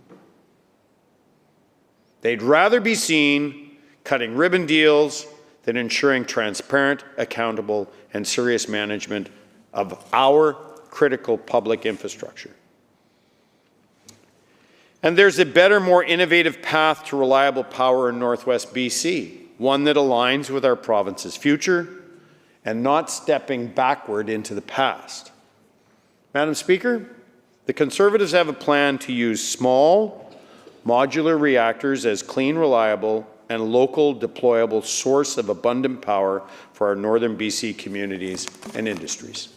They'd rather be seen cutting ribbon deals than ensuring transparent, accountable, and serious management of our critical public infrastructure. And there's a better, more innovative path to reliable power in Northwest BC, one that aligns with our province's future and not stepping backward into the past. Madam Speaker, the Conservatives have a plan to use small, modular reactors as clean, reliable, and local deployable source of abundant power for our northern BC communities and industries.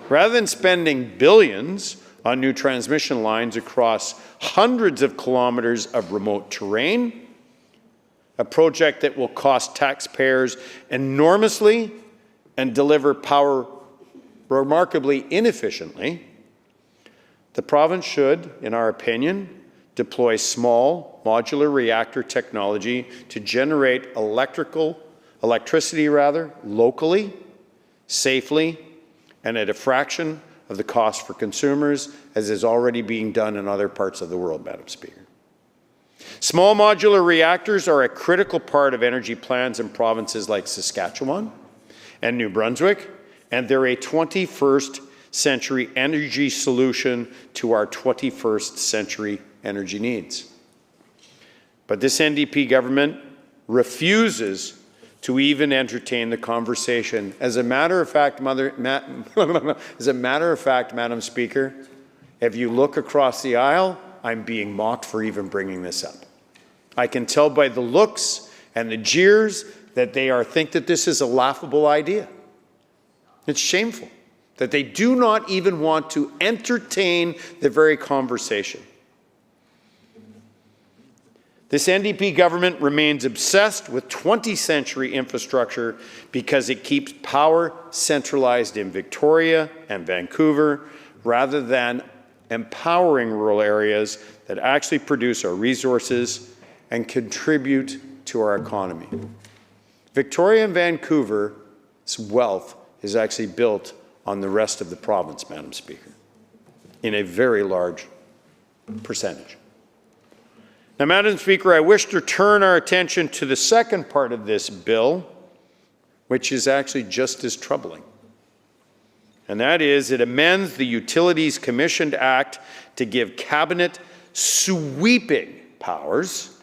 Rather than spending billions on new transmission lines across hundreds of kilometers of remote terrain, a project that will cost taxpayers enormously and deliver power remarkably inefficiently, the province should, in our opinion, deploy small modular reactor technology to generate electricity locally, safely, and at a fraction of the cost for consumers, as is already being done in other parts of the world, Madam Speaker. Small modular reactors are a critical part of energy plans in provinces like Saskatchewan and New Brunswick, and they're a 21st century energy solution to our 21st century energy needs. But this NDP government refuses to even entertain the conversation. As a matter of fact, Madam Speaker, if you look across the aisle, I'm being mocked for even bringing this up. I can tell by the looks and the jeers that they think that this is a laughable idea. It's shameful that they do not even want to entertain the very conversation. This NDP government remains obsessed with 20th century infrastructure because it keeps power centralized in Victoria and Vancouver rather than empowering rural areas that actually produce our resources and contribute to our economy. Victoria and Vancouver's wealth is actually built on the rest of the province, Madam Speaker, in a very large percentage. Now, Madam Speaker, I wish to turn our attention to the second part of this bill, which is actually just as troubling. And that is, it amends the Utilities Commissioned Act to give Cabinet sweeping powers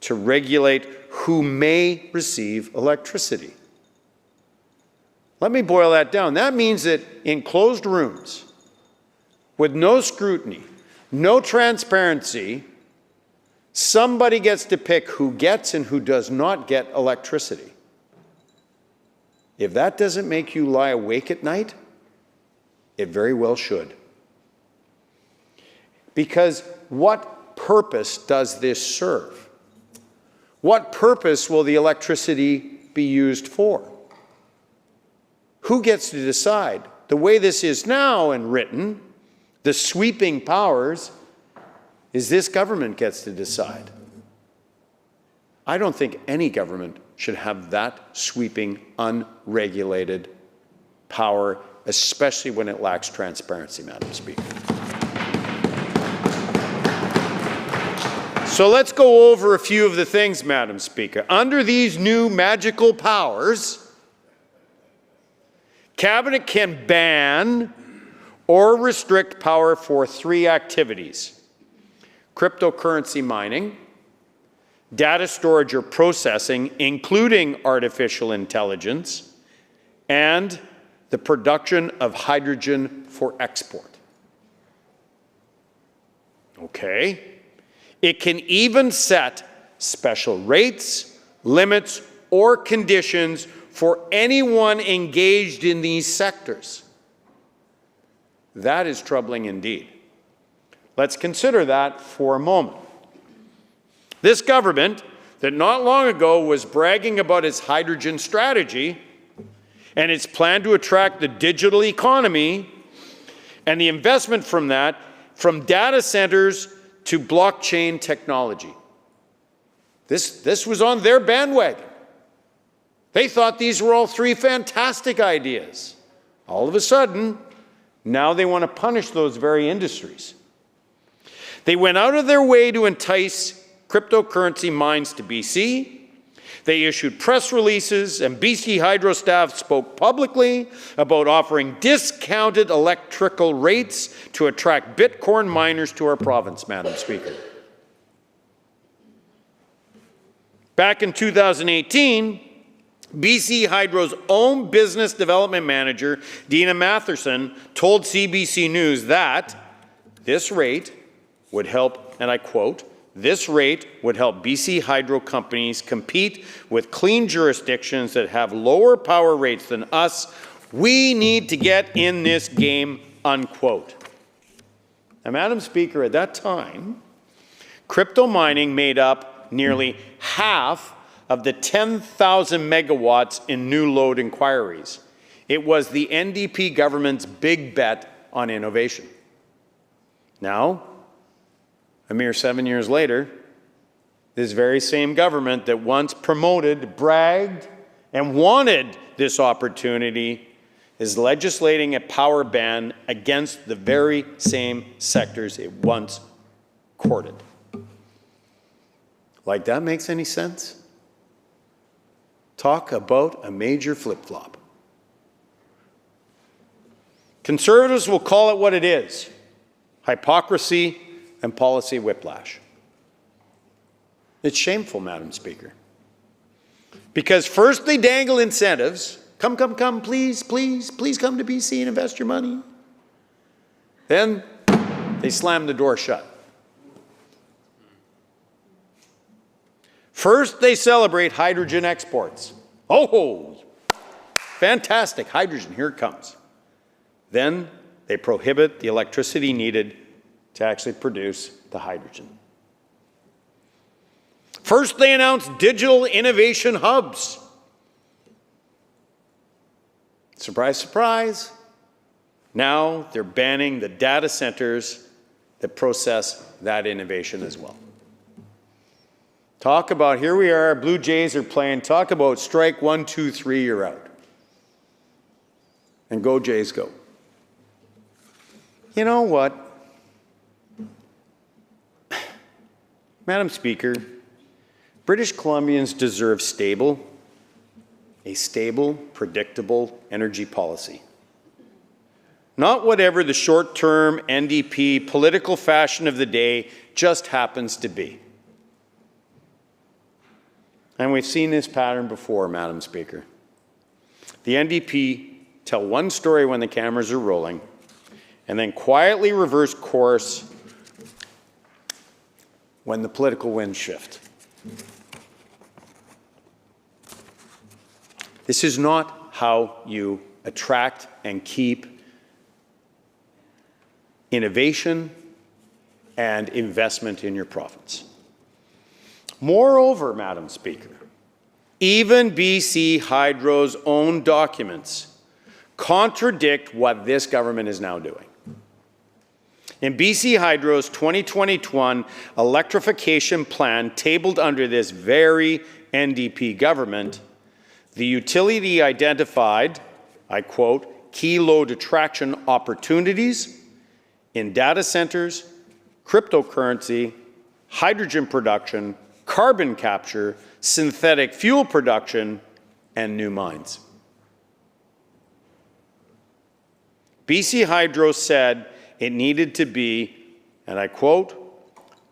to regulate who may receive electricity. Let me boil that down. That means that in closed rooms, with no scrutiny, no transparency, somebody gets to pick who gets and who does not get electricity. If that doesn't make you lie awake at night, it very well should. Because what purpose does this serve? What purpose will the electricity be used for? Who gets to decide? The way this is now and written, the sweeping powers, is this government gets to decide. I don't think any government should have that sweeping, unregulated power, especially when it lacks transparency, Madam Speaker. So let's go over a few of the things, Madam Speaker. Under these new magical powers, Cabinet can ban or restrict power for 3 activities: cryptocurrency mining, data storage or processing, including artificial intelligence, and the production of hydrogen for export. Okay. It can even set special rates, limits, or conditions for anyone engaged in these sectors. That is troubling indeed. Let's consider that for a moment. This government that not long ago was bragging about its hydrogen strategy and its plan to attract the digital economy and the investment from that, from data centers to blockchain technology. This was on their bandwagon. They thought these were all 3 fantastic ideas. All of a sudden, now they want to punish those very industries. They went out of their way to entice cryptocurrency mines to BC. They issued press releases, and BC Hydro staff spoke publicly about offering discounted electrical rates to attract Bitcoin miners to our province, Madam Speaker. Back in 2018, BC Hydro's own business development manager, Dina Matherson, told CBC News that this rate would help, and I quote, "This rate would help BC Hydro companies compete with clean jurisdictions that have lower power rates than us. We need to get in this game," unquote. Now, Madam Speaker, at that time, crypto mining made up nearly half of the 10,000 megawatts in new load inquiries. It was the NDP government's big bet on innovation. Now, a mere 7 years later, this very same government that once promoted, bragged, and wanted this opportunity is legislating a power ban against the very same sectors it once courted. Like that makes any sense? Talk about a major flip-flop. Conservatives will call it what it is: hypocrisy and policy whiplash. It's shameful, Madam Speaker. Because first they dangle incentives. Come, come, come, please, please, please come to BC and invest your money. Then they slam the door shut. First they celebrate hydrogen exports. Oh, fantastic, hydrogen, here it comes. Then they prohibit the electricity needed to actually produce the hydrogen. First, they announced digital innovation hubs. Surprise, surprise. Now they're banning the data centers that process that innovation as well. Talk about, here we are, Blue Jays are playing, talk about strike 1, 2, 3, you're out. And go Jays go. You know what? Madam Speaker, British Columbians deserve a stable, predictable energy policy. Not whatever the short-term NDP political fashion of the day just happens to be. And we've seen this pattern before, Madam Speaker. the NDP tell one story when the cameras are rolling and then quietly reverse course when the political winds shift. This is not how you attract and keep innovation and investment in your province. Moreover, Madam Speaker, even BC Hydro's own documents contradict what this government is now doing. In BC Hydro's 2021 electrification plan tabled under this very NDP government, the utility identified, I quote, key load attraction opportunities in data centers, cryptocurrency, hydrogen production, carbon capture, synthetic fuel production, and new mines. BC Hydro said it needed to be, and I quote,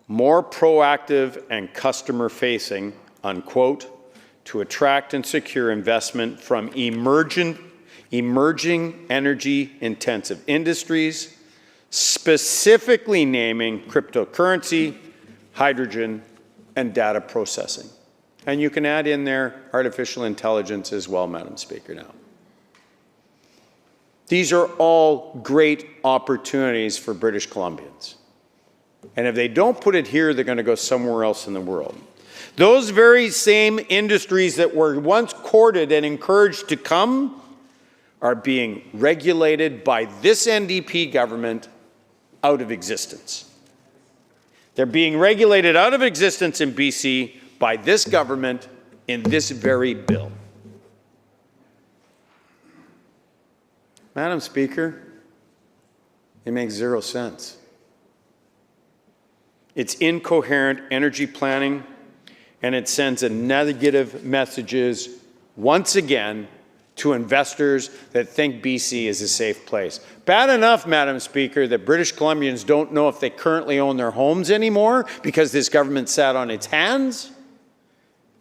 more proactive and customer-facing, unquote, to attract and secure investment from emerging energy-intensive industries, specifically naming cryptocurrency, hydrogen, and data processing. And you can add in there artificial intelligence as well, Madam Speaker, now. These are all great opportunities for British Columbians. And if they don't put it here, they're going to go somewhere else in the world. Those very same industries that were once courted and encouraged to come are being regulated by this NDP government out of existence. They're being regulated out of existence in BC by this government in this very bill. Madam Speaker, it makes zero sense. It's incoherent energy planning, and it sends a negative messages once again to investors that think BC is a safe place. Bad enough, Madam Speaker, that British Columbians don't know if they currently own their homes anymore because this government sat on its hands.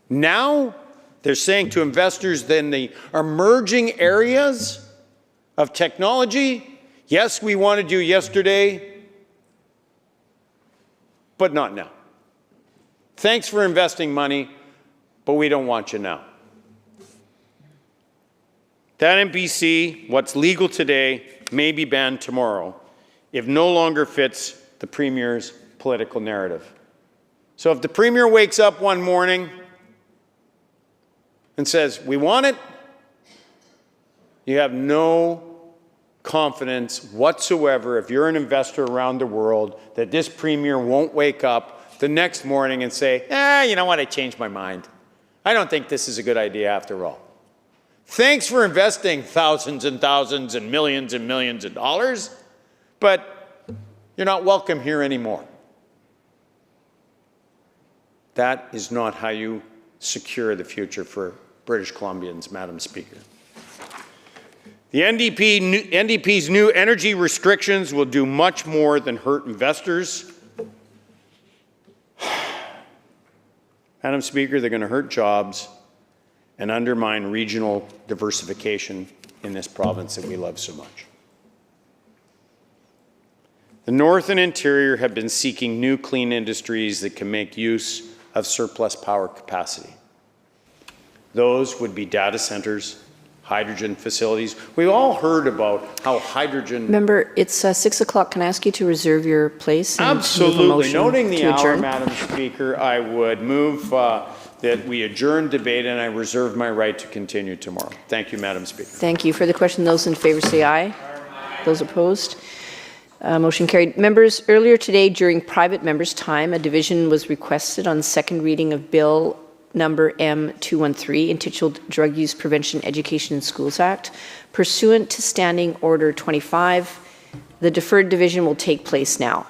Now they're saying to investors that in the emerging areas of technology, yes, we wanted you yesterday, but not now. Thanks for investing money, but we don't want you now. That in BC, what's legal today may be banned tomorrow if no longer fits the Premier's political narrative. So if the Premier wakes up one morning and says, we want it, you have no confidence whatsoever, if you're an investor around the world, that this Premier won't wake up the next morning and say, you know what, I changed my mind. I don't think this is a good idea after all. Thanks for investing thousands and thousands and millions of dollars, but you're not welcome here anymore. That is not how you secure the future for British Columbians, Madam Speaker. The NDP's new energy restrictions will do much more than hurt investors. Madam Speaker, they're going to hurt jobs and undermine regional diversification in this province that we love so much. The North and Interior have been seeking new clean industries that can make use of surplus power capacity. Those would be data centers, hydrogen facilities. We all heard about how hydrogen... Member, it's 6 o'clock. Can I ask you to reserve your place? And Absolutely. Move a motion Noting the to hour, adjourn? Madam Speaker, I would move that we adjourn debate, and I reserve my right to continue tomorrow. Thank you, Madam Speaker. Thank you. For the question, those in favor say aye. Aye. Those opposed? Motion carried. Members, earlier today during private members' time, a division was requested on second reading of Bill number M213, entitled Drug Use Prevention Education in Schools Act. Pursuant to Standing Order 25, the deferred division will take place now.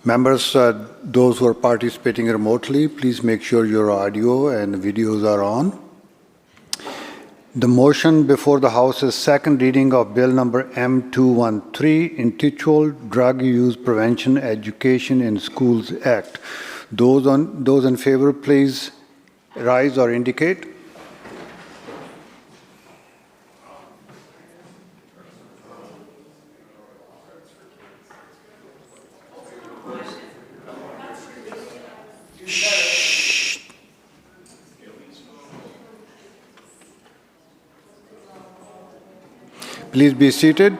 Members, those who are participating remotely, please make sure your audio and videos are on. The motion before the House is second reading of Bill number M213, Intituled Drug Use Prevention Education in Schools Act. Those in favor, please rise or indicate. Please be seated.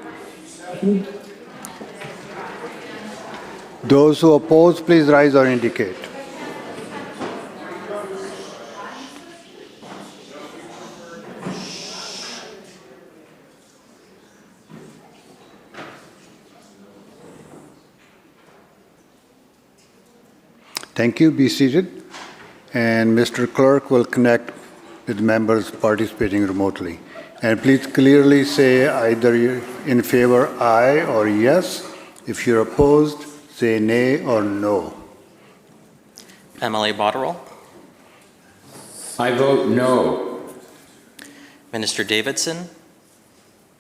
Those who oppose, please rise or indicate. Thank you. Be seated. And Mr. Clerk will connect with members participating remotely. And please clearly say either you're in favor, aye, or yes. If you're opposed, say nay or no. MLA Botterill. I vote no. Minister Davidson.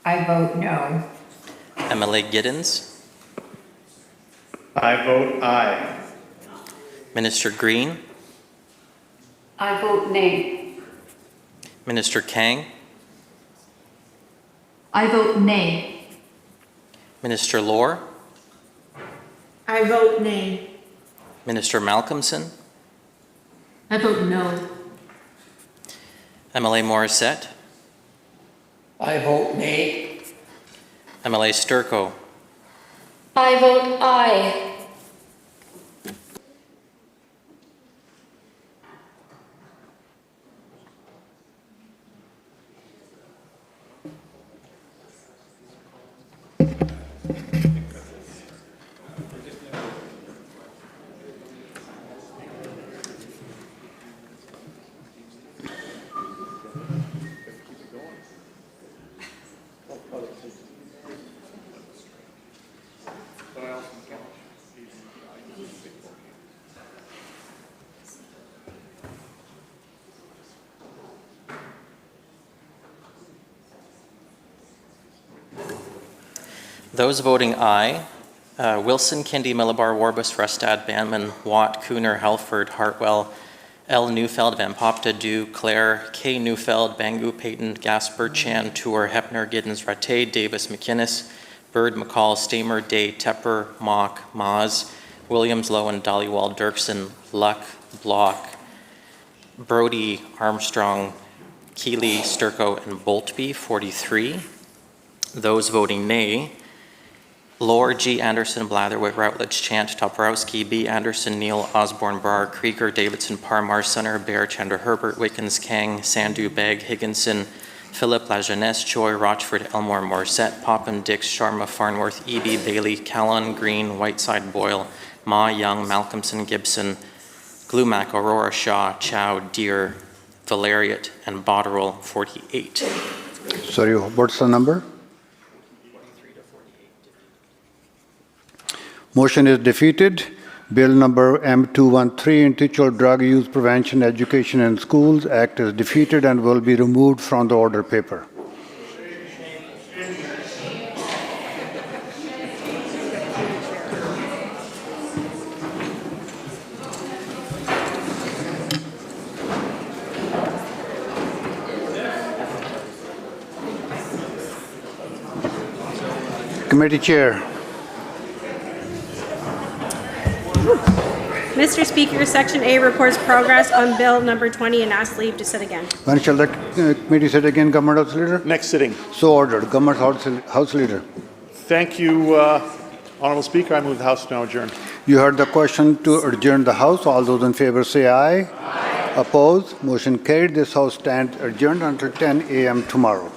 I vote no. MLA Giddens. I vote aye. Minister Green. I vote nay. Minister Kang. I vote nay. Minister Lohr. I vote nay. Minister Malcolmson. I vote no. MLA Morissette. I vote nay. MLA Sturco. I vote aye. Those voting aye, Wilson, Kindi, Millibar, Warbus, Rustad, Banman, Watt, Cooner, Halford, Hartwell, L. Neufeld, Van Popta, Dew, Clare, K. Neufeld, Bangu, Payton, Gasper, Chan, Tour, Hepner, Giddens, Rattay, Davis, McInnes, Bird, McCall, Stamer, Day, Tepper, Mock, Maas, Williams, Lowen, Dollywall, Dirksen, Luck, Block, Brody, Armstrong, Keeley, Sturco, and Boltby, 43. Those voting nay, Lohr, G. Anderson, Blatherwick, Routledge, Chant, Toporowski, B. Anderson, Neal, Osborne, Brar, Krieger, Davidson, Parmar, Sunner, Bear, Chander, Herbert, Wickens, Kang, Sandu, Begg, Higginson, Philip, Lajeunesse, Choi, Rochford, Elmore, Morissette, Popham, Dix, Sharma, Farnworth, Eby, Bailey, Callan, Green, Whiteside, Boyle, Ma, Young, Malcolmson, Gibson, Glumac, Aurora, Shaw, Chow, Deere, Valeriot, and Botterill, 48. Sorry, what's the number? Motion is defeated. Bill number M213, Intituled Drug Use Prevention Education in Schools Act is defeated and will be removed from the order paper. Committee Chair. Mr. Speaker, Section A reports progress on Bill number 20 and asks leave to sit again. When shall the committee sit again, Government House Leader? Next sitting. So ordered. Government House Leader. Thank you, Honourable Speaker. I move the House now adjourn. You heard the question to adjourn the House. All those in favor say aye. Aye. Opposed? Motion carried. This House stands adjourned until 10 a.m. tomorrow.